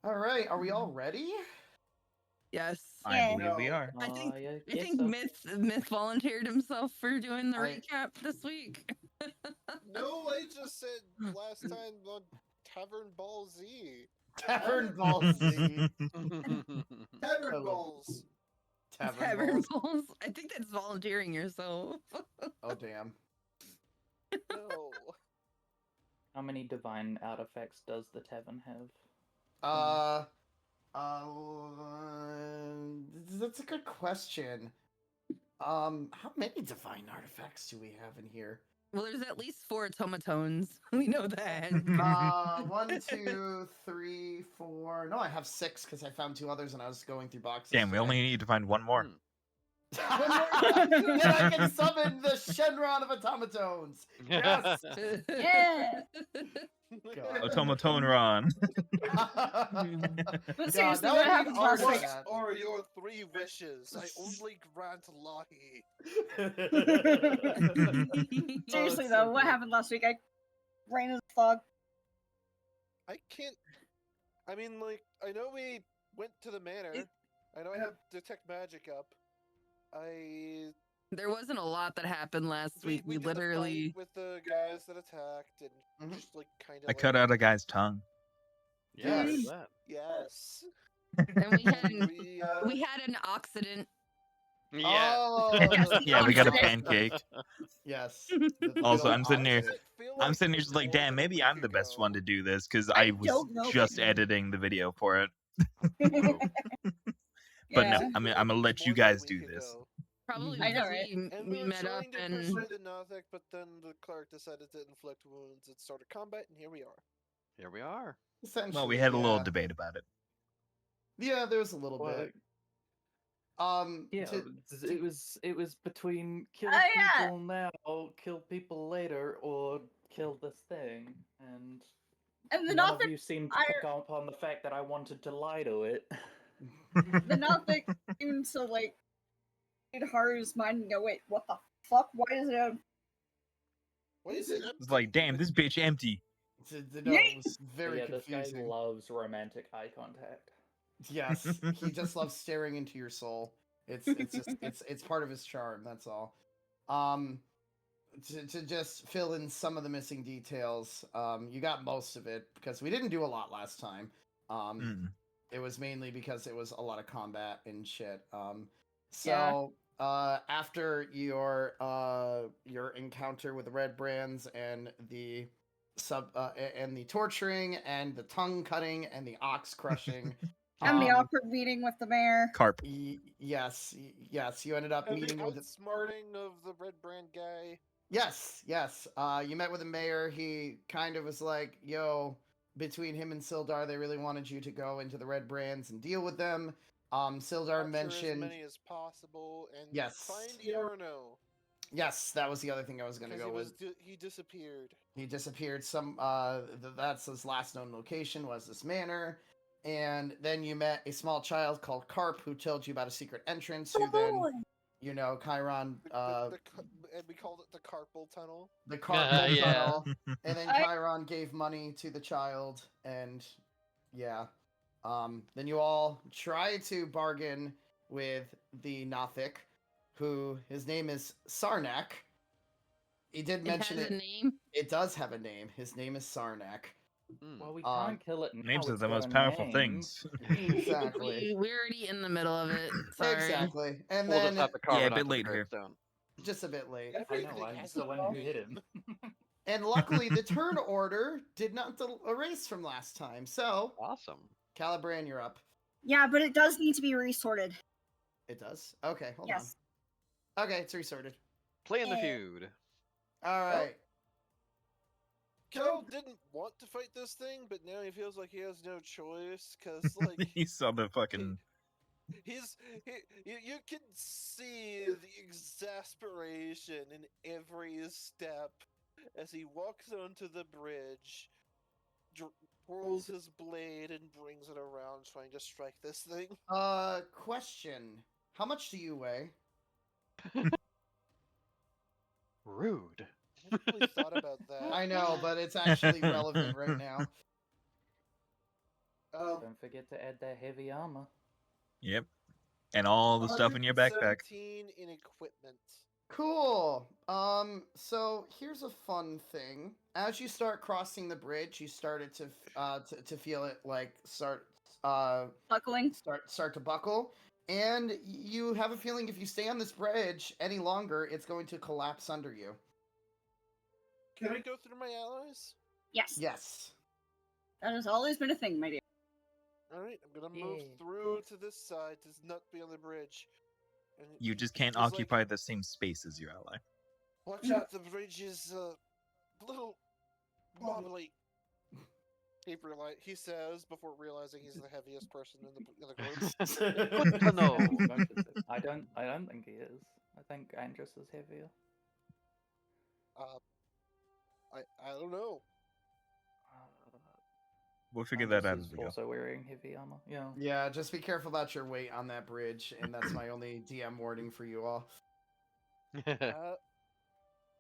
All right, are we all ready? Yes. I believe we are. I think yeah, I think so. Myth volunteered himself for doing the I- recap this week. No, I just said last time on Tavern Ball Z. Tavern Ball Z. Tavern Balls. Tavern balls. I think that's volunteering yourself. Oh damn. No. How many divine artifacts does the tavern have? That's a good question. How many divine artifacts do we have in here? Well, there's at least 4 automatones. We know that. 1, 2, 3, 4. No, I have 6 because I found 2 others and I was going through boxes. Damn, we only need to find one more. Then I can summon the Shenron of automatones. Yes. Yeah. God. Automaton Ron. But God, seriously, that what would be happened last awesome. week? What are your 3 wishes? I only grant Lahi. Seriously it's though, so what good. happened last week? I ran as fog. I can't. I mean, like, I know we went to the manor. I know I have detect magic up. There wasn't a lot that happened last week. We did the fight literally. with the guys that attacked and Mhm. just like kind of. I cut out a guy's tongue. Yeah, Yes. there's that. Yes. And we had an, We we had an accident. Yeah. Oh, Yeah, we got a Accident. pancake. Yes. Also, I'm sitting here. Does it feel I'm like sitting here just like, more damn, than a maybe week I'm the best ago? one to do this because I I was don't know, just but- editing the video for it. Yeah. But no, I'm gonna let you More than a guys do week this. ago. Probably I know, because right? And we were met up trying to and. persuade the Nothic, but then the cleric decided to inflict wounds and started combat, and here we are. Here we are. Well, we had a little yeah. debate about it. Yeah, there was a little Well, bit. Yeah, to- it was between kill Oh, yeah. people now, kill people later, or kill this thing, and And the none Nothic, of you seemed to I- pick up on the fact that I wanted to lie to it. the Nothic seemed to like read Haru's mind and go, wait, what the fuck? Why is it? What is it? It's like, damn, this bitch empty. no, it was very Yeah, this guy confusing. loves romantic eye contact. Yes, he just loves staring into your soul. It's just it's part of his charm. That's all. To just fill in some of the missing details, you got most of it because we didn't do a lot last time. Mm. It was mainly because it was a lot of combat and shit. Yeah. After your encounter with the Redbrands and the and the torturing and the tongue cutting and the ox crushing. And the awkward meeting with the mayor. Carp. Yes, you ended up And the meeting with. outsmarting of the Red Brand guy. Yes. You met with the mayor. He kind of was like, "Yo, between him and Sildar, they really wanted you to go into the Red Brands and deal with them." Sildar Capture mentioned. as many as possible and Yes. find Iarno. Yes, that was the other thing I was gonna go with. He disappeared. He disappeared. That's his last known location was this manor. And then you met a small child called Carp who told you about a secret entrance. Who then, Chiron, And we called it the carpal tunnel. the carpal yeah. tunnel. And then I- Chiron gave money to the child, and yeah. Then you all tried to bargain with the Nothic, who his name is Sarnak. He did mention has it. a name. It does have a name. His name is Sarnak. Well, we Um, can't kill it now. Names are it's the got most a powerful name. things. Exactly. We're already in the middle of it. Sorry. Exactly. And We'll then just have to carve Yeah, it a bit onto the late here. gravestone. just a bit late. I know, Everything I'm has the a one who hit name. him. And luckily, the turn order did not erase from last time. So, Awesome. Calibran, you're up. Yeah, but it does need to be resorted. It does? Okay, hold Yes. on. Okay, it's resorted. Playing the Yeah. feud. Alright. Kel didn't want to fight this thing, but now he feels like he has no choice because, like, He saw the fucking. you can see the exasperation in every step as he walks onto the bridge, twirls his blade, and brings it around, trying to strike this thing. Question. How much do you weigh? Rude. I haven't really thought about that. I know, but it's actually relevant right now. Don't forget to add that heavy armor. Yep. And all the stuff in your backpack. 17 in equipment. Cool. So here's a fun thing. As you start crossing the bridge, you started to feel it like Buckling. start to buckle, and you have a feeling if you stay on this bridge any longer, it's going to collapse under you. Can I go through my allies? Yes. Yes. That has always been a thing, my dear. Alright, I'm gonna move Yeah. through to this side to not be on the bridge. And You just can't he's like, occupy the same space as your ally. Watch out, the bridge is a little wobbly. He says before realizing he's the heaviest person in the group. Good to know. I don't think he is. I think Andrus is heavier. I don't know. We'll figure that out Andrus as is we go. also wearing heavy armor. Yeah. Yeah, just be careful about your weight on that bridge, and that's my only DM warning for you all. Good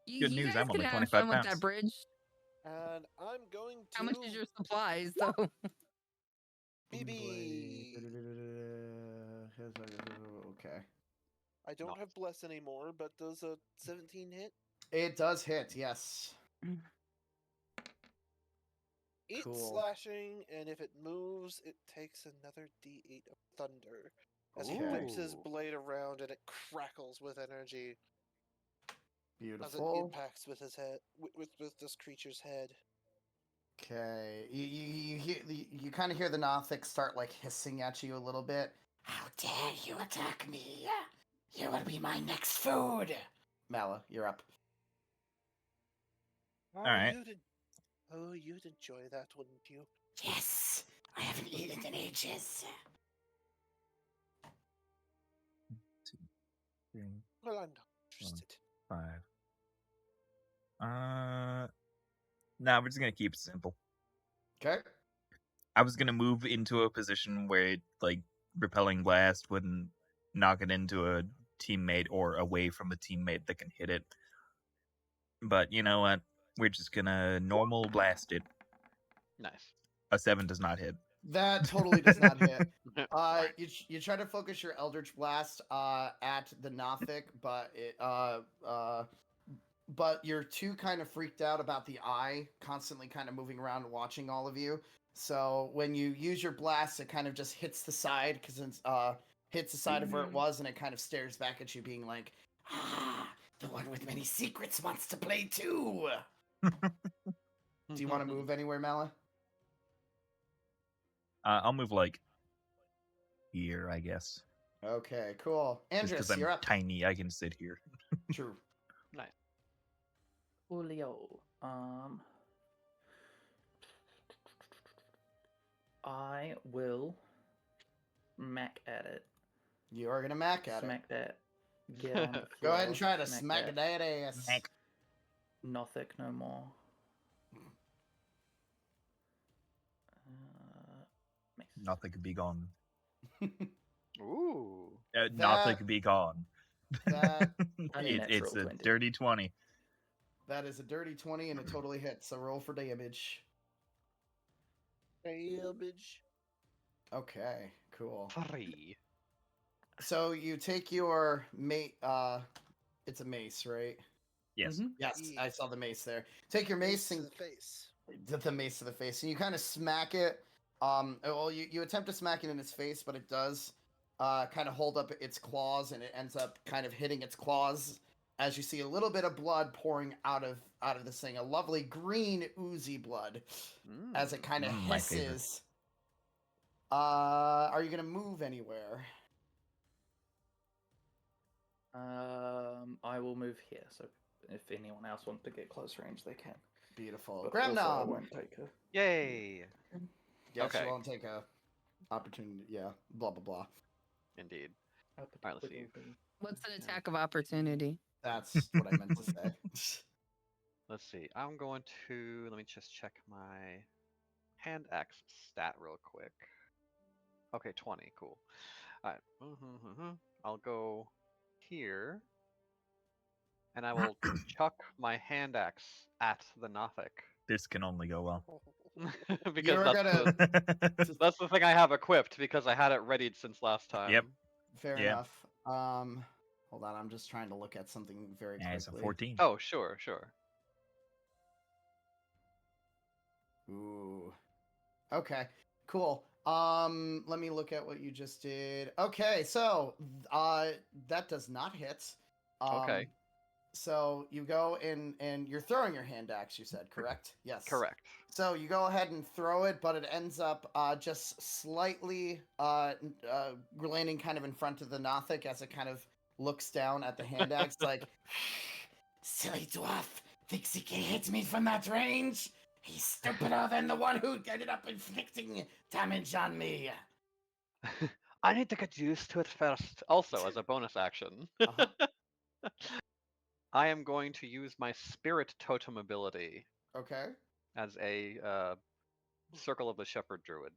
You news, guys I'm can only have 25 fun with pounds. that bridge. And I'm going to How much is your supplies, though? BB. Okay. I don't have bless anymore, but does a 17 hit? It does hit, yes. 8 Cool. slashing, and if it moves, it takes another d8 of thunder. As he Okay. whips his Ooh. blade around and it crackles with energy as it Beautiful. impacts with his head, with this creature's head. Okay. You kind of hear the Nothic start like hissing at you a little bit. How dare you attack me? You will be my next food. Mala, you're up. Alright. You'd enjoy that, wouldn't you? Yes, I haven't eaten in ages. Well, I'm not interested. 5. Nah, we're just gonna keep it simple. Okay. I was gonna move into a position where like repelling blast wouldn't knock it into a teammate or away from a teammate that can hit it. But you know what? We're just gonna normal blast it. Nice. A 7 does not hit. That totally does not hit. Fine. You try to focus your Eldritch Blast at the Nothic, but you're too kind of freaked out about the eye constantly kind of moving around and watching all of you. So when you use your blast, it kind of just hits the side because it's hits the side of where it was, and it kind of stares back at you, being like, "Ah, the one with many secrets wants to play too." Do you want to move anywhere, Mala? I'll move like here, I guess. Okay, cool. Just Andrus, because I'm you're up. tiny, I can sit here. True. Nice. Julio. I will mac at it. You are gonna mac at it. Smack that. Get on the floor. Go ahead and try to smack that. that ass. Smack. Nothic no more. Mace. Nothing could be gone. Ooh. Nothing could be gone. That Only It's natural a 20. dirty 20. that is a dirty 20 and it totally hits. So roll for damage. Damage. Okay, cool. 3. So you take your mate. It's a mace, right? Yes. Mhm. Yes, Yeah. I saw the mace there. Take your mace To and the face. the mace to the face, and you kind of smack it. Well, you attempt to smack it in its face, but it does kind of hold up its claws, and it ends up kind of hitting its claws as you see a little bit of blood pouring out of this thing, a lovely green oozy blood, as it kind of my favorite. hisses. Are you gonna move anywhere? I will move here, so if anyone else wants to get close range, they can. Beautiful. But Grab also, I nom. won't take her. Yay. Yes, Okay. you won't take a opportunity. Yeah, blah blah blah. Indeed. Up Alright, let's see. What's an attack of opportunity? That's what I meant to say. Let's see. I'm going to let me just check my hand axe stat real quick. Okay, 20. Cool. Alright. I'll go here. And I will chuck my hand axe at the Nothic. This can only go well. because You're that's the thing I have equipped because I had it readied since last time. Yep. Fair Yeah. enough. Hold on, I'm just trying to look at something very Yeah, it's a quickly. 14. Oh, sure, sure. Ooh. Okay. Cool. Let me look at what you just did. Okay, so that does not hit. Okay. So you go and you're throwing your hand axe, you said, correct? Yes. Correct. So you go ahead and throw it, but it ends up just slightly landing kind of in front of the Nothic as it kind of looks down at the hand axe, like, silly dwarf thinks he can hit me from that range. He's stupider than the one who ended up inflicting damage on me. I need to get used to it first. Also, as a bonus action, Uh-huh. I am going to use my spirit totem ability Okay. as a Circle of the Shepherd Druid.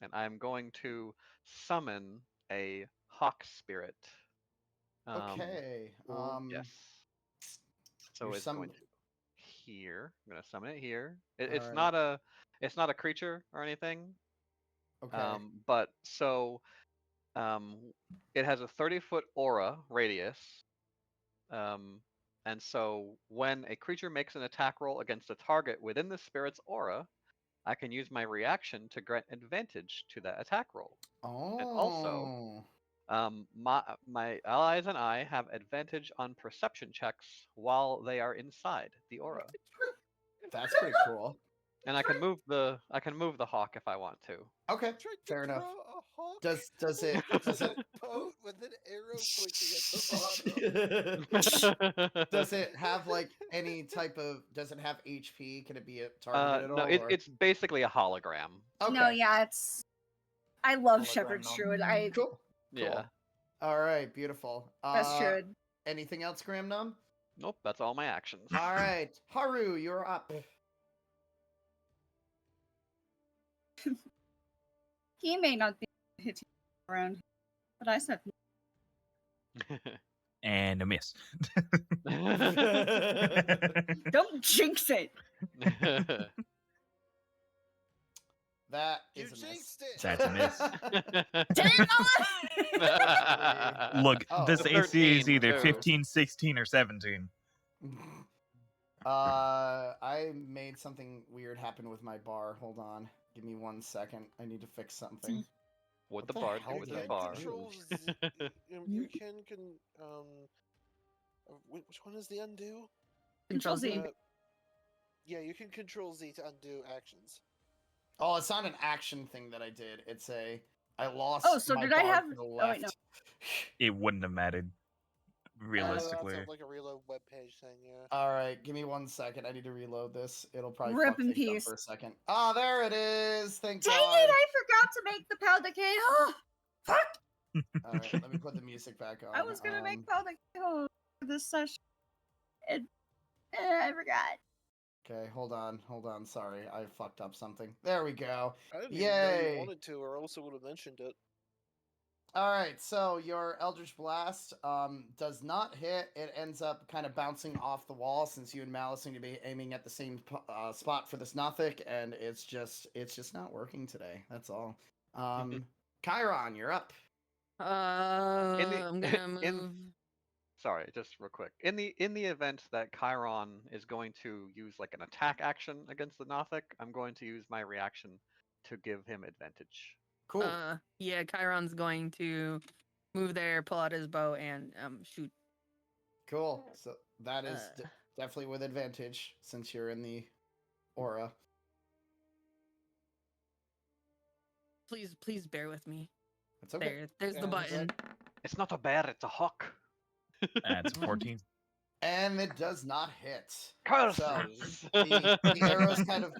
And I'm going to summon a hawk spirit. Okay. Yes. So you're it's going to here. I'm gonna summon it here. It's Alright. not a creature or anything. Okay. But so it has a 30-foot aura radius. And so when a creature makes an attack roll against a target within the spirit's aura, I can use my reaction to grant advantage to that attack roll. And also, my allies and I have advantage on perception checks while they are inside the aura. That's pretty cool. And I can move the hawk if I want to. Okay. Tried to Fair enough. draw a hawk Does it boat with an arrow pointing at the bottom. does it have like any type of does it have HP? Can it be targeted at No, all? Or? it's basically a hologram. Okay. No, yeah, it's. I love Hologram Shepherd's nom. Druid. Cool. Yeah. All right, beautiful. Best Druid. Anything else, Graham Num? Nope, that's all my actions. All right, Haru, you're up. He may not be hitting around, but I said And a miss. don't jinx it. That You is a miss. jinxed it. That's a miss. Damn Look, Oh. this AC is 13 either too. 15, 16, or 17. I made something weird happen with my bar. Hold on. Give me 1 second. I need to fix something. What the the bard hell do with did his I bar. do? You can which one is the undo? Control Z. Yeah, you can control Z to undo actions. Oh, it's not an action thing that I did. It's I lost. Oh, so my did I bar have- to the oh, wait, no. left. It wouldn't have mattered, That's realistically. like a reload webpage thing, yeah. All right, give me 1 second. I need to reload this. It'll probably Rip fuck in things up peace. for a second. Ah, there it is. Thank Dang God. it! I forgot to make the Pound Decay. Oh, fuck! All right, let me put the music back on. I was gonna make Pound Decay for this session. And I forgot. Okay, hold on. Sorry, I fucked up something. There we go. I didn't even know Yay. you wanted to, or else I would have mentioned it. All right, so your Eldritch Blast does not hit. It ends up kind of bouncing off the wall since you and Malice seem to be aiming at the same spot for this Nothic, and it's just not working today. That's all. Chiron, you're up. I'm gonna move. Sorry, just real quick. In the event that Chiron is going to use like an attack action against the Nothic, I'm going to use my reaction to give him advantage. Cool. Yeah, Chiron's going to move there, pull out his bow, and shoot. Cool. So that is definitely with advantage since you're in the aura. Please bear with me. That's okay. There's the Yeah, button. It's not a bear, it's a hawk. That's 14. And it does not hit. Curses! The arrows kind of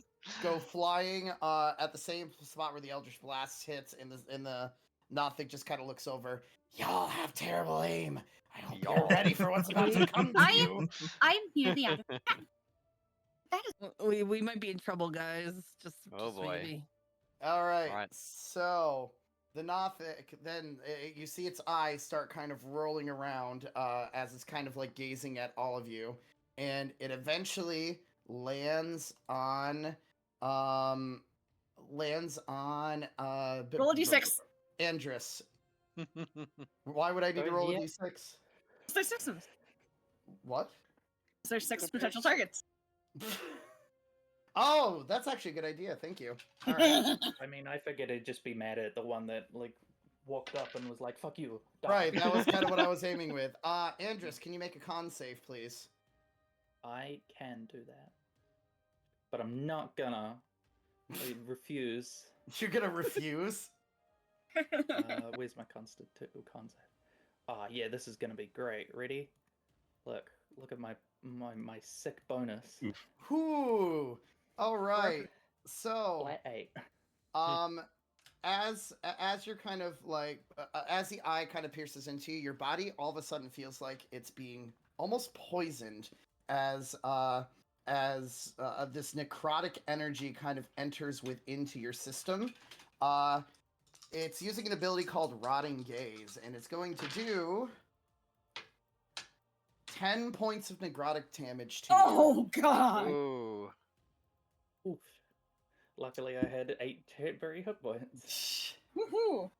go flying at the same spot where the Eldritch Blast hits, and the Nothic just kind of looks over. Y'all have terrible aim. I hope you're ready for what's about to come to you. I'm near the end. We might be in trouble, guys. Just boy. maybe. All right. Alright. So the Nothic, then you see its eyes start kind of rolling around as it's kind of like gazing at all of you, and it eventually lands on lands on Roll a d6. Andrus. Why would I need to Oh, roll a yeah. d6? There's 6 of them. What? There's 6 Compared potential to- targets. Oh, that's actually a good idea. Thank you. All right. I mean, I figured it'd just be mad at the one that like walked up and was like, "Fuck you." die." Right, that was kind of what I was aiming with. Andrus, can you make a con save, please? I can do that, but I'm not gonna. I refuse. You're gonna refuse? Where's my con save? Ah, yeah, this is gonna be great. Ready? Look at my sick bonus. Whoo! All right. So, Flat 8. as you're kind of like as the eye kind of pierces into you, your body all of a sudden feels like it's being almost poisoned as this necrotic energy kind of enters into your system. It's using an ability called Rotting Gaze, and it's going to do 10 points of necrotic damage to you. Oh god! Ooh. Oof. Luckily, I had 8 very hit points. Woohoo!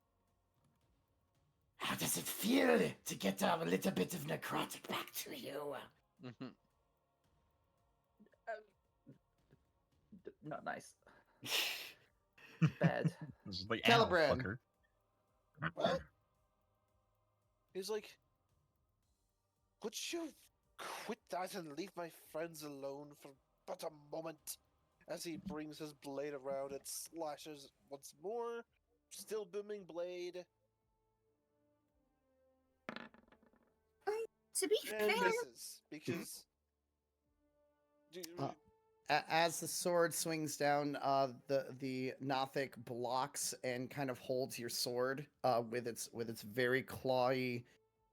How does it feel to get a little bit of necrotic back to you? Mhm. Not nice. Bad. This is like, ow, Calibrand. fucker. Well, he's like, would you quit that and leave my friends alone for but a moment? As he brings his blade around, it slashes once more. Still booming blade. To be And fair, misses because. As the sword swings down, the Nothic blocks and kind of holds your sword with its very clawy,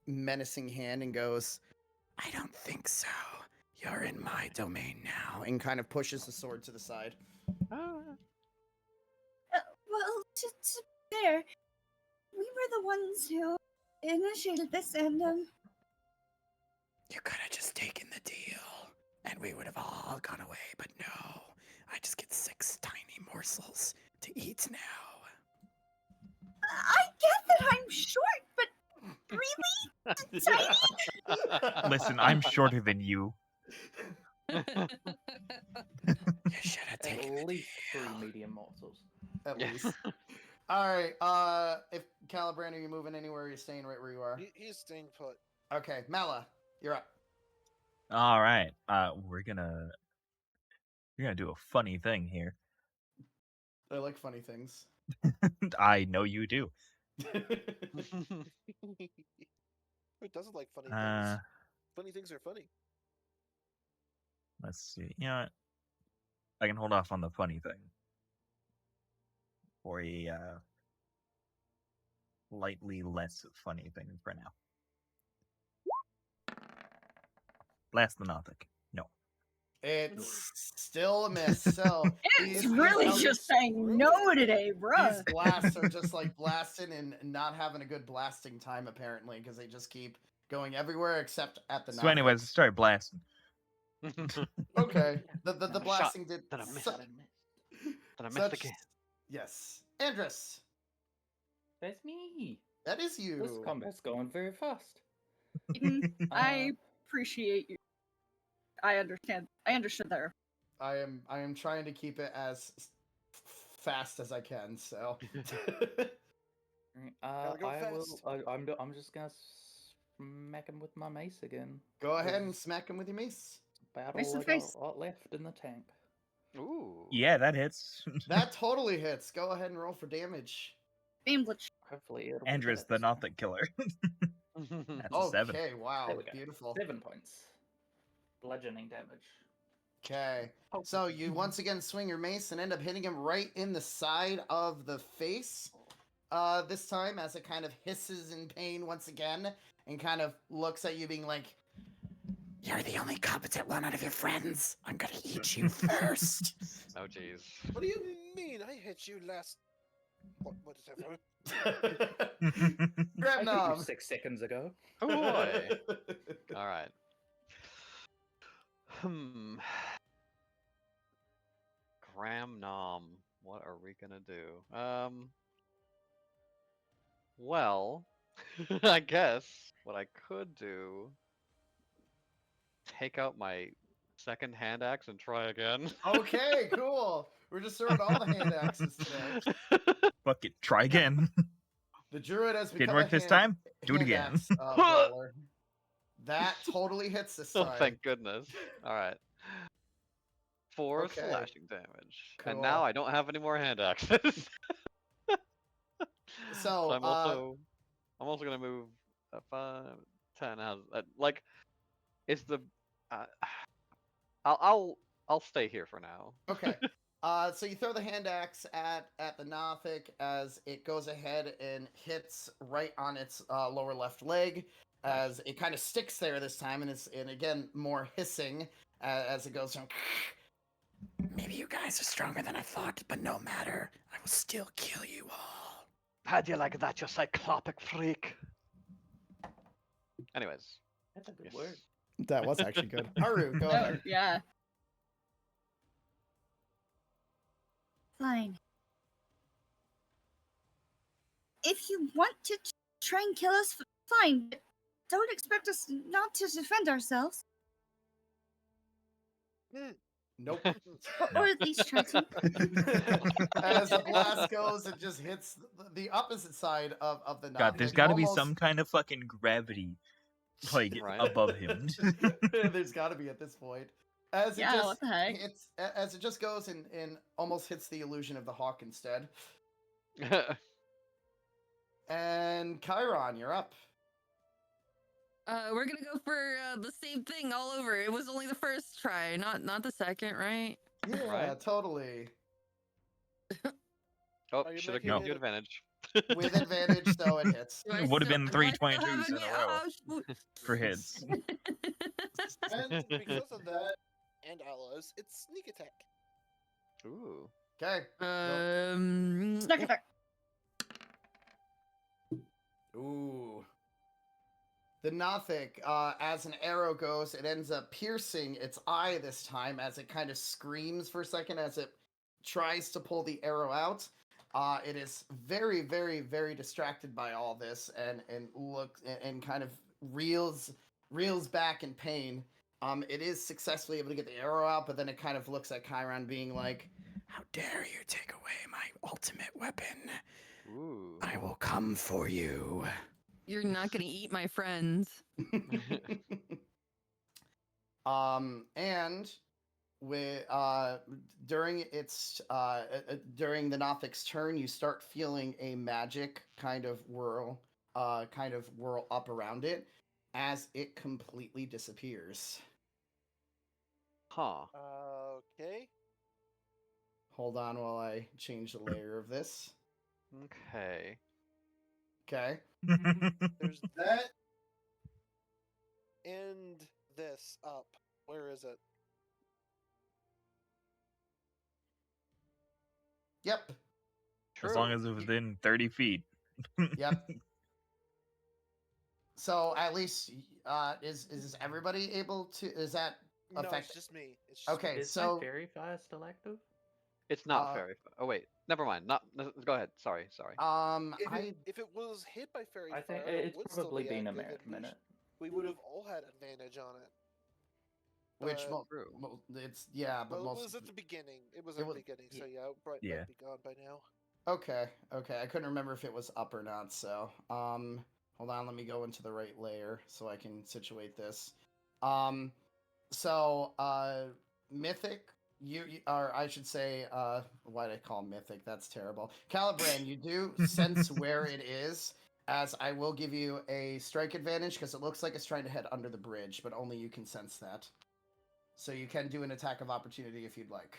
menacing hand and goes, "I don't think so. You're in my domain now," and kind of pushes the sword to the side. well, to be fair, we were the ones who initiated this, and You could have just taken the deal, and we would have all gone away, but no. I just get 6 tiny morsels to eat now. I get that I'm short, but really tiny. Listen, I'm shorter than you. You should have taken At the least 3 deal. medium mortals. At Yeah. least. All right. If Calibrand, are you moving anywhere? Or are you staying right where you are? He's staying put. Okay, Mala, you're up. All right. We're gonna do a funny thing here. I like funny things. I know you do. Who doesn't like funny Uh, things? Funny things are funny. let's see. You know what? I can hold off on the funny thing for a lightly less funny thing for now. Blast the Nothic. No. It's still a miss. So It's these really Nothic- just saying no today, These bruh. blasts are just like blasting and not having a good blasting time apparently because they just keep going everywhere except at the. So, Nothic. anyways, start blasting. Okay. The I'm shot, blasting did. Then I missed. su- Then I missed such- again. Yes, Andrus. That's me. That is This you. combat's going very fast. I appreciate you. I understand. I understood there. I am trying to keep it as fast as I can. So. Alright, Gotta go I will. fast. I'm just gonna smack him with my mace again. Go ahead and smack him with your mace. About Face all to I got face. left in the tank. Ooh. Yeah, that hits. That totally hits. Go ahead and roll for damage. Baneblitz. Hopefully it'll be Andrus, the hits. Nothic killer. That's a 7. Okay, wow, There we go. beautiful. 7 points. Bludgeoning damage. Okay, so you once again swing your mace and end up hitting him right in the side of the face. This time, as it kind of hisses in pain once again, and kind of looks at you, being like, "You're the only competent one out of your friends. I'm gonna eat you first." Oh jeez. What do you mean? I hit you last. Whatever. Grab I hit you knob. 6 seconds ago. Oh boy. All right. Cram nom. What are we gonna do? Well, I guess what I could do, take out my second hand axe and try again. Okay, cool. We're just throwing all the hand axes today. Fuck it. Try again. The druid has Didn't become work a this time? Do it hand again. axe brawler. That totally hits this Oh, time. thank goodness. Alright. 4 Okay. slashing damage. And Cool. now I don't have any more hand axes. So, I'm also gonna move 5, 10. Like, is the I'll stay here for now. okay. So you throw the hand axe at the Nothic as it goes ahead and hits right on its lower left leg, as it kind of sticks there this time, and again more hissing as it goes from. Maybe you guys are stronger than I thought, but no matter, I will still kill you all. How do you like that, you cyclopic freak? Anyways. That's a good Yes. word. That was actually good. Haru, go Oh, ahead. yeah. Fine. If you want to try and kill us, fine, but don't expect us not to defend ourselves. Nope. Or at least try to. As the blast goes, it just hits the opposite side of the God, there's Nothic, got to be almost- some kind of fucking gravity, like Right. above him. There's got to be at this point. As it Yeah, just what the heck? hits, as it just goes and almost hits the illusion of the hawk instead. And Chiron, you're up. We're gonna go for the same thing all over. It was only the first try, not the second, right? Yeah, Right. totally. Oh, Are you should have making given you it- advantage. With advantage, so it hits. Do I It would have still- been do three I still 22s have in a any- row oh, shoot. for hits. And because of that, and allies, it's sneak attack. Ooh. Okay. Snack attack. Ooh. The Nothic, as an arrow goes, it ends up piercing its eye this time as it kind of screams for a second as it tries to pull the arrow out. It is very, very, very distracted by all this and looks and kind of reels back in pain. It is successfully able to get the arrow out, but then it kind of looks at Chiron being like, "How dare you take away my ultimate weapon? Ooh. I will come for you." You're not gonna eat my friends. And with during its during the Nothic's turn, you start feeling a magic kind of whirl up around it as it completely disappears. Huh. Okay. Hold on while I change the layer of this. Okay. Okay. There's that. And this up. Where is it? Yep. As long as it's within 30 feet. Yep. So at least is everybody able to? Is that No, affect? it's just me. It's just Okay, me. Is so my fairy fire still active? It's not Uh, fairy. Oh wait, never mind. Not. Go ahead. Sorry. If it was hit by fairy I think fire, it it's would still probably be been a active, and minute. we would have all had advantage on it. which But- True. it's yeah, but Well, it most was at the beginning. It was it at the was- beginning, so yeah. yeah, might Yeah. be gone by now. okay. I couldn't remember if it was up or not. So hold on, let me go into the right layer so I can situate this. So Mythic. Or I should say, why did I call him Mythic? That's terrible. Calibrand, you do sense where it is, as I will give you a strike advantage because it looks like it's trying to head under the bridge, but only you can sense that. So you can do an attack of opportunity if you'd like.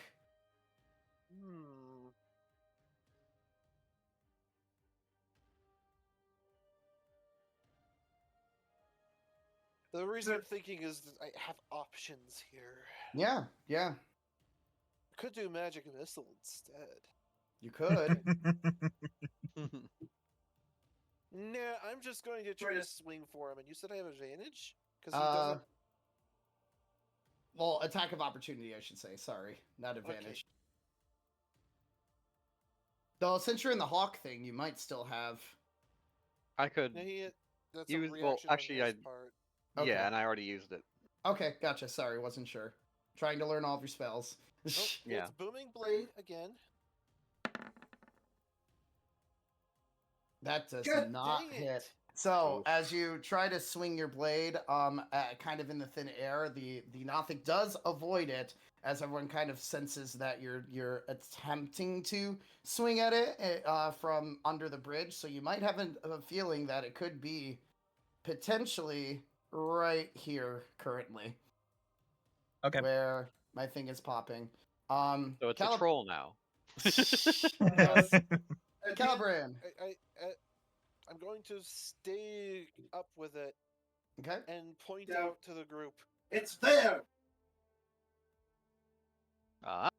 The reason I'm thinking is that I have options here. Yeah, yeah, I could do magic missile instead. you could. Nah, I'm just going to try to swing for him. And you said I have advantage because he Uh, doesn't. Well, attack of opportunity, I should say. Sorry, not advantage. Though since you're in the hawk thing, you might still have. I could Yeah, that's use. a Well, reaction on actually, his part. Okay. yeah, and I already used it. Okay, gotcha. Sorry, wasn't sure. Trying to learn all of your spells. Oh, Yeah. it's booming blade again. That does God not dang hit. it. So Oof. as you try to swing your blade, kind of in the thin air, the Nothic does avoid it, as everyone kind of senses that you're attempting to swing at it from under the bridge. So you might have a feeling that it could be potentially right here currently, Okay. where my thing is popping. So it's a troll now. Yes. Again, Calibran. I'm going to stay up with it Okay. and point out to the group. It's there! Ah,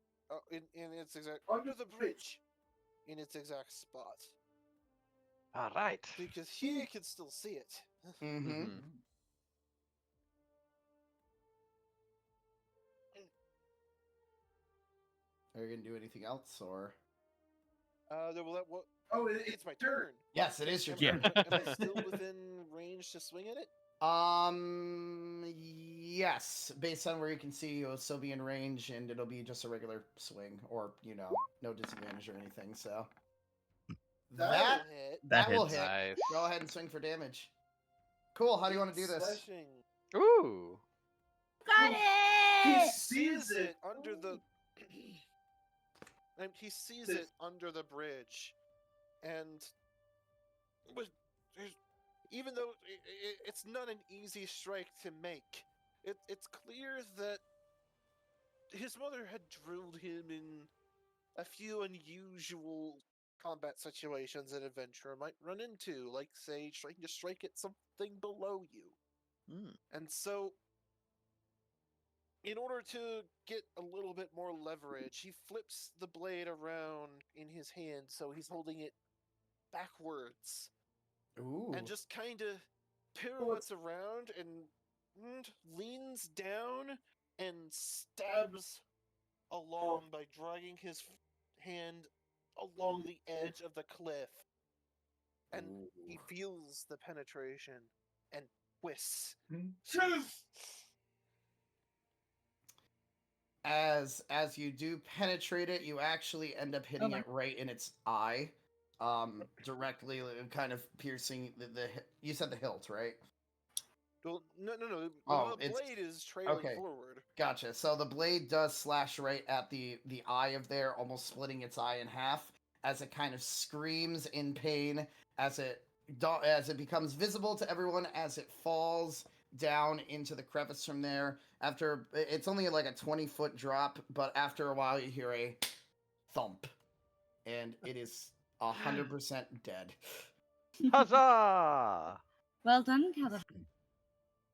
In its exact under the bridge, in its exact spot, all right. because he can still see it. Mm-hmm. Mhm. Are you gonna do anything else, or? What? Oh, It's my turn. Yes, it is your Yeah. turn. Am I still within range to swing at it? Yes. Based on where you can see, you'll still be in range, and it'll be just a regular swing, or no disadvantage or anything. So that That'll hit. that will hits. hit. Nice. Go ahead and swing for damage. Cool. How do you want to do this? Slashing. Ooh. Got He it! sees it! Under the. And he sees it under the bridge, and even though it's not an easy strike to make, it's clear that his mother had drilled him in a few unusual combat situations an adventurer might run into, like, say, trying to strike at something below you. Mm. And so, in order to get a little bit more leverage, he flips the blade around in his hand, so he's holding it backwards, Ooh. and just kind of pirouettes around and leans down and stabs along by dragging his hand along the edge of the cliff. And he feels the penetration and twists. As you do penetrate it, you actually end up hitting my. it right in its eye, directly, kind of piercing the. You said the hilt, right? Well, no. Oh, The it's- blade is trailing okay. forward. Gotcha. So the blade does slash right at the eye of there, almost splitting its eye in half, as it kind of screams in pain as it becomes visible to everyone as it falls down into the crevice from there. After it's only like a 20-foot drop, but after a while you hear a thump, and it is 100% dead. Huzzah! Well done, Caleb.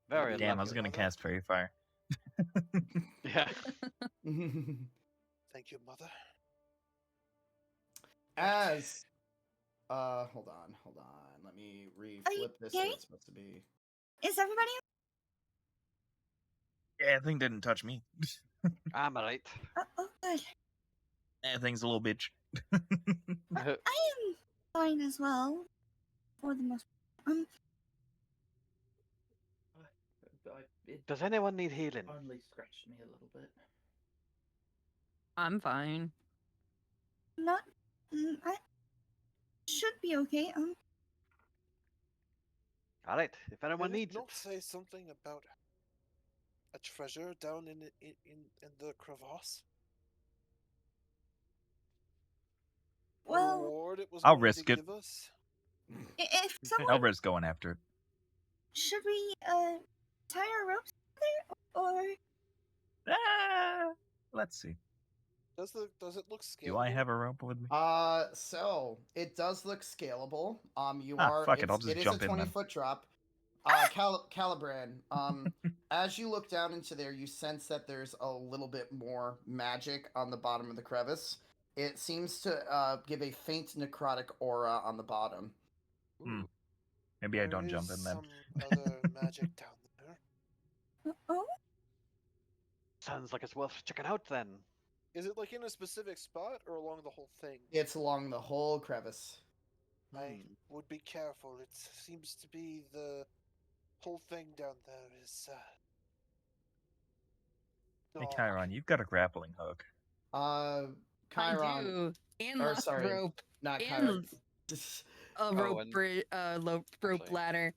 Very Damn, I was lucky. gonna cast Fairy Fire. Yeah. Thank you, mother. As hold on. Let me re-flip this so okay? it's supposed to be. Is everybody Yeah, that thing didn't touch me. I'm alright. oh, good. That thing's a little bitch. I am fine as well, for the most part. It Does anyone need healing? only scratched me a little bit. I'm fine. Not. I should be okay. Alright, if anyone Did it needs not it. say something about a treasure down in the crevasse? A Well, reward it was I'll going risk to it. give us? if I'll someone risk going after it. should we tie our ropes there, or Ah, let's see. Does it look scalable? Do I have a rope with me? So it does look scalable. You Ah, are. fuck it, I'll just It is jump a in then. 20-foot drop. Calibran. As you look down into there, you sense that there's a little bit more magic on the bottom of the crevice. It seems to give a faint necrotic aura on the bottom. Hmm. Maybe I don't There jump is in then. some other magic down there. oh, Sounds like it's worth checking out then. Is it like in a specific spot or along the whole thing? It's along the whole crevice. I would be careful. It seems to be the whole thing down there is. Hey, dark. Chiron, you've got a grappling hook. I Chiron, do. And or lots sorry, of rope. not And Chiron. a rope, and rope actually- ladder.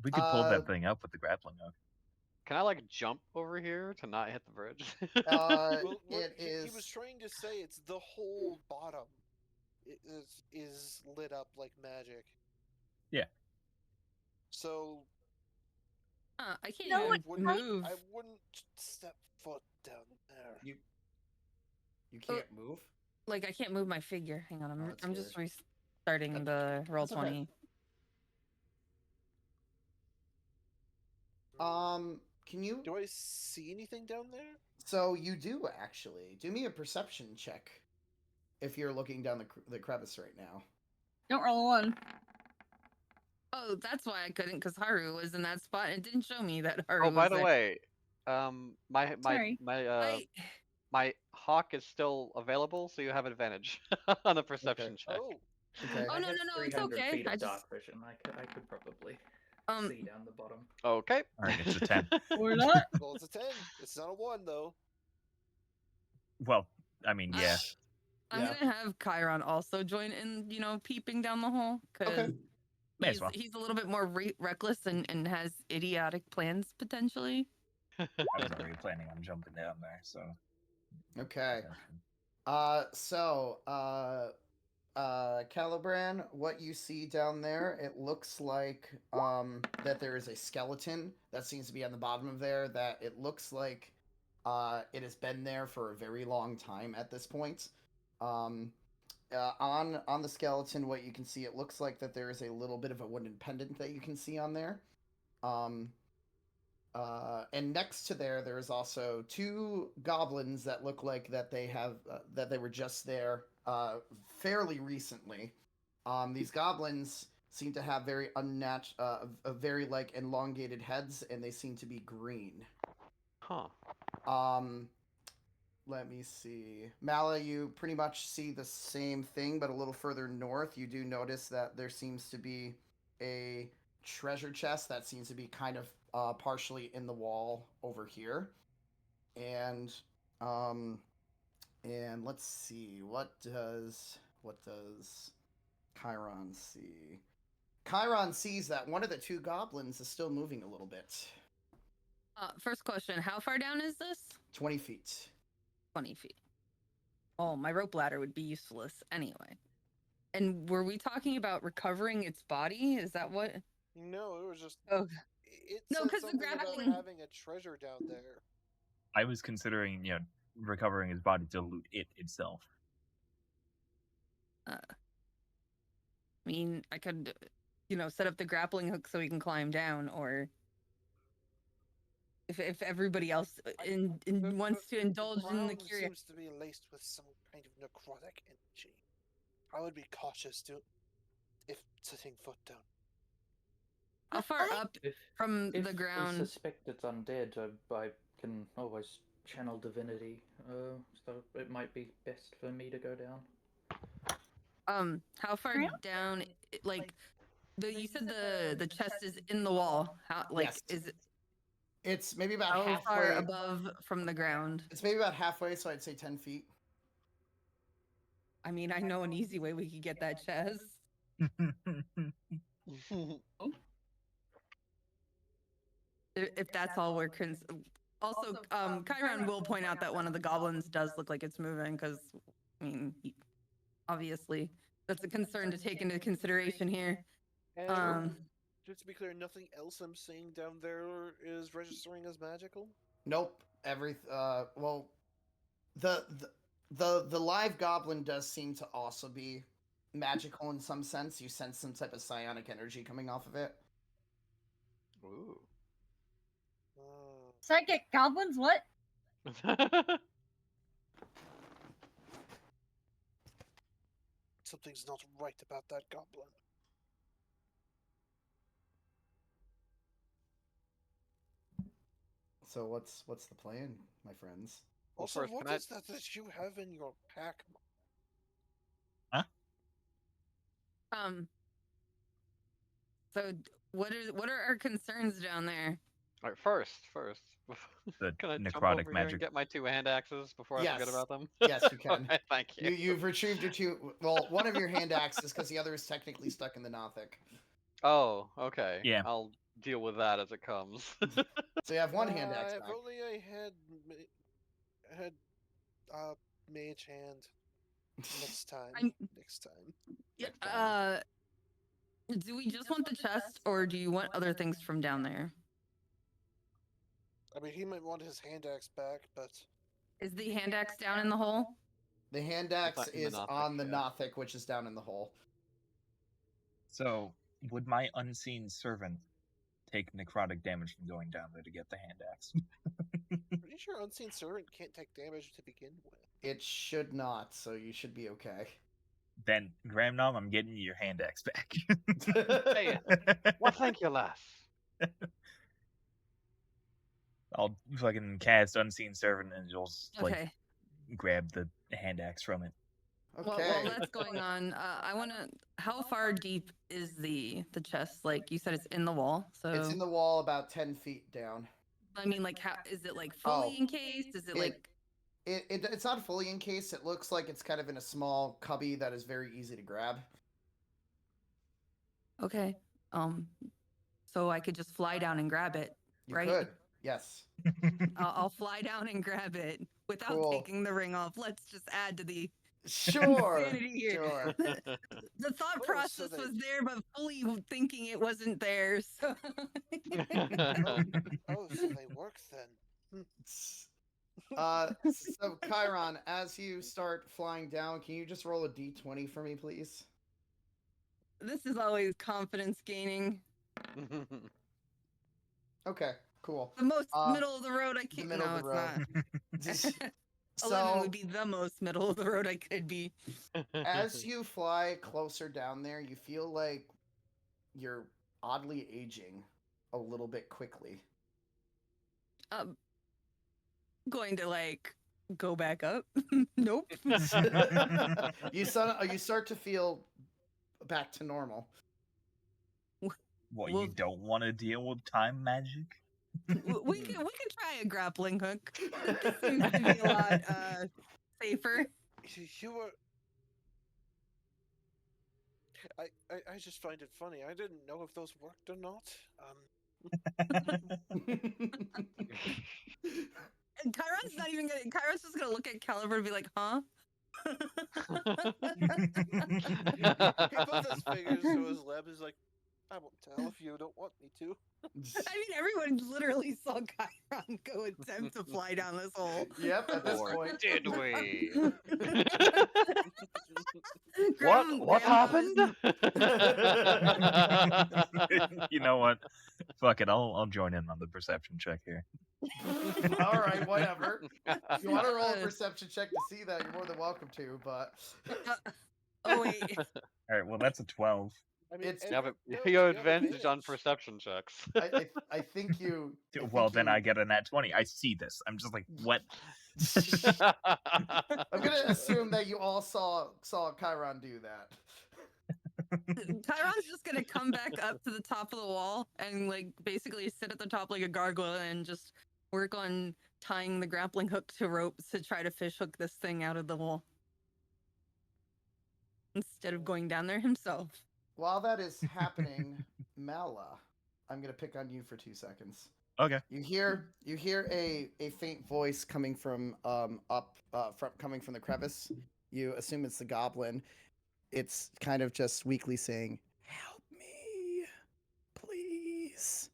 We could pull that thing up with the grappling hook. Can I like jump over here to not hit the bridge? Well, It he was is. trying to say it's the whole bottom. It is lit up like magic. Yeah. So I can't No, even it- move. I wouldn't step foot down there. You can't move. Like I can't move my figure. Hang on, Oh, that's I'm just weird. restarting the roll that's okay. 20. Can you? Do I see anything down there? So you do actually. Do me a perception check. If you're looking down the crevice right now. Don't roll a 1. Oh, that's why I couldn't, because Haru was in that spot and it didn't show me that Haru Oh, was by the there. way, my Sorry. my hawk is still available, so you have advantage on the perception check. Oh, Okay. Oh, I no, have no, it's 300 okay. feet I of just- dark vision. I could probably Um, see down the bottom. Okay. All right, it's a 10. Or not. well, it's a 10. It's not a 1 though. Well, I mean, yeah. I'm Yeah. gonna have Chiron also join in, peeping down the hole, because Okay. May as well. he's a little bit more reckless and has idiotic plans potentially. I was already planning on jumping down there, so. Okay. Calibran, what you see down there, it looks like that there is a skeleton that seems to be on the bottom of there, that it looks like it has been there for a very long time at this point. On the skeleton, what you can see, it looks like that there is a little bit of a wooden pendant that you can see on there. And next to there is also 2 goblins that look like that they have that they were just there fairly recently. These goblins seem to have very very like elongated heads, and they seem to be green. Huh. Let me see. Mala, you pretty much see the same thing, but a little further north. You do notice that there seems to be a treasure chest that seems to be kind of partially in the wall over here. And let's see, what does Chiron see? Chiron sees that one of the 2 goblins is still moving a little bit. First question, how far down is this? 20 feet. 20 feet. Oh, my rope ladder would be useless anyway. And were we talking about recovering its body? Is that what? No, it was just. Oh. It No, said 'cause the something about grappling- having a treasure down there. I was considering, recovering his body to loot it itself. I mean, I could, set up the grappling hook so we can climb down, or if everybody else wants to indulge in the ground curiosity. seems to be laced with some kind of necrotic energy. I would be cautious if setting foot down. How far up If from if the we ground? suspect it's undead, I can always channel divinity. So it might be best for me to go down. How far Ground? down? Like, you said the chest is in the wall. How Yes. is it? It's maybe about How halfway far above from the ground? It's maybe about halfway, so I'd say 10 feet. I mean, I know an easy way we could get that chest. If that's all we're also, Chiron will point out that one of the goblins does look like it's moving, because, I mean, obviously, that's a concern to take into consideration here. And just to be clear, nothing else I'm seeing down there is registering as magical. Nope. Well, the live goblin does seem to also be magical in some sense. You sense some type of psionic energy coming off of it. Ooh. Psychic goblins, what? Something's not right about that goblin. So what's the plan, my friends? Also, first, what can I- is that you have in your pack? So what are our concerns down there? Alright, first, The can I jump necrotic over here magic. and get my 2 hand axes before I forget Yes. about them? Yes, you can. Alright, thank you. You've retrieved your two. Well, one of your hand axes because the other is technically stuck in the Nothic. Oh, okay. Yeah. I'll deal with that as it comes. So you have one hand axe If back. only I had mage hand. Next time. Next time. Yeah, do we just want the chest, or do you want other things from down there? I mean, he might want his hand axe back, but Is the hand axe down in the hole? The hand axe not in the is Nothic, on the yeah. Nothic, which is down in the hole. So, would my unseen servant take necrotic damage from going down there to get the hand axe? pretty sure Unseen Servant can't take damage to begin with. It should not, so you should be okay. Then, Gramnom, I'm getting you your hand axe back. Hey, well, thank you, lass. I'll fucking cast Unseen Servant and you'll like Okay. grab the hand axe from it. Okay. Well, while that's going on, I want to. How far deep is the chest? Like you said, it's in the wall. So It's in the wall about 10 feet down. I mean, like, how is it like fully Oh, encased? Is it like? It's not fully encased. It looks like it's kind of in a small cubby that is very easy to grab. Okay. So I could just fly down and grab it. You Right. could. Yes. I'll fly down and grab it without Cool. taking the ring off. Let's just add to the Sure. insanity here. Sure. The thought Oh, so process they- was there, but fully thinking it wasn't there. So Oh, so they work then. So Chiron, as you start flying down, can you just roll a d20 for me, please? this is always confidence gaining. Okay, cool. The most Uh, middle of the road I can. middle No, of the it's road. not. 11 So would be the most middle of the road I could be. as you fly closer down there, you feel like you're oddly aging a little bit quickly. Going to like go back up. Nope. You start to feel back to normal. What, Well- you don't want to deal with time magic? we could try a grappling hook. This seems to be a lot safer. You were. I just find it funny. I didn't know if those worked or not. And Chiron's not even gonna. Chiron's just gonna look at Caliber and be like, "Huh." He puts his fingers to his lip. He's like, I won't tell if you don't want me to. I mean, everyone literally saw Chiron go attempt to fly down this hole. Yep, at this Or point. did we? Graham- What Graham happened? You know what? Fuck it, I'll join in on the perception check here. All right, whatever. If you want to roll a perception check to see that, you're more than welcome to, but Oh wait. All right, well that's a 12. I mean, It's- Yeah, but no, you have have advantage on perception checks. I think you. I Well, think then you- I get a nat 20. I see this. I'm just like, what? I'm gonna assume that you all saw Chiron do that. Chiron's just gonna come back up to the top of the wall and like basically sit at the top like a gargoyle and just work on tying the grappling hook to ropes to try to fish hook this thing out of the wall. Instead of going down there himself. While that is happening, Mala, I'm gonna pick on you for 2 seconds. Okay. You hear a faint voice coming from coming from the crevice. You assume it's the goblin. It's kind of just weakly saying, "Help me, please.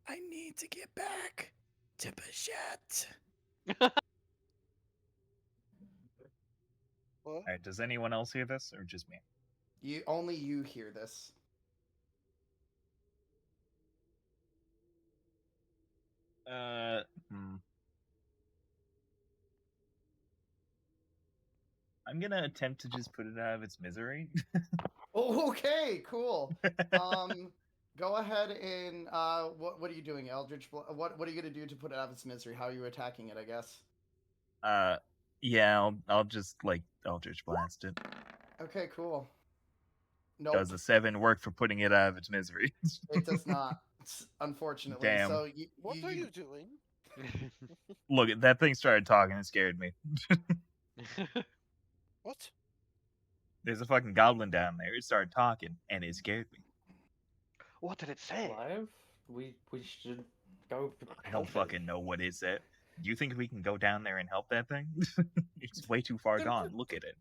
I need to get back to Bichette." What? All right, does anyone else hear this or just me? Only you hear this. I'm gonna attempt to just put it out of its misery. Oh, okay, cool. Go ahead and what are you doing, Eldritch? What are you gonna do to put it out of its misery? How are you attacking it? I guess. Yeah, I'll just like Eldritch Blast it. Okay, cool. Nope, Does a 7 work for putting it out of its misery? it does not. Unfortunately, Damn. so What are you doing? Look, that thing started talking and scared me. What? There's a fucking goblin down there. It started talking and it scared me. What did it say? Clive, we should go I help don't fucking know what it said. Do you think we can go down there and help that thing? It's way too far gone. Look at it.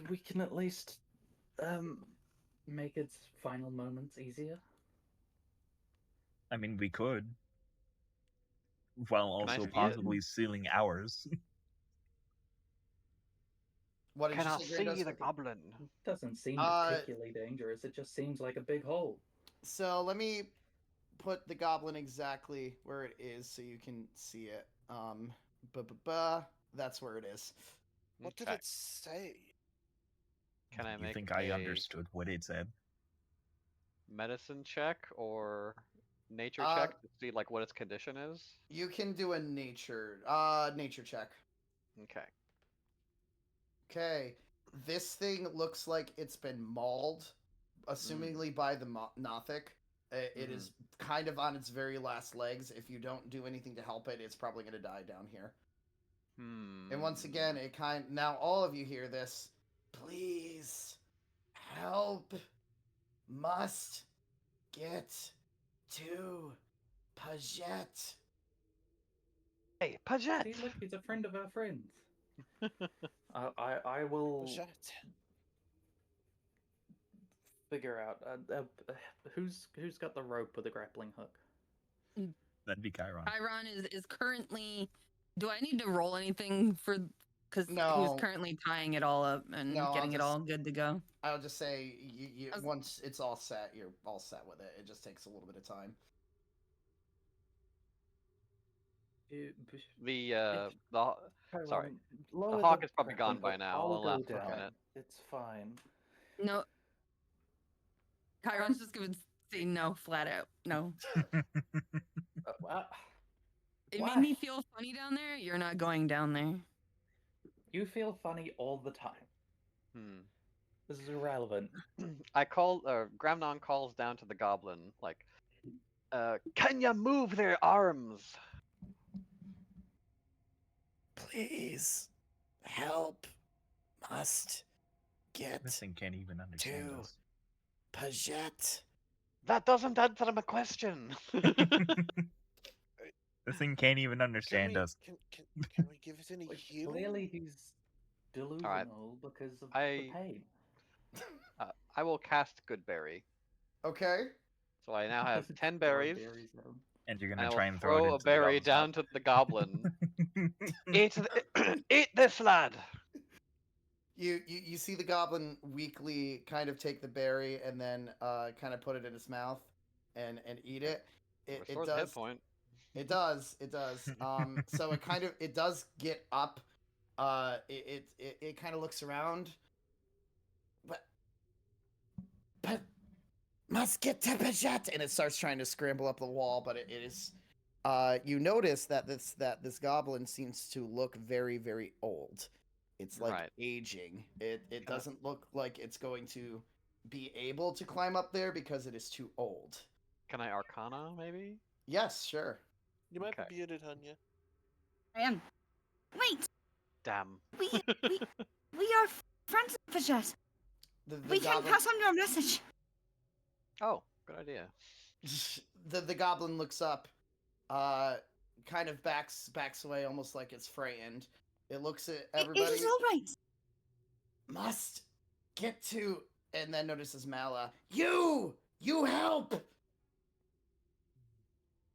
We can at least make its final moments easier. I mean, we could. While Can I also see it? possibly stealing ours. what did Can I you say, see Grandos? the goblin? It doesn't seem Uh, particularly dangerous. It just seems like a big hole. So let me put the goblin exactly where it is so you can see it. That's where it is. What did Okay. it say? Can I You make think I a understood what it said? medicine check or nature Uh, check to see like what its condition is? You can do a nature check. Okay. Okay. This thing looks like it's been mauled, assumingly by the Nothic. It is kind of on its very last legs. If you don't do anything to help it, it's probably going to die down here. And once again, now all of you hear this. Please help. Must get to Paget. Hey, Paget! See, look, he's a friend of our friends. I will Shut. figure out who's got the rope with the grappling hook. That'd be Chiron. Chiron is currently. Do I need to roll anything for? Because No. who's currently tying it all up and No, I'll getting it just- all good to go? I'll just say, you I was- once it's all set, you're all set with it. It just takes a little bit of time. The Chiron, sorry. lower hawk is probably grappling gone by hook. now. I'll I'll go have to look down. at it. It's fine. No. Chiron's just gonna say no, flat out. No. It Why? made me feel funny down there. You're not going down there. You feel funny all the time. This is irrelevant. I call Gramnon calls down to the goblin like, can you move their arms? Please help. Must get This thing can't even understand to us. Paget. That doesn't answer my question. This thing can't even understand us. Can we give it any Like, healing? clearly he's delusional because of the pain. I will cast Goodberry. Okay. So I now have 10 Throw berries. down. And you're And gonna I try will and throw it throw into a berry the down to the goblin. Eat this, lad. You see the goblin weakly kind of take the berry and then kind of put it in his mouth and eat it. It Restores a hit does. point. It does. It does. So it does get up. It kind of looks around. But must get to Paget, and it starts trying to scramble up the wall. But it is. You notice that this goblin seems to look very, very old. It's like Right. aging. It doesn't look like it's going to be able to climb up there because it is too old. Can I Arcana, maybe? Yes, sure. You might Okay. be muted, Hanya. I am. Wait, Damn. we are friends of Paget. The We can goblin, pass on your message. Oh, good idea. the goblin looks up, kind of backs away, almost like it's frightened. It looks at It everybody. is all right. Must get to, and then notices Mala. You help.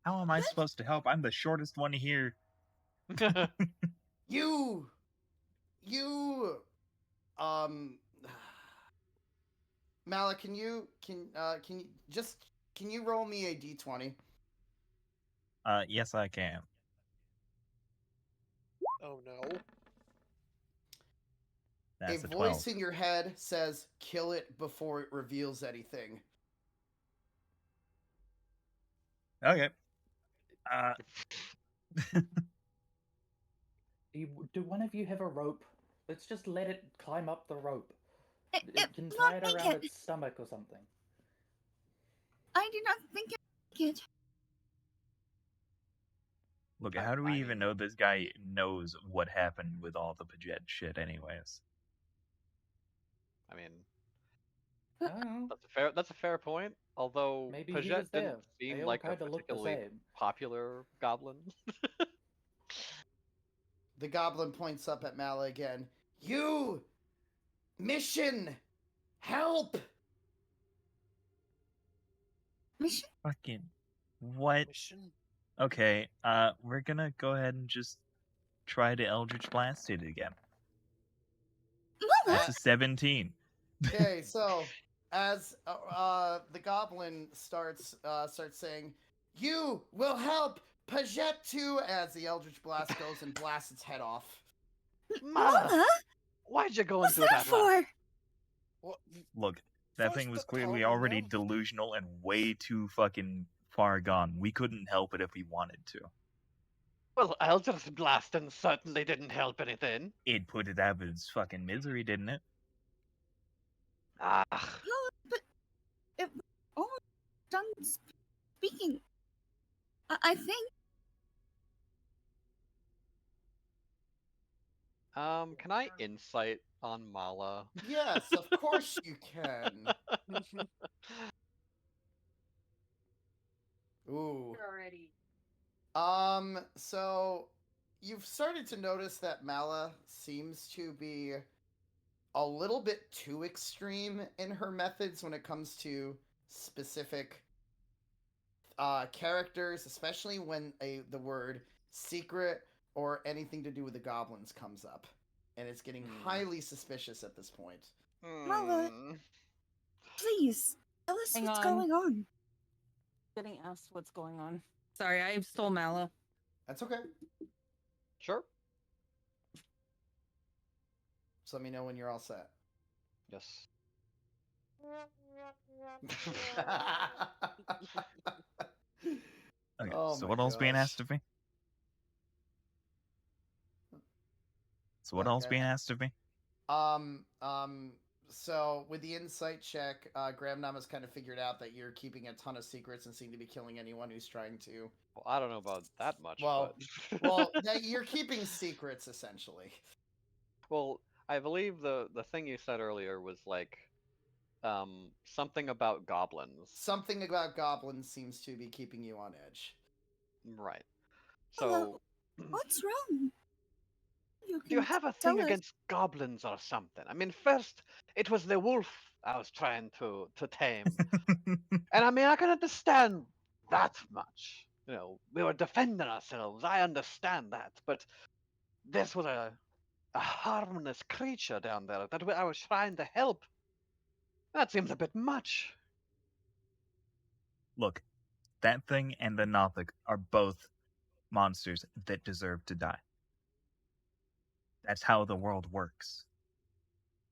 How am I supposed to help? I'm the shortest one here. You, Mala, can you roll me a d20? Yes, I can. Oh no. That's A a voice 12. in your head says, "Kill it before it reveals anything." Okay. Do one of you have a rope? Let's just let it climb up the rope. It It can will tie not it make around it. its stomach or something. I do not think it will make it. Look, I- how do we I even mean- know this guy knows what happened with all the Paget shit, anyways? I mean, I don't know. that's a fair point. Although Maybe he Paget was there. didn't They seem all like a kinda look the particularly same. popular goblin. The goblin points up at Mala again. You! Mission! Help! Mission? Fucking what? Mission? Okay, we're gonna go ahead and just try to Eldritch Blast it again. Mother? That's a 17. Okay, so as the goblin starts saying, "You will help Paget too," as the Eldritch Blast goes and blasts its head off. Mala, Mother? why'd you go and What's do that that? lad? for? What? Look, that thing First was the clearly tower already now. delusional and way too fucking far gone. We couldn't help it if we wanted to. Well, Eldritch Blasting certainly didn't help anything. It put it out of its fucking misery, didn't it? Ah, Mother, but it was almost done speaking. I think. can I insight on Mala? Yes, of course you can. Ooh. Already. So you've started to notice that Mala seems to be a little bit too extreme in her methods when it comes to specific characters, especially when the word secret or anything to do with the goblins comes up. And it's getting highly suspicious at this point. Mala. Hmm. Please, tell us Hang what's on. going on. Getting asked what's going on. Sorry, I stole Mala. That's okay. Sure. Just let me know when you're all set. Yes. Okay, Oh so my what else being gosh. asked of me? So what What, else go being ahead. asked of me? So with the insight check, Gramnama's kind of figured out that you're keeping a ton of secrets and seem to be killing anyone who's trying to. Well, I don't know about that much. Well, but... well, you're keeping secrets essentially. Well, I believe the thing you said earlier was like, something about goblins. Something about goblins seems to be keeping you on edge. Right. Hello. So, What's wrong? You do you can have a tell thing us. against goblins or something? I mean, first it was the wolf I was trying to tame, and I mean I can understand that much. You know, we were defending ourselves. I understand that, but this was a harmless creature down there that I was trying to help. That seems a bit much. Look, that thing and the Nothic are both monsters that deserve to die. That's how the world works.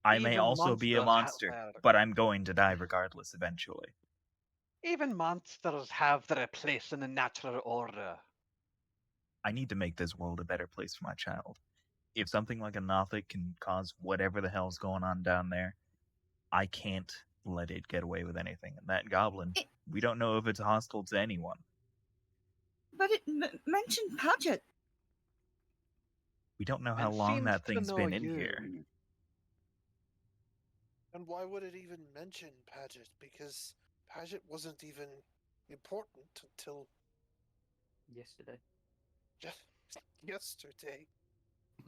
I may Even also be a monsters monster, have- but I'm going to die regardless eventually. Even monsters have their place in the natural order. I need to make this world a better place for my child. If something like a Nothic can cause whatever the hell's going on down there, I can't let it get away with anything. And that goblin, we don't know if it's hostile to anyone. But it mentioned Paget. We don't know how And long seems that to thing's know been in you. here. And why would it even mention Paget? Because Paget wasn't even important until Yesterday. just yesterday.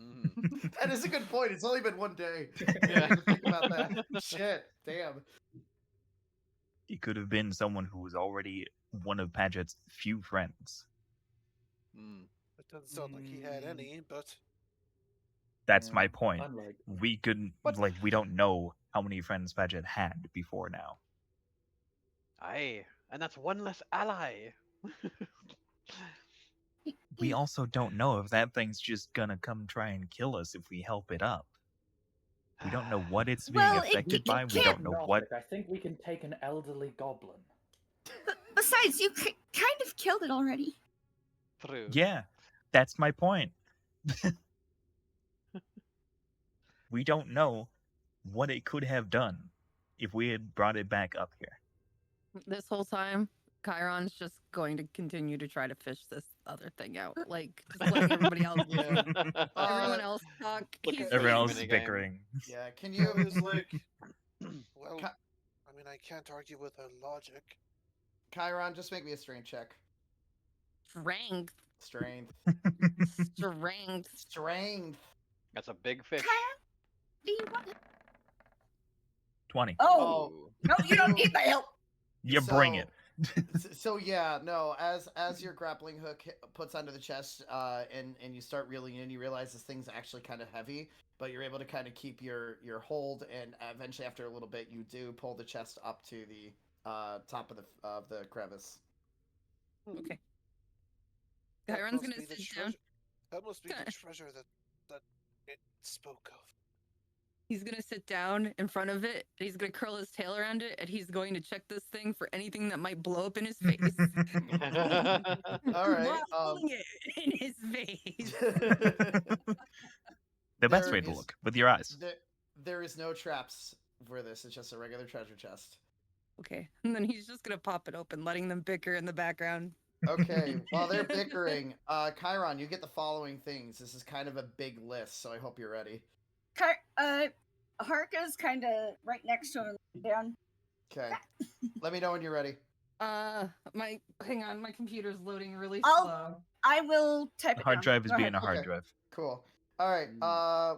Mm. That is a good point. It's only been one day. I Yeah. didn't even think about that. Shit, damn. He could have been someone who was already one of Paget's few friends. Mm. It doesn't sound like he had any, but That's Yeah, my point. Unlike. We couldn't, like, we don't know how many friends Paget had before now. Aye, and that's one less ally. We also don't know if that thing's just gonna come try and kill us if we help it up. We don't know what it's being Well, it affected by. We don't know what. I think we can take an elderly goblin. Besides, you kind of killed it already. True. Yeah, that's my point. we don't know what it could have done if we had brought it back up here. This whole time, Chiron's just going to continue to try to fish this other thing out. Like, just letting everybody else Yeah. everyone else talk. Look He's at Everyone Fishing else is minigame. bickering. Yeah, can You you, is like, well, Ca- I mean, I can't argue with her logic. Chiron, just make me a strength check. strength. Strength. Strength. Strength. That's a big fish. Do you want it? 20. Oh, Ooh. no, you don't need my help. You bring So- it. So yeah, no. As your grappling hook puts onto the chest, and you start reeling in, you realize this thing's actually kind of heavy, but you're able to kind of keep your hold, and eventually, after a little bit, you do pull the chest up to the top of the crevice. Okay. That Chiron's must gonna be the sit down. treasure- That must be Kinda- the treasure that it spoke of. He's gonna sit down in front of it. And he's gonna curl his tail around it, and he's going to check this thing for anything that might blow up in his face. All right. While holding it in his face. The best There way to is- look, with your eyes. There is no traps for this. It's just a regular treasure chest. Okay, and then he's just gonna pop it open, letting them bicker in the background. Okay, while they're bickering, Chiron, you get the following things. This is kind of a big list, so I hope you're ready. Harka's kind of right next to him down. Okay. Let me know when you're ready. Hang on, my computer's loading really I'll- slow. I will type The it hard down. drive is Go being ahead. a hard Okay. drive. Cool. All right.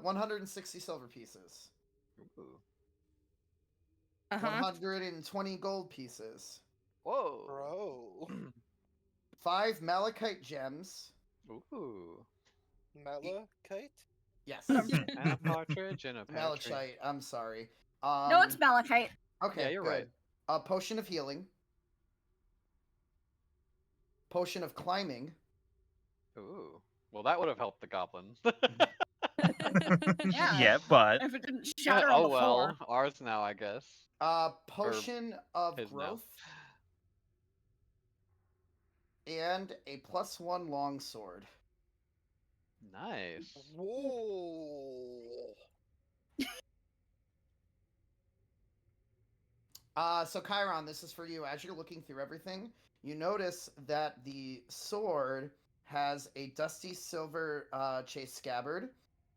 160 silver pieces. Ooh. 120 gold pieces. Whoa. Bro. 5 malachite gems. Ooh. Malachite? Yes. And a partridge in a pear tree. Malachite. I'm sorry. No, it's malachite. Okay, Yeah, you're good. right. A potion of healing. Potion of climbing. Ooh. Well, that would have helped the goblin. Yeah. Yeah, but If it didn't shatter on oh the well, floor. ours now, I guess. Potion of his now. growth. And a +1 longsword. Nice. Whoa. So Chiron, this is for you. As you're looking through everything, you notice that the sword has a dusty silver chase scabbard,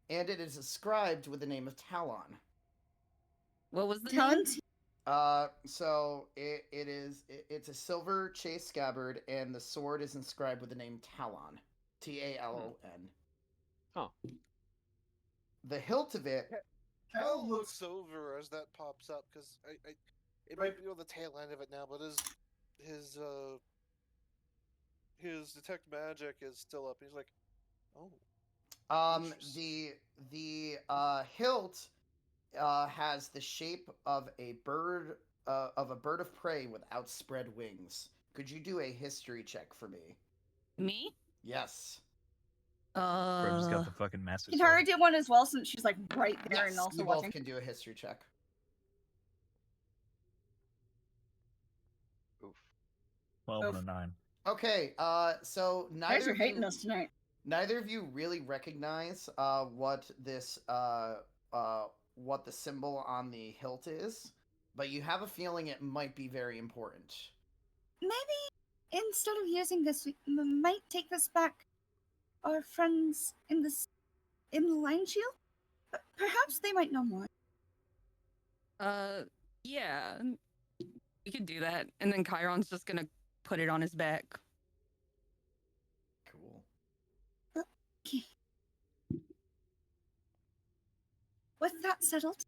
and it is inscribed with the name of Talon. What was the Talon? name? So it's a silver chase scabbard, and the sword is inscribed with the name Talon. Talon. Oh. The hilt of it. Hell looks silver as that pops up, because it might be on the tail end of it now, but his detect magic is still up. He's like, oh. Interesting. The hilt has the shape of a bird of prey with outspread wings. Could you do a history check for me? Me? Yes. Barb's got the fucking master Can sword. Tara do one as well since she's like right there Yes, and also you both watching? can do a history check. Oof. 12 and a Oof. 9. Okay, so You guys are hating us tonight. neither of you really recognize what this what the symbol on the hilt is, but you have a feeling it might be very important. Maybe instead of using this, we might take this back. Our friends in the line shield? Perhaps they might know more. Yeah. We could do that. And then Chiron's just gonna put it on his back. Cool. Okay. With that settled,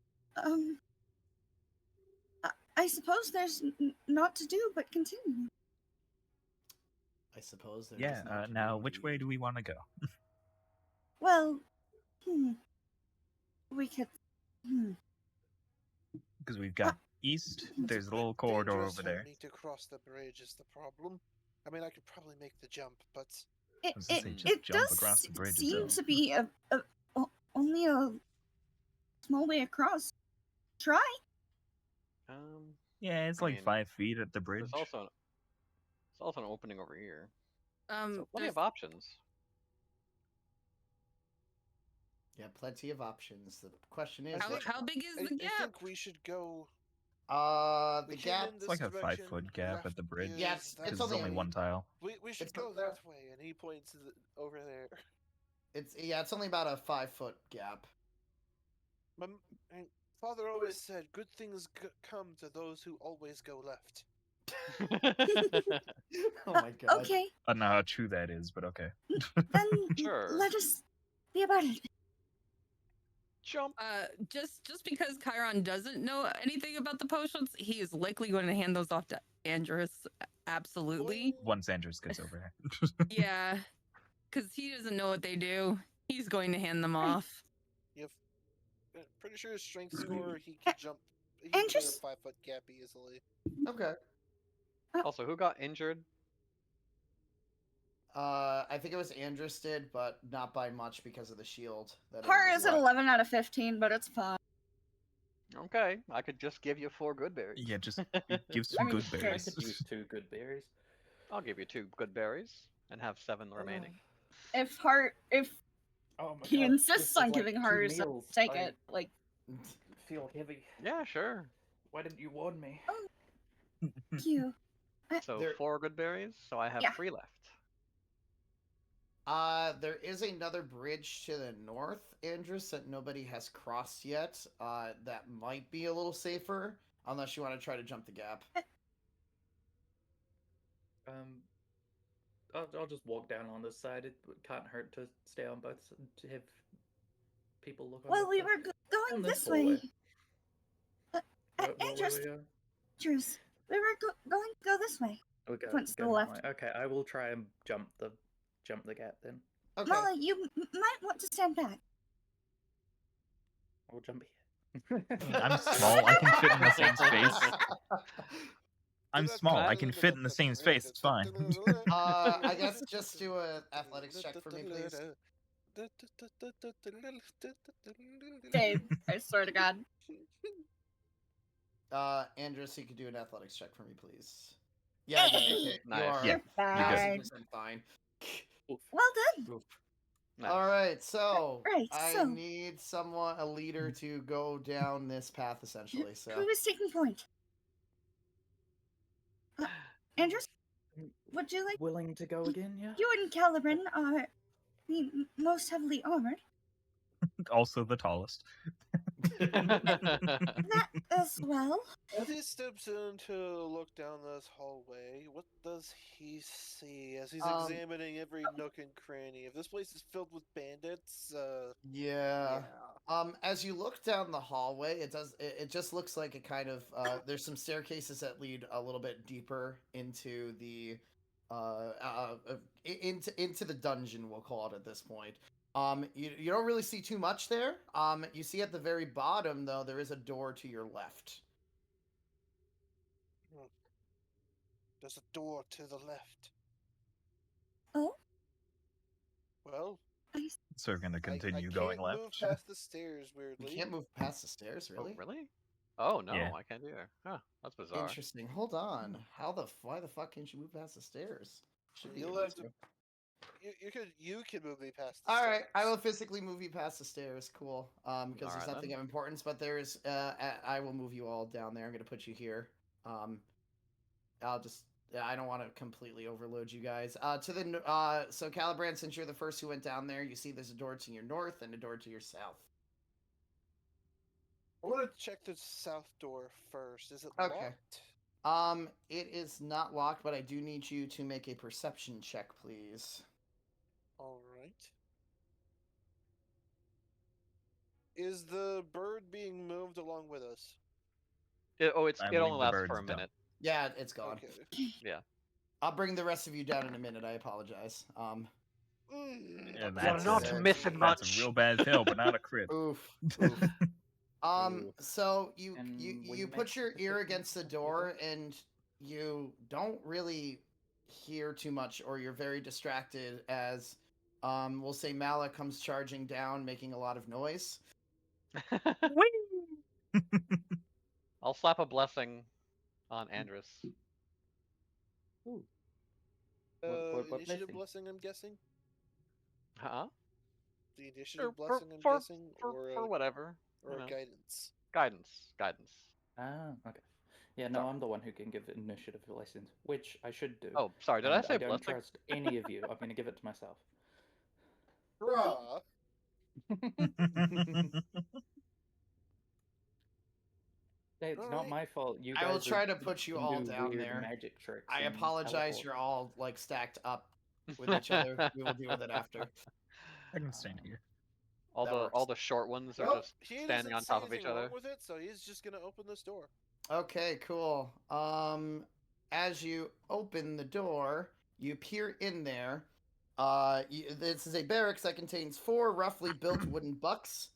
I suppose there's not to do but continue. I suppose there is Yeah, no now to which way do we want to go? Well, we could. Because we've got east, there's a little corridor Dangerous over for there. me to cross the bridge is the problem. I mean, I could probably make the jump, but It, was gonna say, it, just it jump does across the bridge seem itself. to be only a small way across. Try. Yeah, it's I like mean, 5 feet at the bridge. There's also an opening over here. So plenty There's- of options. Yeah, plenty of options. The question is, I think- How big is I, the I gap? think we should go. the We came gap. in It's like this a direction, 5-foot gap at left the bridge. Yeah, is it's that Because it's only way. one tile. We should It's go not- that way, and he points to over there. It's only about a 5-foot gap. My father always said, "Good things come to those who always go left." Oh my god. Okay, I don't know how true that is, but okay. then Sure. let us be about it. Jump. Just because Chiron doesn't know anything about the potions, he is likely going to hand those off to Andrus. Absolutely. Once Andrews gets over here. Yeah, because he doesn't know what they do. He's going to hand them Right. off. Pretty sure his strength score, he can jump. He can clear a Just- 5-foot gap easily. Okay. Also, who got injured? I think it was Andrus did, but not by much because of the shield. That Horror Andrus is an got. 11 out of 15, but it's fine. Okay, I could just give you 4 good berries. Yeah, just give some good I berries. could use 2 good berries. I'll give you 2 good berries and have 7 remaining. If Oh my he God, insists this is on like giving 2 her some, meals. take I it. Like, feel heavy. Yeah, sure. Why didn't you warn me? thank you. So There- 4 good berries, so I have Yeah. 3 left. There is another bridge to the north, Andrus, that nobody has crossed yet. That might be a little safer, unless you want to try to jump the gap. I'll just walk down on this side. It can't hurt to stay on both to have people look on Well, both we sides. were going On this hallway. way. What way Andrus, we go? Andrus, we were going to go this way. We go, Points to go the that left. way. Okay, I will try and jump the gap then. Okay. Molly, you might want to stand back. I'll jump here. I'm small. I can fit in the same space. I'm small. I can fit in the same space. It's fine. I guess just do a athletics check for me, please. Dave, I swear to God. Andrus, you could do an athletics check for me, please. Yeah, you make it. Nice. You are Yeah, you're 100% fine. Well done. Nice. All right, so Right, I so- need a leader to go down this path, essentially. So Who is taking point? Andrus, would you like? Willing to go again? Yeah. You and Caliban are the most heavily armored. Also the tallest. That as well. As he steps in to look down this hallway, what does he see as he's examining every nook and cranny? If this place is filled with bandits, yeah. As you look down the hallway, it just looks like it kind of there's some staircases that lead a little bit deeper into the into the dungeon, we'll call it at this point. You don't really see too much there. You see at the very bottom, though, there is a door to your left. there's a door to the left. Oh, Well, So we're gonna I continue can't going move left. past the stairs, You weirdly. can't move past the stairs, really? Oh, really? Oh, no, Yeah. I can't either. Huh, that's bizarre. Interesting. Hold on. Why the fuck can't you move past the stairs? Should be You'll able have to- to. You can move me past the All stairs. right, I will physically move you past the stairs. Cool. Because there's Alright, nothing then. of importance, but there's. I will move you all down there. I'm gonna put you here. I'll just. I don't want to completely overload you guys. So Caliban, since you're the first who went down there, you see there's a door to your north and a door to your south. I want to check the south door first. Is it Okay. locked? It is not locked, but I do need you to make a perception check, please. All right. Is the bird being moved along with us? It I only believe the lasts for bird's a done. minute. Yeah, it's gone. Okay. Yeah. I'll bring the rest of you down in a minute. I apologize. Yeah, You're that's not missing That's a real bad fail, but not a crit. Oof. So you And we you met put your the ear second against the one. door and you don't really hear too much, or you're very distracted as we'll say Mala comes charging down, making a lot of noise. I'll slap a blessing on Andrus. Ooh. What Initiative blessing? blessing, I'm guessing. Huh? The initiative blessing, I'm guessing, for whatever. or you know. guidance. Guidance. Ah, okay. Yeah, no, I'm the one who can give initiative lessons, which I should do. Oh, sorry. Did I and say I don't blessing? trust any of you. I'm going to give it to myself. Hurrah! Hey, it's not Alright. my fault. You I guys will try to put you can all do down weird there. magic tricks. I and apologize. teleport. You're all like stacked up with each other. We will deal with it after. I can stand here. All That the works. short ones are Well, just He standing doesn't on see top of anything each other. wrong with it, so he's just gonna open this door. Okay, cool. As you open the door, you peer in there. This is a barracks that contains 4 roughly built wooden bunks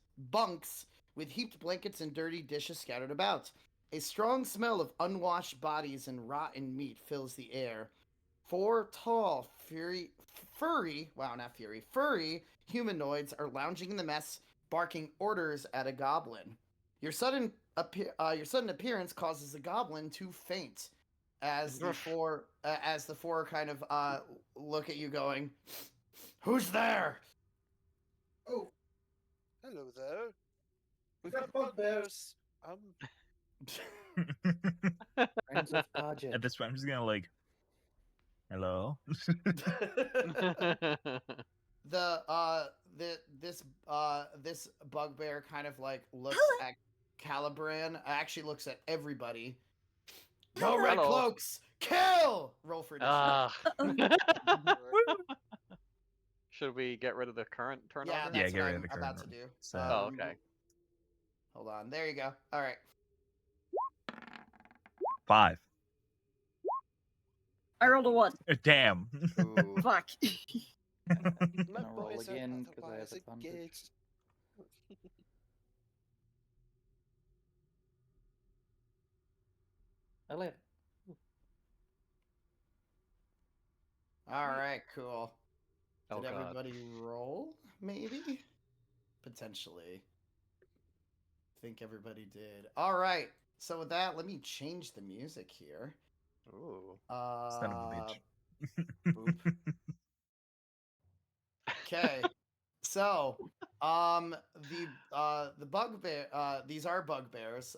with heaped blankets and dirty dishes scattered about. A strong smell of unwashed bodies and rotten meat fills the air. 4 tall, furry humanoids are lounging in the mess, barking orders at a goblin. Your sudden appearance causes the goblin to faint, as the four kind of look at you, going, "Who's there?" Oh, Hello there. we've got bugbears. Friends of Ajit. At this point, I'm just gonna like, hello. This bugbear kind of like looks at Calibran, actually looks at everybody. No red Hello. cloaks, kill! Roll for initiative. Ah. Should we get rid of the current turn Yeah, order? Yeah, that's get what rid I'm of the about current to do. So- Oh, okay. Hold on. There you go. All right. 5. I rolled a 1. Damn. Ooh. Fuck. My I'll roll boys are again, 'cause I have otherwise advantage. engaged. 11. All right. Cool. Oh, Did God. everybody roll? Maybe. Potentially. Think everybody did. All right. So with that, let me change the music here. Ooh. Son of a Boop. Okay. So, the bugbear. These are bugbears.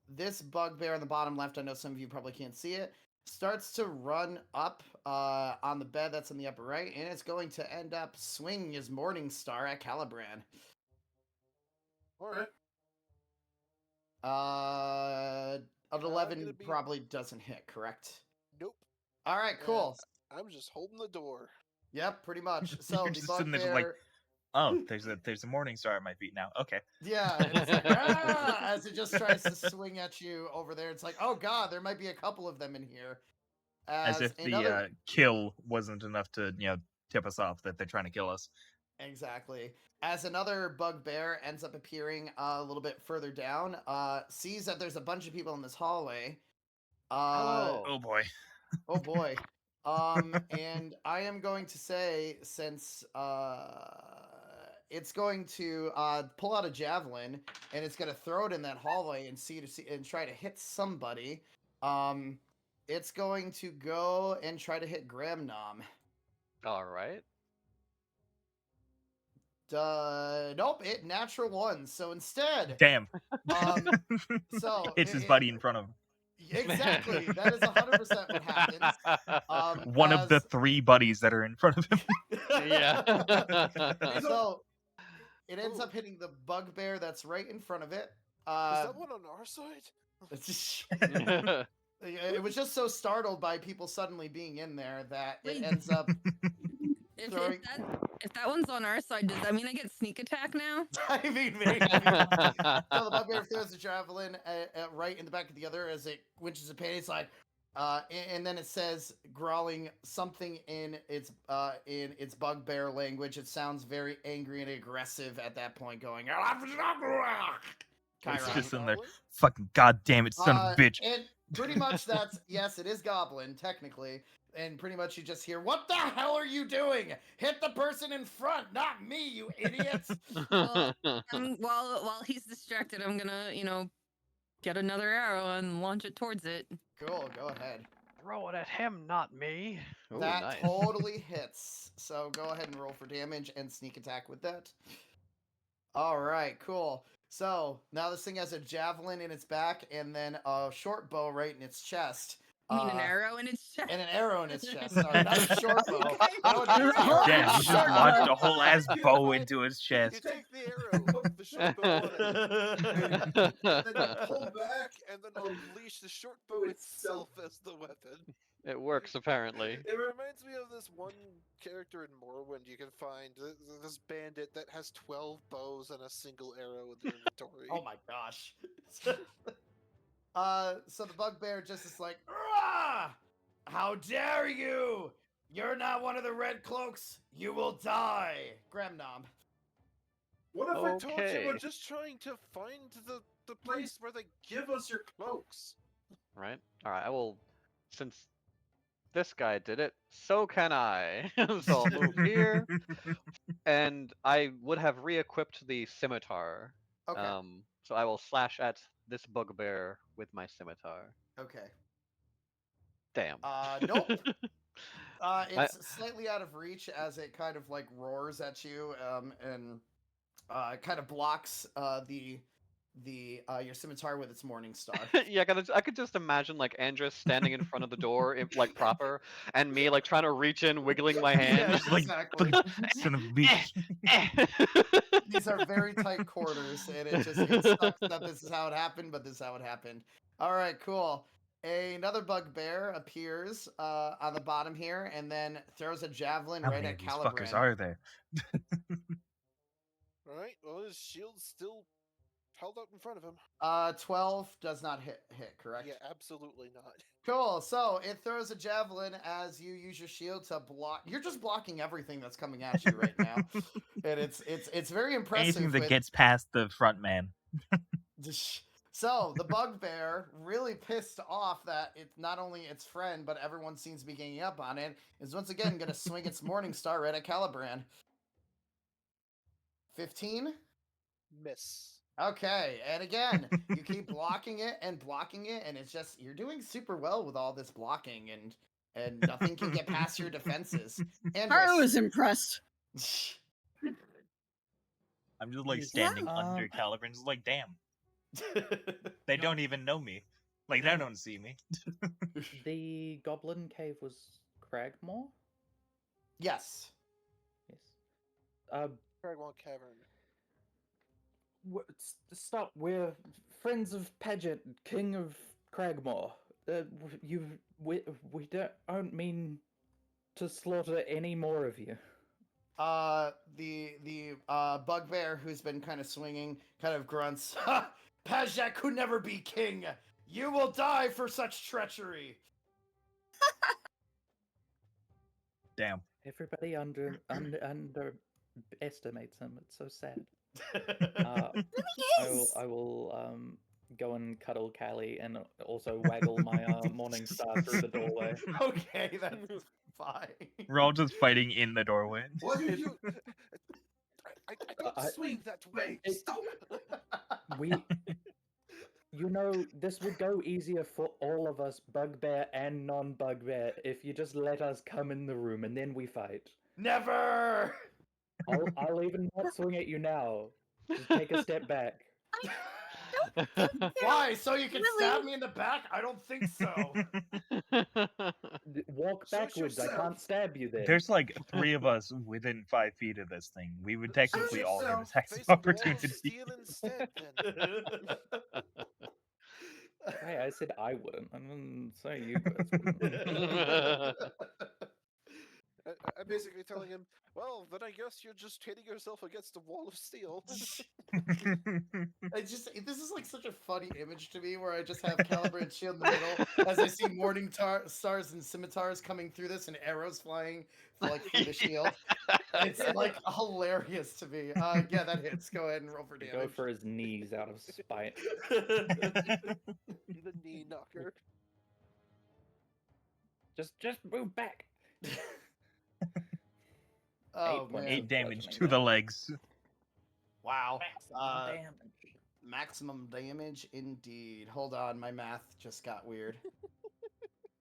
This bugbear on the bottom left, I know some of you probably can't see it, starts to run up on the bed that's in the upper right, and it's going to end up swinging his Morning Star at Calibran. Alright. An gonna 11 be- probably doesn't hit, correct? Nope. All right, cool. I'm just holding the door. Yep, pretty much. So You're the just sitting there just like, bugbear, oh, there's a morning star at my feet now. Okay. yeah, and it's like, "Ah," as it just tries to swing at you over there. It's like, oh god, there might be a couple of them in here. As if the kill wasn't enough to, tip us off that they're trying to kill us. Exactly. As another bugbear ends up appearing a little bit further down, sees that there's a bunch of people in this hallway. Hello. Oh boy. Oh boy. And I am going to say, since it's going to pull out a javelin and it's going to throw it in that hallway and and try to hit somebody. It's going to go and try to hit Gramnom. All right. Nope, it natural 1. So instead, Damn. so it's his buddy in front of him. Exactly. That is 100% what happens. One of the 3 buddies that are in front of him. Yeah. So it ends up hitting the bugbear that's right in front of it. Is that one on our side? It was just so startled by people suddenly being in there that it Wait. ends up If throwing. if that one's on our side, does that mean I get sneak attack now? I mean, maybe. So the bugbear throws the javelin right in the back of the other as it winches a pain. It's like, and then it says, growling something in its bugbear language. It sounds very angry and aggressive at that point, going. It's Chiron. just in there. Fucking goddamn it, son of a bitch. And pretty much that's, yes, it is Goblin, technically. And pretty much you just hear, what the hell are you doing? Hit the person in front, not me, you idiots. Well, while he's distracted, I'm gonna, get another arrow and launch it towards it. Cool, go ahead. throw it at him, not me. Ooh, That nice. totally hits. So go ahead and roll for damage and sneak attack with that. All right, cool. So now this thing has a javelin in its back and then a short bow right in its chest. You mean an arrow in its chest? And an arrow in its chest. Sorry, not a short bow. Okay. That would be You're right. terrible. Damn, you just Short launched bow. a whole ass bow into his You chest. take the arrow, hook the short bow on it, and then pull back, and then unleash the short bow itself as the weapon. It works apparently. It reminds me of this one character in Morrowind you can find, this bandit that has 12 bows and a single arrow in their inventory. Oh my gosh. So the bugbear just is like, "Rah! How dare you! You're not one of the red cloaks. You will die. Gramnom. What if I told you Okay. we're just trying to find the place where they give us your cloaks? Right? Alright, I will, since this guy did it, so can I. So I'll move here, and I would have re-equipped the scimitar. Okay. So I will slash at this bugbear with my scimitar. Okay. Damn. Nope. It's slightly out of reach as it kind of like roars at you, and it kind of blocks your scimitar with its morning star. Yeah, I could just imagine like Andres standing in front of the door, like proper, and me like trying to reach in, wiggling my hand. Yes, Like, exactly. son of a bitch. These are very tight quarters, and it sucks that this is how it happened, but this is how it happened. All right, cool. Another bugbear appears on the bottom here, and then throws a javelin How right many at of these fuckers Calibran. are there? Alright, well, his shield's still held up in front of him. 12 does not hit, correct? Yeah, absolutely not. Cool. So it throws a javelin as you use your shield to block. You're just blocking everything that's coming at you right now, and it's very impressive. Anything that with- gets past the front man. So the bugbear, really pissed off that it's not only its friend, but everyone seems to be ganging up on it, is once again going to swing its morning star right at Calibran. 15? Miss. Okay, and again, you keep blocking it, and it's just, you're doing super well with all this blocking, and nothing can get past your defenses. And I was impressed. I'm just like Yeah. standing under Calibran, just like, damn. They don't even know me. Like, they don't see me. The goblin cave was Cragmore? Yes. Yes. Cragwalk Cavern. Stop. We're friends of Paget, King of Cragmore. We don't mean to slaughter any more of you. The bugbear who's been kind of swinging kind of grunts. Ha! Pajak could never be king. You will die for such treachery. Damn. Everybody underestimates him. It's so sad. Yes. I will go and cuddle Callie and also waggle my morning star through the doorway. Okay, that's fine. We're all just fighting in the doorway. What are you? I don't I- swing that way. it- Stop. This would go easier for all of us, bugbear and non-bugbear, if you just let us come in the room and then we fight. Never. I'll even not swing at you now. Just take a step back. Why? So you can Really? stab me in the back? I don't think so. Walk Search backwards. I yourself. can't stab you there. There's like 3 of us within 5 feet of this thing. We would technically all get yourself. attacks Face of a wall of opportunity. steel instead, then. Hey, I said I wouldn't. I didn't say you guys wouldn't. I'm basically telling him, well, then I guess you're just hitting yourself against a wall of steel. This is like such a funny image to me, where I just have Caliber and Shield in the middle, as I see morning stars and scimitars coming through this, and arrows flying through the shield. It's like hilarious to me. Yeah, that hits. Go ahead and roll for damage. Go for his knees out of spite. The knee knocker. Just move back. Oh 8 points man! of 8 damage bludgeoning to the damage. legs. Wow. Damage. Maximum damage indeed. Hold on, my math just got weird.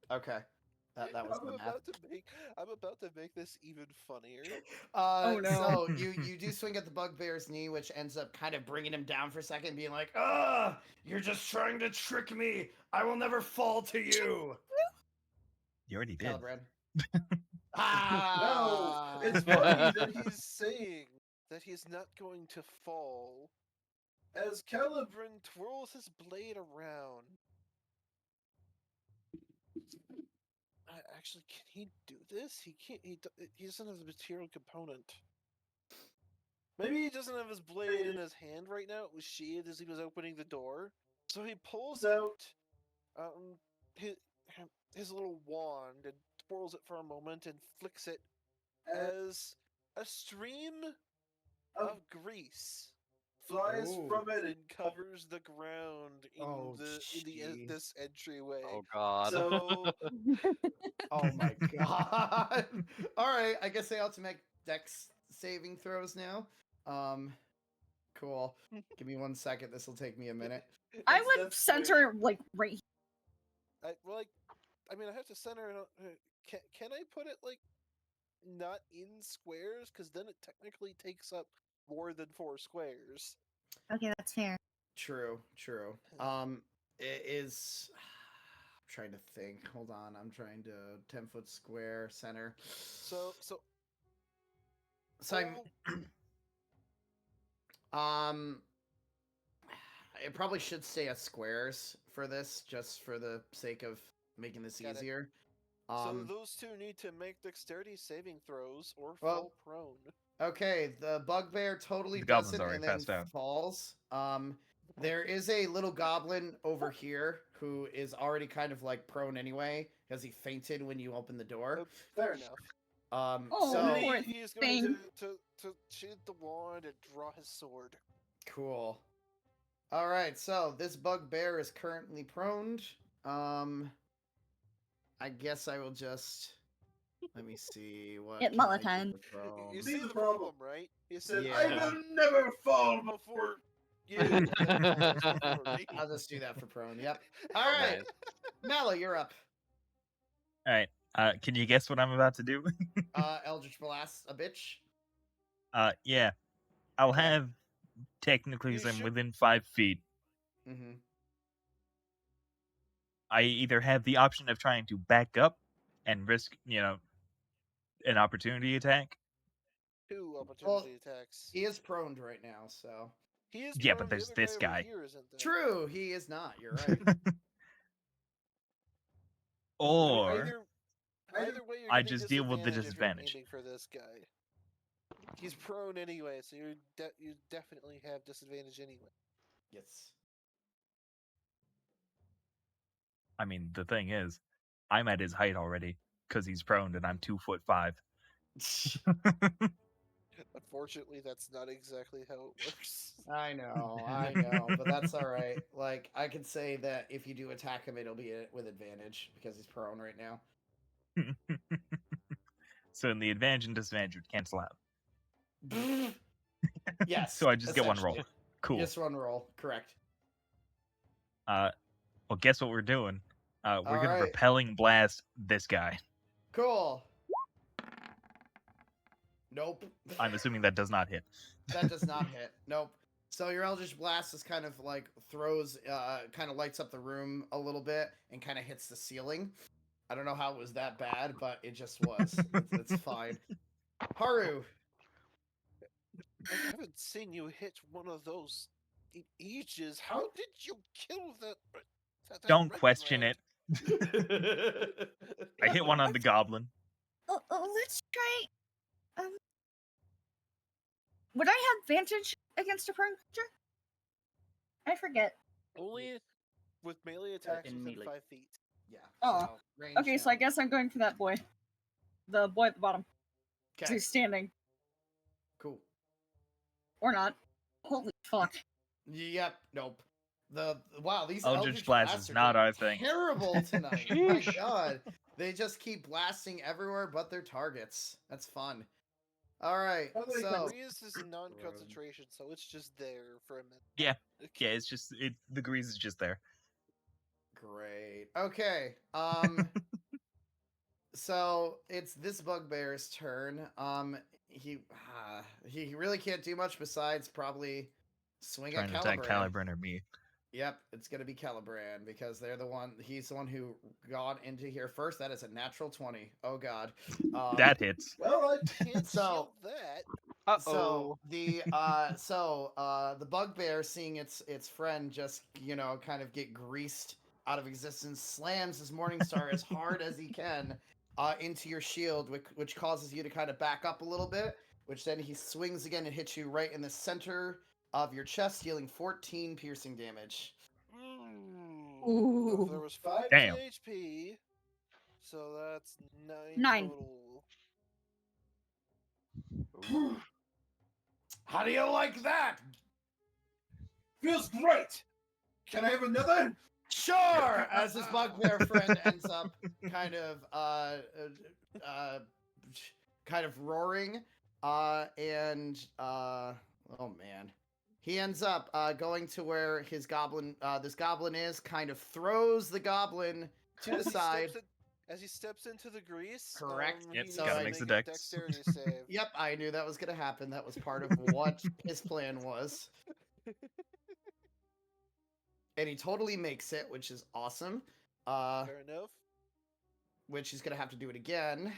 Okay. That was the math. I'm about to make this even funnier. Oh, no. So you do swing at the bugbear's knee, which ends up kind of bringing him down for a second, being like, "Ah, you're just trying to trick me. I will never fall to you." You already did. Calibrand. No, it's funny that he's saying that he's not going to fall. As Calibran twirls his blade around. Actually, can he do this? He can't. He doesn't have the material component. Maybe he doesn't have his blade in his hand right now. It was sheathed as he was opening the door. So he pulls out his little wand and twirls it for a moment and flicks it as a stream of grease flies Ooh. from it and covers the ground in Oh, this entryway. Oh god. So Oh my god. All right, I guess they ought to make dex saving throws now. Cool. Give me 1 second. This will take me a minute. I that's- would that's center like right here. I have to center it. Can I put it like not in squares? Because then it technically takes up more than 4 squares. Okay, that's fair. True. It is. I'm trying to think. Hold on. I'm trying to 10-foot square center. So I'm. It probably should stay as squares for this, just for the sake of making this Got it. easier. so those two need to make dexterity saving throws or Well, fall prone. Okay, the bugbear totally The does goblin's it already and then passed out. falls. There is a little goblin over here who is already kind of like prone anyway, because he fainted when you opened the door. Fair enough. Oh, So Then poor he's going thing. to sheathe the wand and draw his sword. cool. All right, so this bugbear is currently prone. I guess I will just let me see what. Get can I do Molotov. for prone? You see the problem, right? He said, Yeah. "I will never fall before you." Never falls before me." I'll just do that for prone. Yep. All right, Nice. Mala, you're up. All right. Can you guess what I'm about to do? Eldritch Blast, a bitch. Yeah. I'll Okay. have technically You some should- within 5 feet. Mm-hmm. I either have the option of trying to back up and risk, an opportunity attack. 2 opportunity attacks. He is prone right now, so. He is Yeah, prone, but the there's other this over guy. here isn't there? True, he is not. You're right. Or Either way, you're I getting just deal with the if you're disadvantage. aiming for this guy. He's prone anyway, so you definitely have disadvantage anyway. Yes. I mean, the thing is, I'm at his height already because he's prone and I'm 2'5". Unfortunately, that's not exactly how it works. I know, but that's all right. Like, I could say that if you do attack him, it'll be with advantage because he's prone right now. So in the advantage and disadvantage would cancel out. Yes. So I just get one roll. essentially. Cool. Just one roll, correct. Well, guess what we're doing? We're gonna Alright. repelling blast this guy. Cool. Nope. I'm assuming that does not hit. That does not hit. Nope. So your Eldritch Blast is kind of like kind of lights up the room a little bit and kind of hits the ceiling. I don't know how it was that bad, but it just was. It's fine. Haru. I haven't seen you hit one of those in ages. How did you kill that? Don't question red it. I hit one on the goblin. Let's try. Would I have advantage against a prone creature? I forget. Only with melee attacks in within melee. 5 feet. Yeah. Oh, so range Okay, so I now. guess I'm going for that boy. The boy at the bottom. 'Cause Okay. he's standing. Cool. Or not. Holy fuck. Yep. Nope. Wow, these Eldritch Blast Blasts is are not doing our thing. terrible tonight. My Sheesh. God, they just keep blasting everywhere but their targets. That's fun. All right, so Grease is non-concentration, so it's just there for a minute. Yeah. Yeah, it's just the grease is just there. great. Okay. so it's this bugbear's turn. He really can't do much besides probably swing Trying at to attack Calibran. Calibran or me. Yep, it's gonna be Calibran because he's the one who got into here first. That is a natural 20. Oh god. That hits. Well, I can't So- shield that. Uh-oh. The bugbear, seeing its friend just kind of get greased out of existence, slams his Morningstar as hard as he can into your shield, which causes you to kind of back up a little bit. Which then he swings again and hits you right in the center of your chest, dealing 14 piercing damage. Well, there was 5 Damn. HP, so that's 9 9. total. Ooh. How do you like that? Feels great. Can I have another? Sure. As his bugbear friend ends up kind of roaring, oh man, he ends up going to where his goblin, this goblin is, kind of throws the goblin to the side. As he steps into the grease, Correct. he Yep, needs gotta to make the make a dex. dexterity save. Yep, I knew that was gonna happen. That was part of what his plan was. And he totally makes it, which is awesome. Fair enough. Which he's gonna have to do it again.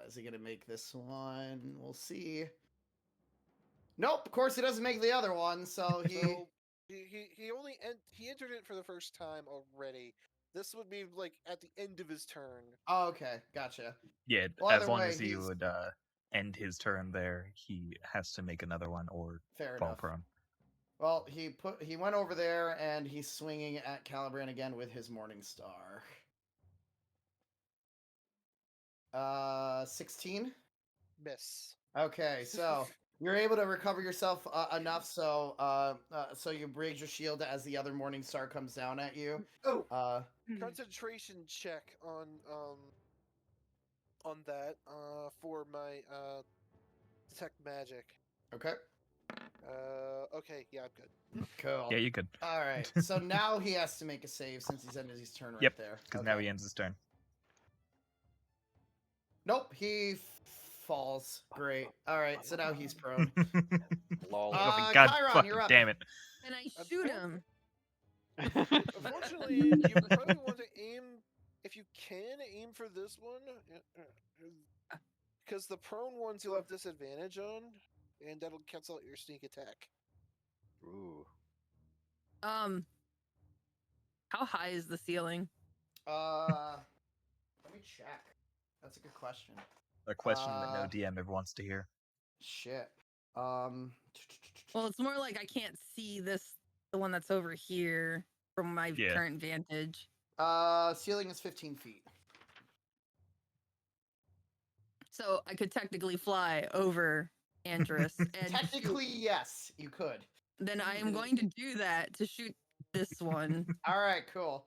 Is he gonna make this one? We'll see. Nope, of course he doesn't make the other one, so he... So, he entered it for the first time already. This would be like at the end of his turn. Oh, okay, gotcha. Yeah, Well, as either long way, as he he's- would end his turn there, he has to make another one or Fair fall enough. prone. Well, he went over there, and he's swinging at Calibran again with his Morningstar. 16? Miss. Okay, so... You're able to recover yourself enough, so you raise your shield as the other Morningstar comes down at you. Oh, Concentration check on that for my detect magic. Okay. Okay, yeah, I'm good. Cool. Yeah, you could. All right. So now he has to make a save since he's ended his turn right Yep, there. Because now Okay. he ends his turn. Nope, he falls. Great. All right, so now he's prone. Lol. Oh, God Chiron, fucking you're up. damn it. And I shoot him. Unfortunately, you probably want to aim, if you can, aim for this one. Because the prone ones you'll have disadvantage on, and that'll cancel out your sneak attack. Ooh. How high is the ceiling? Let me check. That's a good question. A question that no Uh, DM ever wants to hear. Shit. Well, it's more like I can't see the one that's over here from my Yeah. current vantage. Ceiling is 15 feet. So I could technically fly over Andrus and Technically, yes, you could. then I am going to do that to shoot this one. All right, cool.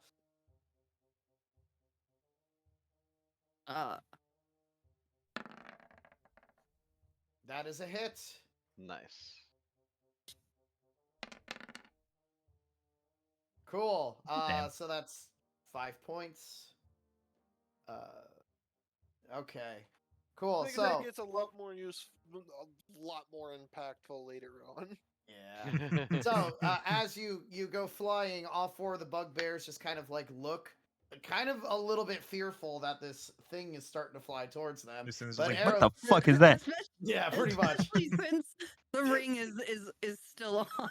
That is a hit. Nice. Cool. Damn. So that's 5 points. Okay. Cool. I think So that gets a lot more a lot more impactful later on. yeah. So as you go flying, all 4 of the bugbears just kind of like look, kind of a little bit fearful that this thing is starting to fly towards them. This thing's But just like, arrows- what the fuck is that? Yeah, pretty much. Especially since the ring is still on.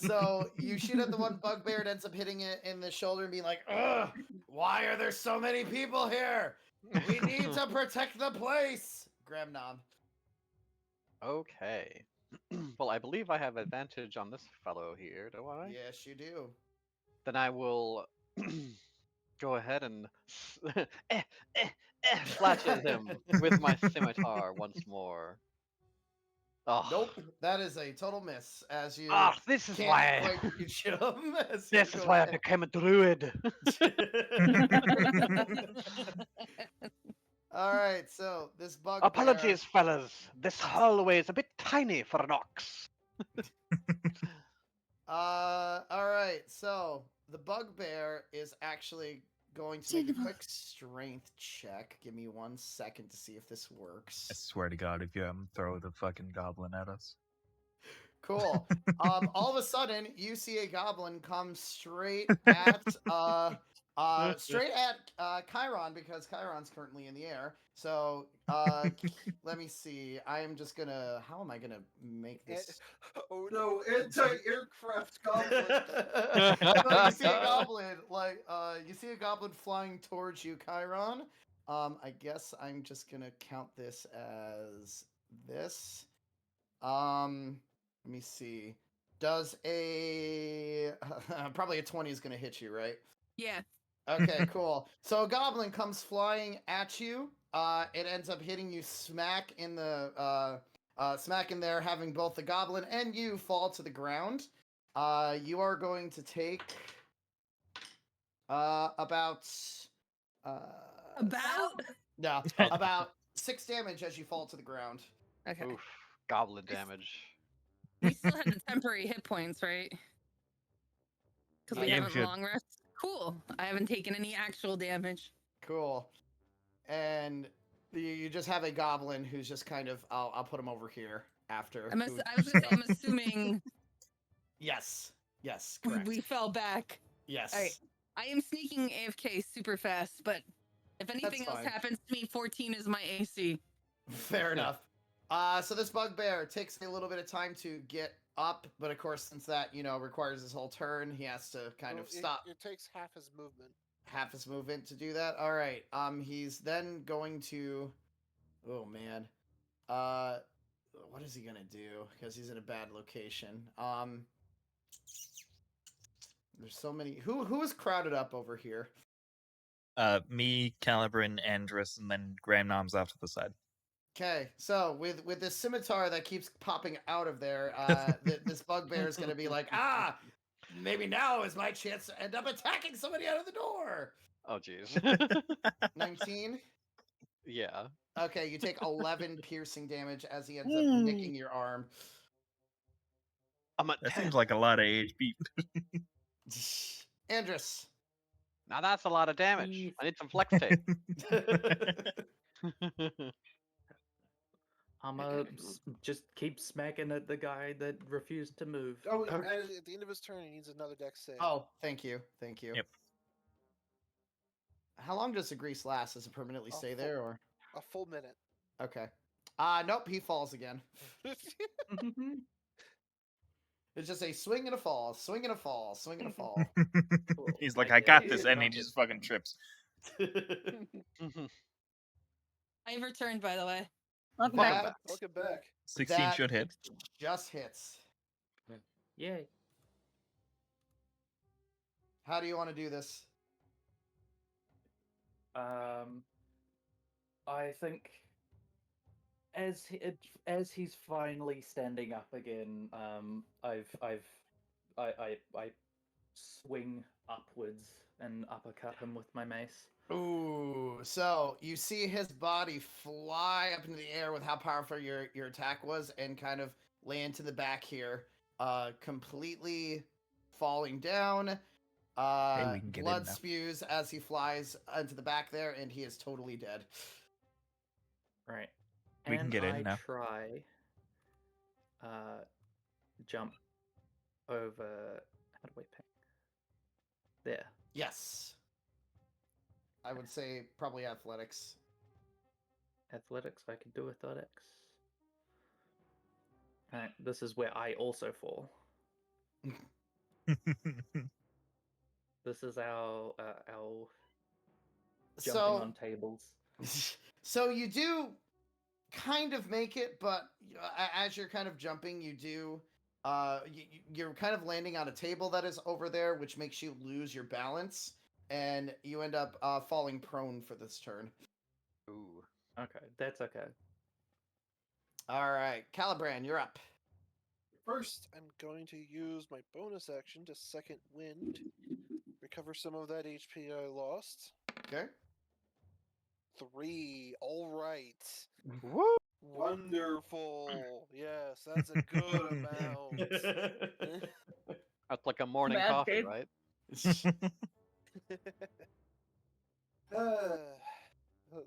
So you shoot at the one bugbear, it ends up hitting it in the shoulder and being like, ugh, why are there so many people here? We need to protect the place. Grabnom. Okay. Well, I believe I have advantage on this fellow here, do I? Yes, you do. Then I will go ahead and slash at him with my scimitar once more. Oh. Nope, that is a total miss. As you Ah, this is can't why. quite reach him. As you This is go why I ahead. became a druid. All right, so this bugbear. Apologies, fellas. This hallway is a bit tiny for an ox. All right. So the bugbear is actually going to make a Suitable. quick strength check. Give me 1 second to see if this works. I swear to God, if you throw the fucking goblin at us. Cool. All of a sudden, you see a goblin come straight at Chiron, because Chiron's currently in the air. So let me see. I am just gonna. How am I gonna make this? Oh No, no, anti-aircraft goblin. So you see a goblin, you see a goblin flying towards you, Chiron. I guess I'm just gonna count this as this. Let me see. Does a probably a 20 is gonna hit you, right? Yeah. Okay, cool. So a goblin comes flying at you. It ends up hitting you smack in the smack in there, having both the goblin and you fall to the ground. You are going to take about About. no, about 6 damage as you fall to the ground. Okay. Oof, goblin damage. We still have the temporary hit points, right? Because we Yeah, we haven't should. long rest. Cool. I haven't taken any actual damage. Cool. And you just have a goblin who's just kind of. I'll put him over here after. I was gonna say I'm assuming Yes. Yes. we, Correct. we fell back. Yes. All right. I am sneaking AFK super fast, but if anything else fine. happens to me, 14 is my AC. Fair enough. So this bugbear takes a little bit of time to get up, but of course, since that requires his whole turn, he has to kind of stop It takes half his movement. half his movement to do that. All right. He's then going to. Oh man. What is he gonna do? Because he's in a bad location. There's so many. Who is crowded up over here? Me, Calibrin, Andrus, and then Grandmom's off to the side. Okay, so with this scimitar that keeps popping out of there, this bugbear is gonna be like, maybe now is my chance to end up attacking somebody out of the door. Oh jeez. 19. Yeah. Okay, you take 11 piercing damage as he ends up Ooh. nicking your arm. I'm at That 10. seems like a lot of HP. Andrus. Now that's a lot of damage. Eef. I need some flex tape. I'ma just keep smacking at the guy that refused to move. Oh, And at the end of his turn, he needs another dex save. Oh, thank you. Yep. How long does the grease last? Does it permanently stay there, or? A full minute. Okay. Nope, he falls again. It's just a swing and a fall, swing and a fall, swing and a fall. He's like, I I got guess this, it's and he not just fucking trips. I've returned, by the way. Welcome That- back. Welcome back. 16 That should hit. Just hits. Yay. How do you want to do this? I think as he's finally standing up again, I swing upwards and uppercut him with my mace. Ooh, so you see his body fly up into the air with how powerful your attack was, and kind of land to the back here, completely falling down. we can get in Blood now. spews as he flies into the back there, and he is totally dead. Right. We can get in I now. try jump over. How do I pick? There. Yes. I would say probably athletics. Athletics. I can do athletics. Alright, this is where I also fall. This is our jumping on tables. So you do kind of make it, but as you're kind of jumping, you do you're kind of landing on a table that is over there, which makes you lose your balance, and you end up falling prone for this turn. Ooh. Okay, that's okay. All right, Calibran, you're up. First, I'm going to use my bonus action to second wind, recover some of that HP I lost. Okay. 3. All right. Woo! Wonderful. Yes, that's a good amount. That's like a morning Bad coffee, babe. right?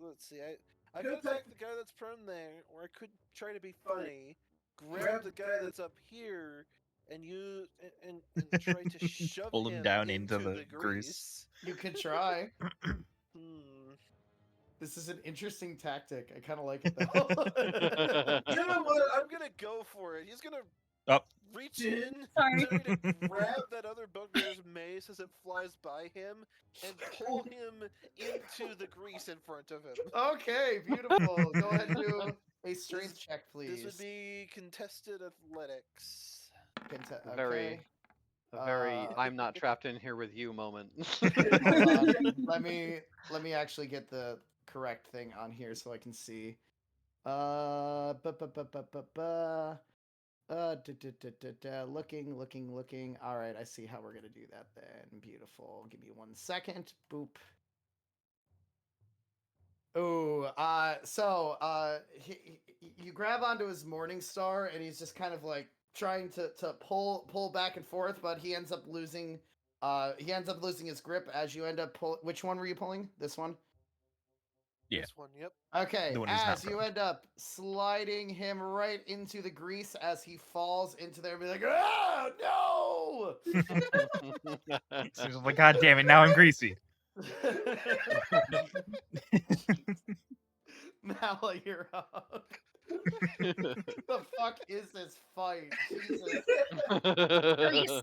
Let's see. I could attack the guy that's prone there, or I could try to be funny, grab the guy that's up here, and try to shove Pull him down into the grease. You could try. Hmm. This is an interesting tactic. I kind of like it though. You know what? I'm gonna go for it. He's gonna Oh, reach in, Sorry. try to grab that other bugbear's mace as it flies by him, and pull him into the grease in front of him. Okay, beautiful. Go ahead and do a strength check, please. This would be contested athletics. Very, a very I'm not trapped in here with you moment. Hold on. Let me actually get the correct thing on here so I can see. Looking. All right, I see how we're gonna do that then. Beautiful. Give me 1 second. Boop. Oh, you grab onto his morning star, and he's just kind of like trying to pull back and forth, but he ends up losing. He ends up losing his grip as you end up Which one were you pulling? This one. Yeah. This one, yep. Okay, The one who's not as you prone. end up sliding him right into the grease as he falls into there, be like, oh no! So he's like, God damn it! Now I'm greasy. Mala, you're up. The fuck is this fight? Jesus.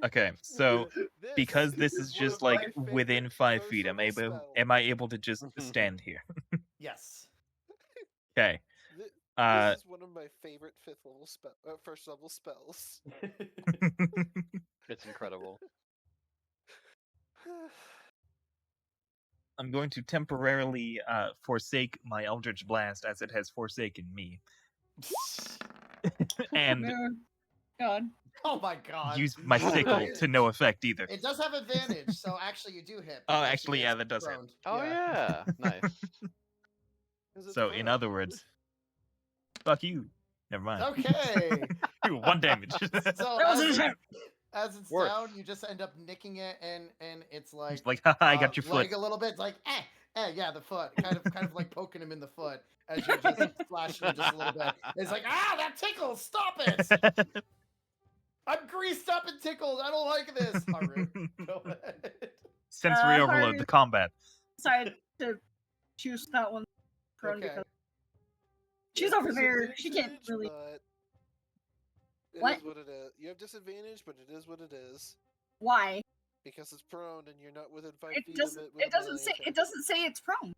Okay, so This because this is one of just my like favorite within 5 feet, first level am I able to just stand here? Yes. Okay. This is one of my favorite first level spells. It's incredible. I'm going to temporarily forsake my Eldritch Blast as it has forsaken me, and No. God. Oh my god. use my sickle It- to no effect either. It does have advantage, so actually you do hit. Oh, because actually, he yeah, is that does hit. prone. Oh yeah, nice. 'Cause it's So, in prone. other words, fuck you. Never mind. Okay. Ooh, 1 damage. So That as was a hit. as it's Worth. down, you just end up nicking it, and it's like It's like, haha, I got your foot. leg a little bit. It's like yeah, the foot, kind of like poking him in the foot as you're just flashing him just a little bit. It's like that tickles. Stop it! I'm greased up and tickled. I don't like this. Haru, go ahead. Sensory overload, Haru the combat. decided to choose that one prone Okay. because she's over there. She can't Disadvantage, really. but it What? is what it is. You have disadvantage, but it is what it is. Why? Because it's prone and you're not within 5 It feet doesn't. of it. With It doesn't say. It doesn't say it's prone.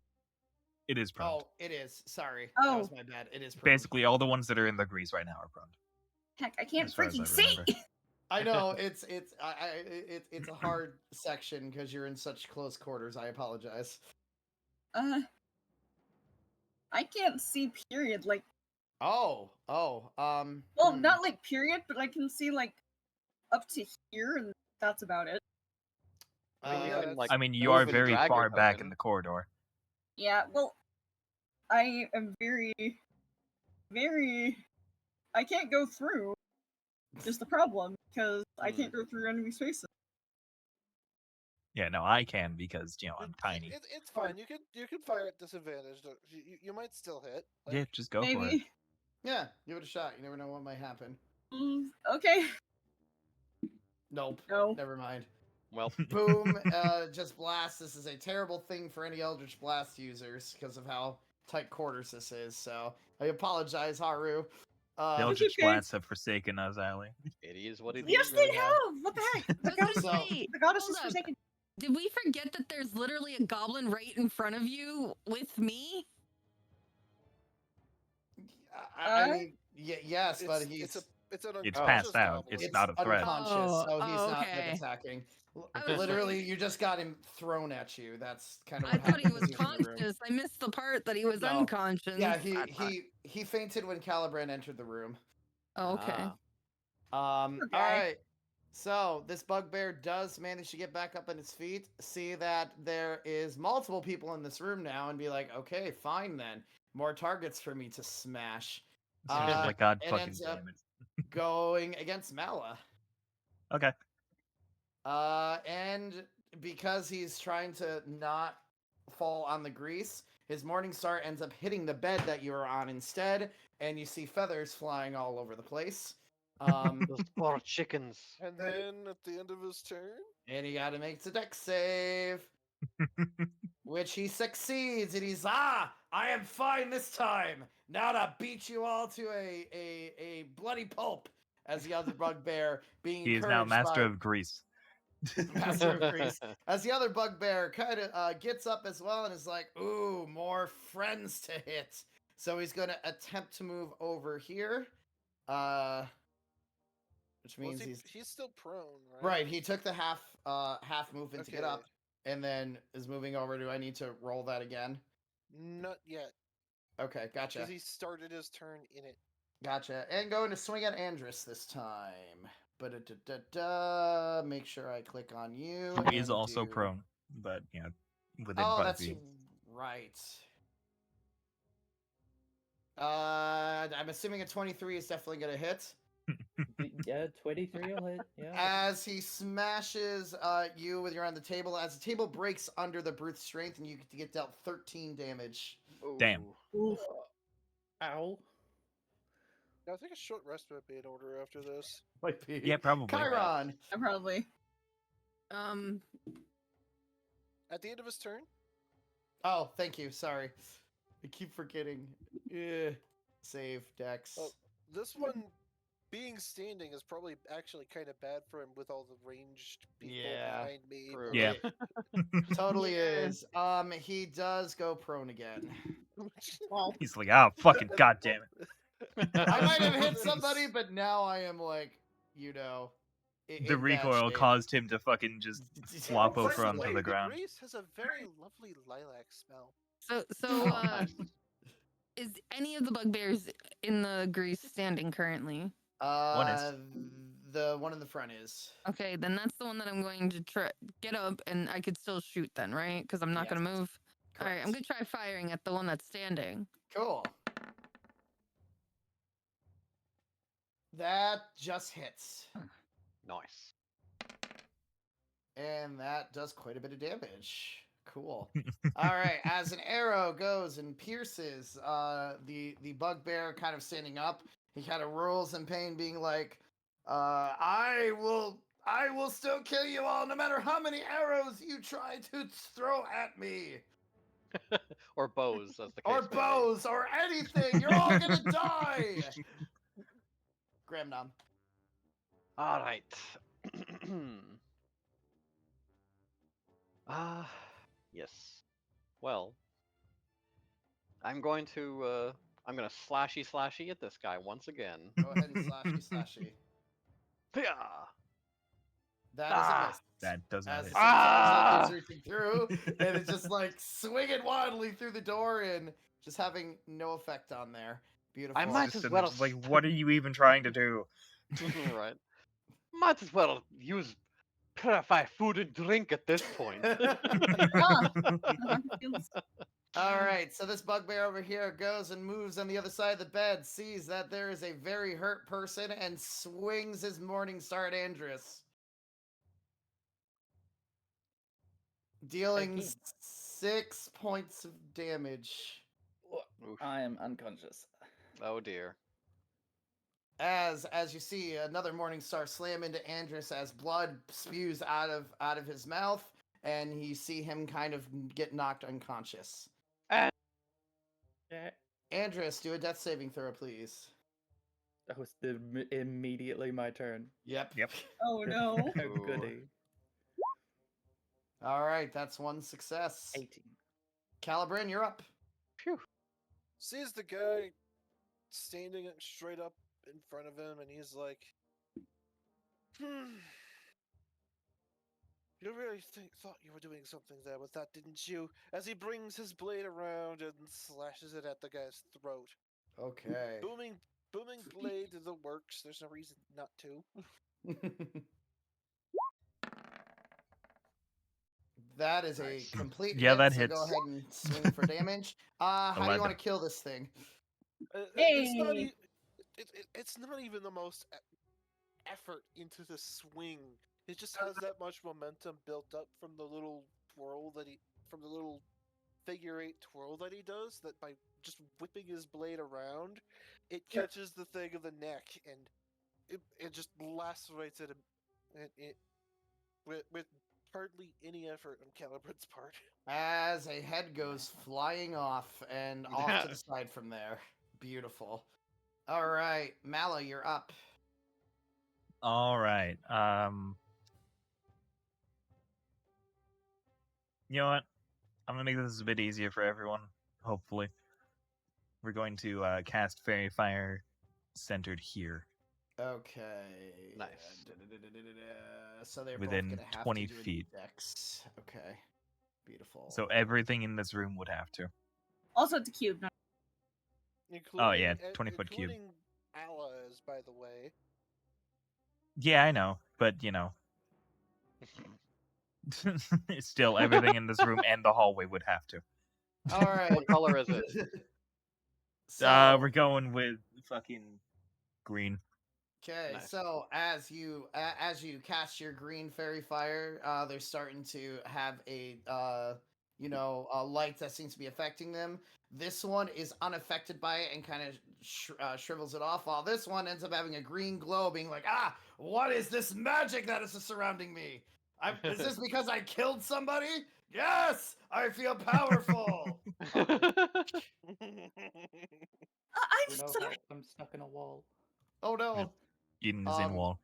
It is prone. Oh, it is. Sorry, Oh. that was my bad. It is prone. Basically, all the ones that are in the grease right now are prone. Heck, I can't As far as I freaking see. remember. I know it's a hard section because you're in such close quarters. I apologize. I can't see. Period. Like, Well, not like period, but I can see like up to here, and that's about it. Yeah, like, I mean, you move are and very drag your far back in token. the corridor. Yeah. Well, I am very. I can't go through. Is the problem because I can't go through enemy spaces. Yeah, no, I can because I'm tiny. It's fine. You can fire at disadvantage. You might still hit. Like, Yeah, just go for it. Maybe. yeah, give it a shot. You never know what might happen. Okay. Nope. No. Never mind. Well, Boom. Just blast. This is a terrible thing for any Eldritch Blast users because of how tight quarters this is. So I apologize, Haru. The Eldritch okay. Blasts have forsaken us, Allie. it is what it is. Yes, they have. What the heck? The I was gonna goddess, say, the goddess hold is up. forsaken. Did we forget that there's literally a goblin right in front of you with me? I mean, yes, but he's it's an It's unconscious passed out. goblin. It's not a threat. unconscious, so he's not like okay. attacking. I was Literally, you just got him thrown at you. That's kind of I what thought he happened was as he was in the room. conscious. I missed the part that he was No. unconscious. Yeah, I thought- he fainted when Caliban entered the room. Oh, okay. Okay. All right. So this bugbear does manage to get back up on his feet, see that there is multiple people in this room now, and be like, okay, fine then. More targets for me to smash. So just like, God it fucking ends up damn it. going against Mala. Okay. And because he's trying to not fall on the grease, his morning star ends up hitting the bed that you are on instead, and you see feathers flying all over the place. Those poor chickens. And then at the end of his turn, And he got to make a dex save, which he succeeds, and he's I am fine this time. Now to beat you all to a bloody pulp. As the other bugbear being He is now encouraged master by of grease. Master of Grease. As the other bugbear kind of gets up as well and is like, ooh, more friends to hit. So he's going to attempt to move over here. Which means he's still prone, right? Right, he took the half movement to get Okay. up and then is moving over. Do I need to roll that again? Not yet, Okay, gotcha. because he started his turn in it. Gotcha. And going to swing at Andrus this time. Make sure I click on you. He is and also do- prone, but within Oh, 5 that's feet. right. I'm assuming a 23 is definitely going to hit. Yeah, 23 will hit. Yeah. As he smashes you with your on the table, as the table breaks under the brute's strength, and you get dealt 13 damage. Damn. Ooh. Ow. I think a short rest might be in order after this. Might be. Yeah, probably. Chiron. Probably. At the end of his turn, Oh, thank you. Sorry. I keep forgetting. Save Dex. Oh. This one being standing is probably actually kind of bad for him with all the ranged people Yeah, behind me. true. Yeah. Totally is. He does go prone again. Well, He's like, oh, fucking goddamn it. I might have hit somebody, but now I am like, in The bad recoil shape. caused him to fucking just flop over Surprisingly, onto the ground. Grease has a very lovely lilac smell. So is any of the bugbears in the grease standing currently? One is. The one in the front is. Okay, then that's the one that I'm going to try get up, and I could still shoot then, right? Because I'm not Yes. going to move. All right, I'm Correct. going to try firing at the one that's standing. Cool. That just hits. Nice. And that does quite a bit of damage. Cool. All right, as an arrow goes and pierces the bugbear kind of standing up, he kind of rolls in pain, being like, I will still kill you all no matter how many arrows you try to throw at me. Or bows, as the case Or may be. bows, or anything. You're all gonna die. Gramnom. All right. Yes. Well, I'm going to slashy at this guy once again. Go ahead and slashy. Yeah. That is a miss. That does not As hit. the scimitar is reaching through, and it's just like swinging wildly through the door and just having no effect on there. Beautiful. I might as well Like, what are you even trying to do? Right. Might as well use purify food and drink at this point. All right, so this bugbear over here goes and moves on the other side of the bed, sees that there is a very hurt person, and swings his morning star at Andrus. Dealing Again. 6 points of damage. Oof. I am unconscious. Oh dear. As you see another morning star slam into Andrus as blood spews out of his mouth, and you see him kind of get knocked unconscious. Yeah. Andrus, do a death saving throw, please. That was immediately my turn. Yep. oh no. Oh, Ooh. goody. All right, that's one success. 18. Calibrin, you're up. Phew. Sees the guy standing straight up in front of him, and he's like, You really thought you were doing something there with that, didn't you? As he brings his blade around and slashes it at the guy's throat. Okay. Booming blade to the works. There's no reason not to. That is Nice. a complete Yeah, hit, that so hits. go ahead and swing for damage. How do you 11. want to kill this thing? It's not Hey. it's not even the most effort into the swing. He just has that much momentum built up from the little from the little figure 8 twirl that he does, that by just whipping his blade around, it catches the thing of the neck, and it just lacerates it, with hardly any effort on Calibran's part. As a head goes flying off and off to the side from there. Beautiful. All right, Mala, you're up. All right. You know what? I'm gonna make this a bit easier for everyone. Hopefully, we're going to cast Fairy Fire centered here, Okay. Nice. So they're Within both gonna have 20 to do feet. a dex. Okay. Beautiful. so everything in this room would have to. Also, it's a cube. Not... Oh, yeah, Including 20-foot cube. including allies, by the way. Yeah, I know, but still everything in this room and the hallway would have to. All right. What color is it? So, We're going with fucking green. okay, Nice. so as you cast your green fairy fire, they're starting to have a a light that seems to be affecting them. This one is unaffected by it and kind of shrivels it off, while this one ends up having a green glow, being like, what is this magic that is surrounding me? Is this because I killed somebody? Yes, I feel powerful. I'm No sorry. help, I'm stuck in a wall. Oh no. Eden is in wall.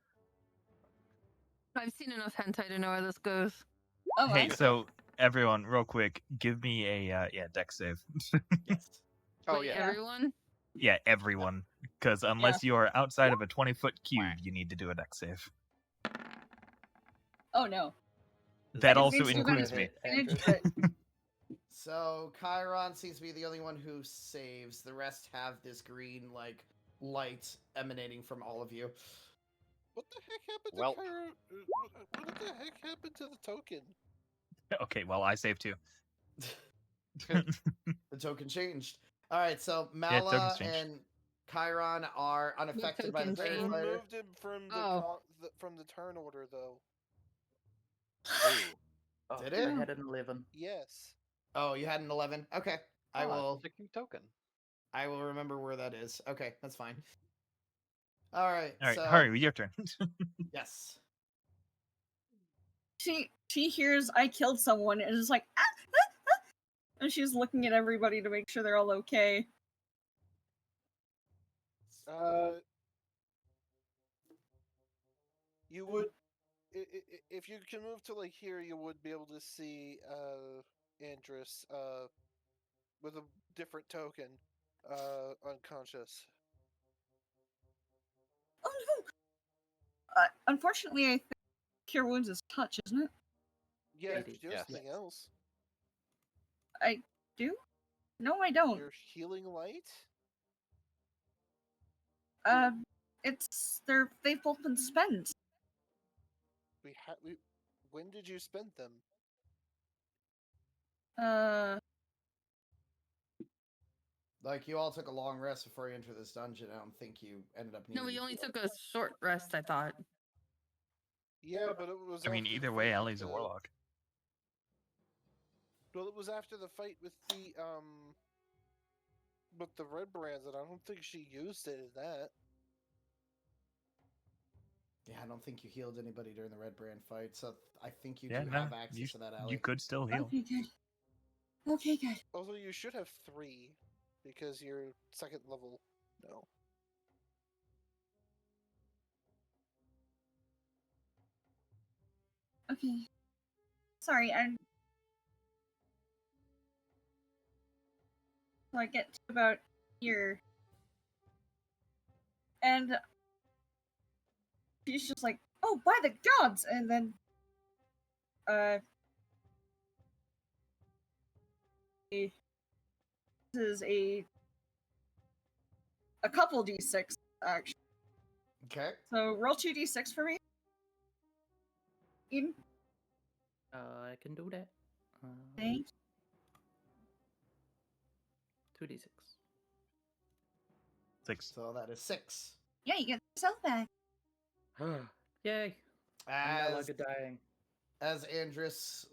I've seen enough hentai to know where this goes. Oh, Hey, my. so everyone, real quick, give me a dex save. Yes. Oh Wait, yeah. everyone? Yeah, everyone, because unless you are outside of a 20-foot cube, you need to do a dex save. Oh no. That I also didn't see includes that. me. Advantage, but So Chiron seems to be the only one who saves. The rest have this green light emanating from all of you. What the heck happened Well. to Kyra? What the heck happened to the token? Okay, well, I saved too. The token changed. All right, so Mala token's changed. and Chiron are unaffected by the token fairy They changed? fire. removed him from Oh. from the turn order, though. Oh, Did I it? had an 11. Yes. Oh, you had an 11. Okay, I will. Sticking token. I will remember where that is. Okay, that's fine. All right. All right, So hurry, your turn. yes. she hears I killed someone and is like, and she's looking at everybody to make sure they're all okay. You would, if you can move to here, you would be able to see Andrus with a different token, unconscious. Oh no! Unfortunately, I think Cure Wounds is touch, isn't it? Yeah, It if you is, do yes. something else. I do? No, I don't. Your healing light. They've both been spent. When did you spend them? You all took a long rest before you entered this dungeon. I don't think you ended up needing. No, we only took a short rest, I thought. Yeah, but it was. I mean, after the either way, fight Ellie's a with warlock. Well, it was after the fight with the Redbrands, and I don't think she used it in that. Yeah, I don't think you healed anybody during the Redbrand fight, so I think you Yeah, do no, have access to that, Allie. you could still heal. Okay, good. Okay, good. Also, you should have 3 because you're second level. No. Okay. Sorry, So I get to about here. And she's just like, oh, by the gods! And then, this is a couple d6, actually. Okay. So roll 2d6 for me. Eden? I can do that. Thanks. 2d6. 6. So that is 6. Yeah, you get yourself back. Yay! I'm no As longer dying. as Andrus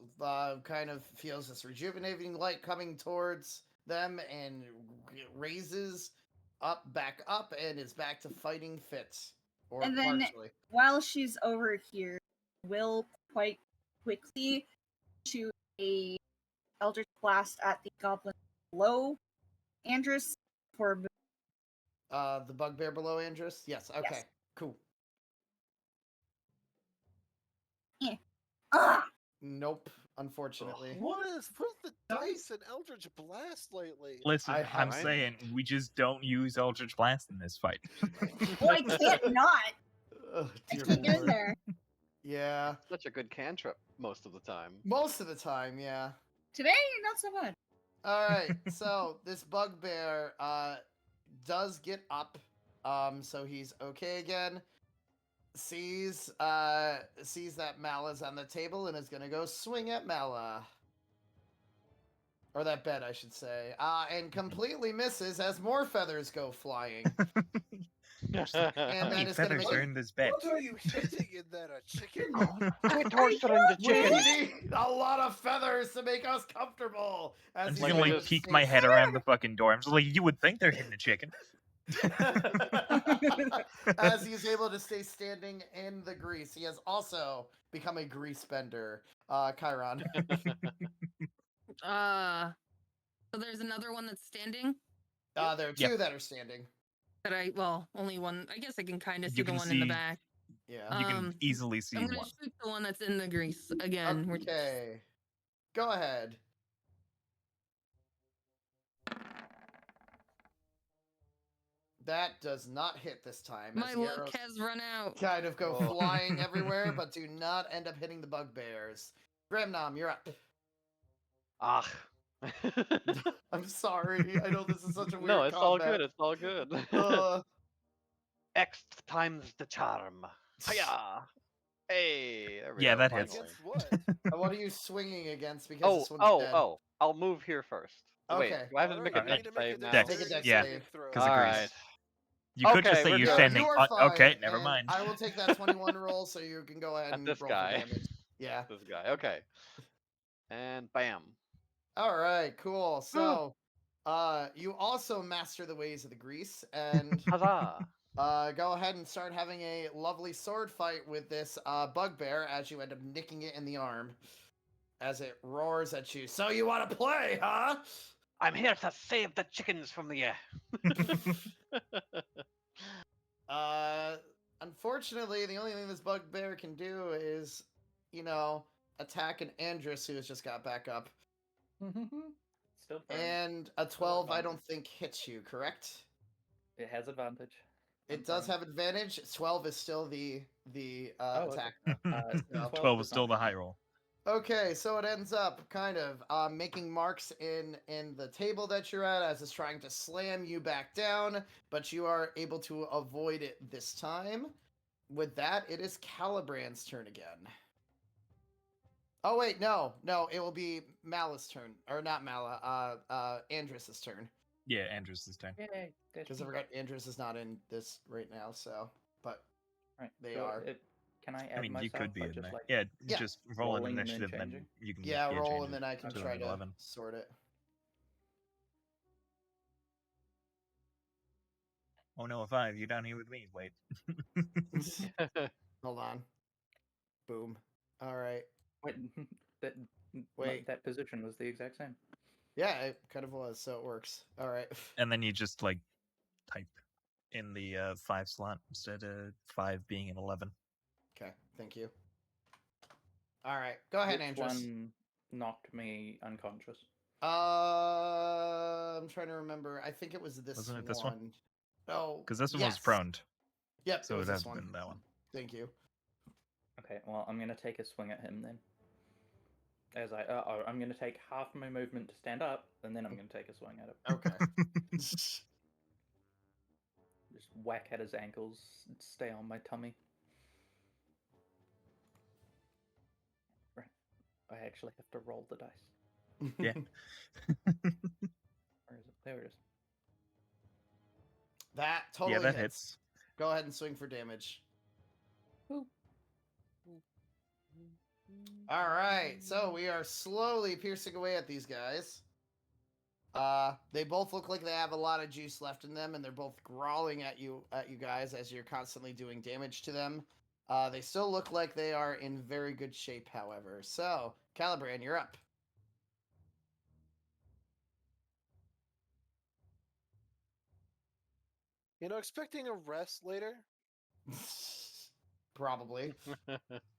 kind of feels this rejuvenating light coming towards them and raises back up, and is back to fighting fit. Or And then partially. while she's over here, will quite quickly shoot a Eldritch Blast at the goblin below Andrus for The bugbear below Andrus? Yes, okay. Yes. Cool. Ah! Nope, unfortunately. What is the dice and Eldritch Blast lately? Listen, I I'm have- saying we just don't use Eldritch Blast in this fight. Well, I can't not. Ugh, I dear can't get in Lord. there. Yeah, Such a good cantrip most of the time. most of the time, yeah. Today, not so much. All right, so this bugbear does get up, so he's okay again. Sees that Mala's on the table and is gonna go swing at Mala, or that bed, I should say. And completely misses as more feathers go flying. How And many that is gonna feathers make are it. in this bed? What are you hitting in there, a chicken? My doors are in the We chicken. need a lot of feathers to make us comfortable. I'm As just he's gonna able like to peek stay my head around the fucking door. I'm just like, you would think they're hitting a chicken. As he's able to stay standing in the grease, he has also become a grease bender. Chiron. So there's another one that's standing. There are two Yep. that are standing. Only one. I guess I can kind of see You the can one in the see- back. Yeah. You can easily see I'm gonna one. shoot the one that's in the grease again. We're- Okay. Go ahead. That does not hit this time. My as the luck arrows has run out. kind of go Oh. flying everywhere, but do not end up hitting the bugbears. Gramnom, you're up. Ah. I'm sorry. I know this is such a weird No, it's all combat. good. It's all good. Uh, X times the charm. Hiya! Hey, there we Yeah, go, that hits. finally. Against what? what are you swinging against? Because Oh, this one's dead. I'll move here first. Wait, Okay. do I have to make a Alright, Alright. dex save now? Dex. Make a dex Yeah. save. Because of grease. Alright. You could just Okay, say we're you're good. standing. You are on... fine. Okay, never and mind. I will take that 21 roll, so you can go ahead At and this roll guy. for damage. Yeah. This guy. Okay. And bam. All right. Cool. So, you also master the ways of the grease, and Huzzah! go ahead and start having a lovely sword fight with this bugbear as you end up nicking it in the arm as it roars at you. So you want to play, huh? I'm here to save the chickens from the Unfortunately, the only thing this bugbear can do is, attack an Andrus who has just got back up. Still prone. And a 12, I don't advantage. think hits you, correct? It has advantage. It does have advantage. 12 is still the Oh, okay. attack. No. 12 does is still not the high roll. Okay, so it ends up kind of making marks in the table that you're at as it's trying to slam you back down, but you are able to avoid it this time. With that, it is Calibrand's turn again. Oh wait, no, it will be Mala's turn, or not Mala, Andrus's turn. Yeah, Andrew's this time. Yay. Because I forgot Andrus is not in this right now, but Right. they so are. Can I add I mean, myself you could be by in just there. like Yeah, Yeah. just roll an rolling and then initiative, then changing? you can Yeah, roll change and then I can to try an to 11. sort it. Oh no, a 5. You're down here with me. Wait. Hold on. Boom. All right. Wait, that Wait. that position was the exact same. Yeah, it kind of was, so it works. All right. And then you just like type in the 5 slot instead of 5 being an 11. Okay, thank you. All right, go ahead, Which Andrus. one knocked me unconscious? I'm trying to remember. I think it was this Wasn't it this one? Oh, Because this one was yes. prone. Yep, So it was it'd this have one. been that one. Thank you. Okay, well, I'm gonna take a swing at him then. As I'm gonna take half my movement to stand up, and then I'm gonna take a swing at him. Okay. Just whack at his ankles, stay on my tummy. Right. I actually have to roll the dice. Yeah. Where is it? There it is. That totally Yeah, that hits. hits. Go ahead and swing for damage. All right, so we are slowly piercing away at these guys. They both look like they have a lot of juice left in them, and they're both growling at you guys as you're constantly doing damage to them. They still look like they are in very good shape, however. So, Calibrand, you're up. You know, expecting a rest later. Probably.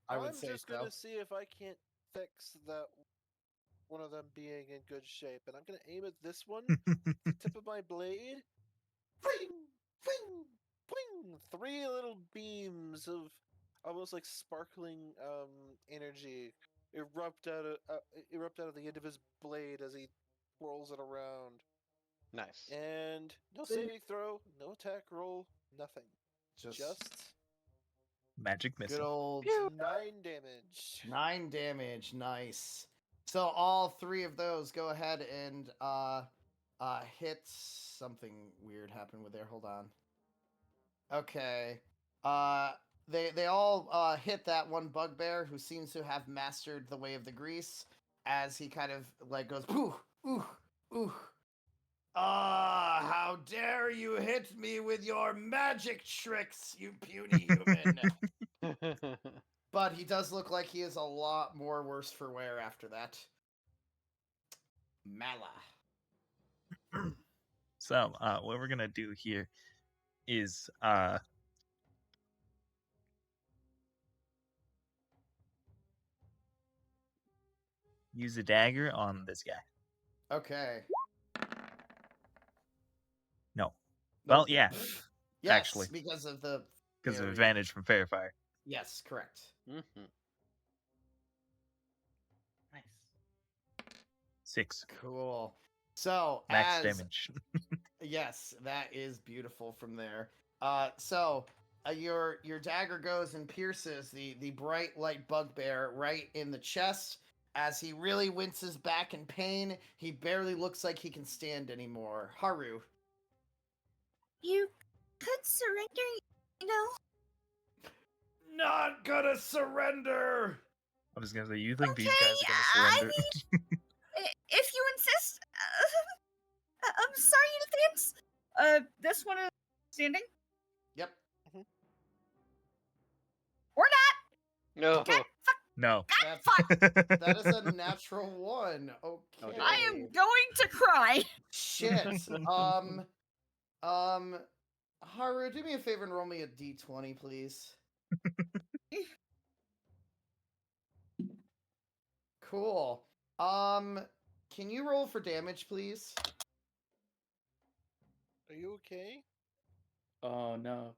I would I'm say just so. gonna see if I can't fix that one of them being in good shape, and I'm gonna aim at this one. The tip of my blade. Fling, fling, fling. 3 little beams of almost like sparkling energy erupt out of the end of his blade as he twirls it around. Nice. And no saving throw, no attack roll, nothing. Just Magic Good missile. old 9 damage. 9 damage. Nice. So all 3 of those go ahead and hit. Something weird happened with there. Hold on. Okay. They all hit that one bugbear who seems to have mastered the way of the grease as he kind of like goes ooh ooh ooh. Ah, how dare you hit me with your magic tricks, you puny human. But he does look like he is a lot more worse for wear after that. Mala. So, what we're gonna do here is use a dagger on this guy. Okay. No. Well, Nope. yeah, Yes, actually. because of the because of fairy. advantage from fair fire. Yes, correct. Mm-hmm. Nice. 6 Cool. So max as damage. yes, that is beautiful from there. Your dagger goes and pierces the bright light bugbear right in the chest. As he really winces back in pain, he barely looks like he can stand anymore. Haru. You could surrender, you know? Not gonna surrender. I was gonna say, you think these Okay, guys are gonna I surrender? If you insist. I'm sorry in advance. This one is standing. Yep. Or not. No. No. That's, that is a natural 1. Okay. dear. I am going to cry. Shit. Haru, do me a favor and roll me a d20, please. Cool. Can you roll for damage, please? Are you okay? Oh no.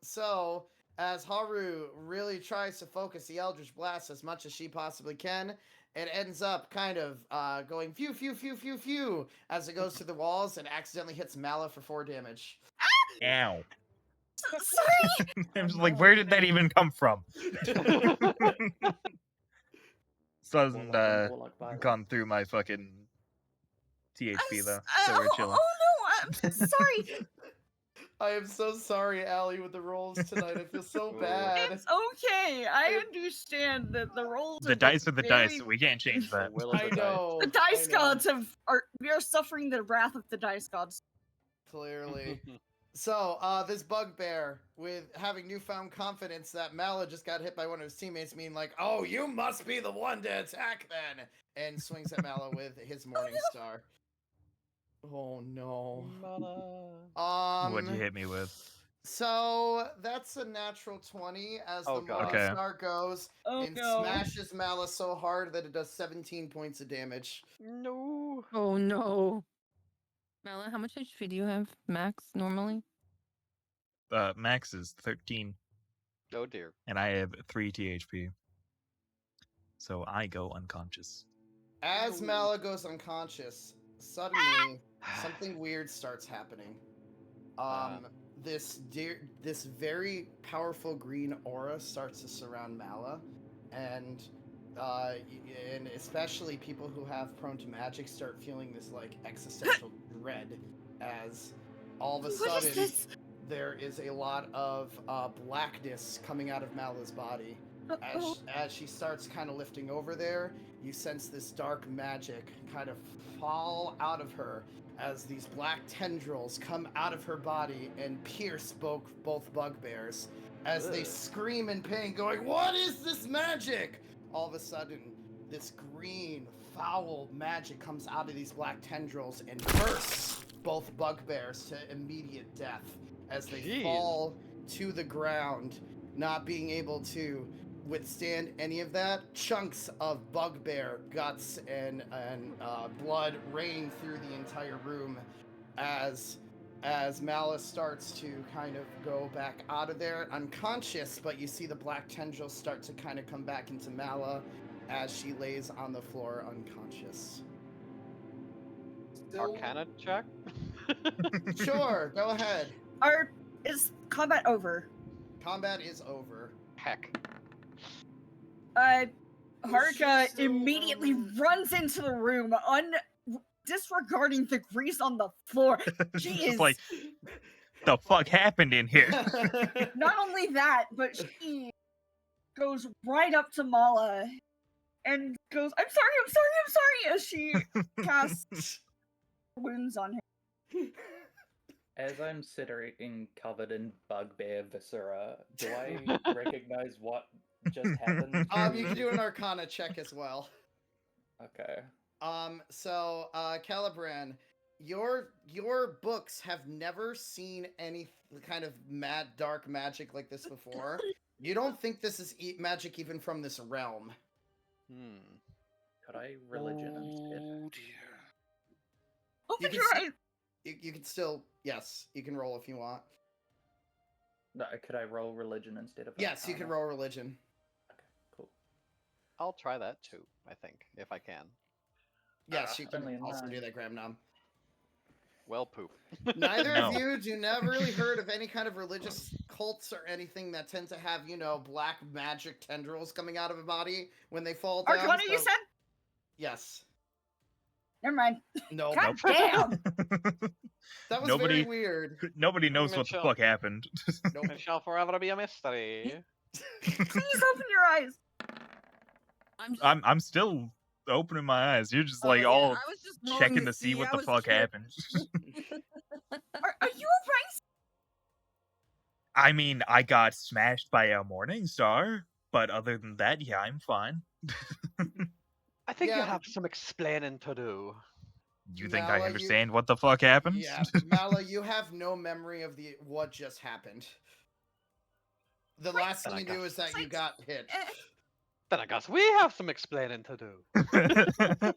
So as Haru really tries to focus the Eldritch Blast as much as she possibly can, it ends up kind of going phew, phew, phew, phew, phew, as it goes through the walls and accidentally hits Mala for 4 damage. Ow. Sorry. I'm just like, where did that even come from? Still hasn't More like violence. gone through my fucking THP though, so we're chilling. Oh no, I'm sorry. I am so sorry, Allie, with the rolls tonight. I feel so Ooh. bad. It's okay. I understand that the rolls. The have dice been are the very- dice. We can't change that. will of I the dice. know. The dice I know, gods we are suffering the wrath of the dice gods. Clearly. So, this bugbear, with having newfound confidence that Mala just got hit by one of his teammates, mean like, oh, you must be the one to attack then, and swings at Mala with his Morning Star. Oh no. What'd you hit me with? So that's a natural 20 as Oh, the God. Morning Okay. Star goes and smashes Mala so hard that it does 17 points of damage. No. Oh no. Mala, how much HP do you have max normally? Max is 13, Oh dear. and I have 3 THP. So I go unconscious. As Mala goes unconscious, suddenly something weird starts happening. This very powerful green aura starts to surround Mala, and especially people who have prone to magic start feeling this like existential dread as all of a What is sudden this? there is a lot of blackness coming out of Mala's body, As she starts kind of lifting over there, you sense this dark magic kind of fall out of her as these black tendrils come out of her body and pierce both bugbears. As they Ugh. scream in pain, going, "What is this magic?" All of a sudden, this green, foul magic comes out of these black tendrils and bursts both bugbears to immediate death as they Jeez. fall to the ground, not being able to withstand any of that. Chunks of bugbear guts and blood rain through the entire room as Malice starts to kind of go back out of there unconscious, but you see the black tendrils start to kind of come back into Mala as she lays on the floor unconscious. Still, Arcana check? Sure, go ahead. Is combat over? Combat is over. Heck. Haruka still, immediately runs into the room, disregarding the grease on the floor. She It's is like, the fuck happened in here? not only that, but she goes right up to Mala and goes, I'm sorry, as she casts wounds on him. As I'm sitting covered in bugbear viscera, do I recognize what just happened? You can do an Arcana check as well. Okay. So, Calibran, your books have never seen any kind of dark magic like this before. You don't think this is magic even from this realm. Could I religion instead? Oh dear. Open can your see- eyes. You can still, yes, you can roll if you want. No, could I roll religion instead of Yes, you can Arcana? roll religion. Okay, cool. I'll try that too, I think, if I can. Yes, you only can a also nine. do that, Gramnom. Well, poop. Neither No. of you do never really heard of any kind of religious cults or anything that tend to have, black magic tendrils coming out of a body when they fall down. Arcana, you so- said? Yes. Never mind. No. God damn! That was Nobody- very weird. Nobody knows what the Mitchell. fuck happened. Nope. It shall forever be a mystery. Please open your eyes. I'm just, I'm still opening my eyes. You're just oh, like yeah, all I was just rolling checking to see what I the was fuck curious. happened. Are you alright? I mean, I got smashed by a morning star, but other than that, yeah, I'm fine. I think you Yeah. have some explaining to do. You think Mala, I understand what the fuck happened? Yeah, Mala, you have no memory of what just happened. The last thing I you knew guess- is that you got hit. Then I guess we have some explaining to do.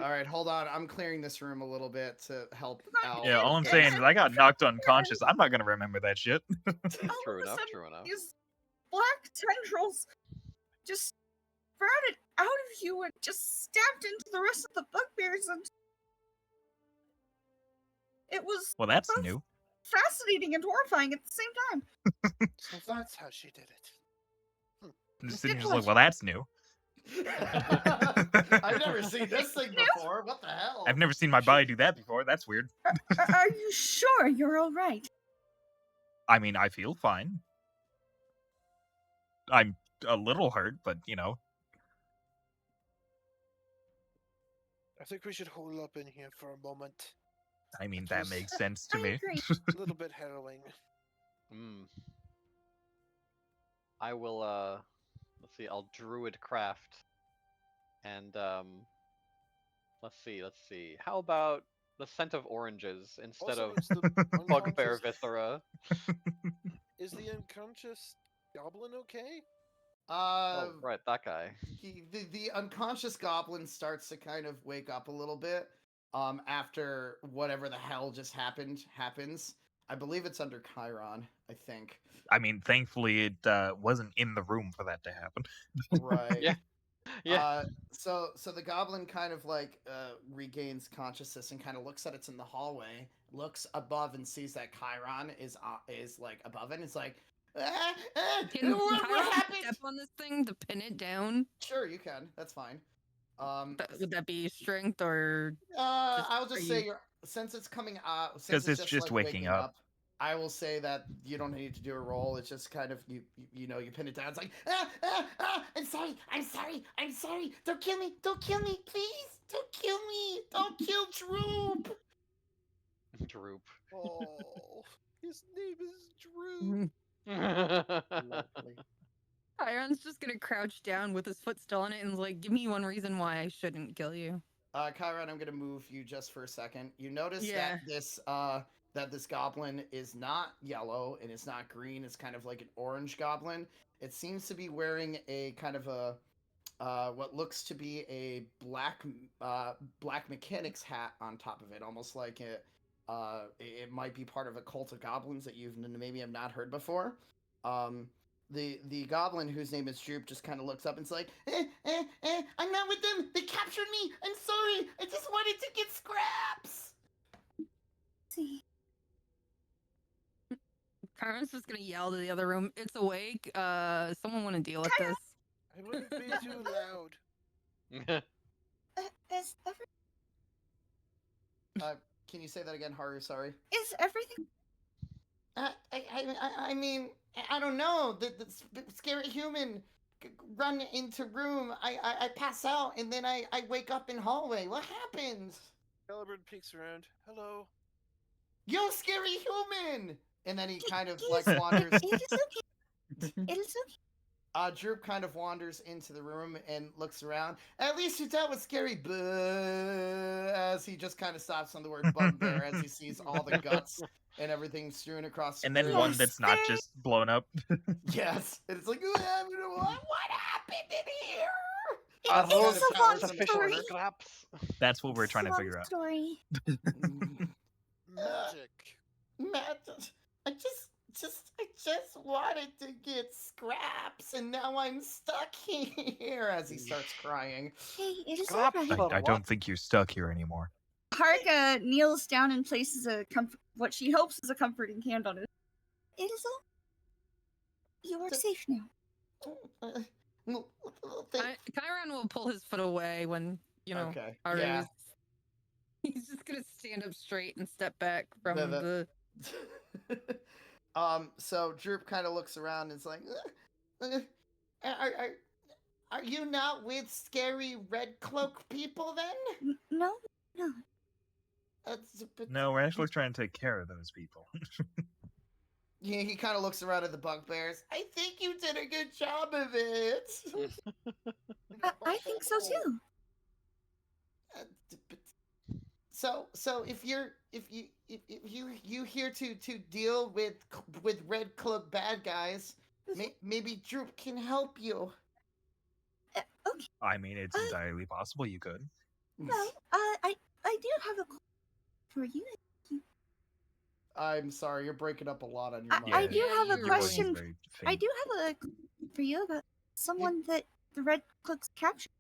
All right, hold on. I'm clearing this room a little bit to help out. Yeah, all I'm with saying this. is I got knocked unconscious. I'm not gonna remember that shit. All of True a enough, sudden, true enough. These black tendrils just sprouted out of you and just stabbed into the rest of the bugbears, and it was Well, that's both new. fascinating and horrifying at the same time. So that's how she did it. I'm just sitting here just like, well, that's new. I've never seen this thing before. What the hell? I've never seen my body do that before. That's weird. Are you sure you're all right? I mean, I feel fine. I'm a little hurt, but I think we should hold up in here for a moment. I mean, that makes sense to I me. agree. A little bit harrowing. I will, let's see, I'll druid craft. And, let's see. How about the scent of oranges instead Also, of is the bugbear unconscious- viscera? Is the unconscious goblin okay? Oh, right, that guy. The unconscious goblin starts to kind of wake up a little bit after whatever the hell just happens. I believe it's under Chiron, I think. I mean, thankfully, it wasn't in the room for that to happen. Right. Yeah. Yeah. So the goblin kind of like regains consciousness and kind of looks at it's in the hallway, looks above and sees that Chiron is like above it. And it's like, Can what I happened? step on this thing to pin it down? Sure, you can. That's fine. Would that be strength or? I'll are just say you- since it's coming since 'Cause it's just like, waking up. I will say that you don't need to do a roll. It's just kind of you pin it down. It's like I'm sorry, I'm sorry. Don't kill me, please. Don't kill me. Don't kill Droop. Droop. Oh, his name is Drew. Lovely. Chiron's just gonna crouch down with his foot still on it and is like, give me one reason why I shouldn't kill you. Chiron, I'm gonna move you just for a second. You notice Yeah. that this goblin is not yellow and it's not green. It's kind of like an orange goblin. It seems to be wearing a kind of a what looks to be a black mechanic's hat on top of it, almost like it might be part of a cult of goblins that you've maybe have not heard before. The goblin whose name is Droop just kind of looks up and's like, I'm not with them. They captured me. I'm sorry. I just wanted to get scraps. See. Chiron's just gonna yell to the other room, it's awake. Someone want to deal with this? I wouldn't be too loud. Is Can you say that again, Haru? Sorry. is everything? I mean, I don't know. The scary human run into room. I pass out and then I wake up in hallway. What happens? Caliburn peeks around. Hello. Yo, scary human! And then he kind of like Yes, wanders. It is okay. It is okay. Droop kind of wanders into the room and looks around. At least you dealt with scary as he just kind of stops on the word bugbear as he sees all the guts and everything strewn across the And then room. one that's not Yes, just blown up. Yes. And it's like, what happened in here? It Kind is of a long cowers in the Sufficient corner. story. scraps. That's what we're It's trying a to long figure out. Story. Magic. Matt, I just wanted to get scraps, and now I'm stuck here. As he starts crying. Hey, it is Scraps alright. for I don't what? think you're stuck here anymore. Harka kneels down and places what she hopes is a comforting hand on it. It is all. You are The- safe now. Chiron will pull his foot away when, Okay. Haru's. Yeah. He's just gonna stand up straight and step back from The- the. So Droop kind of looks around and is like, are you not with scary red cloak people then? No. No, we're actually trying to take care of those people. He kind of looks around at the bugbears. I think you did a good job of it. I think so too. So if you here to deal with red cloak bad guys, maybe Droop can help you. Okay. I mean, it's entirely possible you could. Well, I do have a question for you. I'm sorry, you're breaking up a lot on your mic. I do have a your Your voice is question. very I faint. do have a question for you about someone that the Red Cloaks captured.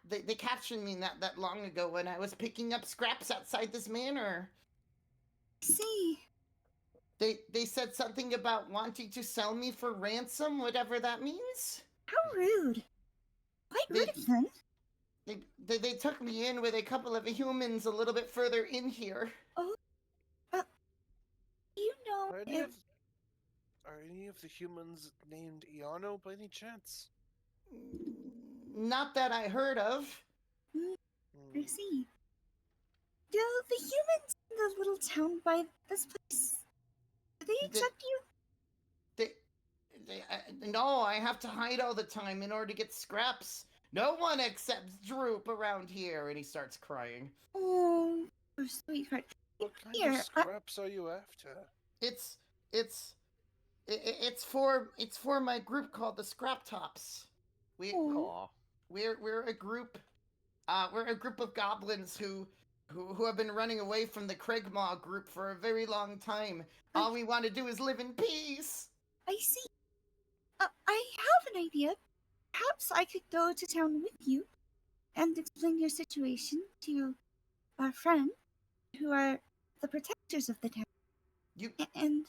They captured me not that long ago when I was picking up scraps outside this manor. See, They said something about wanting to sell me for ransom, whatever that means. how rude. Quite They- rude of them. They took me in with a couple of humans a little bit further in here. You know, Are any of the humans named Iano by any chance? Not that I heard of. I see. Do the humans in the little town by this place, do they accept you? No, I have to hide all the time in order to get scraps. No one accepts Droop around here, and he starts crying. Oh, poor sweetheart. What kind Here, of scraps are you after? It's for my group called the Scrap Tops. Aw. We're a group. We're a group of goblins who have been running away from the Craigmaw group for a very long time. All we want to do is live in peace. I see. I have an idea. Perhaps I could go to town with you and explain your situation to our friends who are the protectors of the town. You And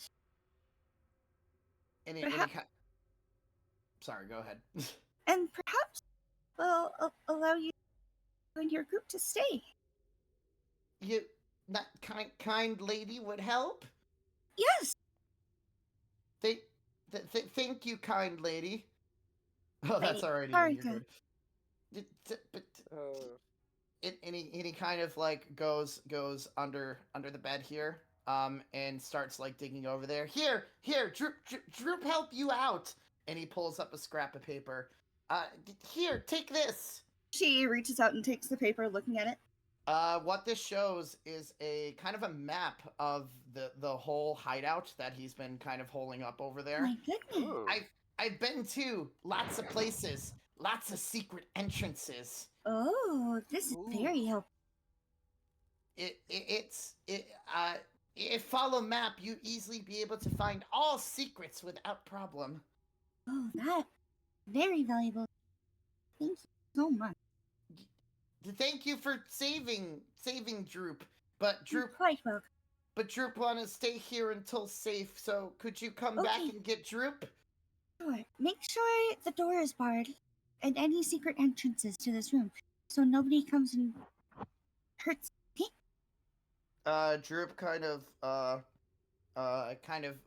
Sorry, go ahead. and perhaps we'll allow you and your group to stay. You that kind lady would help? Yes. Thank you, kind lady. Oh, that's Lady already Harika. you're good. But Uh, and he kind of like goes under the bed here, and starts like digging over there. Here, Droop help you out. And he pulls up a scrap of paper. Here, take this. She reaches out and takes the paper, looking at it. What this shows is a kind of a map of the whole hideout that he's been kind of holding up over there. My goodness. Ooh. I've been to lots of places, lots of secret entrances. Oh, this is very helpful. If follow map, you easily be able to find all secrets without problem. Oh, that very valuable. Thank you so much. Thank you for saving Droop, but You're Droop quite welcome. want to stay here until safe. So could you come back Okay. and get Droop? Sure. Make sure the door is barred and any secret entrances to this room, so nobody comes and hurts. Droop kind of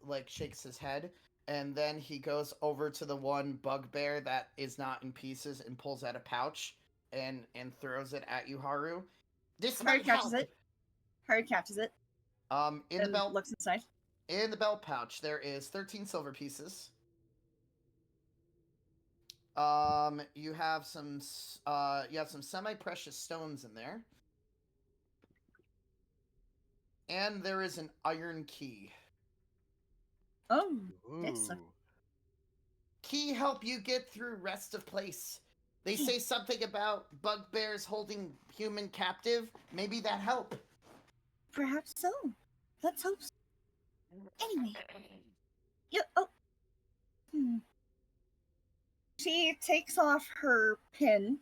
like shakes his head, and then he goes over to the one bugbear that is not in pieces and pulls out a pouch and throws it at you, Haru. This Harry might catches help. it. Harry catches it. In the And belt looks inside. in the belt pouch there is 13 silver pieces. You have some semi-precious stones in there. And there is an iron key. Oh, that's a Ooh. Key help you get through rest of place. They say something about bugbears holding human captive. Maybe that help. perhaps so. Let's hope so. Anyway. She takes off her pin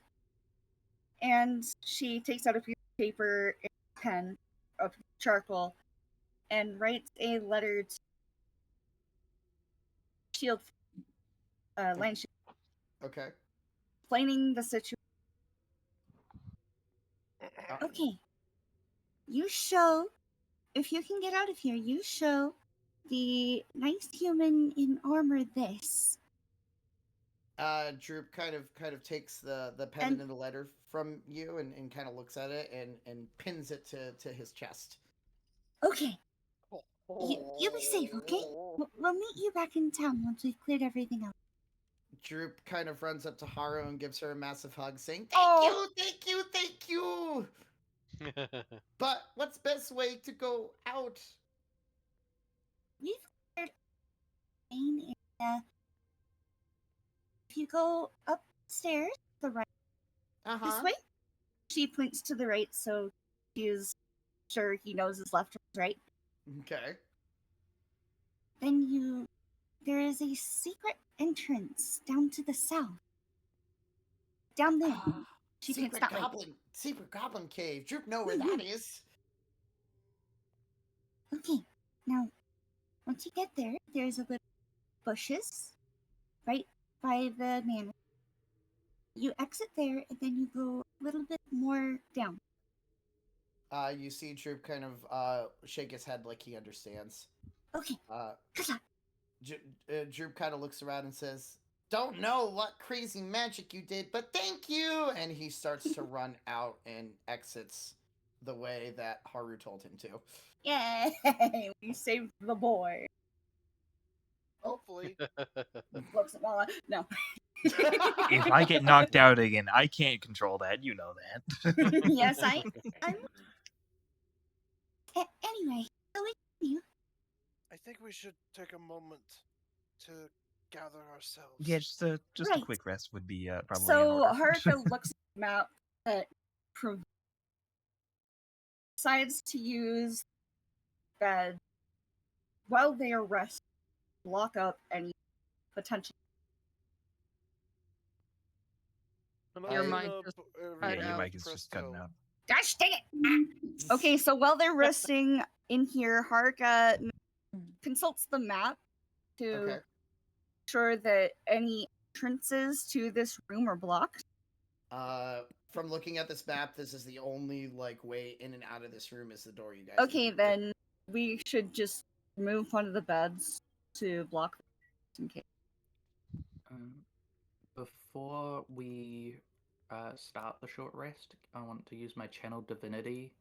and she takes out a piece of paper and a pen of charcoal and writes a letter to Shield Land Shield, Okay. explaining the situation. Okay. You show, if you can get out of here, you show the nice human in armor this. Droop kind of takes the pen And- and the letter from you and kind of looks at it and pins it to his chest. Okay. You'll be safe, okay? We'll meet you back in town once we've cleared everything out. Droop kind of runs up to Haru and gives her a massive hug, saying, Oh. Thank you! But what's best way to go out? We've cleared the main area. If you go upstairs, the right, this way. She points to the right, so she's sure he knows his left or right. Okay. Then there is a secret entrance down to the south. Down there. She points that way. Secret goblin cave. Droop know where that is. Okay, now, once you get there, there's a little bushes right by the manor. You exit there, and then you go a little bit more down. You see Droop kind of shake his head like he understands. Okay, good luck. Droop kind of looks around and says, "Don't know what crazy magic you did, but thank you!" And he starts to run out and exits the way that Haru told him to. Yay! We saved the boy. hopefully. Looks at Mala. No. If I get knocked out again, I can't control that. You know that. Yes, I'm. Anyway, I'll leave you. I think we should take a moment to gather ourselves. Yeah, just a Right. quick rest would be probably in So order. Haruka looks at the map that decides to use bed while they are resting, block up any potential. And Your I mic know just Yeah, cut your out. mic is just cutting out. Gosh dang it! Okay, so while they're resting in here, Haruka consults the map to Okay. ensure that any entrances to this room are blocked. From looking at this map, this is the only like way in and out of this room is the door you guys. Okay, entered. then we should just move one of the beds to block in case. Before we start the short rest, I want to use my channel divinity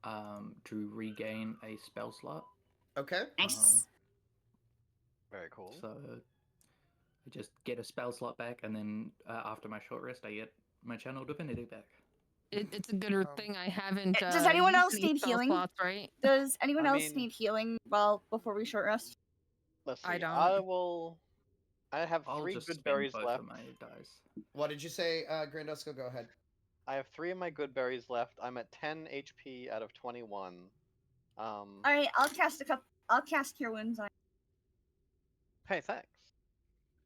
to regain a spell slot. Okay. Nice. Very cool. So I just get a spell slot back, and then after my short rest, I get my channel divinity back. It's a good thing I haven't. Does anyone used else any need spell healing? slots, right? Does anyone I else mean- need healing before we short rest? Let's see. I don't. I have I'll 3 just good spend berries both left. of my dice. What did you say, Grandosco? Go ahead. I have 3 of my good berries left. I'm at 10 HP out of 21. Alright, I'll cast Cure Wounds on. Hey, thanks.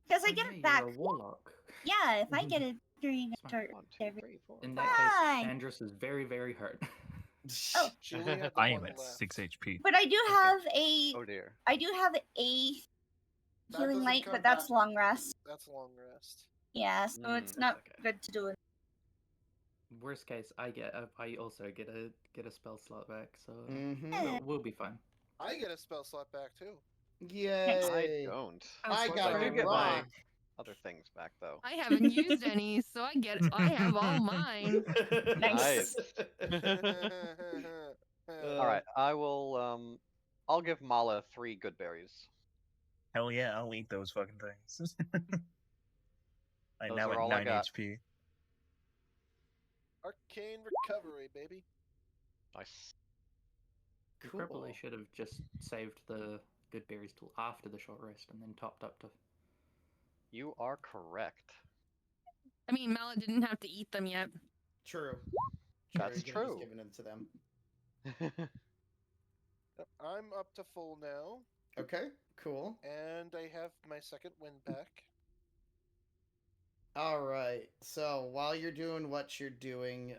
Because I Oh, get yeah, it back. You're a warlock. Yeah, if I get it during a Smart. turn. 1, 2, every- 3, 4. In that case, Fine. Andrus is very, very hurt. Oh. She only had the I am one at left. 6 HP. But I do have a Oh dear. a healing doesn't light, come but that's back. long rest. That's long rest. Yeah, so it's That's not okay. good to do it. Worst case, I also get a spell slot back, so Mm-hmm. we'll be fine. I get a spell slot back too. Yay! I don't. I But got I a do get my rock. other things back though. I haven't used any, so I have all mine. Nice. All right, I will. I'll give Mala 3 good berries. Hell yeah, I'll eat those fucking things. I'm Those now are at all I 9 got. HP. Arcane recovery, baby. Nice. You Cool. probably should have just saved the good berries till after the short rest and then topped up to. You are correct. I mean, Mala didn't have to eat them yet. True. That's you could've true. Just given them to them. I'm up to full now, Okay. Cool. and I have my second win back. All right. So while you're doing what you're doing,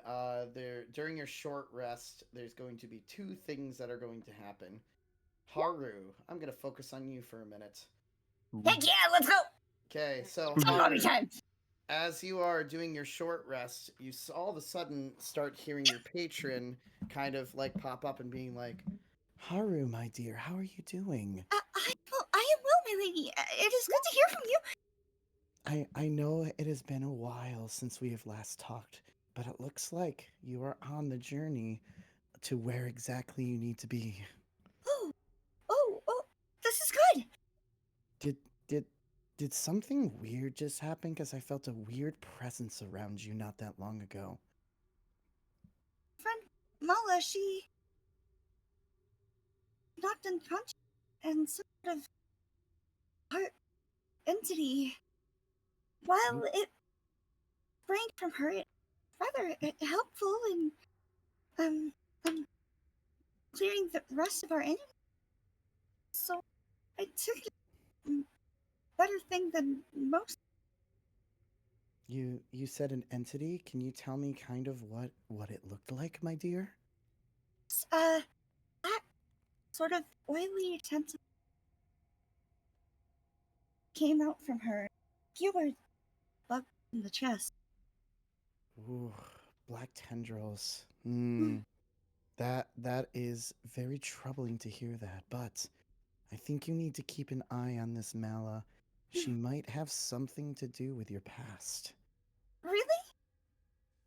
during your short rest, there's going to be 2 things that are going to happen. Haru, I'm gonna focus on you for a minute. Heck yeah, let's go! Okay. So It's Haru, Halloween time! as you are doing your short rest, you all of a sudden start hearing your patron kind of like pop up and being like, "Haru, my dear, how are you doing?" I am well, my lady. It is good to hear from you. I know it has been a while since we have last talked, but it looks like you are on the journey to where exactly you need to be. Oh, this is good. Did something weird just happen? Because I felt a weird presence around you not that long ago. Friend Mala, she knocked unconscious, and some sort of heart entity, while it sprang from her, it rather helpful in clearing the rest of our enemies. So I took it better thing than most. You said an entity? Can you tell me kind of what it looked like, my dear? That sort of oily tentacle came out from her. Fewer bug in the chest. Ooh, black tendrils. That is very troubling to hear that, but I think you need to keep an eye on this Mala. She might have something to do with your past. Really?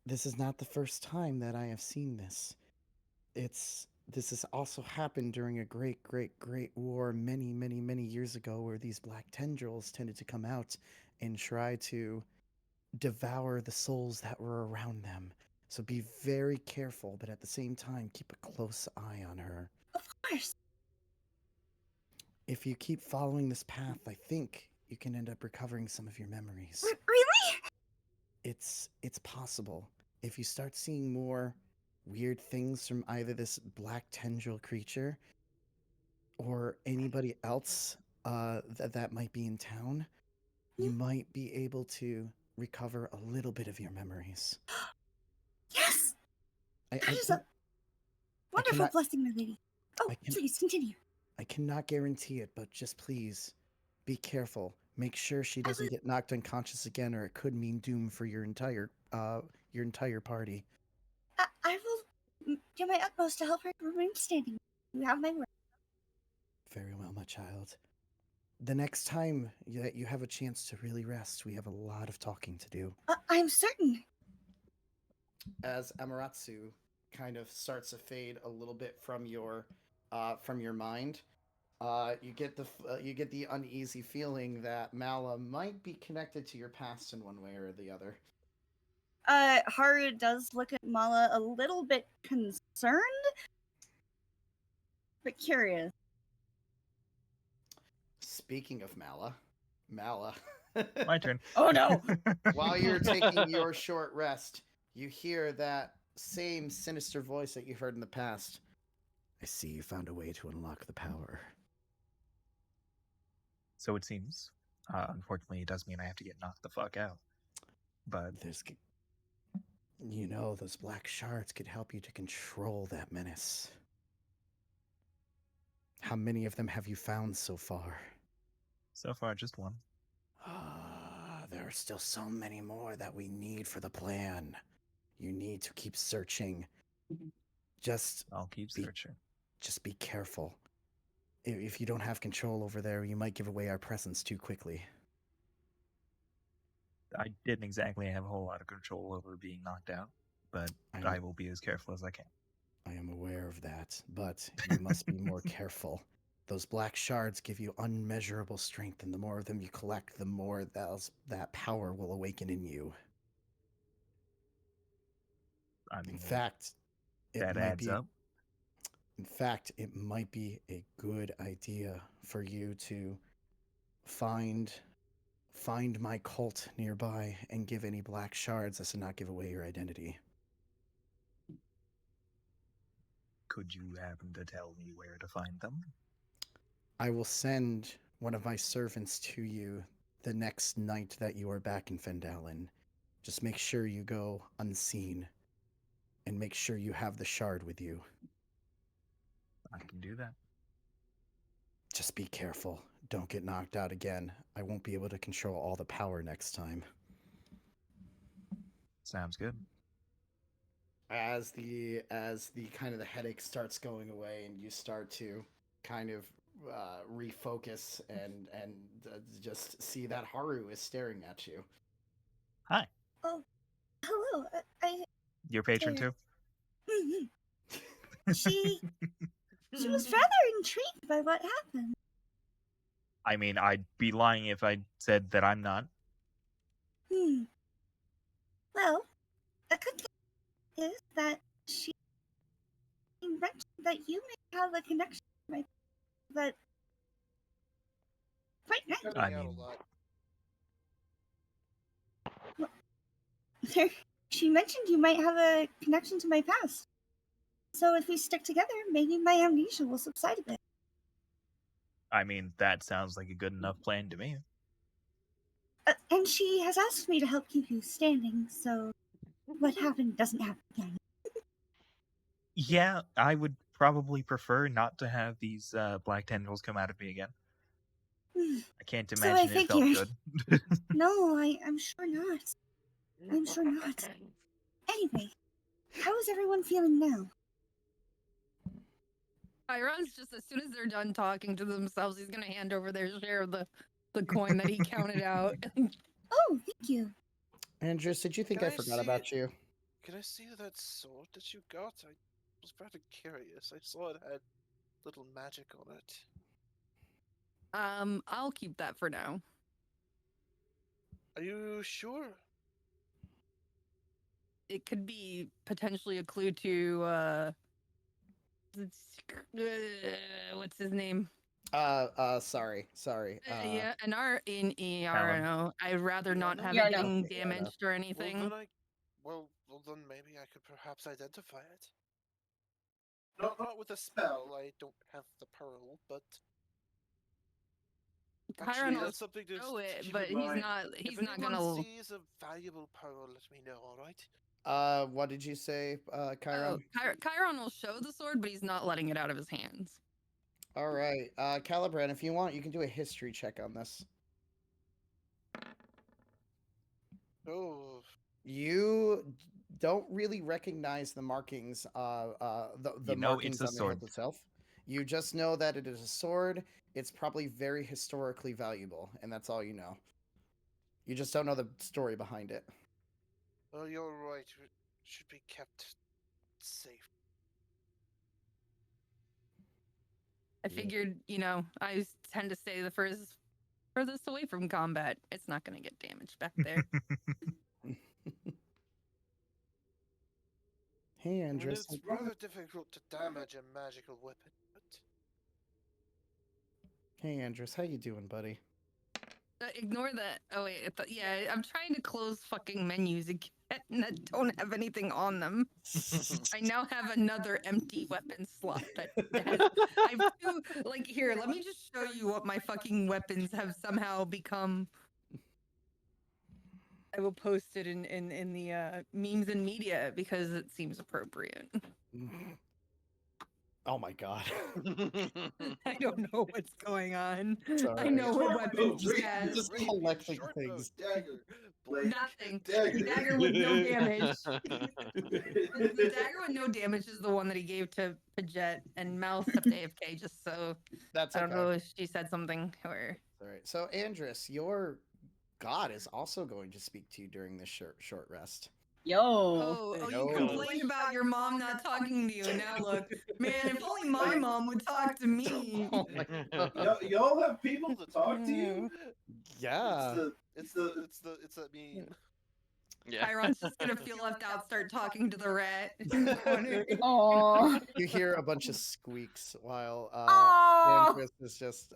This is not the first time that I have seen this. This has also happened during a great war many years ago, where these black tendrils tended to come out and try to devour the souls that were around them. So be very careful, but at the same time, keep a close eye on her. Of course. If you keep following this path, I think you can end up recovering some of your memories. Really? It's possible. If you start seeing more weird things from either this black tendril creature or anybody else that might be in town, you might be able to recover a little bit of your memories. Yes! I That is can't- a wonderful cannot- blessing, my lady. Oh, I can- please continue. I cannot guarantee it, but just please be careful. Make sure she doesn't get knocked unconscious again, or it could mean doom for your entire party. I will do my utmost to help her remain standing. You have my word. Very well, my child. The next time that you have a chance to really rest, we have a lot of talking to do. I'm certain. As Amaterasu kind of starts to fade a little bit from your mind, you get the uneasy feeling that Mala might be connected to your past in one way or the other. Haru does look at Mala a little bit concerned, but curious. Speaking of Mala. My turn. Oh no! While you're taking your short rest, you hear that same sinister voice that you've heard in the past. I see you found a way to unlock the power. So it seems. Unfortunately, it does mean I have to get knocked the fuck out. But those black shards could help you to control that menace. How many of them have you found so far? So far, just one. There are still so many more that we need for the plan. You need to keep searching. I'll keep searching. Just be careful. If you don't have control over there, you might give away our presence too quickly. I didn't exactly have a whole lot of control over being knocked out, but I will be as careful as I can. I am aware of that, but you must be more careful. Those black shards give you unmeasurable strength, and the more of them you collect, the more that power will awaken in you. I mean, In fact, that adds up. In fact, it might be a good idea for you to find my cult nearby and give any black shards as to not give away your identity. Could you happen to tell me where to find them? I will send one of my servants to you the next night that you are back in Fendalen. Just make sure you go unseen, and make sure you have the shard with you. I can do that. Just be careful. Don't get knocked out again. I won't be able to control all the power next time. Sounds good. As the kind of the headache starts going away, and you start to kind of refocus and just see that Haru is staring at you. Hi. Oh, hello. Your patron too? She was rather intrigued by what happened. I mean, I'd be lying if I said that I'm not. Well, a good thing is that she mentioned that you may have a connection, right? But quite nice. I mean, She mentioned you might have a connection to my past. So if we stick together, maybe my amnesia will subside a bit. I mean, that sounds like a good enough plan to me. And she has asked me to help keep you standing, so what happened doesn't happen again. Yeah, I would probably prefer not to have these black tendrils come out of me again. I can't imagine it felt good. No, I'm sure not. I'm sure not. Anyway, how is everyone feeling now? Chiron's just, as soon as they're done talking to themselves, he's gonna hand over their share of the coin that he counted out. Oh, thank you. Andrews, did you think I forgot about you? Can I see that sword that you got? I was rather curious. I saw it had little magic on it. I'll keep that for now. Are you sure? It could be potentially a clue to what's his name? Sorry. Yeah, an R in ERNO. I'd rather not have it getting damaged or anything. Well, then maybe I could perhaps identify it. Not with a spell. I don't have the pearl, but Chiron will that's something to know it, keep but in mind. he's if not gonna. If sees a valuable pearl, let me know. All right. What did you say, Chiron? Chiron will show the sword, but he's not letting it out of his hands. All right, Calibran, if you want, you can do a history check on this. You don't really recognize the markings, the You know markings it's a on the hilt sword. itself. You just know that it is a sword. It's probably very historically valuable, and that's all you know. You just don't know the story behind it. Oh, you're right. It should be kept safe. I Yeah. figured, I tend to stay the furthest away from combat. It's not going to get damaged back there. Hey, I mean, Andres. it's rather difficult to damage a magical weapon, but Hey, Andres. How you doing, buddy? Ignore that. Oh wait, yeah, I'm trying to close fucking menus again that don't have anything on them. I now have another empty weapon slot that has. I have two. Like here, let me just show you what my fucking weapons have somehow become. I will post it in the memes and media because it seems appropriate. Oh my god. I don't know what's going on. Sorry. I know what Short weapons bow, he rapier, has. Just rapier, collecting short things. bow, dagger, blade, Nothing. dagger. Dagger with no damage. The dagger with no damage is the one that he gave to Paget, and Mal stepped AFK just so. That's I okay. don't know if she said something or. All right. So, Andres, your god is also going to speak to you during this short rest. Yo. Oh, Yo. you complained about your mom not talking to you, and now look, man, if only my mom would talk to me. Oh my god. Y'all have people to talk to you? Yeah. it's that meme. Yeah. Chiron's just gonna feel left out, start talking to the rat in the corner. Aw. You hear a bunch of squeaks while Aw. Andres is just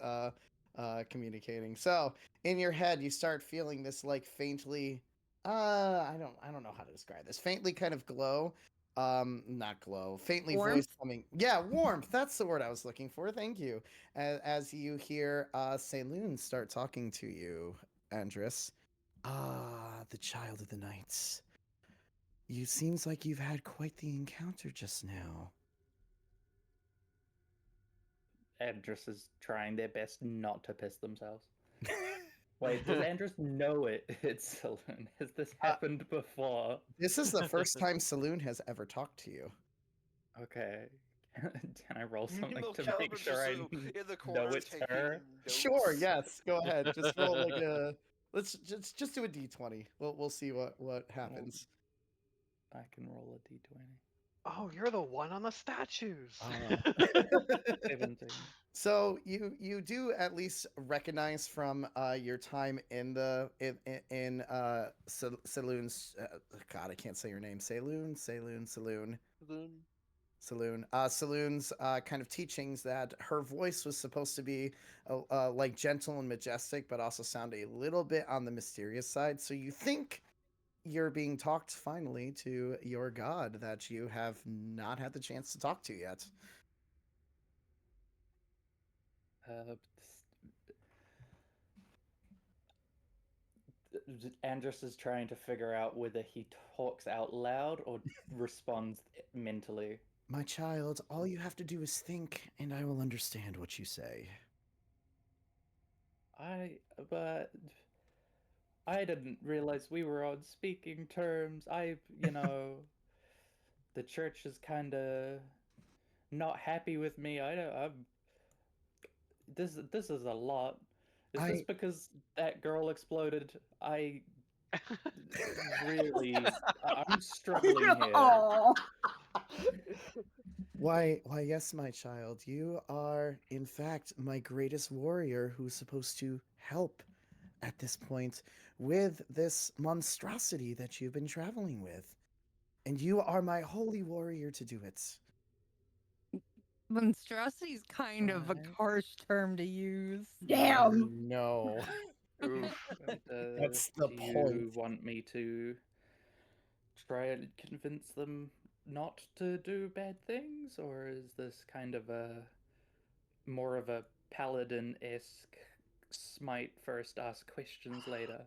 communicating. So in your head, you start feeling this like faintly, I don't know how to describe this. Faintly kind of glow, not glow, faintly voice Warmth? coming. Yeah, warmth. That's the word I was looking for. Thank you. As you hear Saloon start talking to you, Andres. Ah, the child of the nights. You seems like you've had quite the encounter just now. Andrus is trying their best not to piss themselves. Wait, does Andrus know it's Saloon? Has this happened before? This is the first time Saloon has ever talked to you. Okay. Can I roll something Meanwhile, to make Calibur's sure I just in the know corner it's taking her? Sure, notes. yes. Go ahead. Just roll like a. Let's just do a d20. We'll see what happens. I can roll a d20. Oh, you're the one on the statues. 17. So you do at least recognize from your time in the in Saloon's God, I can't say your name. Saloon. Saloon's kind of teachings that her voice was supposed to be like gentle and majestic, but also sound a little bit on the mysterious side. So you think you're being talked finally to your god that you have not had the chance to talk to yet. Andrus is trying to figure out whether he talks out loud or responds mentally. My child, all you have to do is think, and I will understand what you say. But I didn't realize we were on speaking terms. The church is kind of not happy with me. This is a lot. Is this because that girl exploded? I'm struggling here. Aw. Why, yes, my child. You are, in fact, my greatest warrior who's supposed to help at this point with this monstrosity that you've been traveling with. And you are my holy warrior to do it. Monstrosity is kind of a Right. harsh term to use. Damn. No. Oof. That's the Do point. you want me to try and convince them not to do bad things, or is this kind of more of a paladin-esque smite first, ask questions later?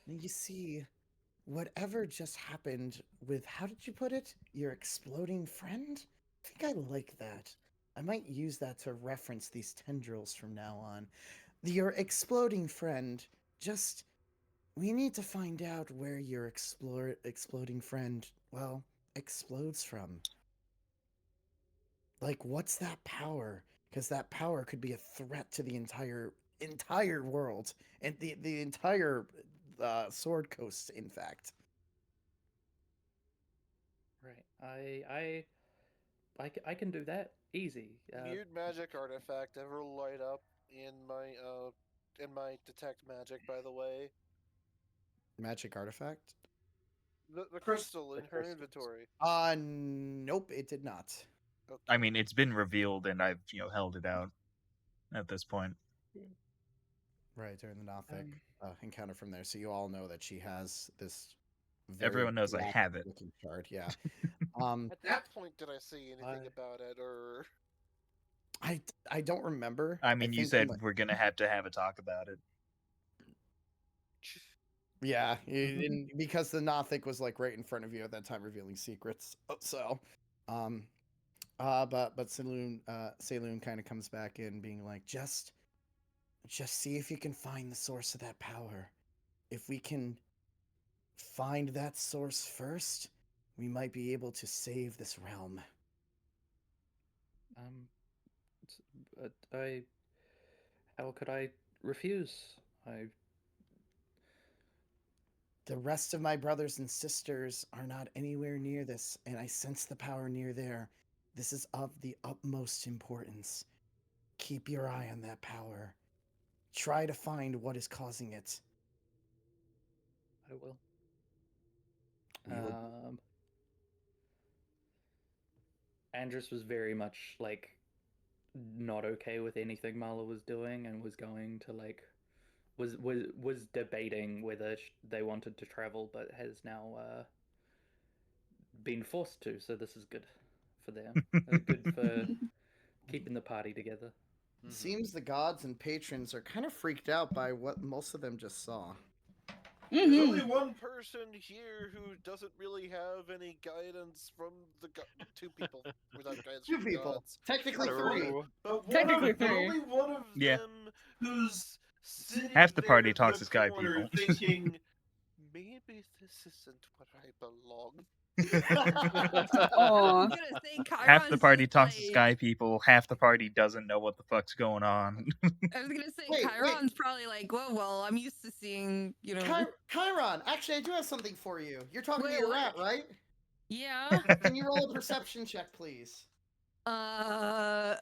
You see, whatever just happened with, how did you put it? Your exploding friend? I think I like that. I might use that to reference these tendrils from now on. Your exploding friend just we need to find out where your exploding friend, well, explodes from. Like, what's that power? Because that power could be a threat to the entire world and the entire Sword Coast, in fact. Right. I can do that easy. Weird magic artifact ever light up in my detect magic, by the way. Magic artifact? The crystal in the her crystals. inventory. Nope, it did not. Okay. I mean, it's been revealed, and I've held it out at this point. Right, during the Nothic encounter from there. So you all know that she has this Everyone knows I have it. looking card, yeah. At that point, did I say anything about it, or I don't remember. I mean, you think said in the- we're gonna have to have a talk about it. Yeah, because the Nothic was like right in front of you at that time, revealing secrets. So, but Saloon kind of comes back in, being like, just see if you can find the source of that power. If we can find that source first, we might be able to save this realm. How could I refuse? The rest of my brothers and sisters are not anywhere near this, and I sense the power near there. This is of the utmost importance. Keep your eye on that power. Try to find what is causing it. I will. We will- Andrus was very much like not okay with anything Marla was doing, and was going to like was debating whether they wanted to travel, but has now been forced to. So this is good for them. Good for keeping the party together. Seems the gods and patrons are kind of freaked out by what most of them just saw. there's only one person here who doesn't really have any guidance from the two people without guidance Two from the people. gods. Technically True. three. But Technically three. only one of Yeah. them who's sitting Half the there party in talks the to Sky corner people. thinking, maybe this isn't where I belong. I Aw. was gonna say Half the Chiron's party just talks to like- Sky people. Half the party doesn't know what the fuck's going on. I was gonna say Wait, Chiron's probably like, well, I'm used to seeing, Chiron, actually, I do have something for you. You're talking to Wait, your what? rat, right? yeah. Can you roll a perception check, please? Uh,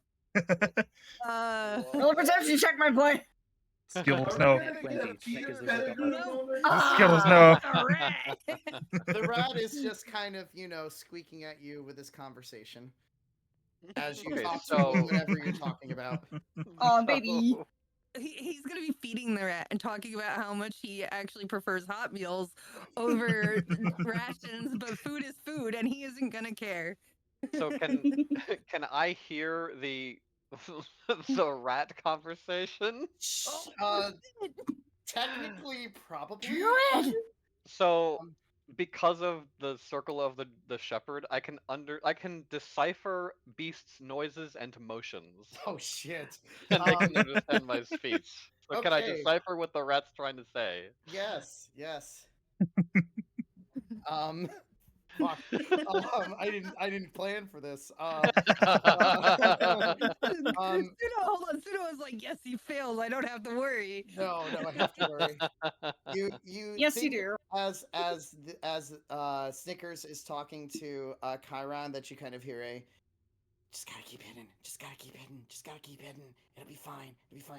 Roll a perception check, my boy. Skills Are no. we gonna get a Peter Seconds is Pettigrew no. moment? Skills no. Correct. The rat is just kind of, squeaking at you with this conversation as you Okay, talk to so- whatever you're talking about. Oh, baby. He's gonna be feeding the rat and talking about how much he actually prefers hot meals over rations, but food is food, and he isn't gonna care. So can I hear the the rat conversation? Technically, probably. Druid! So because of the circle of the shepherd, I can decipher beasts' noises and motions, Oh shit. and they can understand my speech. So can I okay. decipher what the rat's trying to say? Yes. Fuck. I didn't plan for this. Suno, hold on. Suno is like, yes, he failed. I don't have to worry. No, I have to worry. You Yes, you think do. as Snickers is talking to Chiron, that you kind of hear a, just gotta keep hidden, just gotta keep hidden, just gotta keep hidden. It'll be fine.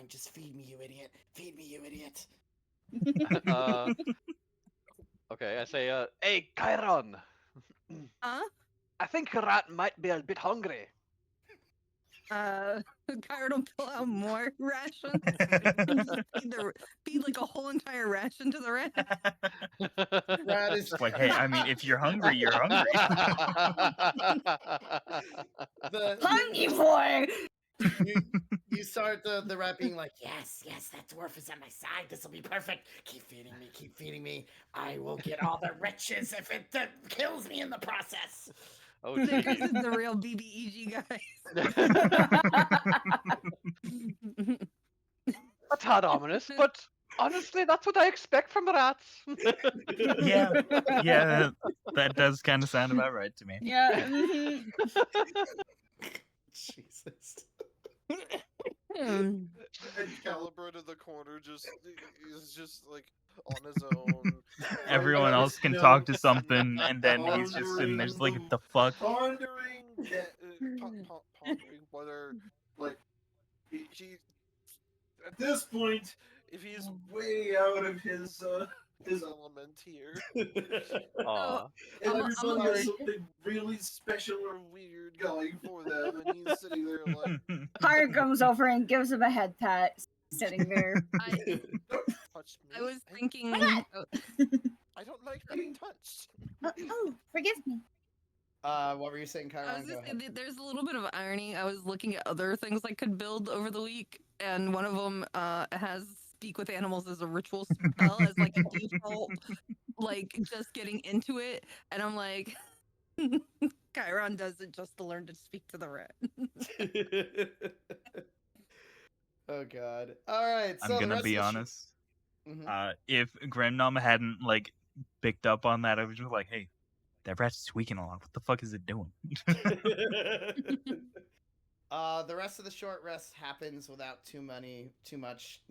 Just feed me, you idiot. Feed me, you idiot. Okay, I say, hey, Chiron! Huh? I think your rat might be a bit hungry. Chiron will pull out more rations. And just feed like a whole entire ration to the rat. Rat is It's like, hey, I mean, if you're hungry, you're hungry. Hungry boy! You start the rat being like, yes, that dwarf is at my side. This will be perfect. Keep feeding me. I will get all the riches if it kills me in the process. Oh, Snickers geez. is the real BBEG guy. A tad ominous, but Honestly, that's what I expect from rats. Yeah, yeah, that does kind of sound about right to me. Yeah. Mhm. Jesus. Hmm. And Caliburn in the corner is just like on his own. Everyone writing else can talk to notes something, and then he's just sitting there, just like, "What the fuck?" pondering, pondering whether like he at this point, if he's way out of his element here. Aw. I'm Everyone a has something really special or weird going for them, and he's sitting there like, Pyre comes over and gives him a head pat, sitting there. I "Don't touch me. I was thinking. not? I don't like being touched." Oh, forgive me. What were you saying, I Chiron? was Go just ahead. there's a little bit of irony. I was looking at other things I could build over the week, and one of them has speak with animals as a ritual spell as like a default, like just getting into it. And I'm like, Chiron does it just to learn to speak to the rat. Oh god. All right. So I'm the gonna rest be of the honest. Mhm. If Grimnom hadn't like picked up on that, I was just like, "Hey, that rat's squeaking a lot. What the fuck is it doing?" The rest of the short rest happens without too much,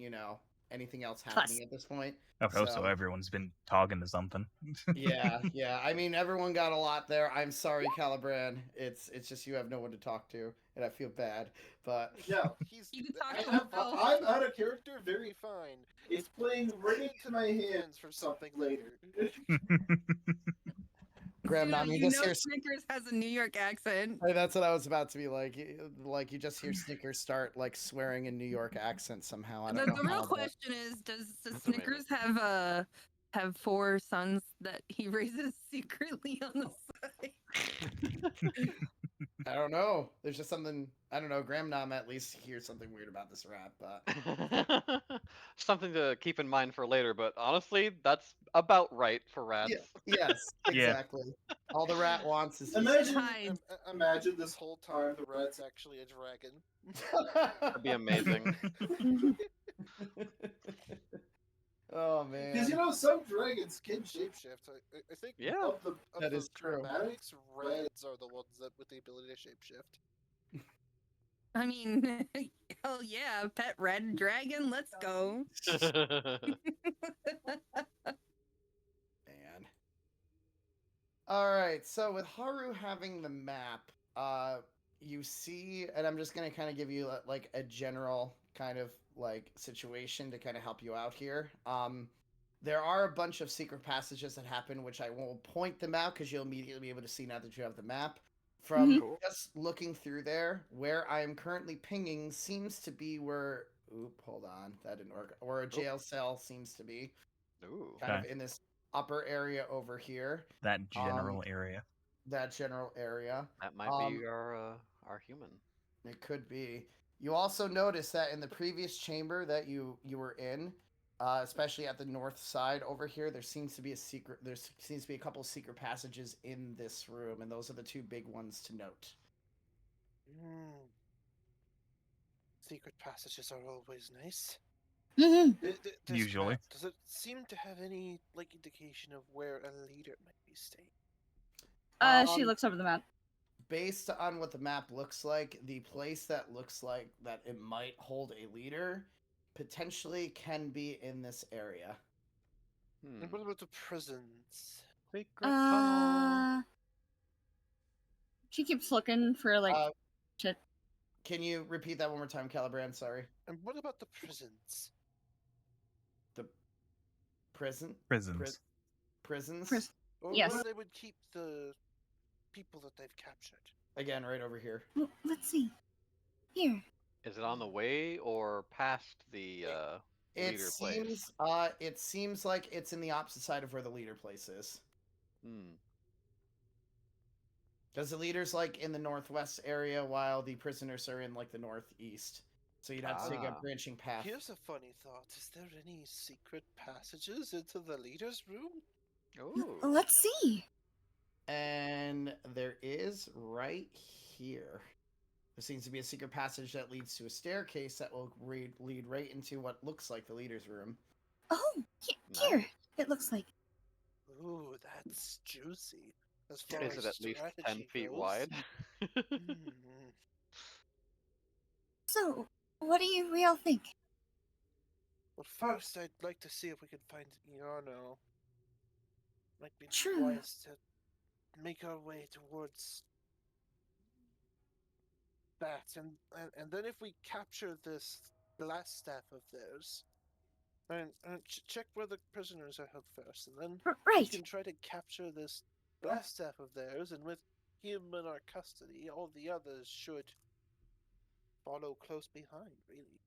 anything else Plus. happening at this point. Oh, so everyone's been talking to something. Yeah. I mean, everyone got a lot there. I'm sorry, Calibran. It's just you have no one to talk to, and I feel bad. But Yeah, You can talk to himself. I'm out of character. Very fine. It's playing right into my hands for something later. Gramnom, you just hear. Snickers has a New York accent. Hey, that's what I was about to be like. Like you just hear Snickers start like swearing in New York accent somehow. I The, don't know. the real how, but- question is, does That's Snickers have 4 sons that he raises secretly on the side? I don't know. There's just something. I don't know. Gramnom at least hears something weird about this rap, but Something to keep in mind for later, but honestly, that's about right for rats. yes, Yeah. exactly. All the rat wants is Hides. Imagine this whole time the rat's actually a dragon. That'd be amazing. Oh Because man. some dragons can shapeshift. I think Yeah. of the That is true. dramatics, reds are the ones that with the ability to shapeshift. I mean, hell yeah, pet red dragon, let's go. Man. All right. So with Haru having the map, you see, and I'm just gonna kind of give you like a general kind of like situation to kind of help you out here. There are a bunch of secret passages that happen, which I won't point them out because you'll immediately be able to see now that you have the map. From Cool. just looking through there, where I am currently pinging seems to be where. Oop, hold on, that didn't work. Or a jail cell seems to be Ooh. kind of Okay. in this upper area over here. That general area. That general area. That might be our human. It could be. You also notice that in the previous chamber that you were in, especially at the north side over here, there seems to be a couple of secret passages in this room, and those are the 2 big ones to note. Secret passages are always nice. Mhm. This Usually. map, does it seem to have any indication of where a leader might be staying? She looks over the map. Based on what the map looks like, the place that looks like that it might hold a leader potentially can be in this area. And what about the prisons? Secret tunnel. She keeps looking for like Uh, shit. Can you repeat that one more time, Calibran? Sorry. And what about the prisons? The prisons. Pris- Or Yes. where they would keep the people that they've captured? Again, right over here. Well, let's see. Here. Is it on the way or past the leader place? It seems like it's in the opposite side of where the leader place is. Because the leader's like in the northwest area while the prisoners are in like the northeast. So you'd have to take a branching path. Here's a funny thought. Is there any secret passages into the leader's room? Oh. Let's see. And there is right here. There seems to be a secret passage that leads to a staircase that will lead right into what looks like the leader's room. Oh, Nice. here. It looks like. Ooh, that's juicy. As far Is as it at least 10 strategy feet goes. wide? Hmm. So, what do you real think? Well, first, I'd like to see if we can find Iarno. Might be True. wise to make our way towards that, and then if we capture this glass staff of theirs, and check where the prisoners are held first, and then we Right. can try to capture this glass staff of theirs, and with him in our custody, all the others should follow close behind. Really,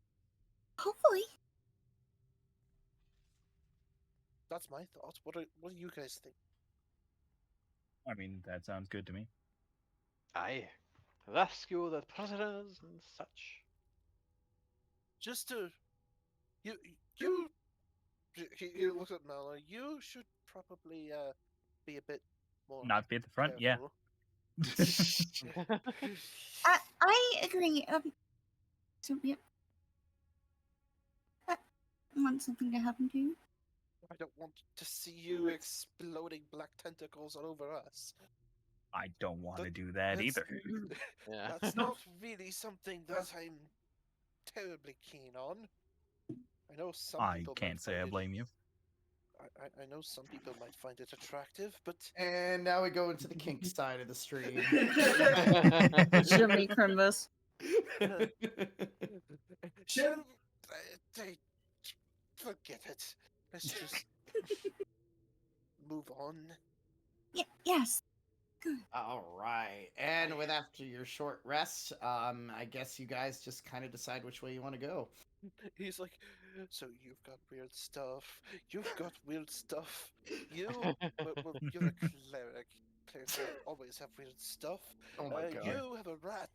Hopefully. that's my thoughts. What do you guys think? I mean, that sounds good to me. Aye. Rescue the prisoners and such. Just to you he looks at Mala. You should probably be a bit more Not be at the front, yeah. careful. I agree. So, yeah. I want something to happen to you. I don't want to see you exploding black tentacles all over us. I don't want to That- do that that's- either. Yeah. That's not really something that I'm terribly keen on. I know some I people can't might say I find it- blame you. I know some people might find it attractive, but And now we go into the kink side of the stream. Jimmy Crimbus. Jim, forget it. Let's just move on. Yes. All right. And with after your short rest, I guess you guys just kind of decide which way you want to go. He's like, so you've got weird stuff. You've got weird stuff. You're a cleric. Clerics don't always have weird stuff. Oh my god. You have a rat.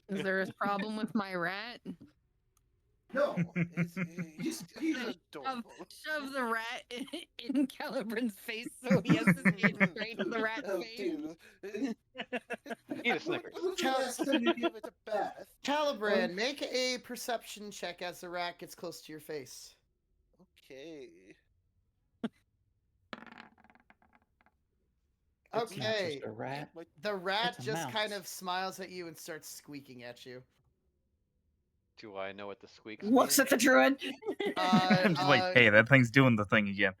Is there a problem with my rat? no. He's adorable. Shove the rat in Calibran's face so he has to see it straight in the rat's Oh, face. dear. Eat a Snickers. When's the last time you Give it a bath. Calibran, make a perception check as the rat gets close to your face. Okay. It's not Okay. just a rat. My- The rat It's a just kind mouse. of smiles at you and starts squeaking at you. Do I know what the squeaks Looks mean? at the druid. I'm just like, hey, that thing's doing the thing again.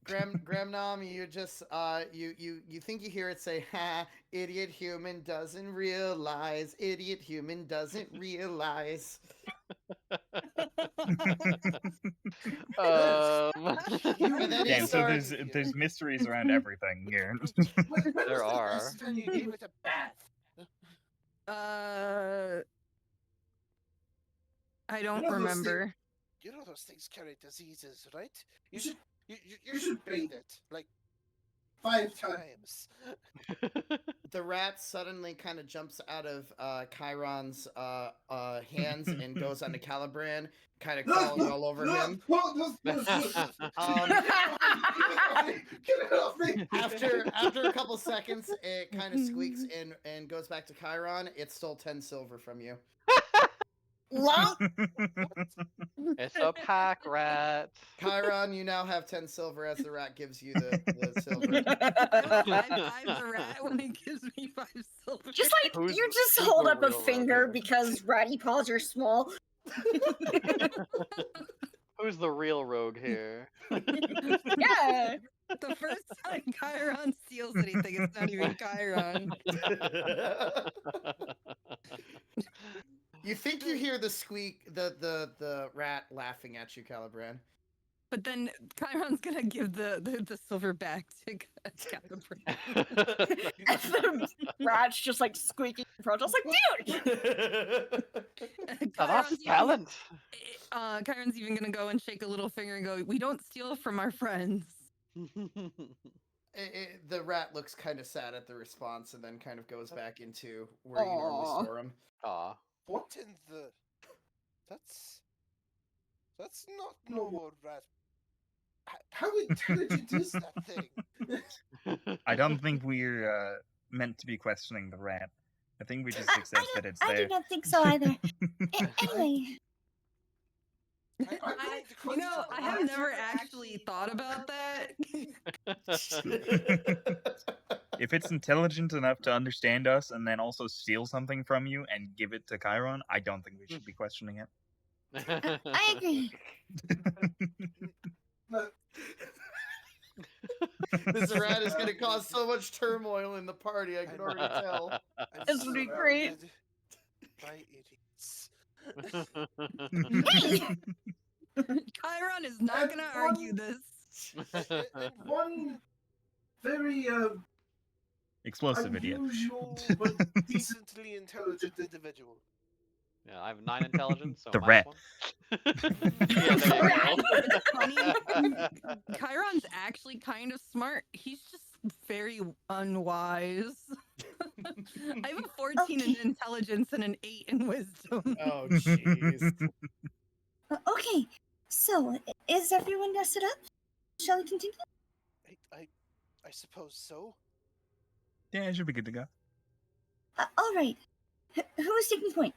Gramnom, you just you think you hear it say, "Ha! Idiot human doesn't realize. Idiot human doesn't realize." And then he Damn, so starts. there's mysteries around everything here. There are. Last time you gave it a bath. I don't One of those remember. You know those things carry diseases, right? You You should should you should bathe it like 5 times. times. The rat suddenly kind of jumps out of Chiron's hands and goes onto Calibran, kind of crawling all over him. No. Get it off me! After a couple seconds, it kind of squeaks and goes back to Chiron. It stole 10 silver from you. Long. It's a pack rat. Chiron, you now have 10 silver as the rat gives you the silver. I'm the rat when he gives me 5 silver. Just like Who's- you just who's hold the up a real rat finger here? because ratty paws are small. Who's the real rogue here? Yeah. The first time Chiron steals anything, it's not even Chiron. You think you hear the squeak, the rat laughing at you, Calibran. But then Chiron's gonna give the silver back to Calibran. And the rat's just like squeaking approach. I was like, dude! Now that's talent. Chiron's even gonna go and shake a little finger and go, "We don't steal from our friends." The rat looks kind of sad at the response and then kind of goes back into where you normally Aw. store him. Aw. What in the? That's not normal rat. How intelligent is that thing? I don't think we're meant to be questioning the rat. I think we just accept that it's I there. do not think so either. Anyway, I have never actually thought about that. If it's intelligent enough to understand us and then also steal something from you and give it to Chiron, I don't think we should be questioning it. I agree. This rat is going to cause so much turmoil in the party, I can already tell. I'm This would be great. surrounded by idiots. Chiron is not going to argue this. And one very Explosive idiot. Unusual but decently intelligent individual. Yeah, I have 9 intelligence, so The minus rat. 1. Yeah, there you go. It's funny. Chiron's actually kind of smart. He's just very unwise. I have a 14 in intelligence and an 8 in wisdom. Oh, jeez. Okay, so is everyone rested up? Shall we continue? I suppose so. Yeah, it should be good to go. All right. Who is taking point?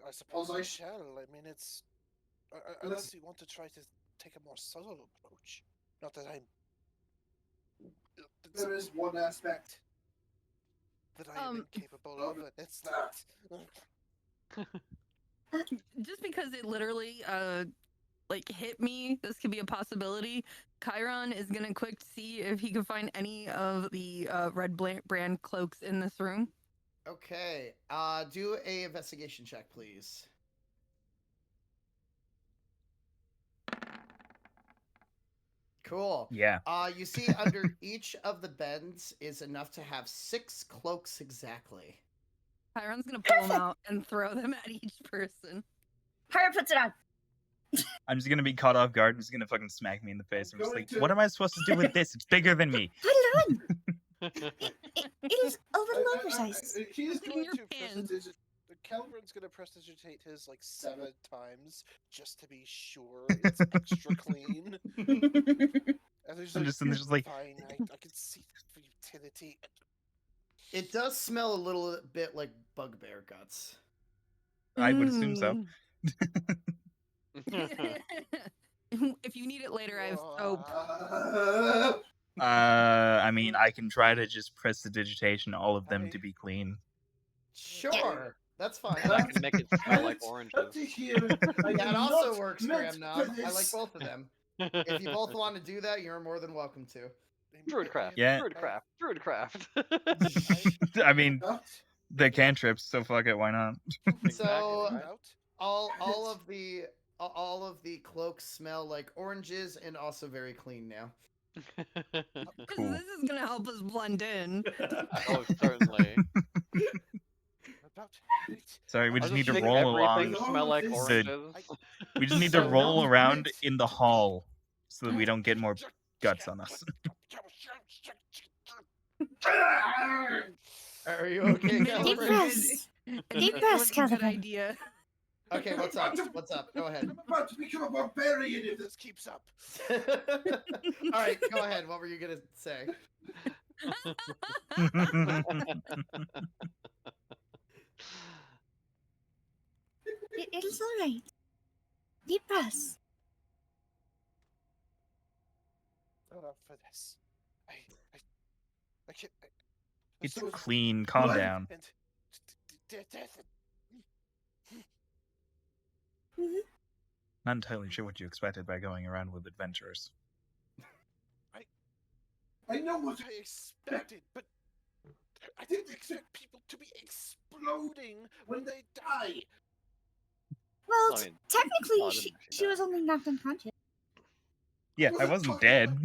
I suppose I shall. I mean, it's unless you want to try to take a more subtle approach. Not that I'm. There is one aspect. That I am incapable of, and it's that. Just because it literally hit me, this could be a possibility. Chiron is gonna quick see if he can find any of the Redbrand cloaks in this room. Okay, do a investigation check, please. Cool. Yeah. You see under each of the beds is enough to have 6 cloaks exactly. Chiron's gonna pull them out and throw them at each person. Hire puts it on. I'm just gonna be caught off guard and just gonna fucking smack me in the face. I'm just going like, to- what am I supposed to do with this? It's bigger than me. Put it on. It is a little oversized. He's Put it in going your to pants. Calverin's going to prestidigitate his like 7 times just to be sure it's extra clean. And there's I'm just like, fine, I can see the utility. It does smell a little bit like bugbear guts. I would assume so. Mm. If you need it later, I have soap. I mean, I can try to just prestidigitation all of them to be clean. Sure, that's fine. And I can make it smell like Up oranges. to here. I That am also not works, meant Graham for Knob. I like this. both of them. If you both want to do that, you're more than welcome to. Druidcraft. Yeah. Druidcraft. Druidcraft. I mean, Not the cantrips, so fuck it, why not? So Exactly, right? all of the cloaks smell like oranges and also very clean now. Cool. This is gonna help us blend in. Oh, certainly. Sorry, we I'll just need to make roll everything along. smell like The- oranges. We just need to So roll don't around mix- in the hall so that we don't get more guts on us. Are you okay, Maybe Deep Calvin? breaths. Deep breaths, Good Calvin. idea. Okay, what's up? What's up? Go ahead. I'm about to become a barbarian if this This keeps up. All right, go ahead. What were you gonna say? It is all right. Deep breaths. Not up for this. I can't. I'm It's so- clean, calm What? down. And death. Not entirely sure what you expected by going around with adventurers. I know what What I expected, but I didn't expect people to be exploding when they die. Well, I mean, technically, well, I she didn't see was only knocked unconscious. Yeah, I wasn't dead.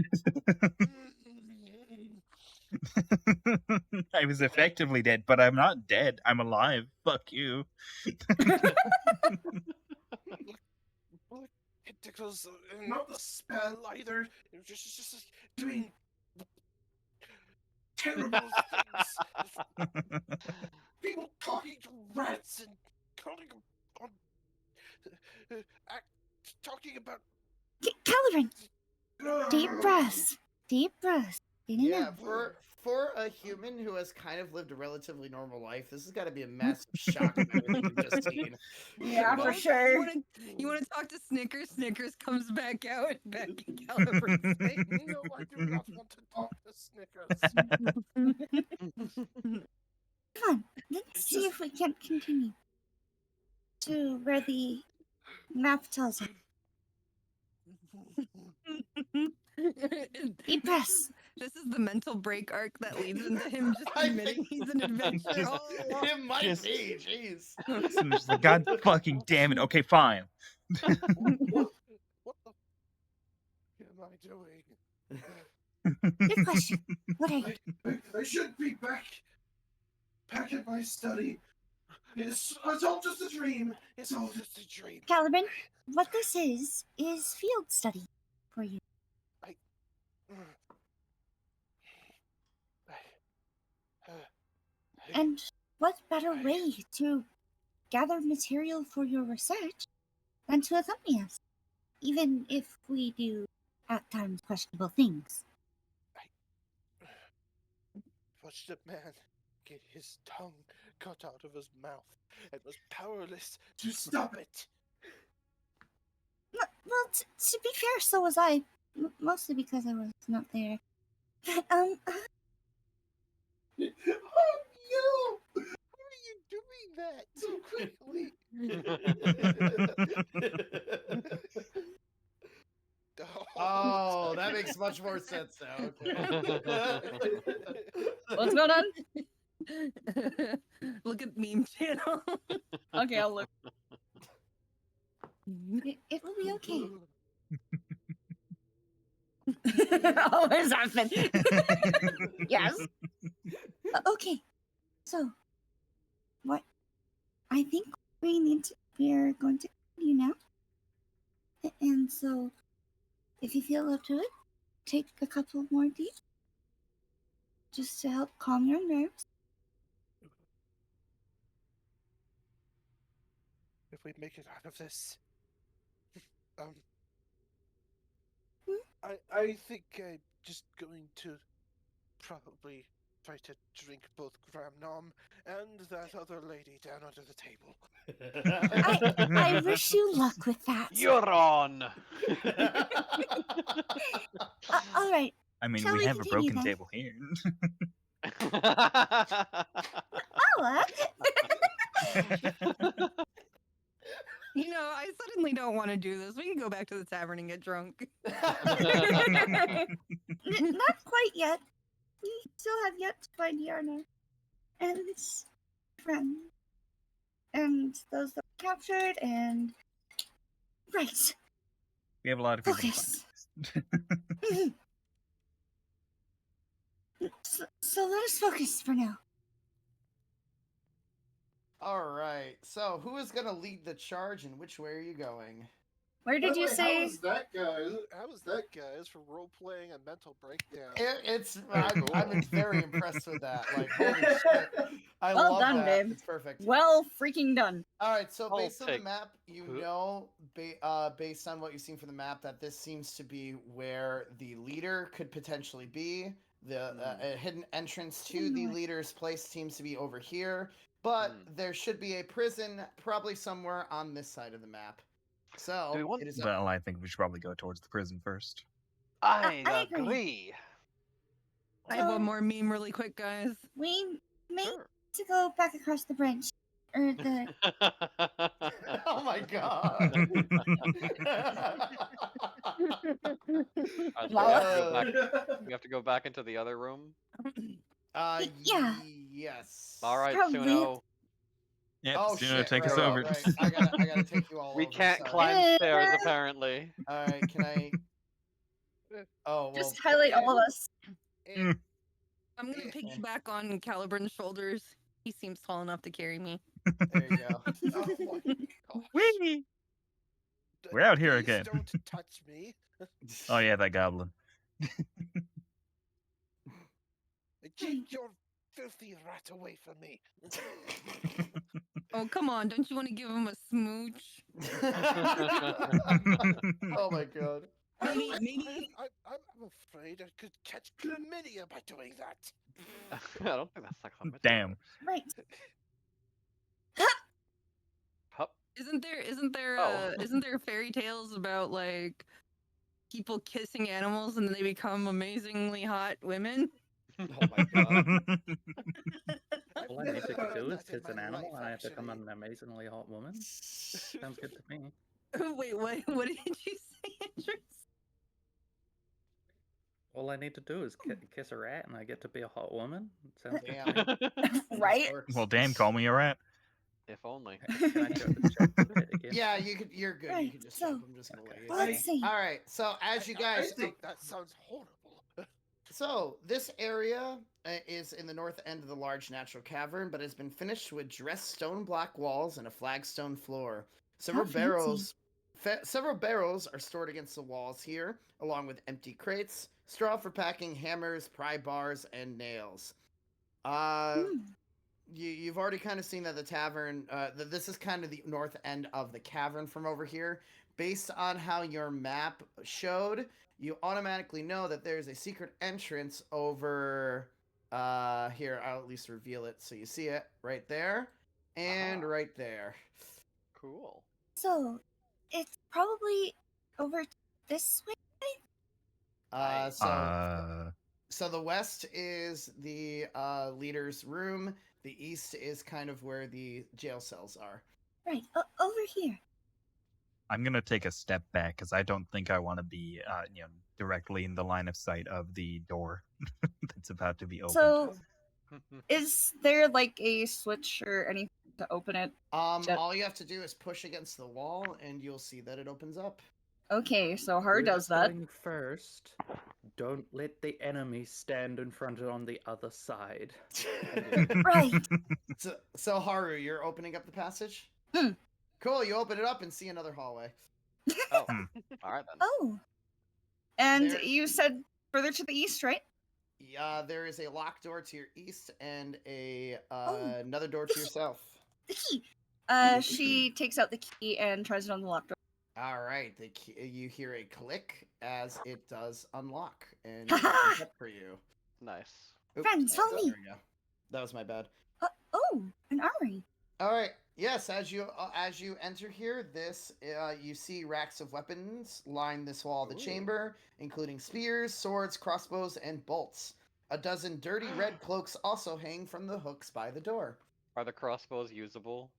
I was effectively dead, but I'm not dead. I'm alive. Fuck you. It tickles not the spell either. It was just like doing terrible things. People talking to rats and calling them on, talking about. Calvin, deep breaths. Deep breaths. In and Yeah, out. for a human who has kind of lived a relatively normal life, this has got to be a massive shock of everything you've just seen. Yeah, for Well, sure. You want to talk to Snickers? Snickers comes back out and back in Caliburn's face. No, I do not want to talk to Snickers. Come on, let's see if we can continue to where the map tells us. Deep breaths. This is the mental break arc that leads into him just I admitting think he's an adventurer Just- all along. It might Just- be, jeez. And just like, God fucking damn it. Okay, fine. What the am I doing? Good question. What are you? I should be back at my study. It's all just a dream. It's all just a dream. Caliban, what this is field study for you. And what better way to gather material for your research than to accompany us, even if we do at times questionable things. Watched a man get his tongue cut out of his mouth and was powerless to stop it. Well, to be fair, so was I. Mostly because I was not there. But, Oh no! How are you doing that so quickly? Oh, that makes much more sense now. Okay. What's going on? Look at meme channel. Okay, I'll look. it will be okay. Always happen. Yes. Okay, so what I think we're going to continue now. And so, if you feel up to it, take a couple more deep, just to help calm your nerves. If we make it out of this, I think I'm just going to probably try to drink both Gram Nom and that other lady down under the table. I wish you luck with that. You're on. All right. I mean, Shall we we have a continue broken then? table here. Ella. You know, I suddenly don't want to do this. We can go back to the tavern and get drunk. Not quite yet. We still have yet to find Yarna and his friend. And those that were captured and... Right. We have a lot of people to Focus. find. So let us focus for now. All right. So, who is going to lead the charge and which way are you going? Where did you How say? was that, guys? How was that, guys, for role playing a mental breakdown? I'm very impressed with that. Like, holy shit. I Well love done, that. babe. It's perfect. Well, freaking done. All right, so I'll based on the take- map, you Who- know, based on what you've seen from the map, that this seems to be where the leader could potentially be. The a hidden entrance to the leader's place seems to be over here, but there should be a prison probably somewhere on this side of the map. So, Do we want- it is Well, I think we should probably go towards the prison first. I I agree. agree. I have one more meme really quick, guys. We may Sure. to go back across the bridge. Or the... Oh my god. So Lala. we have to go back into the other room. Yeah. Yes. All right, Probably. Suno. Yep, Oh Suno, shit! take right, us right, over. right. I gotta take you all We over, can't sorry. climb stairs, apparently. All right, can I? Oh well. Just highlight all of us. And I'm gonna piggyback on Caliburn's shoulders. He seems tall enough to carry me. There you go. oh my gosh. Whee! We're out here Please again. Don't touch me. Oh yeah, that goblin. Keep your filthy rat away from me. Oh, come on. Don't you want to give him a smooch? Oh my god. Maybe. I'm afraid I could catch chlamydia by doing that. I don't think that's like chlamydia. Damn. Right. Hup. Isn't there Oh. isn't there fairy tales about like people kissing animals and then they become amazingly hot women? Oh my god. I've All I never need to heard do is that in kiss an my animal life, and I have become actually. an amazingly hot woman. Sounds good to me. Wait, what did you say, Andrews? All I need to do is kiss a rat and I get to be a hot woman. Sounds good Damn. to me. Right? Well, damn, call me a rat. If only. Can I check it again? Yeah, you're good. You Right, can just so, check. I'm just gonna okay. let you. Well, let's see. All right. So as you guys, I think that sounds horrible. so this area is in the north end of the large natural cavern, but has been finished with dressed stone block walls and a flagstone floor. Several How fancy. several barrels are stored against the walls here, along with empty crates, straw for packing, hammers, pry bars, and nails. Hmm. You've already kind of seen that the tavern, this is kind of the north end of the cavern from over here. Based on how your map showed, you automatically know that there's a secret entrance over here. I'll at least reveal it so you see it right there and Ah. right there. Cool. So, it's probably over this way? Nice. So the west is the leader's room. The east is kind of where the jail cells are. Right, over here. I'm gonna take a step back because I don't think I want to be, directly in the line of sight of the door that's about to be opened. So, is there like a switch or anything to open it? All you have to do is push against the wall, and you'll see that it opens up. Okay, so Har We're does that. going first. Don't let the enemy stand in front and on the other side. Right. So Haru, you're opening up the passage? Hmm. Cool, you open it up and see another hallway. Oh. All right then. Oh. And There- you said further to the east, right? There is a locked door to your east and a Oh. another door to your south. The key. She takes out the key and tries it on the locked door. All right, the key, you hear a click as it does unlock, and it opens up for you. Nice. Oops, Friends, follow me. There we go. That was my bad. Oh, an armory. All right. Yes, as you enter here, you see racks of weapons line this wall of the Ooh. chamber, including spears, swords, crossbows, and bolts. A dozen dirty red cloaks also hang from the hooks by the door. Are the crossbows usable?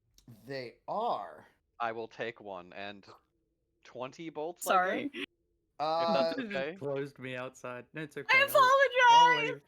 They are. I will take one and 20 bolts. I Sorry. guess, if Uh, that's Just okay. closed me outside. No, it's okay. I I'll apologize. leave.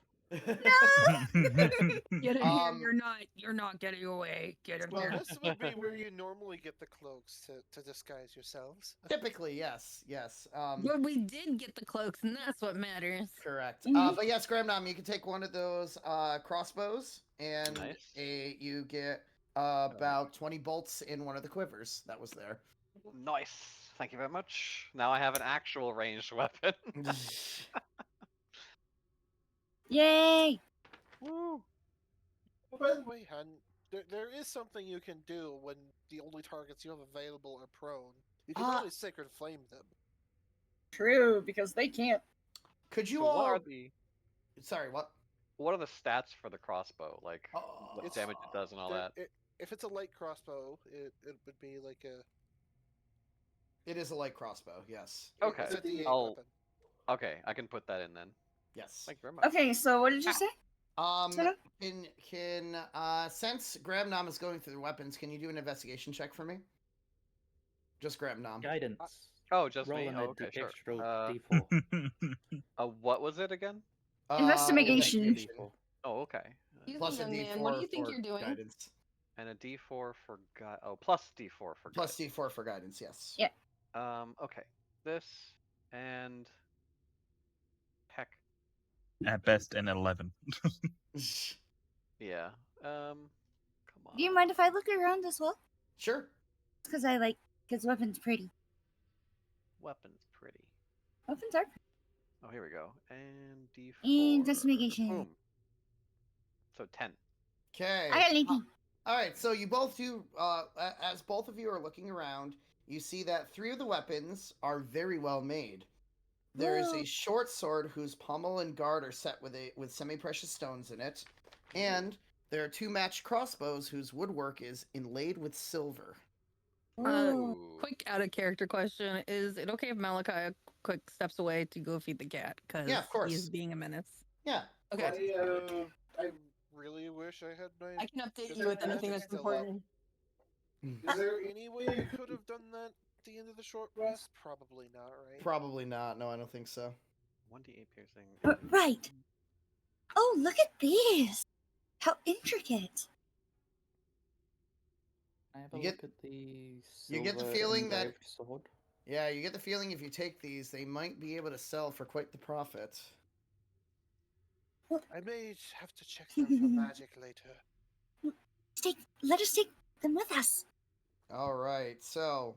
Get in Um, here! You're not getting away. Get in Well, here. this would be where you normally get the cloaks to disguise yourselves. typically, yes. But we did get the cloaks, and that's what matters. Correct. Mhm. But yes, Gramnom, you can take one of those crossbows, and Nice. you get about 20 bolts in one of the quivers that was there. Nice. Thank you very much. Now I have an actual ranged weapon. Yay! Woo. Oh, by the way, Han, there is something you can do when the only targets you have available are prone. You can always sacred flame them. True, because they can't. Could you So all? what are the Sorry, what? what are the stats for the crossbow? Like what It's- damage it does and all that. If it's a light crossbow, it would be like a. It is a light crossbow. Yes. Okay. It's a D8 I'll- weapon. Okay, I can put that in then. Yes. Thank you very much. Okay, so what did you say? Suno? Can since Gramnom is going through the weapons, can you do an investigation check for me? Just Gramnom. Guidance. Oh, just Roll me. an Oh, okay, sure. extra D4. What was it again? Investigation. D4. Oh, okay. Excuse Plus me, a young D4 man. What do you think for you're doing? guidance. And a D4 for plus D4 for Plus guidance. D4 for guidance. Yes. Yeah. Okay. This and heck. At best, an 11. Yeah. Come on. Do you mind if I look around as well? Sure. Because because weapons pretty. Weapons pretty. Weapons are pretty. Oh, here we go. And D4. Investigation. Boom. So 10. Okay. I got an 18. All right. So you both do. As both of you are looking around, you see that 3 of the weapons are very well made. there is a Whoa. short sword whose pommel and guard are set with semi-precious stones in it, and there are 2 matched crossbows whose woodwork is inlaid with silver. Whoa. Quick out of character question: is it okay if Malachi quick steps away to go feed the cat? Because Yeah, of course. he's being a menace. Yeah. Okay. I really wish I had my. I can update Is you there with anything magic that's still up? important. Is there any way you could have done that at the end of the short rest? Probably not, right? Probably not. No, I don't think so. 1d8 piercing. Right. Oh, look at these. How intricate. I have You a get- look at the you get the silver feeling that- engraved sword. Yeah, you get the feeling if you take these, they might be able to sell for quite the profit. I may have to check them for magic later. Let us take them with us. All right, so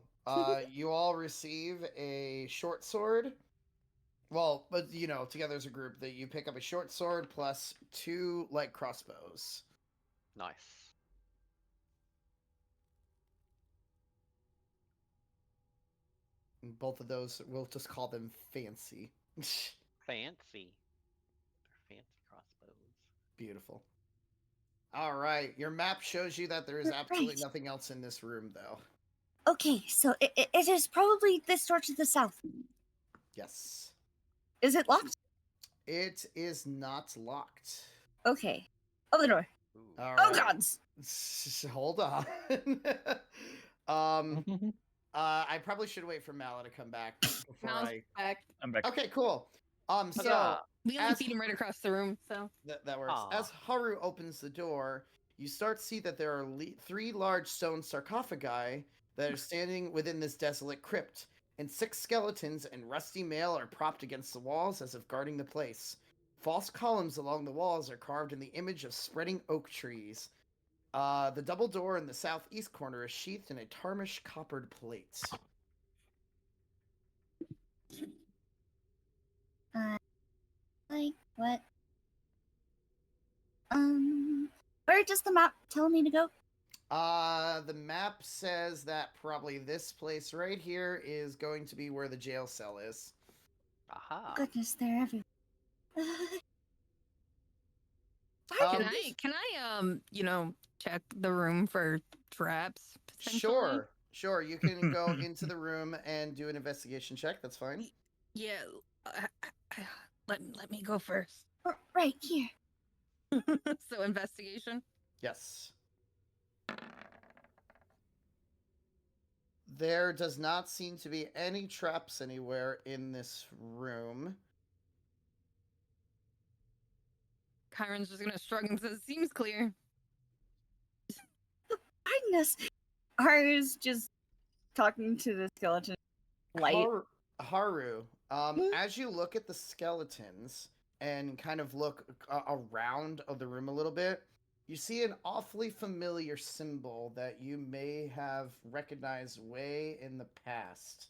you all receive a short sword. Well, but together as a group, that you pick up a short sword plus 2 light crossbows. Nice. And both of those, we'll just call them fancy. Fancy. They're fancy crossbows. Beautiful. All right, your map shows you that there is absolutely Right. nothing else in this room, though. Okay, so it is probably this door to the south. Yes. Is it locked? It is not locked. Okay. Open the door. Ooh. All Oh, right. gods. Hold on. I probably should wait for Mala to come back before Mouse I. back. I'm back. Okay, cool. So Huzzah. We only as- feed him right across the room, so. that works. Aw. As Haru opens the door, you start to see that there are 3 large stone sarcophagi that are standing within this desolate crypt, and 6 skeletons in rusty mail are propped against the walls as if guarding the place. False columns along the walls are carved in the image of spreading oak trees. The double door in the southeast corner is sheathed in a tarnished coppered plate. Like, what? Where does the map tell me to go? The map says that probably this place right here is going to be where the jail cell is. Aha. Goodness, they're everywhere. Can I check the room for traps potentially? Sure. You can go into the room and do an investigation check. That's fine. Yeah. Let me go first. Right here. So investigation. Yes. There does not seem to be any traps anywhere in this room. Kyron's just gonna shrug and says, "Seems clear." Goodness. Haru's just talking to the skeleton. Light. Haru, as you look at the skeletons and kind of look around of the room a little bit, you see an awfully familiar symbol that you may have recognized way in the past.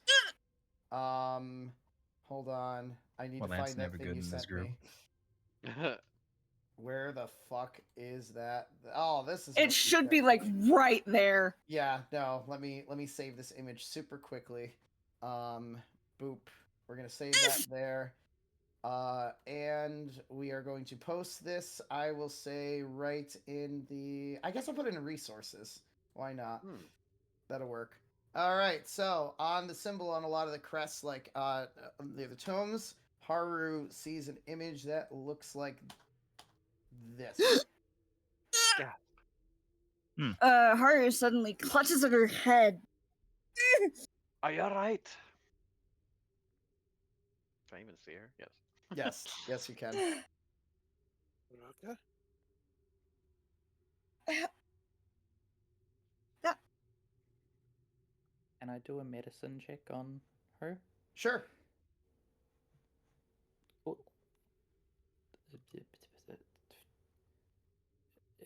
Hold on. I need Well, to that's find that never thing good you in this sent group. me. Where the fuck is that? Oh, this is. It what you should sent be me. like right there. Yeah, no, let me save this image super quickly. Boop. We're gonna save that there. And we are going to post this, I will say, right in the... I guess I'll put it in resources. Why not? That'll work. Alright, so on the symbol on a lot of the crests, like the tomes, Haru sees an image that looks like this. Haru suddenly clutches at her head. Are you alright? Can I even see her? Yes. Yes, you can. Okay. Can I do a medicine check on her? Sure. Oh.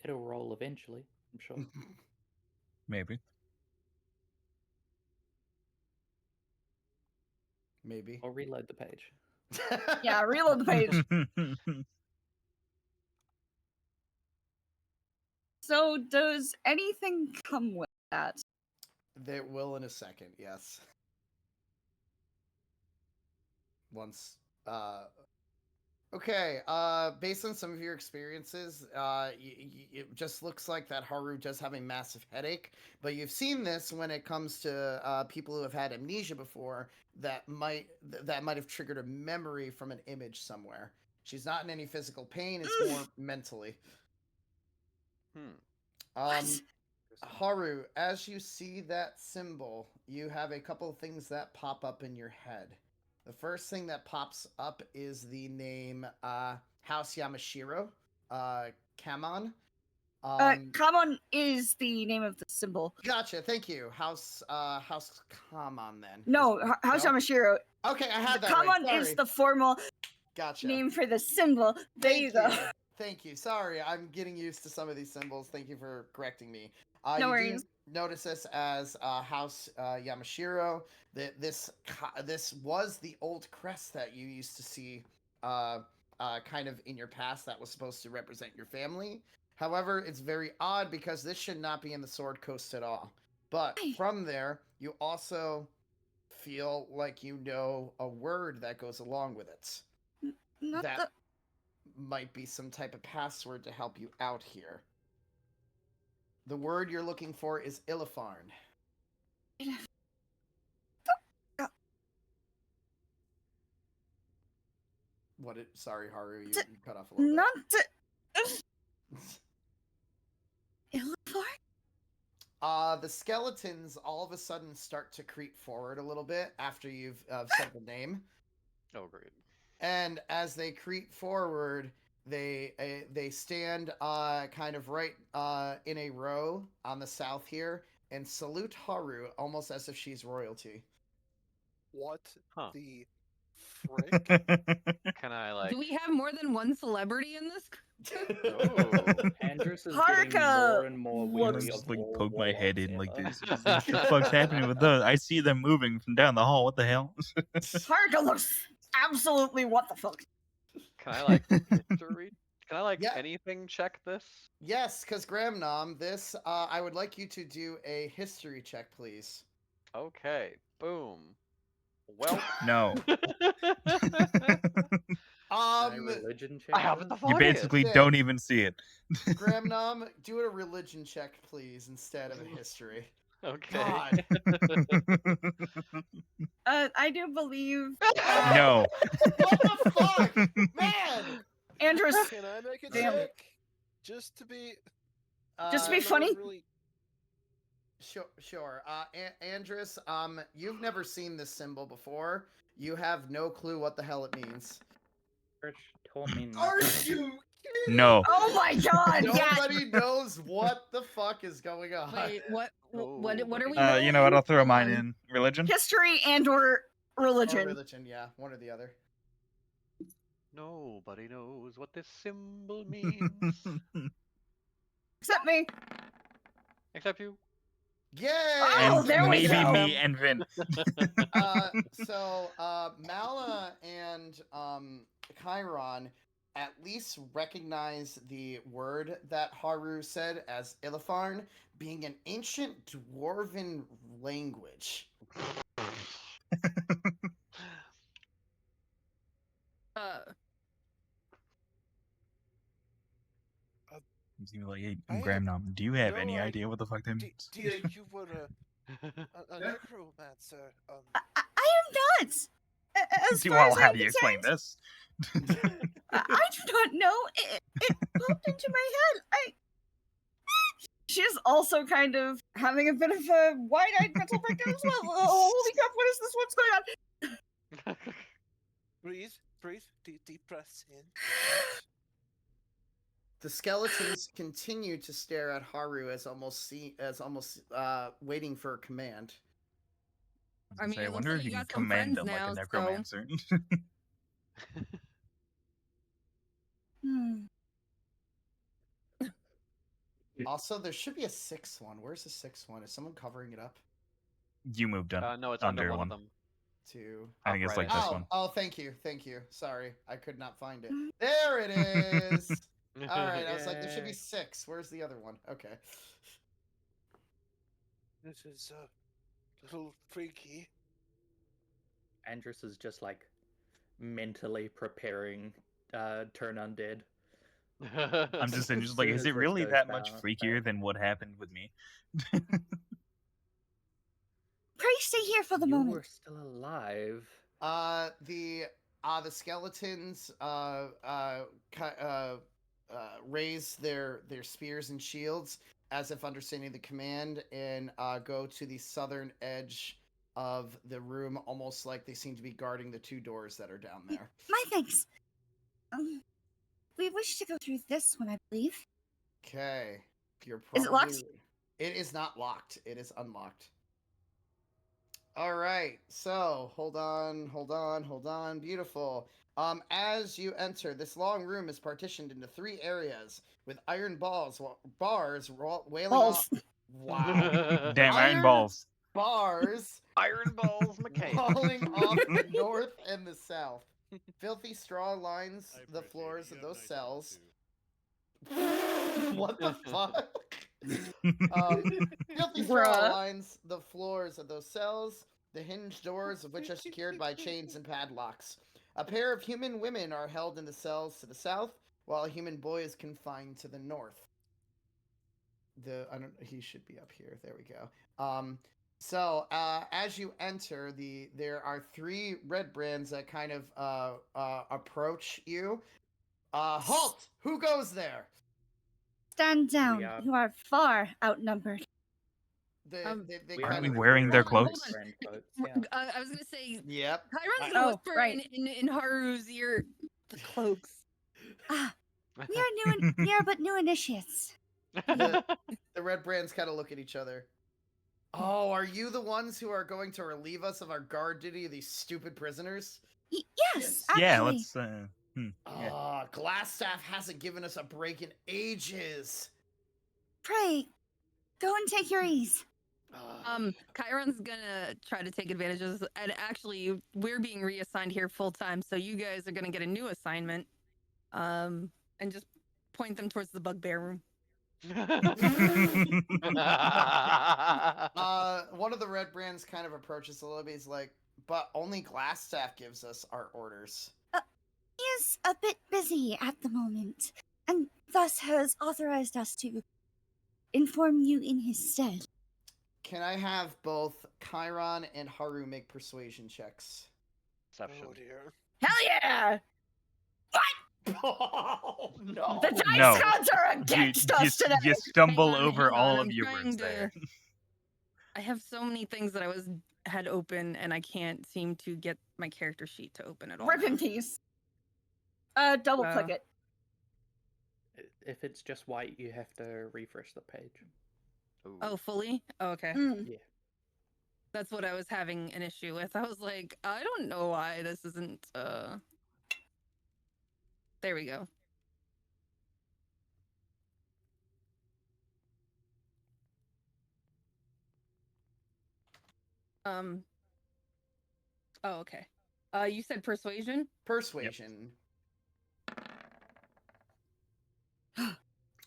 It'll roll eventually, I'm sure. Maybe. Maybe. I'll reload the page. Yeah, reload the page. So, does anything come with that? They will in a second, yes. once. Okay. Based on some of your experiences, it just looks like that Haru does have a massive headache. But you've seen this when it comes to people who have had amnesia before. That might have triggered a memory from an image somewhere. She's not in any physical pain. It's more mentally. Interesting. Haru, as you see that symbol, you have a couple of things that pop up in your head. The first thing that pops up is the name House Yamashiro, Kamon. Kamon is the name of the symbol. Gotcha, thank you. House Kamon then. No, House No? Yamashiro. Okay, I had that Kamon right. is Sorry. the formal Gotcha. name for the symbol. There Thank you go. Thank you. Sorry, I'm getting used to some of these symbols. Thank you for correcting me. No you worries. do notice this as House Yamashiro. This was the old crest that you used to see kind of in your past that was supposed to represent your family. However, it's very odd because this should not be in the Sword Coast at all. But from there, you also feel like you know a word that goes along with it. Not that the. might be some type of password to help you out here. The word you're looking for is Illifarn. Sorry, Haru, you cut off a little Not bit. Illifarn? The skeletons all of a sudden start to creep forward a little bit after you've said the name. Oh, great. And as they creep forward, they stand kind of right in a row on the south here and salute Haru almost as if she's royalty. What Huh. the frick? Can I like? Do we have more than one celebrity in this? Oh, Andrus is getting Haruka more and more I weary just of like all poke my head in like warlocks this. ever. What the fuck's happening with those? I see them moving from down the hall. What the hell? Haruka looks absolutely what the fuck. Can I like history? Can I like Yeah. anything check this? Yes, because Gramnom, this I would like you to do a history check, please. Okay. Boom. Well. No. Can I religion check? I haven't the this? You foggiest. basically don't even see it. Gramnom, do a religion check, please, instead of a history. Okay. God. I do believe No. What the fuck? Man! Andrus. Can I make a Damn. check? Just to be. Just to be I'm not funny? Really... Sure. Andrus, you've never seen this symbol before. You have no clue what the hell it means. Church taught me Are nothing. you No. Oh my god! Yeah. Nobody knows what the fuck is going on. Wait, what are we? You know what? I'll throw Hold mine on. in. Religion? History and/or Or religion. religion, yeah, one or the other. Nobody knows what this symbol means Except me. except you. Yay! Oh, And there we maybe go. me and Vin. So Mala and Chiron at least recognize the word that Haru said as Illifarn being an ancient dwarven language. Like, hey, I- Gramnom, do you have no, any I- idea what the fuck that means? Dear, you were a necromancer. I am not. As far Well, as how I'm do you explain concerned, this? I do not know. It popped into my head. She's also kind of having a bit of a wide-eyed mental breakdown as well. Holy crap! What is this? What's going on? Breathe. Deep breaths in. The skeletons continue to stare at Haru as almost waiting for a command. I mean, I it looks wonder like if you you can got some command friends them like now, a so- necromancer. Also, there should be a sixth one. Where's the sixth one? Is someone covering it up? You moved on. No, it's under Under one one. of them. Two. I think it's like this one. Oh, thank you. Sorry, I could not find it. There it is. All right, I was like, there should be Yay. 6. Where's the other one? Okay. This is a little freaky. Andrus is just like mentally preparing turn undead. I'm just saying, As just like, soon is as it this really goes that much down. freakier than what happened with me? Pray stay here for the You moment. were still alive. The skeletons raise their spears and shields as if understanding the command, and go to the southern edge of the room, almost like they seem to be guarding the two doors that are down there. My thanks. We wish to go through this one, I believe. Okay, you're Is it locked? It is not locked. It is unlocked. All right, so hold on. Beautiful. As you enter, this long room is partitioned into 3 areas with iron bars wailing Balls. off. Wow. Damn, iron balls. Bars Iron Balls McCain. falling off the north and the south. Filthy straw lines the floors of those cells. What the fuck? Filthy straw Bruh. lines the floors of those cells, the hinged doors of which are secured by chains and padlocks. A pair of human women are held in the cells to the south, while a human boy is confined to the north. He should be up here. There we go. So as you enter, there are 3 Redbrands that kind of approach you. Halt! Who goes there? Stand down. are- You are far outnumbered. They Um, they We Aren't kind we of wearing their Hold on, cloaks? friend coats, R- yeah. I was gonna say, Yep. Chiron's Oh, gonna whisper right. in Haru's ear, the cloaks. Ah, we are but new initiates. The Redbrands kind of look at each other. Oh, are you the ones who are going to relieve us of our guard duty of these stupid prisoners? Yes, actually. Yeah, let's. Yeah. Glassstaff hasn't given us a break in ages. Pray, go and take your ease. Chiron's gonna try to take advantages, and actually, we're being reassigned here full time, so you guys are gonna get a new assignment. And just point them towards the bugbear room. One of the Redbrands kind of approaches a little bit. He's like, but only Glassstaff gives us our orders. He is a bit busy at the moment, and thus has authorized us to inform you in his stead. Can I have both Chiron and Haru make persuasion checks? Perception. Oh dear. Hell yeah! Oh no! The dice No. gods are against us today. You stumble Hang on, over hang on, all I'm of your trying words to- there. I have so many things that I had open, and I can't seem to get my character sheet to open at all. Rip in peace. Double click it. If it's just white, you have to refresh the page. Ooh. Oh, fully? Oh, okay. Mm. Yeah. That's what I was having an issue with. I was like, I don't know why this isn't, There we go. Oh, okay. You said persuasion? Persuasion.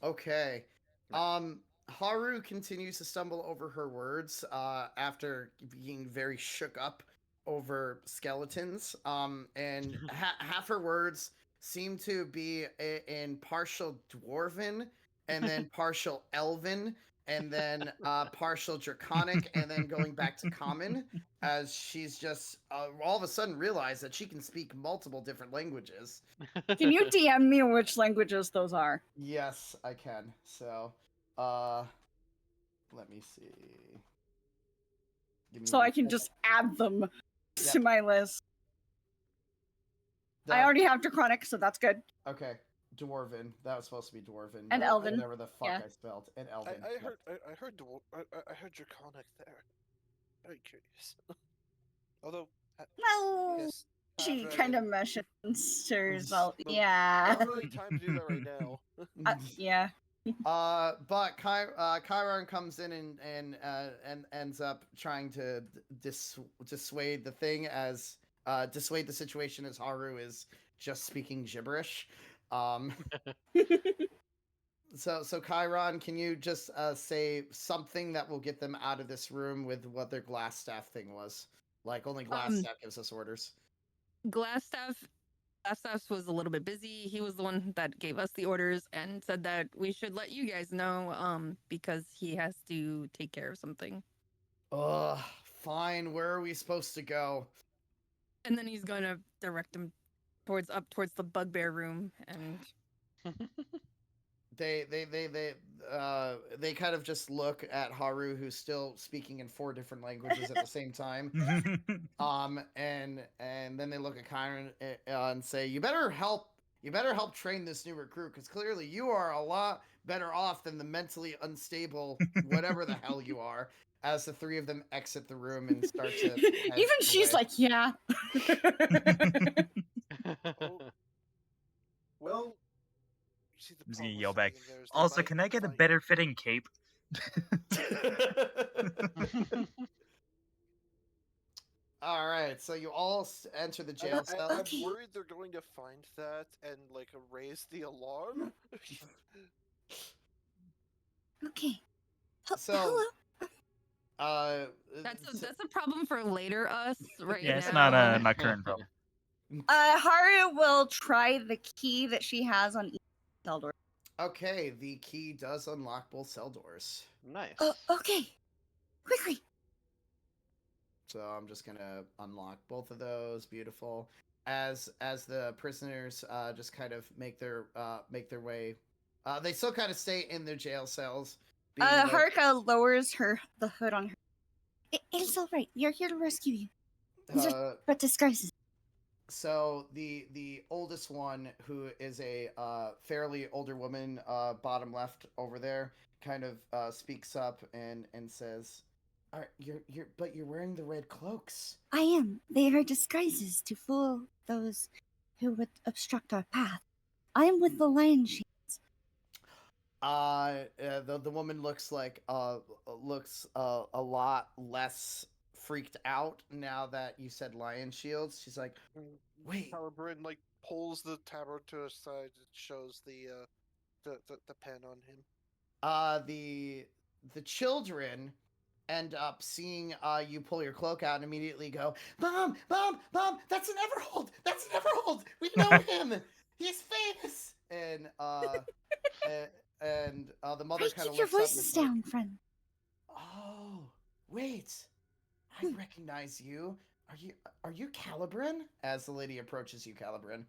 Okay. Haru continues to stumble over her words after being very shook up over skeletons. And half her words seem to be in partial dwarven, and then partial elven, and then partial draconic, and then going back to common, as she's just all of a sudden realized that she can speak multiple different languages. Can you DM me which languages those are? Yes, I can. So, let me see. Give me So one I can second. just add them Yep. to my list. I That- already have Draconic, so that's good. Okay, dwarven. That was supposed to be dwarven. And not elven. Whatever the fuck Yeah. I spelled. And elven. I Yep. heard draconic there. Very curious. Although, Well, yes, she Tavern kind of and- mentions her Yes, result. but Yeah. Not really time to do that right now. Yeah. But Chiron comes in and ends up trying to dissuade the thing as dissuade the situation as Haru is just speaking gibberish. So Chiron, can you just say something that will get them out of this room with what their Glassstaff thing was? Like only Glassstaff gives us orders. Glassstaff was a little bit busy. He was the one that gave us the orders and said that we should let you guys know, because he has to take care of something. Ugh, fine. Where are we supposed to go? And then he's going to direct him towards the bugbear room, and They kind of just look at Haru, who's still speaking in 4 different languages at the same time. And then they look at Kyron and say, "You better help train this new recruit, because clearly you are a lot better off than the mentally unstable whatever the hell you are." As the 3 of them exit the room and start to head Even she's away. like, yeah. Oh, well, you see the I'm just gonna problem yell with back. staying there is they Also, might can I get a find- better fitting cape? All right, so you all enter the jail cell. I'm Okay. worried they're going to find that and like raise the alarm. Okay. So, Hello. that's a problem for later us right Yeah, it's now. not current problem. Haru will try the key that she has on each cell door. okay. The key does unlock both cell doors. Nice. Okay. Quickly. So I'm just gonna unlock both of those. Beautiful. As the prisoners just kind of make their way. They still kind of stay in their jail cells. being led- Haruka lowers the hood on her. It's all right. You're here to rescue you. These are uh, but disguises. So the oldest one, who is a fairly older woman, bottom left over there, kind of speaks up and says, but you're wearing the red cloaks." I am. They are disguises to fool those who would obstruct our path. I am with the lion sheep. The woman looks like a lot less freaked out now that you said lion shields. She's like, "Wait." Halberd like pulls the tabard to his side. It shows the pen on him. The children end up seeing you pull your cloak out and immediately go, "Mom, that's an Everhold! That's an Everhold! We know him! He's famous!" And the mother Please kind of keep your looks up and voices is like, down, friend. "Oh, wait. I recognize you. Are you Calibran?" As the lady approaches you, Calibran.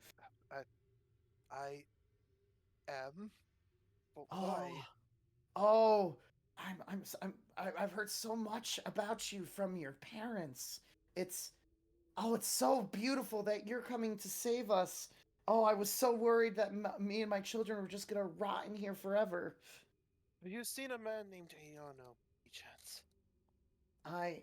I am. But Oh. why? Oh, I've heard so much about you from your parents. It's so beautiful that you're coming to save us. Oh, I was so worried that me and my children were just gonna rot in here forever. Have you seen a man named Ayano, by chance? I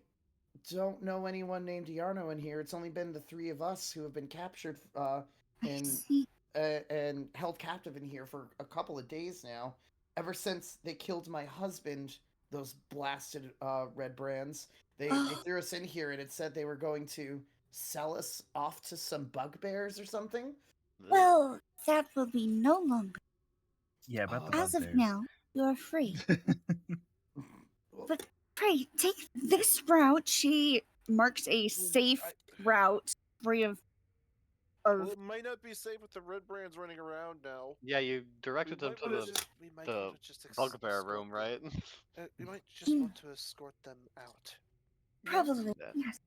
don't know anyone named Yarno in here. It's only been the 3 of us who have been captured I and see. and held captive in here for a couple of days now. Ever since they killed my husband, those blasted Redbrands, they threw us in here, and it said they were going to sell us off to some bugbears or something. Well, that will be no longer. Yeah, about the As of bugbears. now, you are free. Well, But pray, take this route. She marks a safe route free of. Well, it might not be safe with the red brands running around now. Yeah, you directed them to We might the want to just bugbear escort room, them. right? We might just want to escort them out. Probably, Yeah. yes.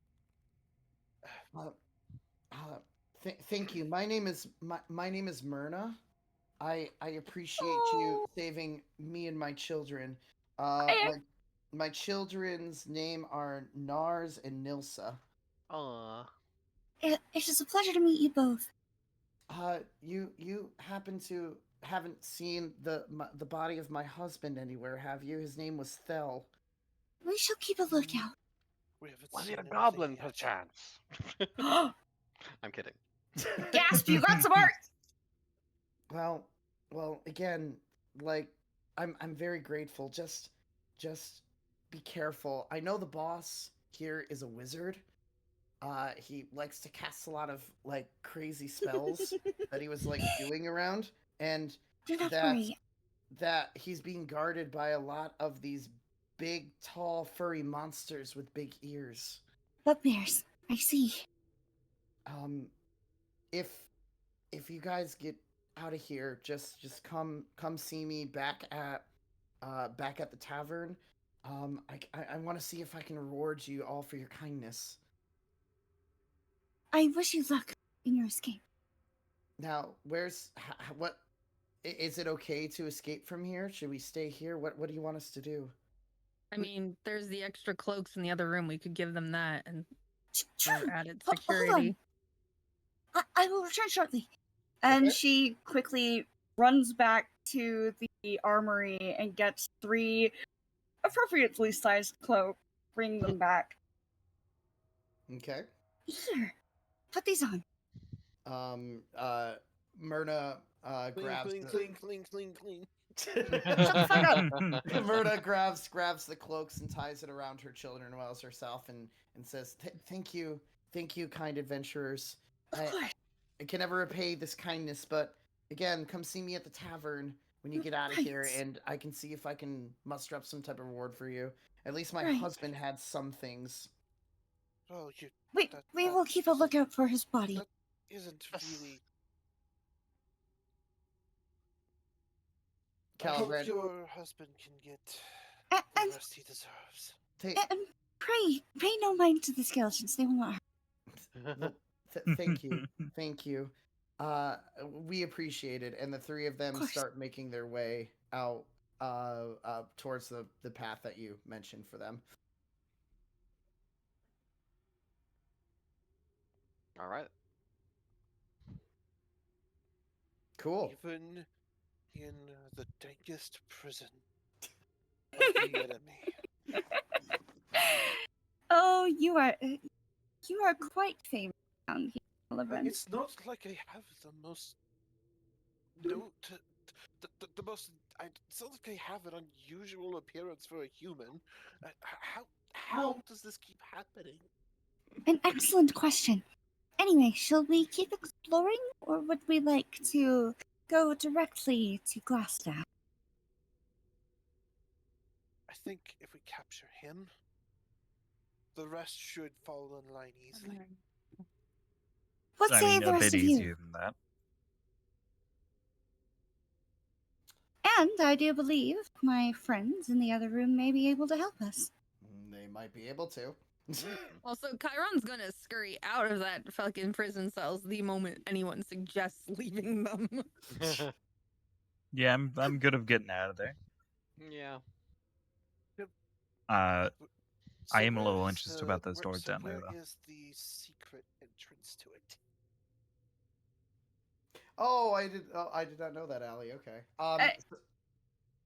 Thank you. My name is Myrna. I appreciate you saving me and my children. My children's name are Nars and Nilsa. Aww. It is a pleasure to meet you both. You haven't seen the body of my husband anywhere, have you? His name was Thel. We shall keep a lookout. We haven't Was seen it a anything goblin, yet. perchance? I'm kidding. Gasp! You got some art. Well, again, like I'm very grateful. Just be careful. I know the boss here is a wizard. He likes to cast a lot of like crazy spells that he was like doing around, and Do not that worry. that he's being guarded by a lot of these big, tall, furry monsters with big ears. Bugbears, I see. if you guys get out of here, just come see me back at the tavern. I want to see if I can reward you all for your kindness. I wish you luck in your escape. Now, what is it okay to escape from here? Should we stay here? What do you want us to do? I mean, there's the extra cloaks in the other room. We could give them that and Sure. for added Hold on. security. I will return shortly. And Okay. She quickly runs back to the armory and gets 3 appropriately sized cloaks, bring them back. Okay. Here, put these on. Myrna Clean, grabs clean, the... clean, clean, clean, clean. Shut the fuck up. Myrna grabs the cloaks and ties it around her children, whilst herself, and says, "Thank you, kind adventurers. Of course. I can never repay this kindness, but again, come see me at the tavern when you get out of here, Right. and I can see if I can muster up some type of reward for you. At least my Right. husband had some things." Oh, you We will keep a lookout for his body. that isn't really. I hope Calvin, your husband can get And, the and, rest he deserves. and pray no mind to the skeletons. They will not hurt. thank you, thank you. We appreciate it, and the 3 of them course. start making their way out towards the path that you mentioned for them. All right. Cool. Even in the dankest prison of the enemy. Oh, you are quite famous around here, Oliver. It's not like I have the most the most. It's not like I have an unusual appearance for a human. How does this keep happening? An excellent question. Anyway, shall we keep exploring, or would we like to go directly to Glassstaff? I think if we capture him, the rest should fall in line easily. What I say mean, the a rest bit of you? easier than that. And I do believe my friends in the other room may be able to help us. They might be able to. Also, Chiron's gonna scurry out of that fucking prison cells the moment anyone suggests leaving them. Yeah, I'm good of getting out of there. Yeah. I am a where little is interested the- about those where- doors so down there, where though. is the secret entrance to it? Oh, I did not know that, Allie. Okay.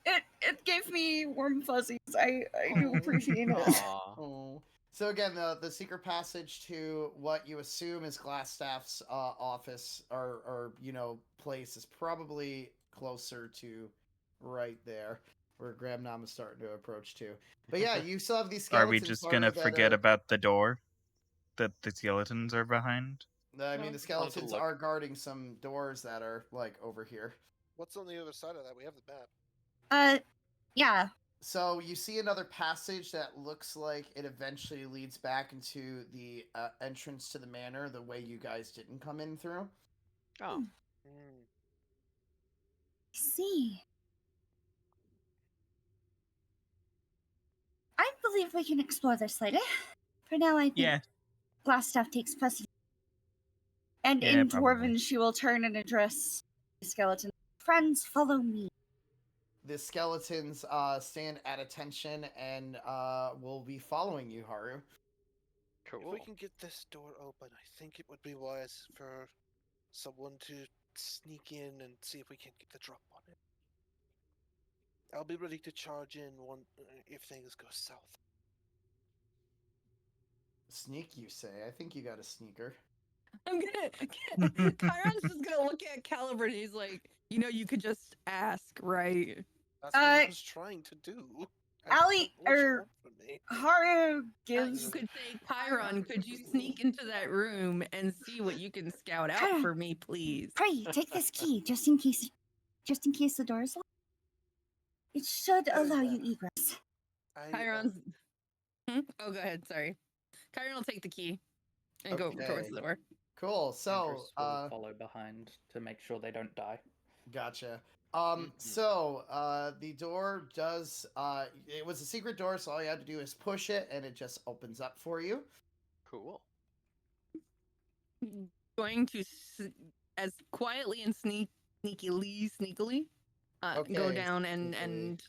It gave me warm fuzzies. I do appreciate it. Aw. Oh. So again, the secret passage to what you assume is Glassstaff's office or place is probably closer to right there, where Grabnom is starting to approach to. But yeah, you still have these Are skeletons. we just Haru, gonna that forget are- about the door that the skeletons are behind? I mean, No, the just wanted to skeletons look. are guarding some doors that are like over here. What's on the other side of that? We have the map. Yeah. So you see another passage that looks like it eventually leads back into the entrance to the manor, the way you guys didn't come in through. Oh. Hmm. See. I believe we can explore this later. For now, I think Yeah. Glassstaff takes precedence. And Yeah, in probably. Dwarven, she will turn and address The skeleton. Friends, follow me. The skeletons stand at attention and will be following you, Haru. Cool. If we can get this door open, I think it would be wise for someone to sneak in and see if we can get the drop on it. I'll be ready to charge in if things go south. Sneak, you say? I think you got a sneaker. I'm gonna. Chiron's just gonna look at Caliber and he's like, you could just ask, right? That's what I Uh, was trying to do. Allie, What you or want from me? Haru You gives could say, Chiron, could you sneak into that room and see what you can scout out Chiron. for me, please? Pray, take this key, just in case the door is locked. It should allow you egress. Chiron's. Oh, go ahead. Sorry. Chiron will take the key and go towards Okay. the door. Cool. So, Andrus will follow behind to make sure they don't die. gotcha. Mhm. So, the door does, it was a secret door, so all you had to do is push it, and it just opens up for you. Cool. Going to as quietly and sneakily go Okay, down sneakily. and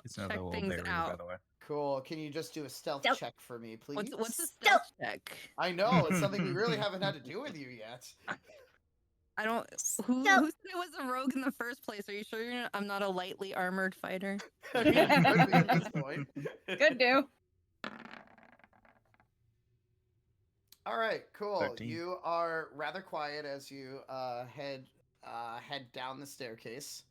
It's another check little things berry, by out. the way. Cool. Can you just do a stealth Stealth. check for me, please? What's a Stealth. stealth check? I know, it's something we really haven't had to do with you yet. I don't. Who Stealth. said I was a rogue in the first place? Are you sure I'm not a lightly armored fighter? I mean, it could be at this point. Good do. All right, cool. 13. You are rather quiet as you head down the staircase.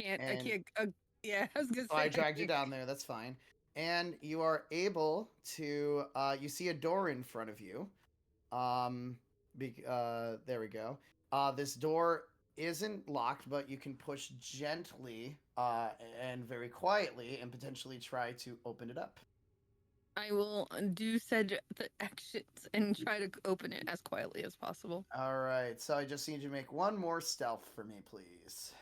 I And- can't. Yeah, I was gonna say. Oh, I dragged you down there. That's fine. And you are able to. You see a door in front of you. There we go. This door isn't locked, but you can push gently and very quietly, and potentially try to open it up. I will do said the actions and try to open it as quietly as possible. All right. So I just need you to make one more stealth for me, please.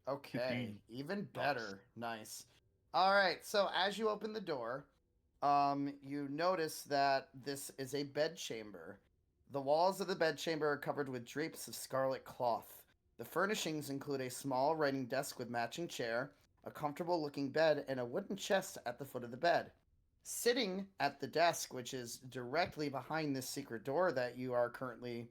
Okay, 15. even better. Nice. All right, so as you open the door, you notice that this is a bedchamber. The walls of the bedchamber are covered with drapes of scarlet cloth. The furnishings include a small writing desk with matching chair, a comfortable-looking bed, and a wooden chest at the foot of the bed. Sitting at the desk, which is directly behind this secret door that you are currently,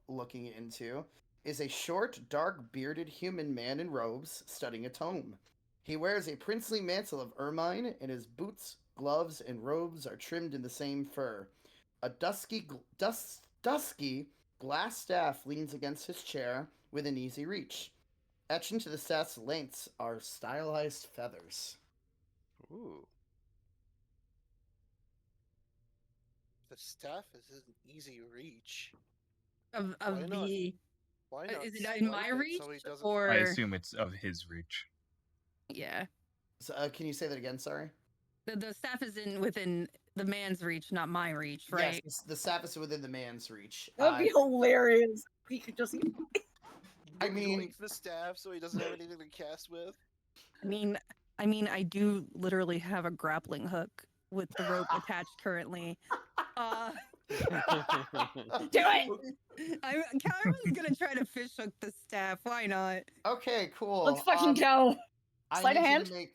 looking into, is a short, dark, bearded human man in robes studying a tome. He wears a princely mantle of ermine, and his boots, gloves, and robes are trimmed in the same fur. A dusky glass staff leans against his chair within easy reach. Etched into the staff's lengths are stylized feathers. Ooh. The staff is in easy reach. Of Why not? the. Why not? Is it in my swipe it reach so he doesn't- or? I assume it's of his reach. Yeah, So, can you say that again? Sorry. the staff is within the man's reach, not my reach, right? Yes, the staff is within the man's reach. That would be hilarious. We could just. I mean- Yoink the staff so he doesn't have anything to cast with. I mean, I do literally have a grappling hook with the rope attached currently. Do it. Kyron's gonna try to fish hook the staff. Why not? Okay, cool. Let's fucking go. I Sleight of need you hand? to make.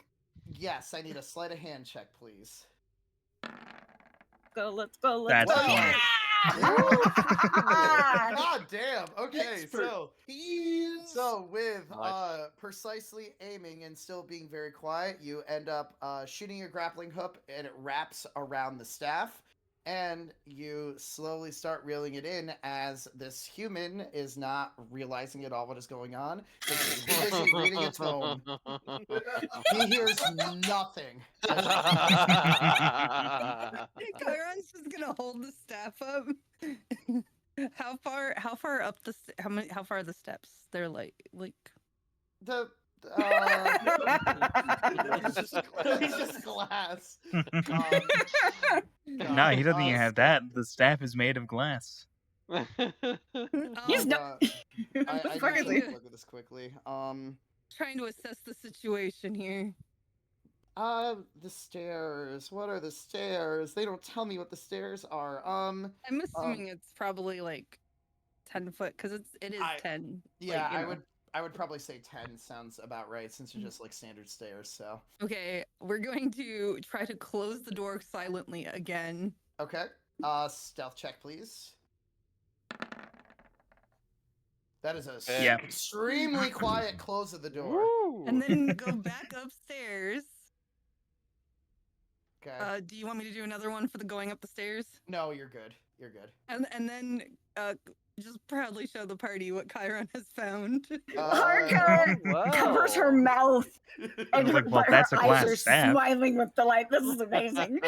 Yes, I need a sleight of hand check, please. Go. Let's go. Let's That's go. fine. Yeah! God damn. Okay, Expertise! so with Nice. precisely aiming and still being very quiet, you end up shooting your grappling hook, and it wraps around the staff, and you slowly start reeling it in as this human is not realizing at all what is going on. He's busy reading a tome. He hears nothing. Kyron's just gonna hold the staff up. How far up the how far are the steps? They're like The it's just glass. No, he doesn't even have that. The staff is made of glass. He's Um, not- I need to Crazy. look at this quickly. trying to assess the situation here. The stairs. What are the stairs? They don't tell me what the stairs are. I'm assuming it's probably like 10 foot because it is I- 10. Yeah, like, you I know. would probably say 10 sounds about right since they're just like standard stairs. So Okay, we're going to try to close the door silently again. okay. Stealth check, please. That is a Yeah. extremely quiet close of the door. And then go back upstairs. Okay. Do you want me to do another one for the going up the stairs? No, you're good. You're good. And then just proudly show the party what Chiron has found. Harker covers her mouth, and was like, her, well, but that's her a eyes glass are staff. smiling with delight. This is amazing.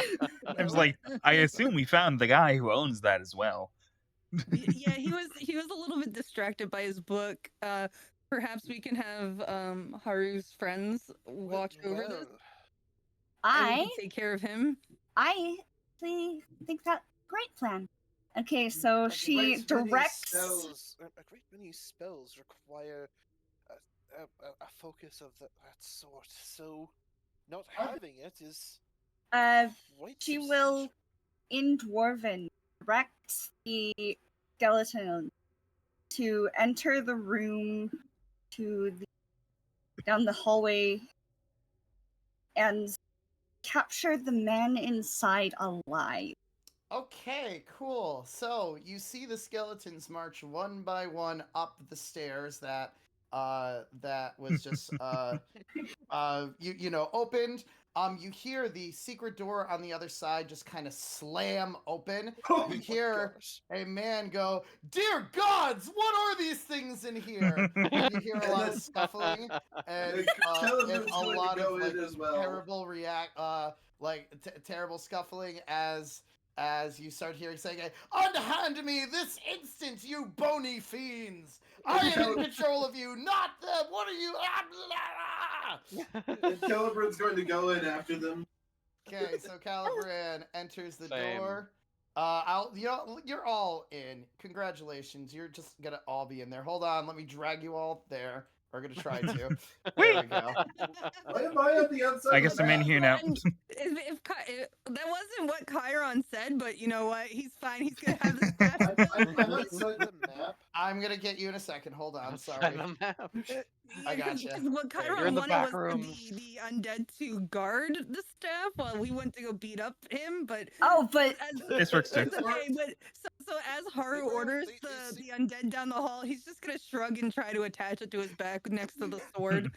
I was like, I assume we found the guy who owns that as well. Yeah, he was a little bit distracted by his book. Perhaps we can have Haru's friends watch over this. Well, and we I can take care of him. actually think that great plan. Okay, so she directs. A great many spells require a focus of that sort. So, not having it is quite She substantial. will, in Dwarven, direct the skeleton to enter the room down the hallway and capture the man inside alive. Okay, cool. So you see the skeletons march one by one up the stairs that was just opened. You hear the secret door on the other side just kind of slam open. Oh You my hear gosh. a man go, "Dear gods, what are these things in here?" And you hear a lot of scuffling and Calibur's a going to lot go of like in as well. terrible terrible scuffling as you start hearing saying, "Unhand me this instant, you bony fiends! I am in control of you, not them! What are you?" And Calibran's going to go in after them. Okay, so Calibran enters the Same. door. You're all in. Congratulations, you're just gonna all be in there. Hold on, let me drag you all there. We're gonna try to. There we go. Why am I on the outside? I of guess the I'm in map? here now. If that wasn't what Chiron said, but you know what? He's fine. He's gonna have this pass. I'm outside the map. I'm gonna get you in a second. Hold on, Outside sorry. the map. I gotcha. What There you You're Chiron in the wanted back was for rooms. the undead to guard the staff while we went to go beat up him, but Oh, but This works too. it's okay. But so as Haru orders the undead down the hall, he's just gonna shrug and try to attach it to his back next to the sword.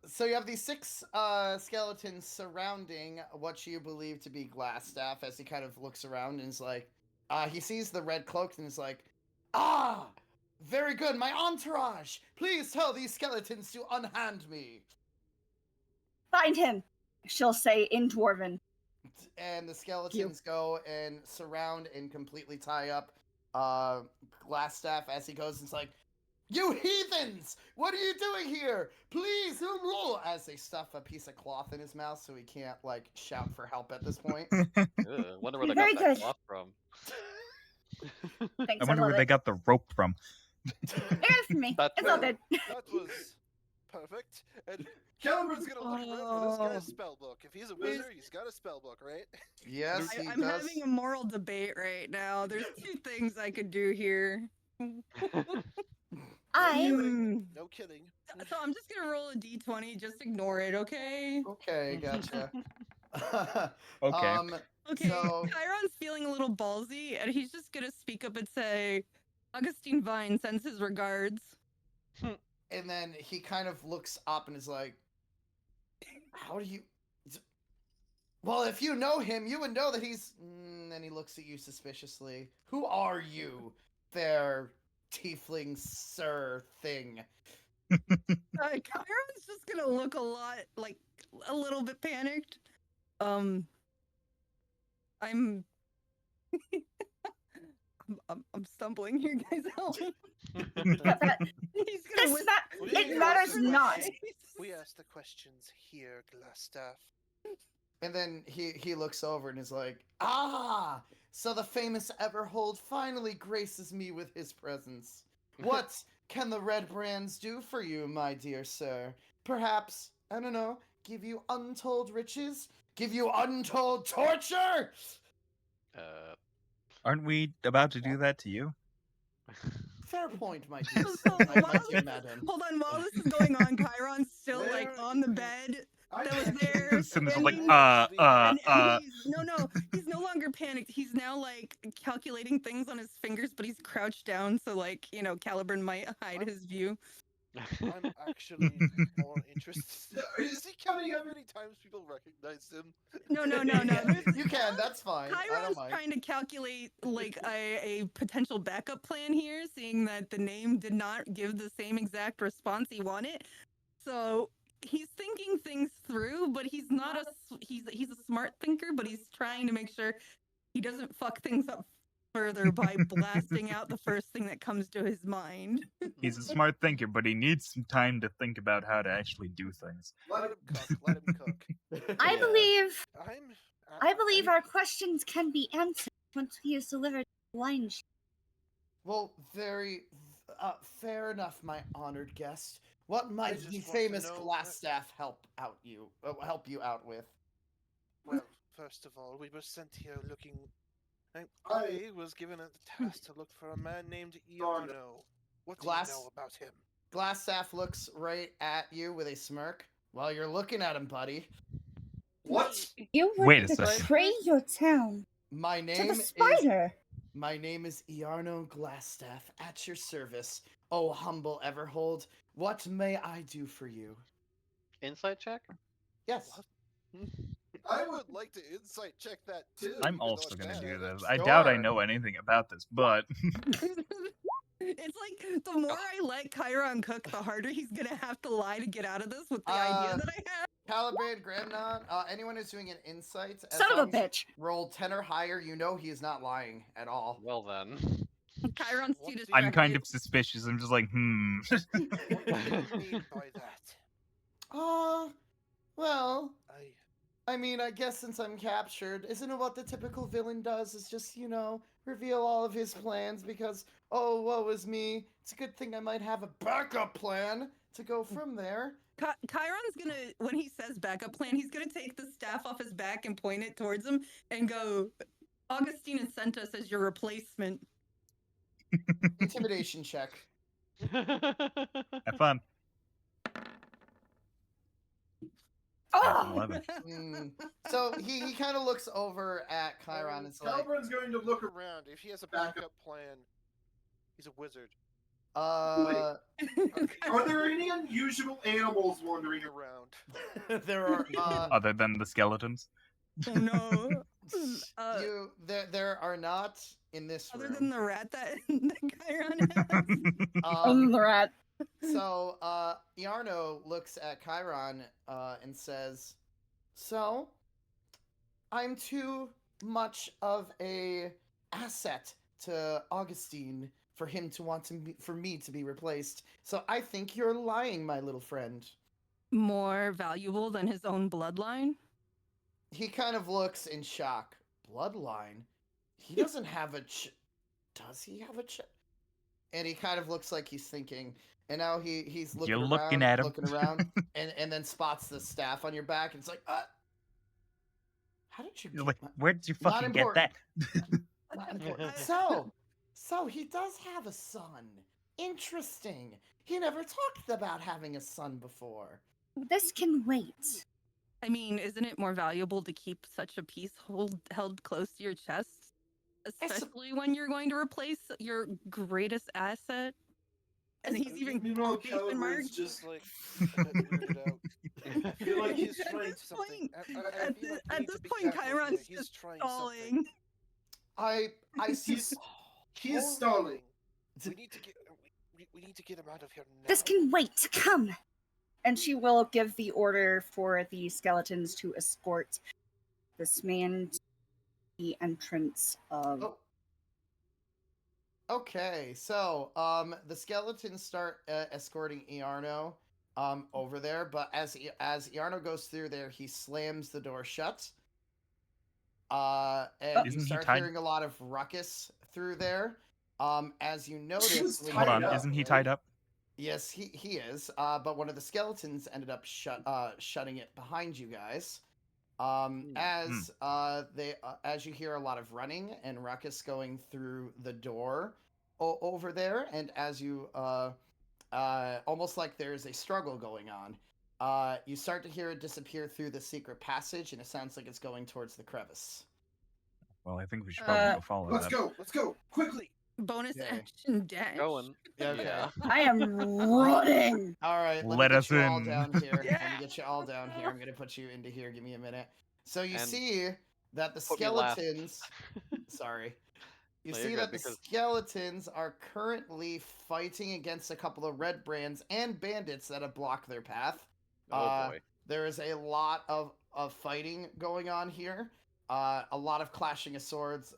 So you have these 6 skeletons surrounding what you believe to be Glassstaff as he kind of looks around and is like, he sees the red cloak and is like, "Ah, very good, my entourage! Please tell these skeletons to unhand me!" find him, she'll say in Dwarven. And the skeletons go and surround and completely tie up Glassstaff as he goes and is like, "You heathens! What are you doing here? Please!" As they stuff a piece of cloth in his mouth so he can't, like, shout for help at this point. Ugh, wonder where they Very got that good. cloth from. Thanks, I wonder love where they it. got the rope from. They got it from me. That's It's all Well, good. that was perfect. And Calibran's gonna look around for this guy's spell book. If he's a wizard, he's got a spell book, right? Yes, he I'm does. having a moral debate right now. There's 2 things I could do here. I'm No kidding. So I'm just gonna roll a d20. Just ignore it, okay? Okay, gotcha. Okay. Okay. So- Chiron's feeling a little ballsy, and he's just gonna speak up and say, "Augustine Vine sends his regards." And then he kind of looks up and is like, "How do you... Well, if you know him, you would know that he's..." And he looks at you suspiciously. "Who are you, fair tiefling sir thing?" Chiron's just gonna look a little bit panicked. I'm stumbling here, guys. Help. He's gonna it matters not. We ask the questions here, Glassstaff. And then he looks over and is like, "Ah, so the famous Everhold finally graces me with his presence. What can the Redbrands do for you, my dear sir? Perhaps, I don't know, give you untold riches? Give you untold torture?" Aren't we about to do that to you? Fair point, my dear, So my dear madam. hold on, while this is going on, Chiron's still like Where- on the bed that was there. Cinder's like, standing, and he's no longer panicked. He's now like calculating things on his fingers, but he's crouched down, so like, Caliburn might hide his view. I'm actually more interested. Is he counting how many times people recognize him? No. You can, that's fine. I don't Chiron's mind. trying to calculate like a potential backup plan here, seeing that the name did not give the same exact response he wanted. So he's thinking things through, but he's not he's a smart thinker, but he's trying to make sure he doesn't fuck things up further by blasting out the first thing that comes to his mind. He's a smart thinker, but he needs some time to think about how to actually do things. Let him cook. Let him cook. I Yeah. believe I'm I believe our questions can be answered once he has delivered the wine. Well, fair enough, my honored guest. What might just the want to famous know Glassstaff help you out with? Well, first of all, we were sent here looking. I was given a task to look for a man named Iarno. What do you know about him? Glassstaff looks right at you with a smirk. Well, you're looking at him, buddy. What? You would Wait a second. betray your town My to name the is spider. My name is Iarno Glassstaff, at your service. Oh, humble Everhold, what may I do for you? Insight check? Yes. I would like to insight check that too. I'm even though also it's gonna bad do at this. it. I doubt I Sure. know anything about this, but It's like the more I let Chiron cook, the harder he's gonna have to lie to get out of this with the idea that I have. Calibrand, Gramnon, anyone who's doing an insight, as Son of a long as bitch. roll 10 or higher, you know he is not lying at all. Well then. Chiron's What too do distracted. I'm kind of suspicious. I'm just like, What do you mean by that? Well, I I mean, I guess since I'm captured, isn't it what the typical villain does? Is just, reveal all of his plans because, oh, woe is me. It's a good thing I might have a backup plan to go from there. Chiron's gonna, when he says backup plan, he's gonna take the staff off his back and point it towards him and go, Augustina sent us as your replacement. Intimidation check. have fun. Oh! 11. So he kind of looks over at Chiron and is like, Calverin's going to look around. If he has a backup plan, he's a wizard. uh, Are there any unusual animals wandering around? Around. there are, Other than the skeletons. Oh no. there are not in this Other room. than the rat that Chiron has. The rat. So, Iarno looks at Chiron and says, "So, I'm too much of a asset to Augustine for him to want for me to be replaced. So I think you're lying, my little friend." More valuable than his own bloodline? He kind of looks in shock. Bloodline? He doesn't have a does he have a And he kind of looks like he's thinking. And now he's looking You're around, looking at him. looking around, and then spots the staff on your back, and it's like, how did you You're get like, my... where'd you Not fucking get that? Not important. So he does have a son. Interesting. He never talked about having a son before. This can wait. I mean, isn't it more valuable to keep such a piece held close to your chest? Especially when you're going to replace your greatest asset? And he's even quotation marks. Just like a bit weirded out. I feel like he's trying something. At this point, Chiron's just stalling. I see. He's stalling. We need to get him out of here now. This can wait. Come. And she will give the order for the skeletons to escort this man to the entrance of... Oh. Okay, so the skeletons start escorting Iarno over there, but as Iarno goes through there, he slams the door shut. And you Isn't he start tied? hearing a lot of ruckus through there. As you notice, when Hold you- on, isn't he tied up? Yes, he is. But one of the skeletons ended up shutting it behind you guys. As you hear a lot of running and ruckus going through the door over there, and as you almost like there's a struggle going on, you start to hear it disappear through the secret passage, and it sounds like it's going towards the crevice. Well, I think we should probably go follow Let's that. go. Let's go quickly. Bonus Okay. action dash. Going. Yeah, okay. Yeah. I am running. All right, let Let me us get you all in. down here. Let me get you all down here. I'm gonna put you into here. Give me a minute. So you And see that the put me last. skeletons. Sorry. You No, see you're that good, the because- skeletons are currently fighting against a couple of red brands and bandits that have blocked their path. Oh boy. There is a lot of fighting going on here. A lot of clashing of swords.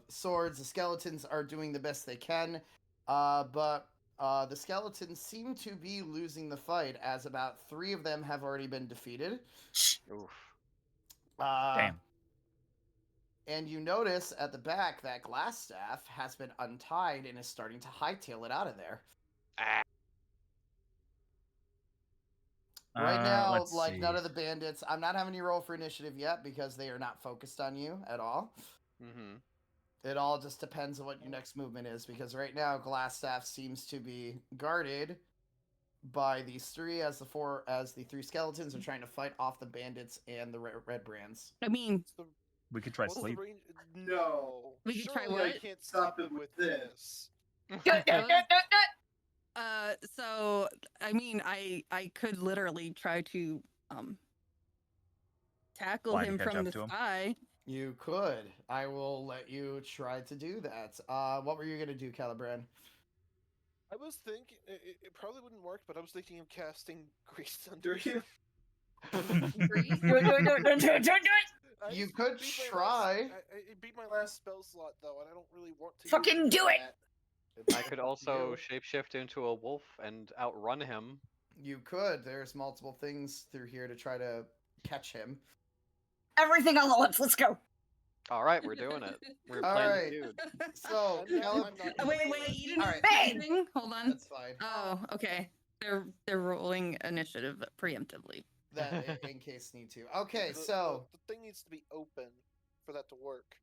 Swords. The skeletons are doing the best they can, but the skeletons seem to be losing the fight, as about 3 of them have already been defeated. Oof. Damn. And you notice at the back that glass staff has been untied and is starting to hightail it out of there. Right now, let's like see. none of the bandits. I'm not having you roll for initiative yet because they are not focused on you at all. Mm-hmm. It all just depends on what your next movement is because right now Glassstaff seems to be guarded by these three as the three skeletons are trying to fight off the bandits and the red brands. I mean, We could try What's the sleep. range? No. We could try Surely I what? can't stop him with this. So I mean, I could literally try to tackle Fly to him catch from up the to him? sky. You could. I will let you try to do that. What were you gonna do, Caliban? I was thinking it probably wouldn't work, but I was thinking of casting Grease under him. Grease? Do it. You just could beat my try. I beat my last spell slot though, and I don't really want to. Fucking use do it! that. I could also shapeshift into a wolf and outrun him. You could. There's multiple things through here to try to catch him. Everything all at once. Let's go. All right, we're doing it. We're All playing right. the feud. So, I'm Caleb, not Oh, gonna wait, do wait, it. you didn't Alright. say Bang! anything? Hold on. that's fine. Oh, okay. They're rolling initiative preemptively. That in case need to. Okay, The- so the thing needs to be open for that to work.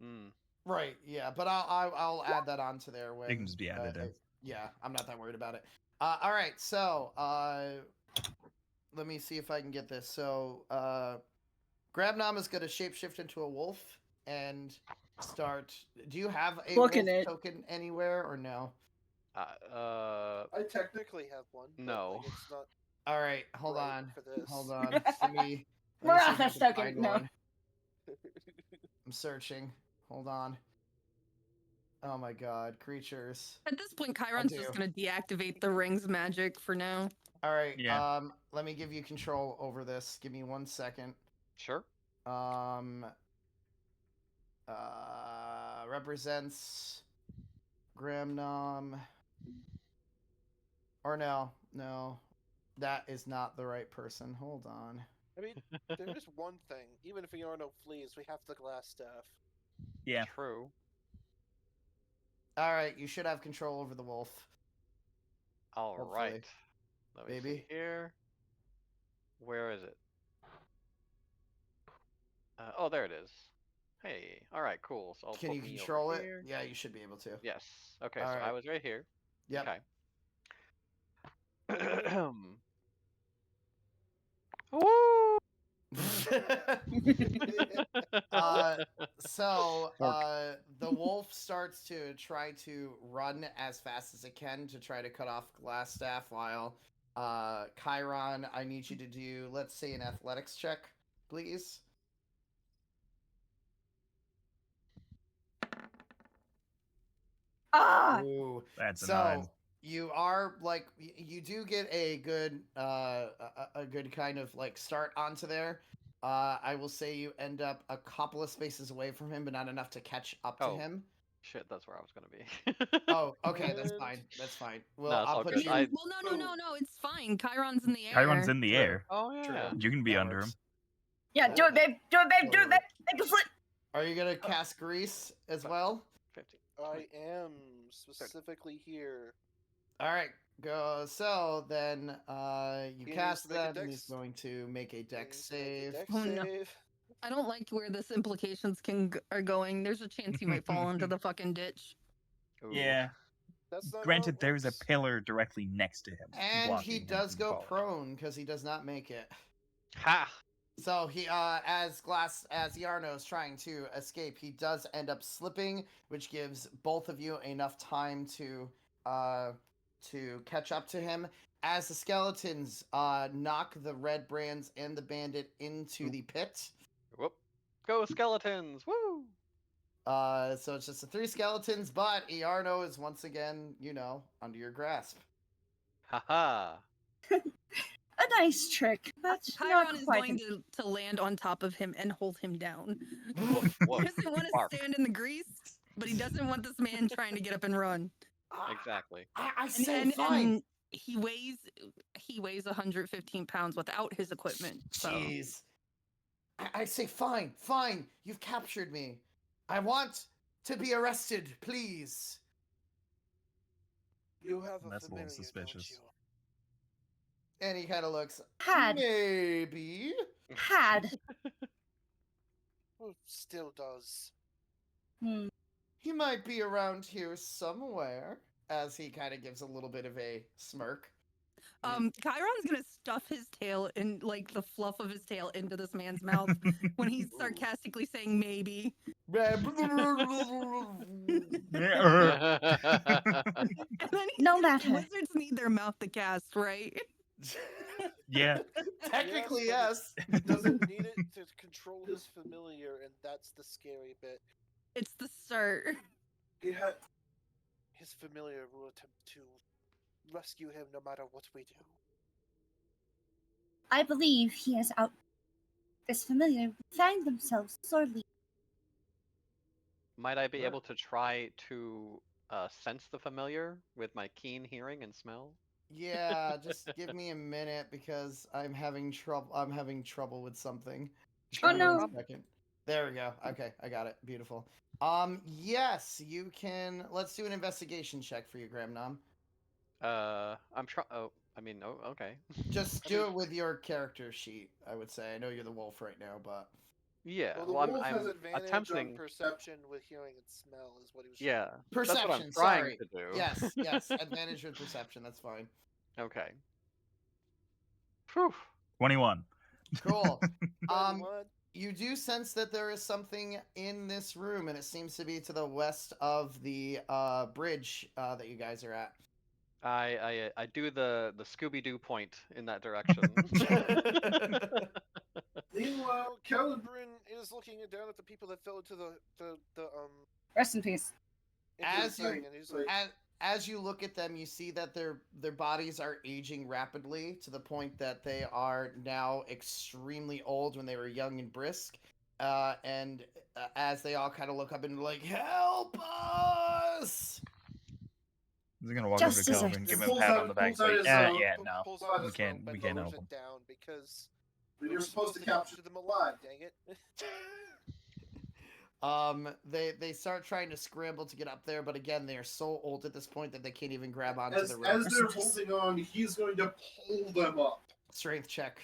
Hmm. right, yeah, but I'll add that onto there when It can just be added in. yeah, I'm not that worried about it. All right, so let me see if I can get this. So Grabnom is gonna shapeshift into a wolf and start. Do you have a Looking wolf it. token anywhere or no? I technically have one. But No. like, it's not. All right, hold Right on. for this. Hold on. Let me see if I Marathas can token, find no. one. I'm searching. Hold on. Oh my god, creatures. At this point, Chiron's just do. gonna deactivate the ring's magic for now. All right. Yeah. Let me give you control over this. Give me 1 second. Sure. Represents Gramnom. Or no, that is not the right person. Hold on. I mean, there is one thing. Even if we are no fleas, we have the glass staff. Yeah. True. All right, you should have control over the wolf. All Hopefully. right. Let me Maybe. see here. Where is it? Oh, there it is. Hey. All right. Cool. So I'll Can put you me over control it? here. Yeah, you should be able to. Yes. Okay. All so I right. was right here. Yep. Okay. Woo! So the wolf starts to try to run as fast as it can to try to cut off Glassstaff while Chiron, I need you to do, let's say, an athletics check, please. Ah! Ooh. That's a So 9. you are like you do get a good a good kind of like start onto there. I will say you end up a couple of spaces away from him, but not enough to catch up to Oh. him. Shit, that's where I was gonna be. Oh, okay, that's And- fine. That's fine. Well, No, it's I'll all put good. you. Well, no, it's fine. Chiron's in the air. Chiron's in the True. air. Oh yeah. True. You can be That under works. him. Yeah, do it, babe. Do it, babe. Do it, babe. Make a flip. Are you gonna cast grease as well? 15. I am specifically here. All right, go. So then, you He cast needs to make a that, and he's dex- going to make a He dex needs to make a save. dex Oh, no. save. I don't like where this implications are going. There's a chance you might fall into the fucking ditch. Ooh. Yeah. That's not how Granted, it there's a works. pillar directly next to him. And blocking he him does from go falling. prone because he does not make it. Ha! So he, as Yarno is trying to escape, he does end up slipping, which gives both of you enough time to catch up to him. As the skeletons knock the red brands and the bandit into the pit. Whoop. Go skeletons! Woo! So it's just the 3 skeletons, but Iarno is once again, under your grasp. Haha. A nice trick. That's Chiron not is quite. going to land on top of him and hold him down. Woof, He woof. doesn't want to Bark. stand in the grease, but he doesn't want this man trying to get up and run. Exactly. I say And fine. he weighs 115 pounds without his equipment. So Jeez. I say, fine, fine. You've captured me. I want to be arrested, please. You have a That's a little familiar, don't suspicious. you? And he kind of looks, Had. maybe. Had. Well, still does. Hmm. He might be around here somewhere. As he kind of gives a little bit of a smirk. Chiron's gonna stuff his tail in, like, the fluff of his tail into this man's mouth when he's sarcastically saying maybe. And then he's No gonna say, matter. wizards need their mouth to cast, right? Yeah. Technically, Yes, yes. He doesn't need it to control his familiar, and that's the scary bit. It's the start. He had His familiar will attempt to rescue him no matter what we do. I believe he is out. This familiar find themselves sorely. Might I be Right. able to try to sense the familiar with my keen hearing and smell? Yeah, just give me a minute because I'm having trouble. I'm having trouble with something. Just Oh, give me no. 1 second. There we go. Okay, I got it. Beautiful. Yes, you can. Let's do an investigation check for you, Gramnom. I'm trying. Oh, I mean, oh, okay. Just do it with your character sheet. I would say. I know you're the wolf right now, but Yeah. Well, the Well, wolf has I'm advantage attempting. on perception with hearing and smell, is what he was. Yeah. perception. That's what I'm trying Sorry. to do. Yes, yes. Advantage with perception. That's fine. Okay. Phew. 21. Cool. Trying what? You do sense that there is something in this room, and it seems to be to the west of the bridge that you guys are at. I do the Scooby Doo point in that direction. meanwhile, Caleb Calibrin is looking down at the people that fell into the Rest in peace. into As the you- thing, and he's like, As you look at them, you see that their bodies are aging rapidly to the point that they are now extremely old when they were young and brisk. And as they all kind of look up and like, help us! He's gonna walk up to Justice Calvin, give him a Pulls pat out- on the back. pulls out Like, his, yeah, pu- no. pulls out we his can't- rope we and can't lowers help him. it down because we we were supposed to capture them alive. Dang it! They start trying to scramble to get up there, but again, they are so old at this point that they can't even grab onto as the as rope. they're holding on. He's going to pull them up. Strength check.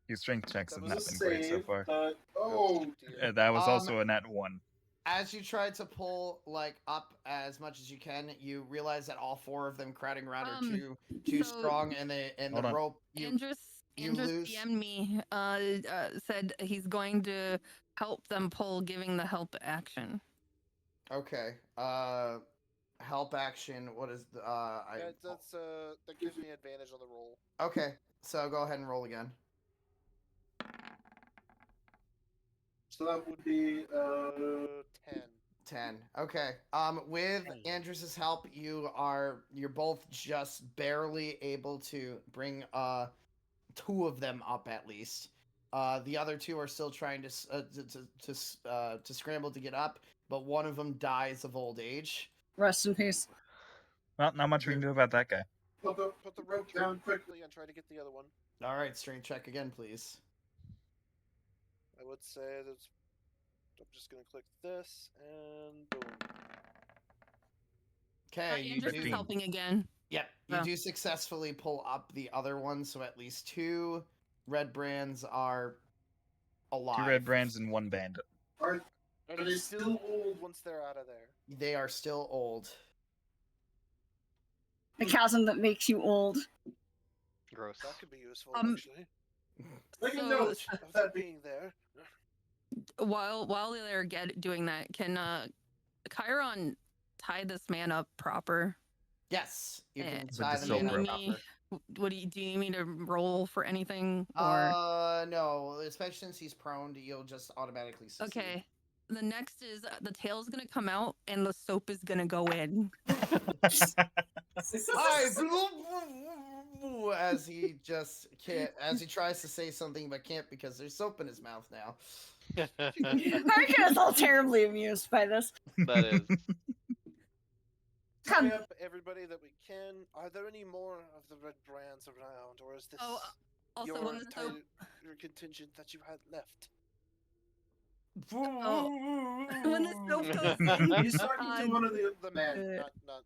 Your strength checks That have was not a been great so save, far. but oh, dear. That was Um, also a net 1. As you try to pull like up as much as you can, you realize that all 4 of them crowding around are too so- strong, and the Hold on. rope. You Andrus lose- DM'd me, said he's going to help them pull, giving the help action. okay? Help action. What is the That gives me advantage on the roll. Okay, so go ahead and roll again. so that would be 10. 10. Okay. With Andrus's help, you're both just barely able to bring 2 of them up at least. The other 2 are still trying to scramble to get up, but one of them dies of old age. Rest in peace. Well, not much we can do about that guy. put the Put the rope down quickly and try to get the other one. All right, strength check again, please. I would say that's. I'm just gonna click this and boom. Okay, you Andrus is 15. helping again. Yep, you Oh. do successfully pull up the other one, so at least 2 red brands are alive. 2 red brands and 1 bandit. Are Are they they still still old once they're out of there? They are still old. The chasm that makes you old. Gross. That could be useful, actually. Make a So- note Of of that that. being there. While they're doing that, can Chiron tie this man up proper? Yes, you can With tie the them in silk rope. proper. What do you need me to roll for anything? Or No, especially since he's prone, you'll just automatically succeed. okay. The next is the tail's gonna come out and the soap is gonna go in. Hi, as he just can't, as he tries to say something but can't because there's soap in his mouth now. Harika is all terribly amused by this. That is. Come. Tie up everybody that we can. Are there any more of the red brands around, or is this? Oh, Also, your when the soap, your contingent that you had left. when the soap goes in, He's talking to one of the men. Not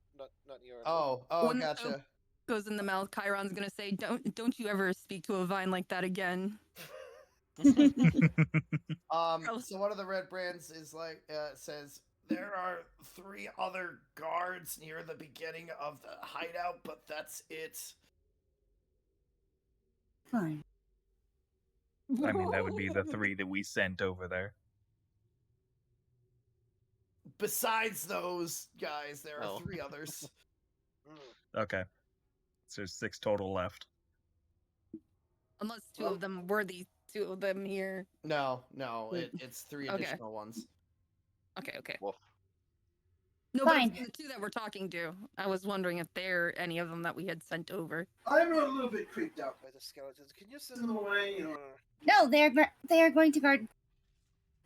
your. Oh, when the soap gotcha. goes in the mouth, Chiron's gonna say, "Don't you ever speak to a vine like that again." So one of the red brands is like says there are 3 other guards near the beginning of the hideout, but that's it. Fine. I mean, that would be the 3 that we sent over there. Besides those guys, there are Oh. 3 others. Okay. So there's 6 total left. Unless 2 of them were the 2 of them here. No, it's 3 Okay. additional ones. Okay. Wolf. No, but Fine. it's the 2 that we're talking to. I was wondering if they're any of them that we had sent over. I'm a little bit creeped out By the skeletons. Can you send in them the way, you know. No, they are going to guard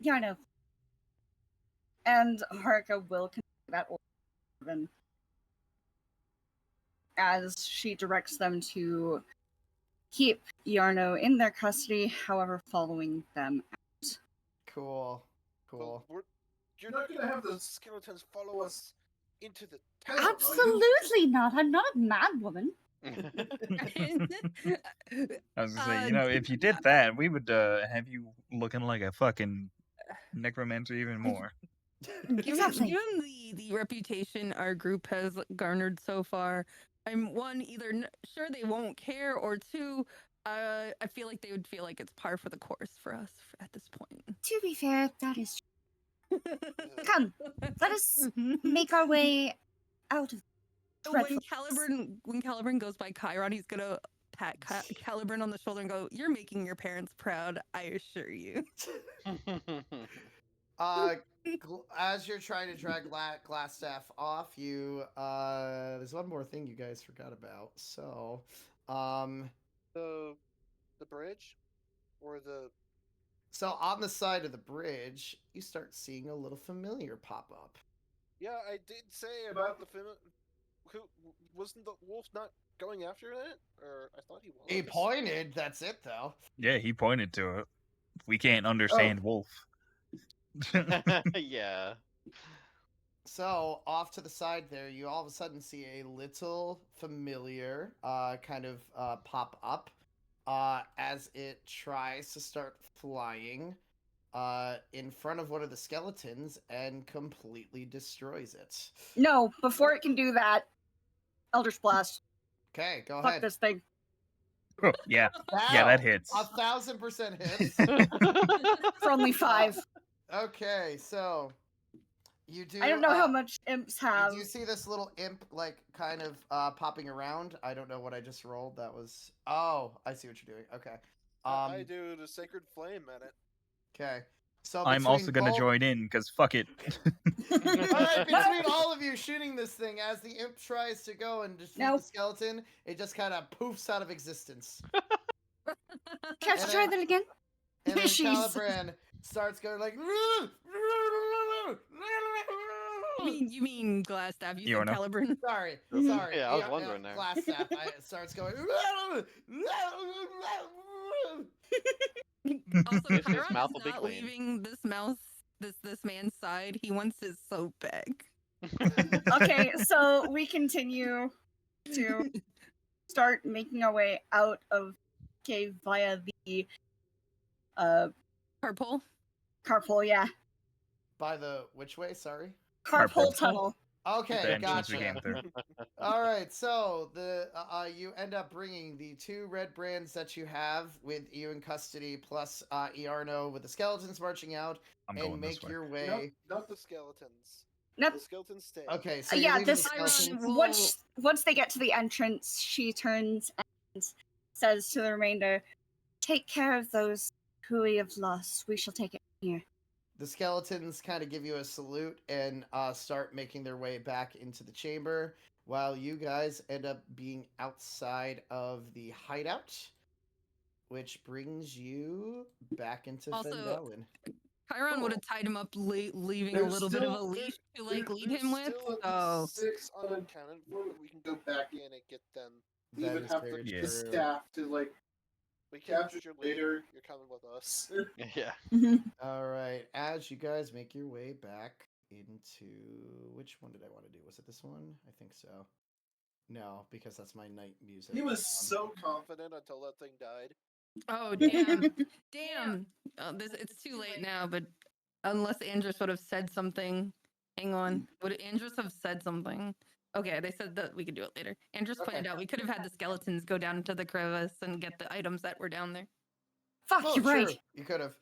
Yarno. And Haruka will continue that order as she directs them to keep Yarno in their custody, however, following them out. Cool. Well, you're not gonna have the skeletons follow us into the town. Absolutely not. I'm not a mad woman. I was gonna say, you know, if you did that, we would have you looking like a fucking necromancer even more. Exactly. Given the reputation our group has garnered so far, I'm either sure they won't care, or 2, I feel like they would feel like it's par for the course for us at this point. To be fair, that is true. Come, let us make our way out of When Caliburn goes by Chiron, he's gonna pat Caliburn on the shoulder and go, "You're making your parents proud, I assure you." As you're trying to drag Glassstaff off, you there's one more thing you guys forgot about. So, the bridge, or the. So on the side of the bridge, you start seeing a little familiar pop up. Yeah, I did say about the film. Who wasn't the wolf not going after it? Or I thought he was. He pointed. That's it, though. Yeah, he pointed to it. We can't understand wolf. Yeah. So off to the side there, you all of a sudden see a little familiar kind of pop up as it tries to start flying in front of one of the skeletons and completely destroys it. No, before it can do that, Eldritch Blast. Okay, go Fuck ahead. this thing. Yeah, that hits. 1,000% hits. For only 5. Okay, so you do. I don't know how much imps have. You do see this little imp, like, kind of popping around. I don't know what I just rolled. That was. Oh, I see what you're doing. Okay. I do the sacred flame at it. Okay. So I'm also between gonna both- join in because fuck it. Alright, between all of you shooting this thing, as the imp tries to go and defeat Nope. the skeleton, it just kind of poofs out of existence. Can I try that again? And then She's- Caliburn starts going like. You mean Glassstaff? You said Yorno. Caliburn. Sorry. Yeah, I was wondering there. Glassstaff starts going. Also, His Chiron mouth is will be not clean. leaving this man's side. He wants his soap back. Okay, so we continue to start making our way out of cave via the Carpool. carpool, yeah. By the which way? Sorry. Carpool Carpool. tunnel. Okay, The entrance we gotcha. came through. All right, so the you end up bringing the 2 red brands that you have with you in custody, plus Iarno with the skeletons marching out, I'm and going this make way. your No, way. not the skeletons. Nope. The skeletons stay. Okay, so you're Yeah, leaving this- the skeletons. Will- Once they get to the entrance, she turns and says to the remainder, Take care of those who we have lost. We shall take it from here. The skeletons kind of give you a salute and start making their way back into the chamber, while you guys end up being outside of the hideout, which brings you back into Also, Fendelin. Chiron would have tied him up, leaving a There's little bit of a still- leash to like lead There's him with. still at So least 6 unaccounted for that we can go back in and get them. That Even is have very the true. staff to like We captured you later. You're coming with us. Yeah. All right. As you guys make your way back into which one did I want to do? Was it this one? I think so. No, because that's my night music. He was so confident. Confident until that thing died. Oh damn, damn. It's too late now. But unless Andrew sort of said something, hang on. Would Andrews have said something? Okay, they said that we could do it later. Andrews pointed out we could have had the skeletons go down into the crevice and get the items that were down there. Fuck, Oh, you're true. right. You could have.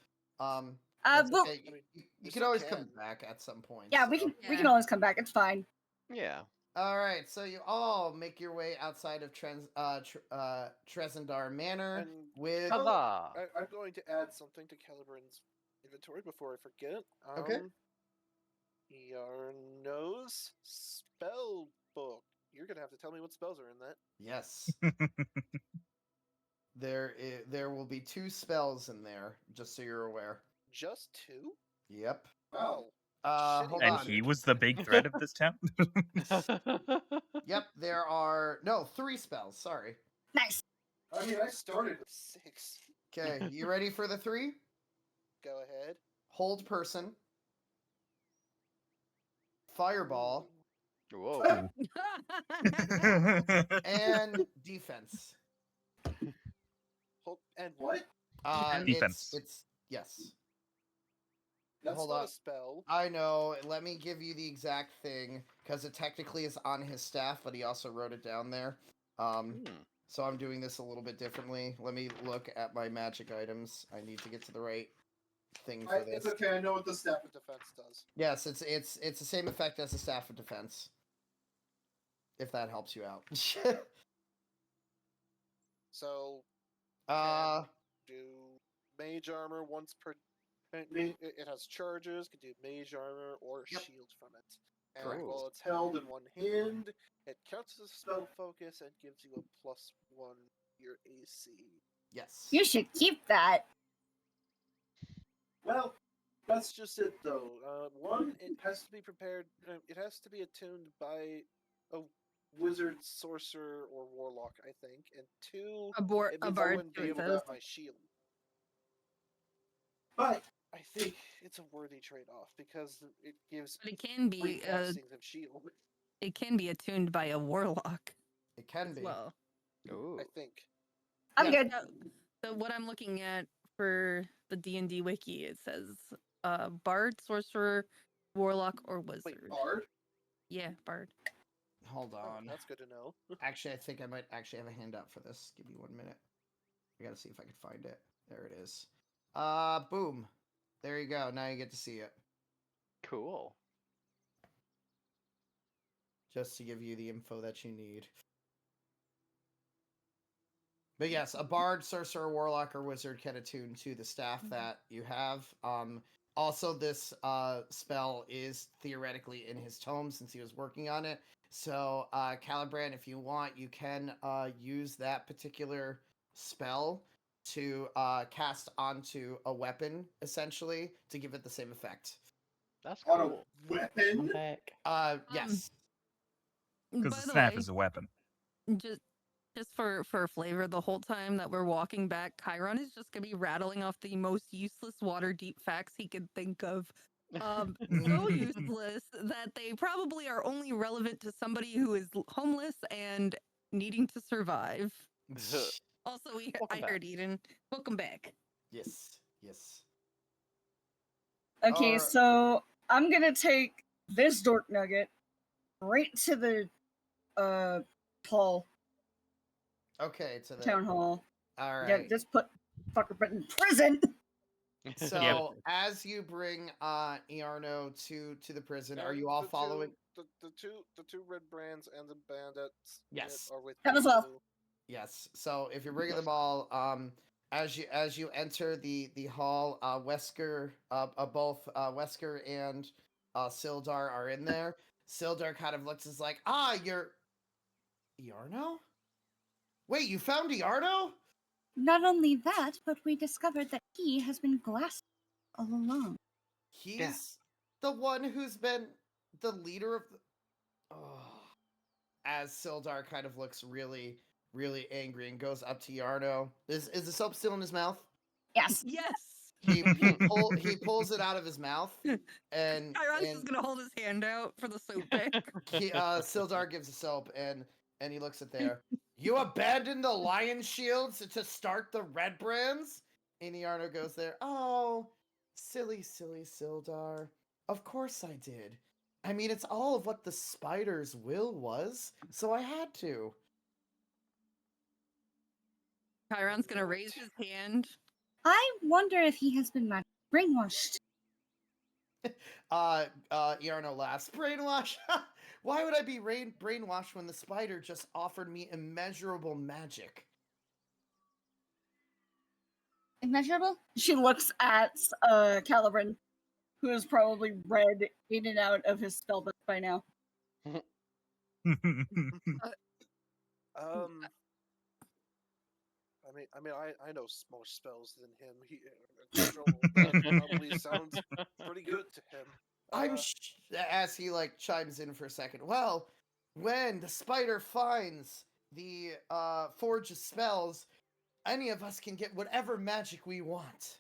That's Well, okay. I mean, You you can always still come can. back at some point. yeah, we so. can Yeah. always come back. It's fine. Yeah. All right, so you all make your way outside of Trezendar Manor And with. Huzzah! I'm going to add something to Calibran's inventory before I forget. Okay. Yarno's spell book. You're gonna have to tell me what spells are in that. Yes. There will be 2 spells in there, just so you're aware. Just 2? Yep. Wow. Hold And on. he was the big threat of this town. Yep, there are 3 spells. Sorry. Nice. I mean, I started With 6. Okay, you ready for the 3? Go ahead. Hold person. Fireball Whoa. and defense. Hold and what? Defense. It's yes. That's Hold not on. a spell. I know. Let me give you the exact thing because it technically is on his staff, but he also wrote it down there. So I'm doing this a little bit differently. Let me look at my magic items. I need to get to the right thing for this. It's okay. I know what the staff. What defense does. Yes, it's the same effect as the staff of defense. If that helps you out. So do mage armor once per. It has charges. Can do mage armor or Yep. shield from it. And Correct. while it's held in one hand, it counts as a spell focus and gives you a +1 your AC. Yes. You should keep that. Well, that's just it though. One, it has to be prepared. It has to be attuned by a wizard, sorcerer, or warlock, I think. And 2, A it bard means I wouldn't be too, it able to says. have my shield. But I think it's a worthy trade-off because it gives But it can 3 be castings of shield. it can be attuned by a warlock It can as be. well. Ooh. I think. I'm Yeah. good. So what I'm looking at for the D&D wiki, it says bard, sorcerer, warlock, or wizard. Wait, bard? Yeah, bard. Hold Oh, on. that's good to know. Actually, I think I might actually have a handout for this. Give me 1 minute. I gotta see if I can find it. There it is. Boom. There you go. Now you get to see it. Cool. Just to give you the info that you need. But yes, a bard, sorcerer, warlock, or wizard can attune to the staff that you have. Also, this spell is theoretically in his tome since he was working on it. So, Calibrand, if you want, you can use that particular spell to cast onto a weapon, essentially, to give it the same effect. That's on cool. a weapon. Heck. Yes. Because By the the staff way, is a weapon. just for flavor, the whole time that we're walking back, Chiron is just gonna be rattling off the most useless water deep facts he could think of. So useless that they probably are only relevant to somebody who is homeless and needing to survive. Also, Welcome I back. heard Eden. Welcome back. Yes. Yes. Okay, Alright. so I'm gonna take this dork nugget right to the hall, Okay, to the town hall. All Yeah, right. just put fucker but in prison. So Yeah, as you bring Iarno to the prison, are And you all the following? the two red brands and the bandits Yes. are with That you as well. too. Yes. So if you're bringing them all, as you enter the hall, Wesker, both Wesker and Sildar are in there. Sildar kind of looks as like, you're Iarno? Wait, you found Iarno? Not only that, but we discovered that he has been glassed all along. He's the one who's been the leader of the... Oh. As Sildar kind of looks really really angry and goes up to Yarno. Is the soap still in his mouth? Yes. Yes. He pulls it out of his mouth, and Chiron's just gonna hold his hand out for the soap pick. Sildar gives a soap, and he looks at there. You abandoned the lion shields to start the Redbrands? And Yarno goes there. Oh, silly Sildar. Of course I did. I mean, it's all of what the spider's will was, so I had to. Chiron's gonna raise his hand. I wonder if he has been brainwashed. Yarno laughs. Brainwash? Why would I be brainwashed when the spider just offered me immeasurable magic? Immeasurable? She looks at Calibran, who is probably read in and out of his spellbook by now. I know more spells than him. That probably sounds pretty good to him. As he like chimes in for a second. Well, when the spider finds the forge of spells, any of us can get whatever magic we want.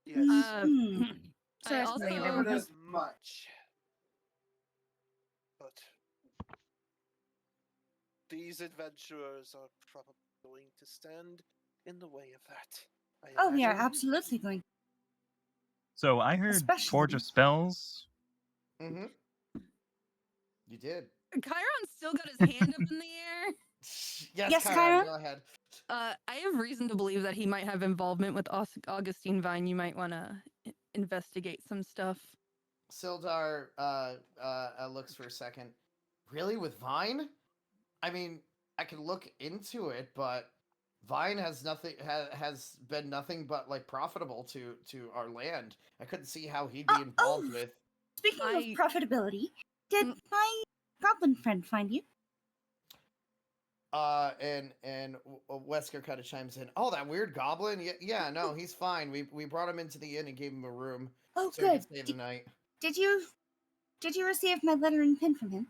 Yes, I Certainly, also never as much. But these adventurers are probably going to stand in the way of that. Oh, we are imagine. absolutely going. So I heard Especially- Forge of Spells. Mm-hmm. You did. Chiron's still got his hand up in the air. Yes, Chiron, Chiron? go ahead. I have reason to believe that he might have involvement with Augustine Vine. You might want to investigate some stuff. Sildar looks for a second. Really, with Vine? I mean, I could look into it, but Vine has has been nothing but like profitable to our land. I couldn't see how he'd be involved with. Speaking I- of profitability, did my goblin friend find you? And Wesker kind of chimes in. Oh, that weird goblin? Yeah, no, he's fine. We brought him into the inn and gave him a room Oh, so he good. could stay the night. Did you receive my letter and pin from him?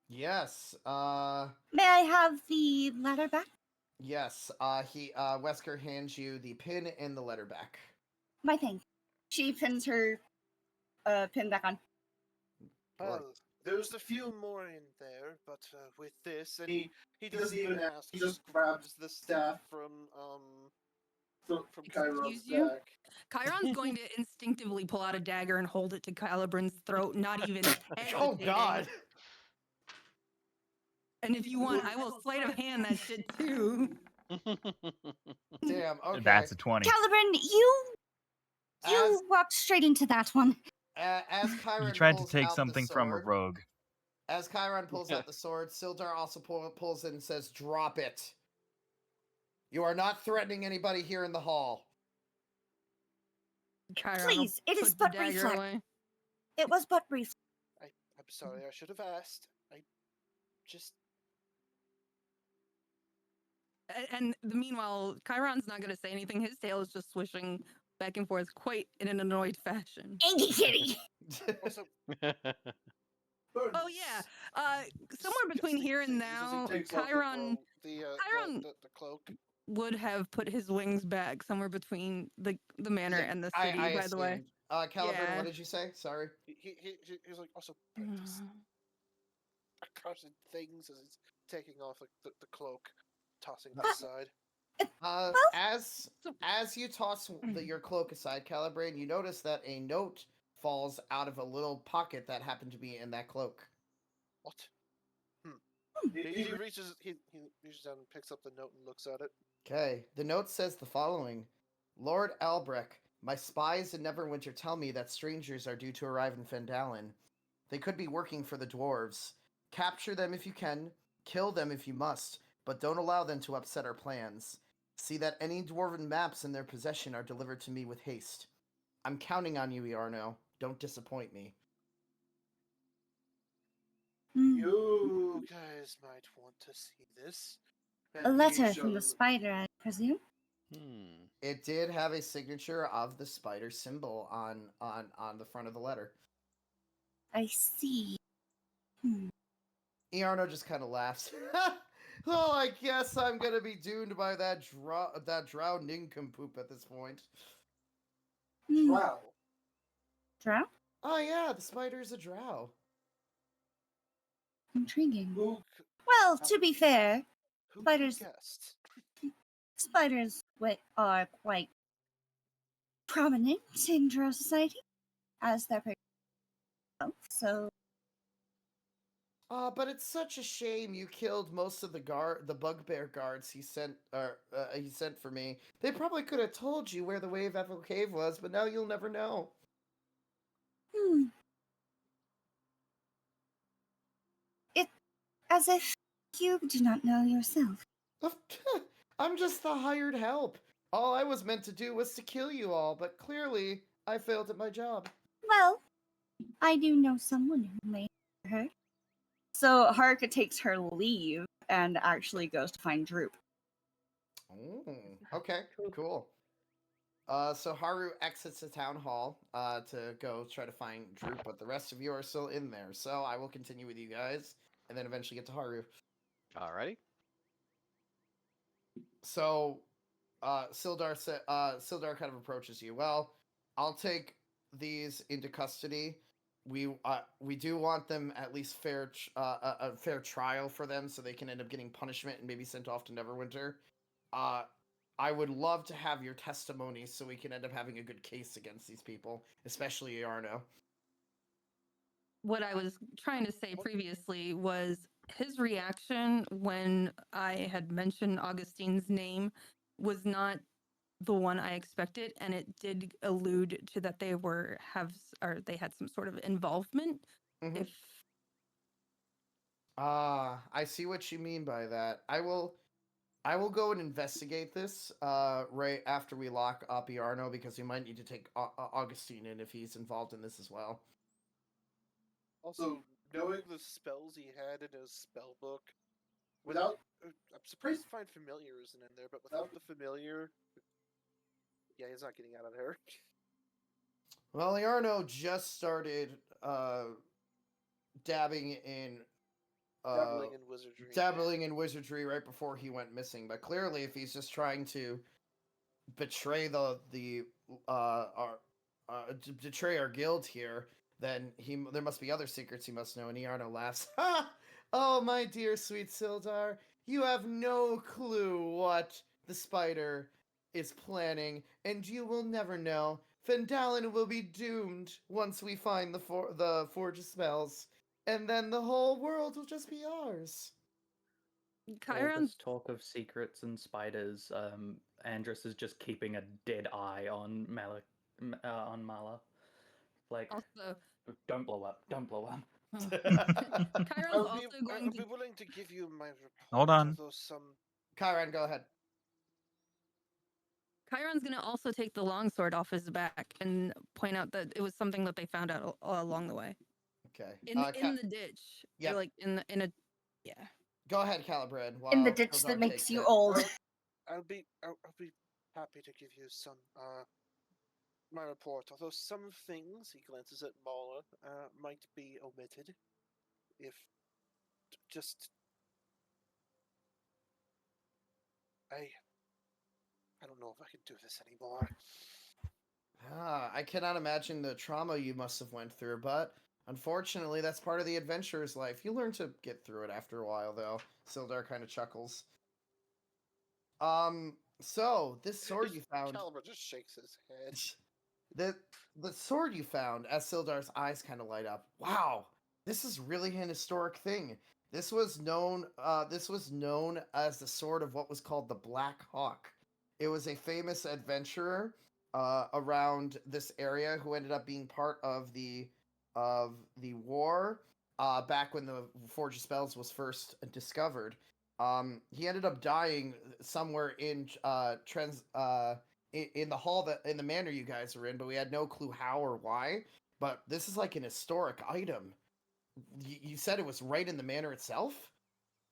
Yes. May I have the letter back? Yes. Wesker hands you the pin and the letter back. My thing. She pins her pin back on. Well, there's a few more in there, but with this, and he doesn't even ask. He just grabs the staff from Chiron's Excuse you? back. Chiron's going to instinctively pull out a dagger and hold it to Calibran's throat, not even hesitating. Oh God! And if you want, I will sleight of hand that shit too. Damn. Okay. That's a 20. Calibran, you As walked straight into that one. as Chiron You tried to pulls take out the something from a sword- rogue. As Chiron pulls out the sword, Sildar also pulls it and says, "Drop it. You are not threatening anybody here in the hall." Chiron will Please, it is put the but dagger reflex. away. It was but brief. I'm sorry, I should have asked. I just And meanwhile, Chiron's not going to say anything. His tail is just swishing back and forth quite in an annoyed fashion. Angie kitty. also. Oh yeah, somewhere between here and now, Chiron The Chiron- cloak. would have put his wings back somewhere between the manor and the city. I by the way, assumed. Calibran, Yeah. what did you say? Sorry. He's like also just Mm. accursed things as he's taking off the cloak, tossing it Huh. aside. As you toss your cloak aside, Calibran, you notice that a note falls out of a little pocket that happened to be in that cloak. What? He reaches down and picks up the note and looks at it. Okay, the note says the following: Lord Albrecht, my spies in Neverwinter tell me that strangers are due to arrive in Fandalin. They could be working for the dwarves. Capture them if you can, kill them if you must, but don't allow them to upset our plans. See that any dwarven maps in their possession are delivered to me with haste. I'm counting on you, Iarno. Don't disappoint me. Hmm. You guys might want to see this. A letter from the spider, I presume. It did have a signature of the spider symbol on the front of the letter. I see. Iarno just kind of laughs. Oh, I guess I'm gonna be doomed by that drow nincompoop at this point. Hmm, Wow. Drow? Oh yeah, the spider's a drow. intriguing. Who, Well, to be fair, who Spiders- guessed? spiders are quite prominent in drow society as their personal, so But it's such a shame you killed most of the bugbear guards he sent for me. They probably could have told you where the Wave Echo Cave was, but now you'll never know. It as if you do not know yourself. I'm just the hired help. All I was meant to do was to kill you all, but clearly I failed at my job. Well, I do know someone who may hurt. So Haruka takes her leave and actually goes to find Droop. Oh, okay, Cool. cool. So Haru exits the town hall to go try to find Droop, but the rest of you are still in there. So I will continue with you guys, and then eventually get to Haru. Alrighty. So, Sildar kind of approaches you. Well, I'll take these into custody. We do want them at least a fair trial for them, so they can end up getting punishment and maybe sent off to Neverwinter. I would love to have your testimony so we can end up having a good case against these people, especially Yarno. What I was trying to say previously was his reaction when I had mentioned Augustine's name was not the one I expected, and it did allude to that they they had some sort of involvement. Mhm. If I see what you mean by that. I will go and investigate this right after we lock up Yarno, because we might need to take Augustine in if he's involved in this as well. Also, knowing the spells he had in his spell book, Without I'm surprised to find familiar isn't in there, but without the familiar, yeah, he's not getting out of there. Well, Yarno just started dabbing in Dabbling in wizardry. dabbling in wizardry right before he went missing. But clearly, if he's just trying to betray betray our guild here, then there must be other secrets he must know. And Yarno laughs. Ha! Oh, my dear sweet Sildar, you have no clue what the spider is planning, and you will never know. Fendalin will be doomed once we find the Forge of Spells, and then the whole world will just be ours. All Chiron, this talk of secrets and spiders, Andrus is just keeping a dead eye on Mala. Like, also don't blow up, don't blow up. Chiron's also I'll going be to willing to give you my report. Hold on. Although some Chiron, go ahead. Chiron's going to also take the longsword off his back and point out that it was something that they found out along the way Okay. in the ditch. Yep. Like in a yeah. Go ahead, Calibran. In the while ditch Sildar that makes takes you it. old. I'll be happy to give you some my report. Although some things, he glances at Mala, might be omitted. If just I don't know if I can do this anymore. I cannot imagine the trauma you must have went through, but unfortunately, that's part of the adventurer's life. You learn to get through it after a while, though. Sildar kind of chuckles. So this sword you found. Caliber just shakes his head. The sword you found, as Sildar's eyes kind of light up. Wow, this is really an historic thing. This was known as the sword of what was called the Black Hawk. It was a famous adventurer around this area who ended up being part of the war back when the Forge of Spells was first discovered. He ended up dying somewhere in in the hall in the manor you guys were in, but we had no clue how or why. But this is like an historic item. You said it was right in the manor itself?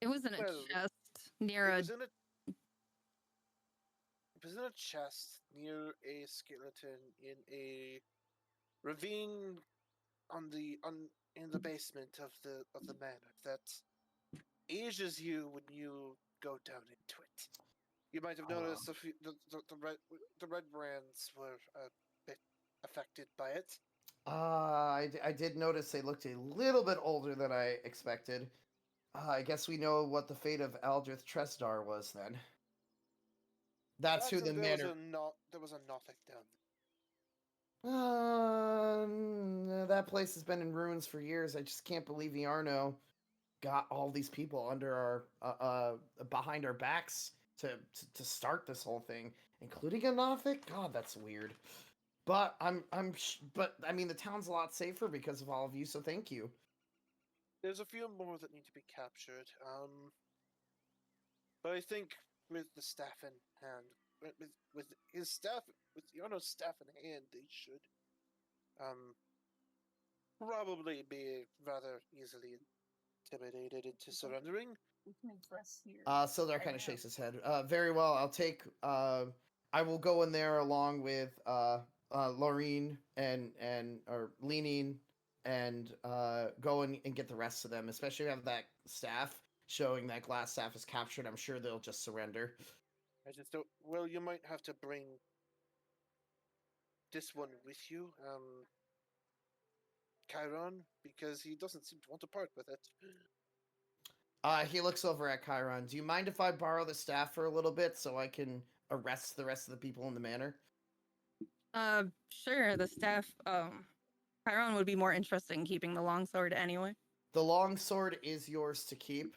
It was in a Well, chest near It a was in a chest near a skeleton in a ravine in the basement of the manor. That ages you when you go down into it. You might have noticed a few, the red brands were a bit affected by it. I did notice they looked a little bit older than I expected. I guess we know what the fate of Aldrich Tresdar was then. That's who the there was manor. there was a Nothic down That place has been in ruins for years. I just can't believe Yarno got all these people under our behind our backs to start this whole thing, including a Nothic. God, that's weird. But but I mean the town's a lot safer because of all of you. So thank you. There's a few more that need to be captured. But I think with the staff in hand, with his staff, with Yarno's staff in hand, they should probably be rather easily intimidated into surrendering. Sildar kind of shakes his head. Very well. I'll take. I will go in there along with Laureen and or Leaning and go and get the rest of them. Especially if you have that staff showing that glass staff is captured. I'm sure they'll just surrender. I just don't. Well, you might have to bring this one with you, Chiron, because he doesn't seem to want to part with it. He looks over at Chiron. Do you mind if I borrow the staff for a little bit so I can arrest the rest of the people in the manor? Sure. The staff. Chiron would be more interested in keeping the longsword anyway. The longsword is yours to keep.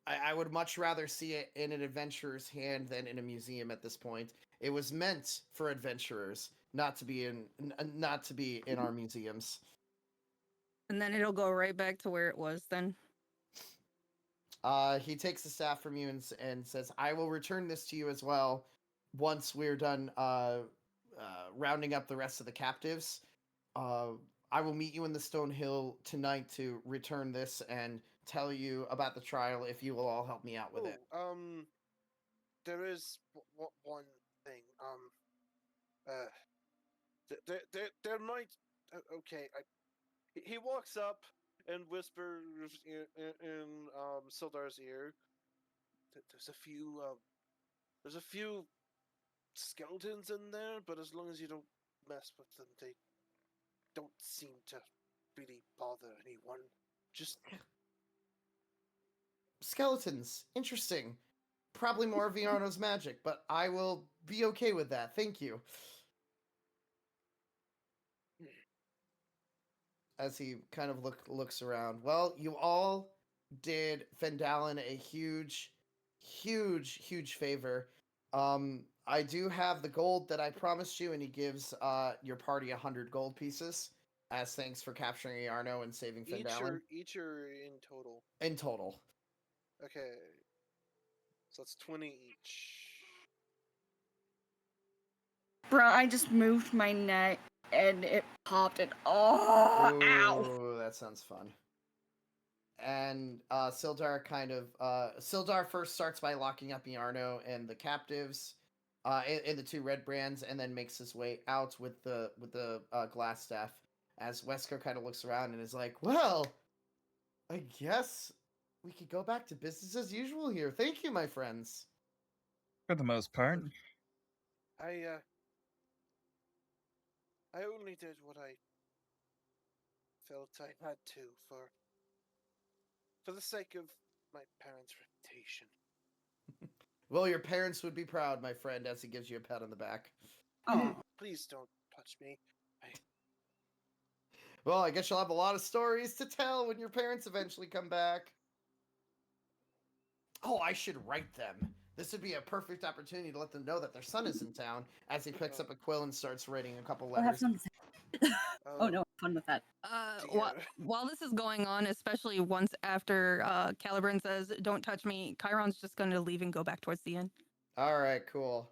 I would much rather see it in an adventurer's hand than in a museum at this point. It was meant for adventurers, not to be in our museums. And then it'll go right back to where it was then. He takes the staff from you and says, "I will return this to you as well once we're done rounding up the rest of the captives. I will meet you in the Stone Hill tonight to return this and tell you about the trial if you will all help me out with it." There is one thing. There might. Okay, he walks up and whispers in Sildar's ear. There's a few skeletons in there, but as long as you don't mess with them, they don't seem to really bother anyone. Just skeletons. Interesting. Probably more of Viarno's magic, but I will be okay with that. Thank you. As he kind of looks around. Well, you all did Fendalin a huge favor. I do have the gold that I promised you, and he gives your party 100 gold pieces as thanks for capturing Yarno and saving Fendalin. Each are in total. In total. Okay. So that's 20 each. Bruh, I just moved my neck and it popped and ow! Ooh, that sounds fun. And Sildar Sildar first starts by locking up Yarno and the captives in the two red brands, and then makes his way out with the glass staff. As Wesker kind of looks around and is like, "Well, I guess we could go back to business as usual here. Thank you, my friends." For the most part. I only did what I felt I had to for the sake of my parents' reputation. Well, your parents would be proud, my friend, as he gives you a pat on the back. Oh. Please don't touch me. Well, I guess you'll have a lot of stories to tell when your parents eventually come back. Oh, I should write them. This would be a perfect opportunity to let them know that their son is in town, as he picks up a quill and starts writing a couple I'll have letters. fun with that. Oh no, fun with that. While this is going on, especially once after Caliburn says, "Don't touch me," Chiron's just going to leave and go back towards the inn. All right, cool.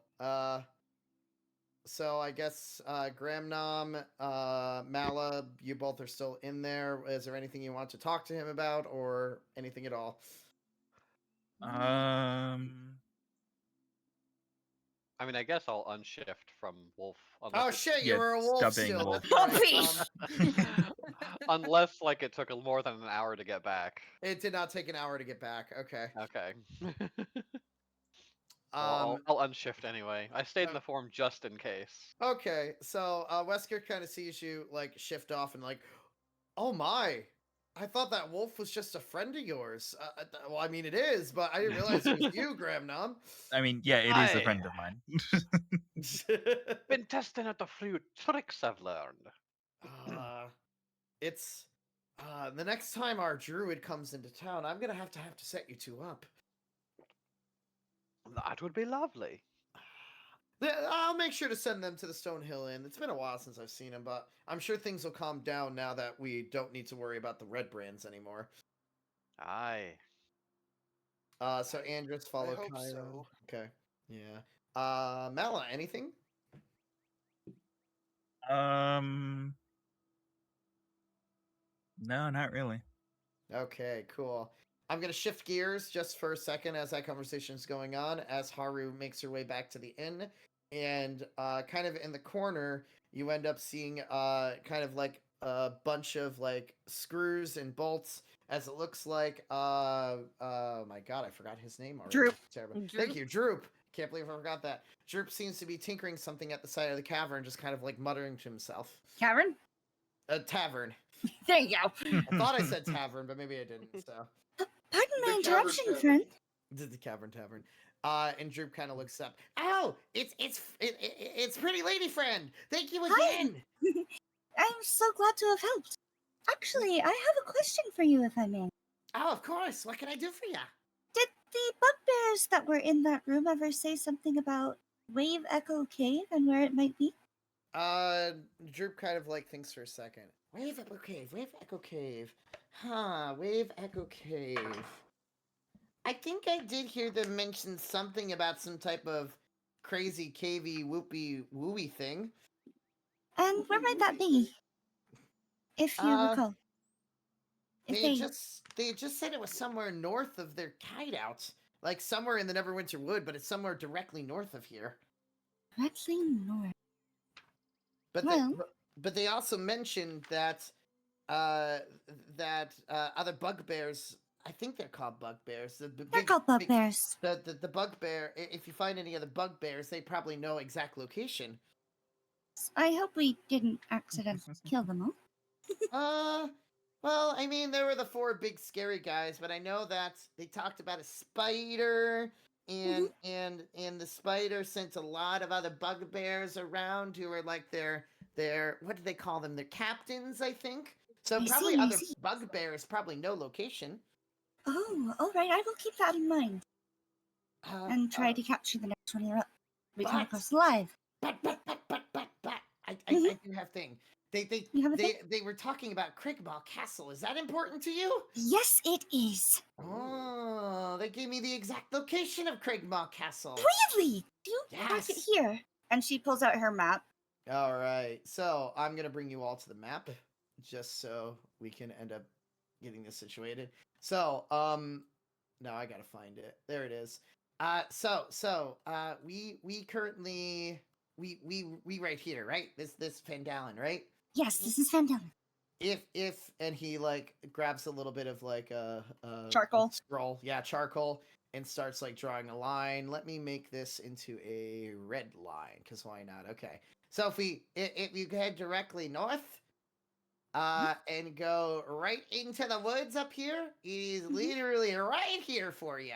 So I guess Gramnom, Mala, you both are still in there. Is there anything you want to talk to him about, or anything at all? I mean, I guess I'll unshift from Wolf. Oh shit, you Yeah, were a wolf stop being still. a wolf. That's right, Puppy! Unless like it took more than an hour to get back. It did not take an hour to get back. Okay. Okay. Um. I'll unshift anyway. I stayed in the form just in case. Okay. So Wesker kind of sees you like shift off and like, oh my. I thought that wolf was just a friend of yours. Well, I mean, it is, but I didn't realize it was you, Graham Nom. I mean, yeah, it is a Aye. friend of mine. Been testing out a few tricks I've learned. It's the next time our druid comes into town, I'm gonna have to set you two up. That would be lovely. I'll make sure to send them to the Stonehill Inn. It's been a while since I've seen them, but I'm sure things will calm down now that we don't need to worry about the Redbrands anymore. Aye. So Andrus follow hope Chiron. so. Okay. Yeah. Mala, anything? No, not really. Okay, cool. I'm gonna shift gears just for a second as that conversation is going on, as Haru makes her way back to the inn, and kind of in the corner, you end up seeing kind of like a bunch of like screws and bolts, as it looks like my god, I forgot his name already. Droop. Terrible. Droop. Thank you, Droop. Can't believe I forgot that. Droop seems to be tinkering something at the side of the cavern, just kind of like muttering to himself. Cavern? A tavern. There you go. I thought I said tavern, but maybe I didn't. So Pardon my The interruption, cavern. friend. the tavern. And Droop kind of looks up. Oh, it's pretty lady friend. Thank you Hi. again. I'm so glad to have helped. Actually, I have a question for you, if I may. Oh, of course. What can I do for you? Did the bugbears that were in that room ever say something about Wave Echo Cave and where it might be? Droop kind of like thinks for a second. Wave Echo Cave. Wave Echo Cave. Huh. Wave Echo Cave. I think I did hear them mention something about some type of crazy cavey whoopy wooey thing. And where might that be? If you recall. If They just said it was somewhere north of their hideout, like somewhere in the Neverwinter Wood, but it's somewhere directly north of here. Directly north. But but they also mentioned that other bugbears. I think they're called bugbears. They're called bugbears. The bugbear. If you find any of the bugbears, they probably know exact location. I hope we didn't accidentally kill them all. Well, I mean, there were the 4 big scary guys, but I know that they talked about a spider, and the spider sent a lot of other bugbears around who are like their what do they call them? Their captains, I think. So probably other bugbears probably know location. Oh, all right. I will keep that in mind and try to capture the next one we come across alive. But I do have thing. They were talking about Crigball Castle. Is that important to you? Yes, it is. Oh, they gave me the exact location of Crigball Castle. Really? Do you mark it here? And she pulls out her map. All right. So I'm gonna bring you all to the map, just so we can end up getting this situated. So now I gotta find it. There it is. We currently we right here, right? This Fandalin, right? Yes, this is Fandalin. If and he like grabs a little bit of like a Charcoal. scroll, yeah, charcoal, and starts like drawing a line. Let me make this into a red line, because why not? Okay, so if you head directly north, and go right into the woods up here, it is literally right here for you.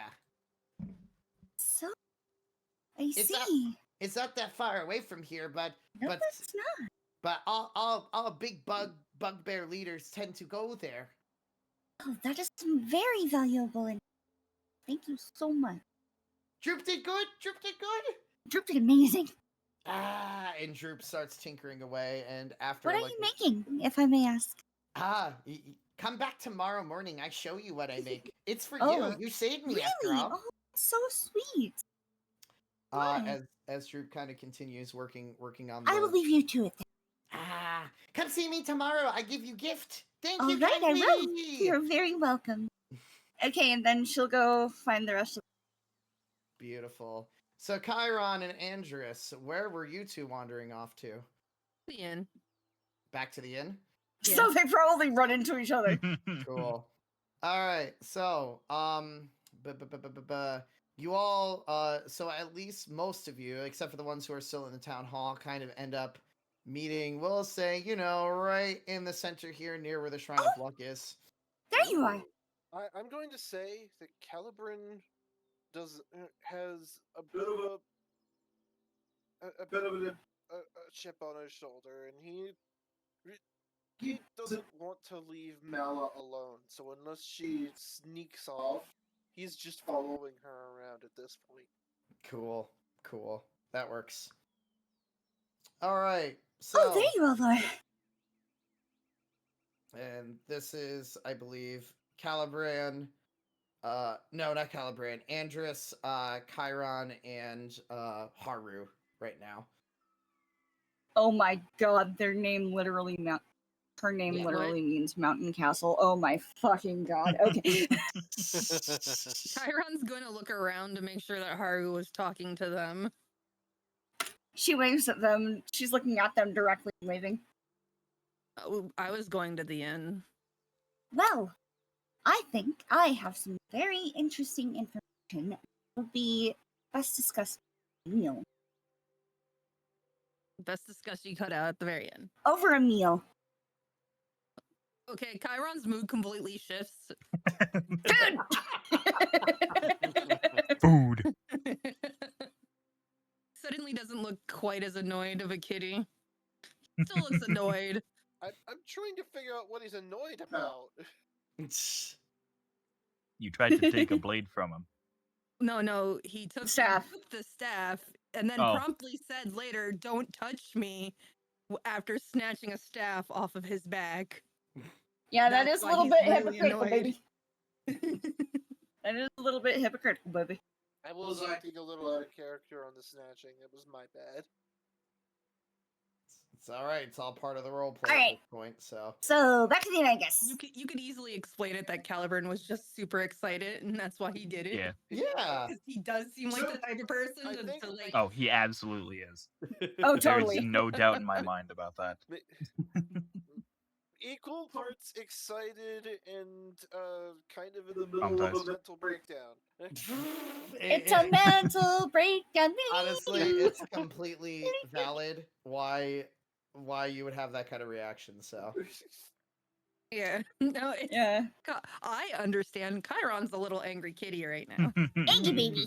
So, I see. It's not that far away from here, but No, it's not. But all big bugbear leaders tend to go there. Oh, that is very valuable. And thank you so much. Droop did good. Droop did amazing. And Droop starts tinkering away, and after What are you making, if I may ask? Come back tomorrow morning. I show you what I make. It's for Oh, you. You saved me Really? after all. Oh, so sweet. Why? As Droop kind of continues working on. I will leave you to it then. Come see me tomorrow. I give you gift. Thank All you, right, I will. kindly. You're very welcome. Okay, and then she'll go find the rest of Beautiful. So Chiron and Andrus, where were you two wandering off to? The inn. Back to the inn? So they probably run into each other. Cool. All right. So, you all, so at least most of you, except for the ones who are still in the town hall, kind of end up meeting, we'll say, right in the center here near where the Shrine of Luck is. There you are. I'm going to say that Calibrin has a bit of a chip on his shoulder, and he doesn't want to leave Mala alone. So unless she sneaks off, he's just following her around at this point. Cool. That works. All right. Oh, So, there you all are. and this is, I believe, Calibran. No, not Calibran. Andrus, Chiron, and Haru right now. Oh my god, their name literally her name Yeah, literally means mountain castle. Oh my fucking god. Okay. Chiron's going to look around to make sure that Haru was talking to them. She waves at them. She's looking at them directly, waving. Oh, I was going to the inn. Well, I think I have some very interesting information that will be best discussed at a meal. Best discussion you cut out at the very end. Over a meal. Okay, Chiron's mood completely shifts. Food. Suddenly doesn't look quite as annoyed of a kitty. Still looks annoyed. I'm trying to figure out what he's annoyed about. You tried to take a blade from him. No, he took the staff and then promptly said later, "Don't touch me," after snatching a staff off of his back. Yeah, that That's is a why little he's bit really hypocritical, annoyed. baby. That is a little bit hypocritical, baby. I was acting a little out of character on the snatching. It was my bad. It's all right. It's all part of the role play All at right. this point. So, Back to the end, I guess. You could easily explain it that Calibran was just super excited and that's why he did it. Yeah. Yeah. 'Cause he does seem like the type of person I to, think- to like. Oh, he absolutely is. Oh, totally. There's no doubt in my mind about that. Equal parts excited and kind of in the middle of a mental breakdown. It's a mental breakdown. Honestly, it's completely valid why you would have that kind of reaction. So, Yeah, no, it's, Yeah. I understand. Chiron's a little angry kitty right now. Angry baby.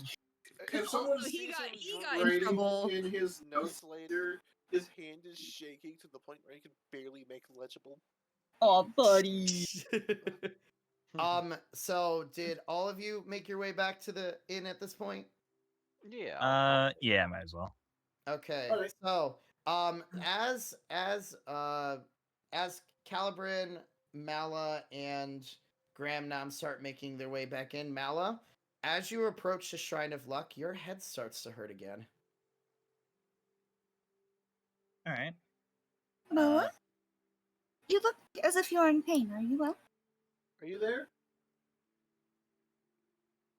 If someone Also, he sees got- him he got in writing trouble. in his notes later, his hand is shaking to the point where he can barely make it legible. Oh, buddy. So did all of you make your way back to the inn at this point? Yeah. Yeah, might as well. Okay. Alright. So, as Calibran, Mala, and Gramnam start making their way back in, Mala, as you approach the Shrine of Luck, your head starts to hurt again. All right. Moa? You look as if you're in pain. Are you well? Are you there?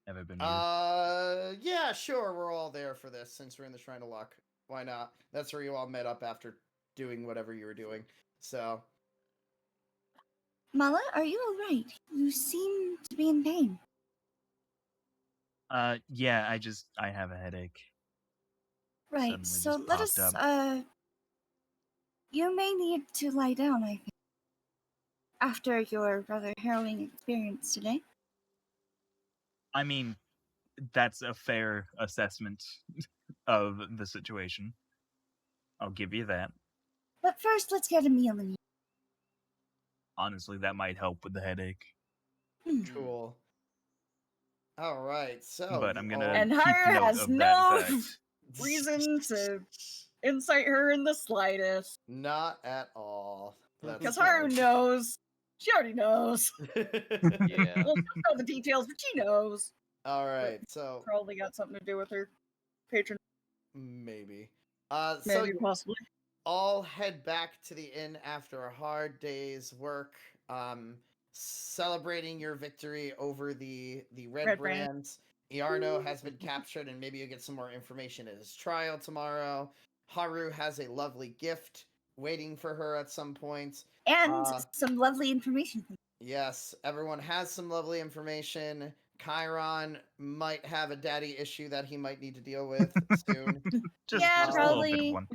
Never been here. Yeah, sure, we're all there for this since we're in the Shrine of Luck. Why not? That's where you all met up after doing whatever you were doing. So, Mala, are you alright? You seem to be in pain. Yeah, I have a headache. Right, Suddenly so just let us, popped you may need to lie down, I think. After your rather harrowing experience today. I mean, that's a fair assessment of the situation. I'll give you that. But first, let's get a meal in you. Honestly, that might help with the headache. cool. All right, so But I'm you gonna all- And keep Haru note has of no that fact. reason to incite her in the slightest. Not at all. That's Because Haru fine. knows. She already knows. Yeah. Well, she doesn't know the details, but she knows. All right, so Probably got something to do with her patron. maybe. Maybe, So possibly. all head back to the inn after a hard day's work, celebrating your victory over the Red Red Brand. Brands. Iarno has been captured, and maybe you'll get some more information at his trial tomorrow. Haru has a lovely gift waiting for her at some point. And some lovely information. Yes, everyone has some lovely information. Chiron might have a daddy issue that he might need to deal with soon. Just, Yeah, just a little bit probably. of one.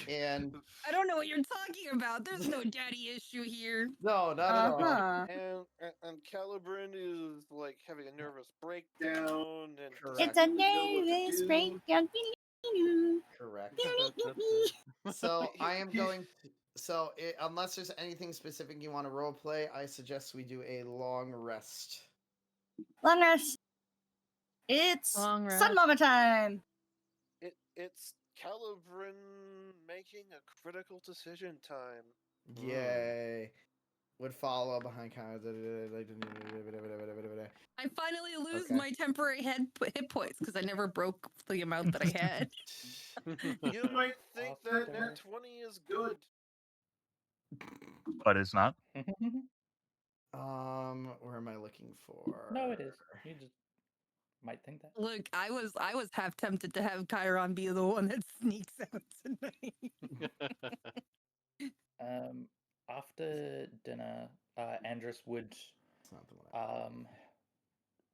And I don't know what you're talking about. There's no daddy issue here. no, not at all. Uh-huh. And Calibrin is like having a nervous breakdown and Correct. It's a doesn't know what to nervous do. breakdown. Correct. But So he- I am going to. So unless there's anything specific you want to role play, I suggest we do a long rest. Long rest. It's Long rest. sun mama time. It's Calibrin making a critical decision time. Yay. Would follow behind kind of. I finally lose Okay. my temporary hit points because I never broke the amount that I had. You might think that After. net 20 is good. But it's not. Where am I looking for? No, it is. You just might think that. Look, I was half tempted to have Chiron be the one that sneaks out tonight. After dinner, Andrus would It's not the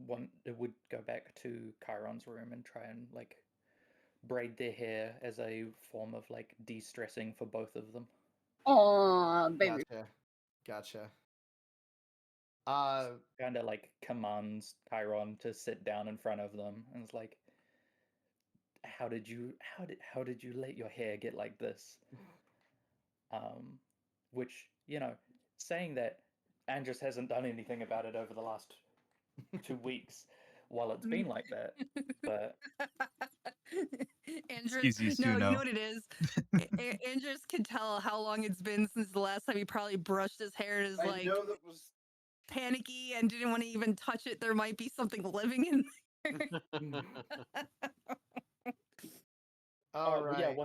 one. would go back to Chiron's room and try and like braid their hair as a form of like de-stressing for both of them. Aw, baby. Gotcha. Kind of like commands Chiron to sit down in front of them, and it's like, how did you let your hair get like this? Which, you know, saying that Andrus hasn't done anything about it over the last 2 weeks while it's been like that, but Andrus, Excuse you, no, you Suno. know what it is? Andrus can tell how long it's been since the last time he probably brushed his hair and is I like know that was panicky and didn't want to even touch it. There might be something living in there. all well, yeah. right.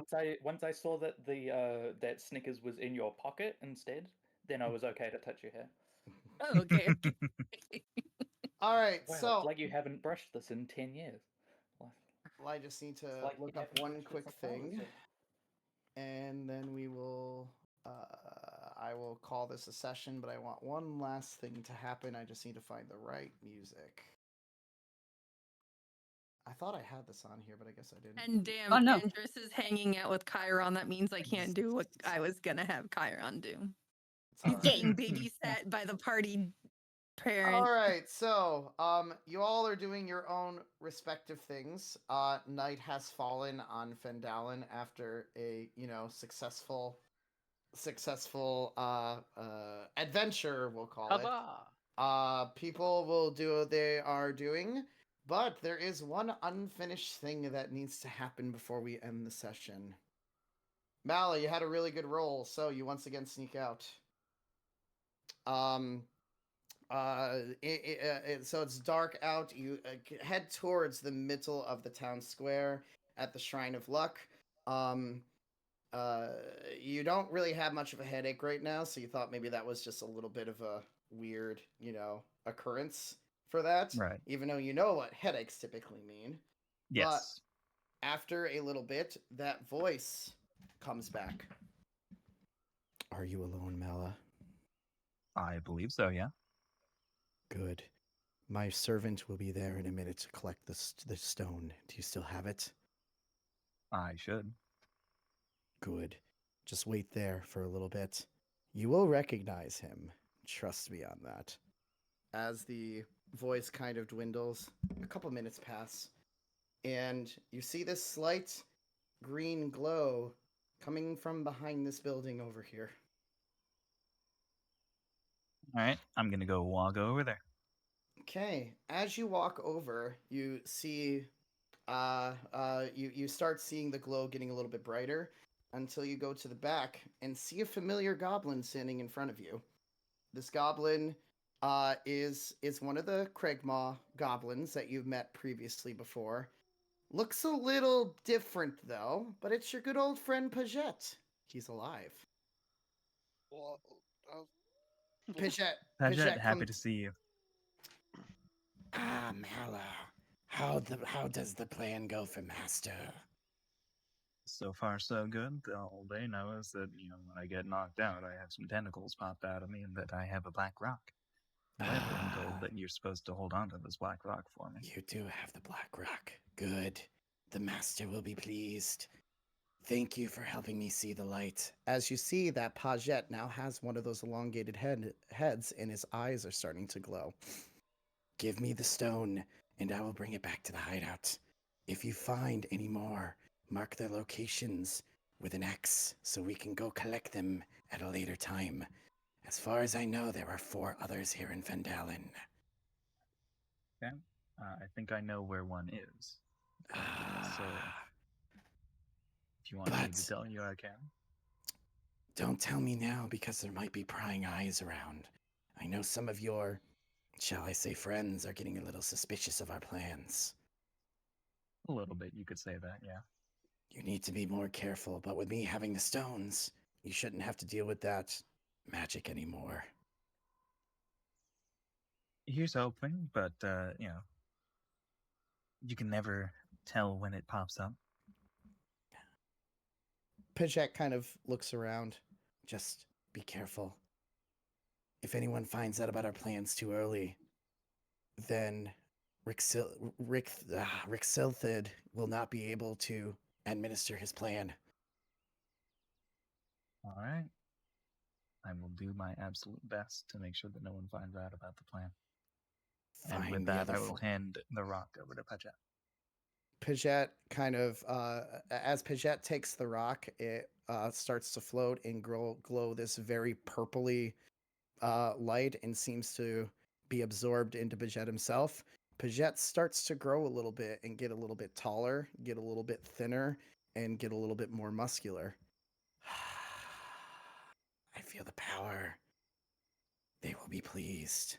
Once I saw that the that Snickers was in your pocket instead, then I was okay to touch your hair. Oh, okay. All right. Wow, So it's like you haven't brushed this in 10 years. I just need to It's like look you up haven't one touched quick this in a while, thing, so- and then we will. I will call this a session, but I want one last thing to happen. I just need to find the right music. I thought I had this on here, but I guess I didn't. And damn, Oh, no. Andrus is hanging out with Chiron. That means I can't do what I was gonna have Chiron do. It's all He's right. getting babysat by the party parent. All right, so you all are doing your own respective things. Night has fallen on Fendalen after a successful adventure, we'll call it. Huzzah! People will do what they are doing, but there is one unfinished thing that needs to happen before we end the session. Mala, you had a really good roll, so you once again sneak out. So it's dark out. You head towards the middle of the town square at the Shrine of Luck. You don't really have much of a headache right now, so you thought maybe that was just a little bit of a weird, occurrence for that. Right. Even though you know what headaches typically mean. Yes. After a little bit, that voice comes back. Are you alone, Mala? I believe so, yeah. Good. My servant will be there in a minute to collect the stone. Do you still have it? I should. Good. Just wait there for a little bit. You will recognize him. Trust me on that. As the voice kind of dwindles, a couple minutes pass, and you see this slight green glow coming from behind this building over here. All right, I'm gonna go walk over there. Okay, as you walk over, you see, you start seeing the glow getting a little bit brighter until you go to the back and see a familiar goblin standing in front of you. This goblin is one of the Craigmaw goblins that you've met previously before. Looks a little different though, but it's your good old friend Paget. He's alive. well, Paget, Paget, happy come- to see you. Ah, Mala. How does the plan go for Master? So far, so good. All they know is that, when I get knocked out, I have some tentacles popped out of me and that I have a black rock. However, I'm told that you're supposed to hold on to this black rock for me. You do have the black rock. Good. The master will be pleased. Thank you for helping me see the light. As you see that Paget now has one of those elongated heads and his eyes are starting to glow. Give me the stone, and I will bring it back to the hideout. If you find any more, mark their locations with an X so we can go collect them at a later time. As far as I know, there are 4 others here in Vandalen. Okay. I think I know where one is. So, if you want me to tell you, I can. Don't tell me now, because there might be prying eyes around. I know some of your, shall I say, friends are getting a little suspicious of our plans. A little bit, you could say that, yeah. You need to be more careful, but with me having the stones, you shouldn't have to deal with that magic anymore. Here's hoping, but, you can never tell when it pops up. Paget kind of looks around. Just be careful. If anyone finds out about our plans too early, then Rixilthid will not be able to administer his plan. All right. I will do my absolute best to make sure that no one finds out about the plan. And with that, I will hand the rock over to Paget. Paget kind of, as Paget takes the rock, it starts to float and glow this very purpley light and seems to be absorbed into Paget himself. Paget starts to grow a little bit and get a little bit taller, get a little bit thinner, and get a little bit more muscular. I feel the power. They will be pleased.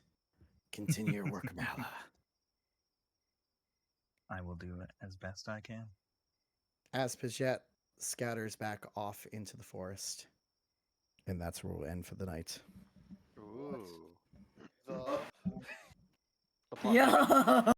Continue your work, Mala. I will do it as best I can. As Paget scatters back off into the forest. And that's where we'll end for the night. Ooh. The The plot Yeah.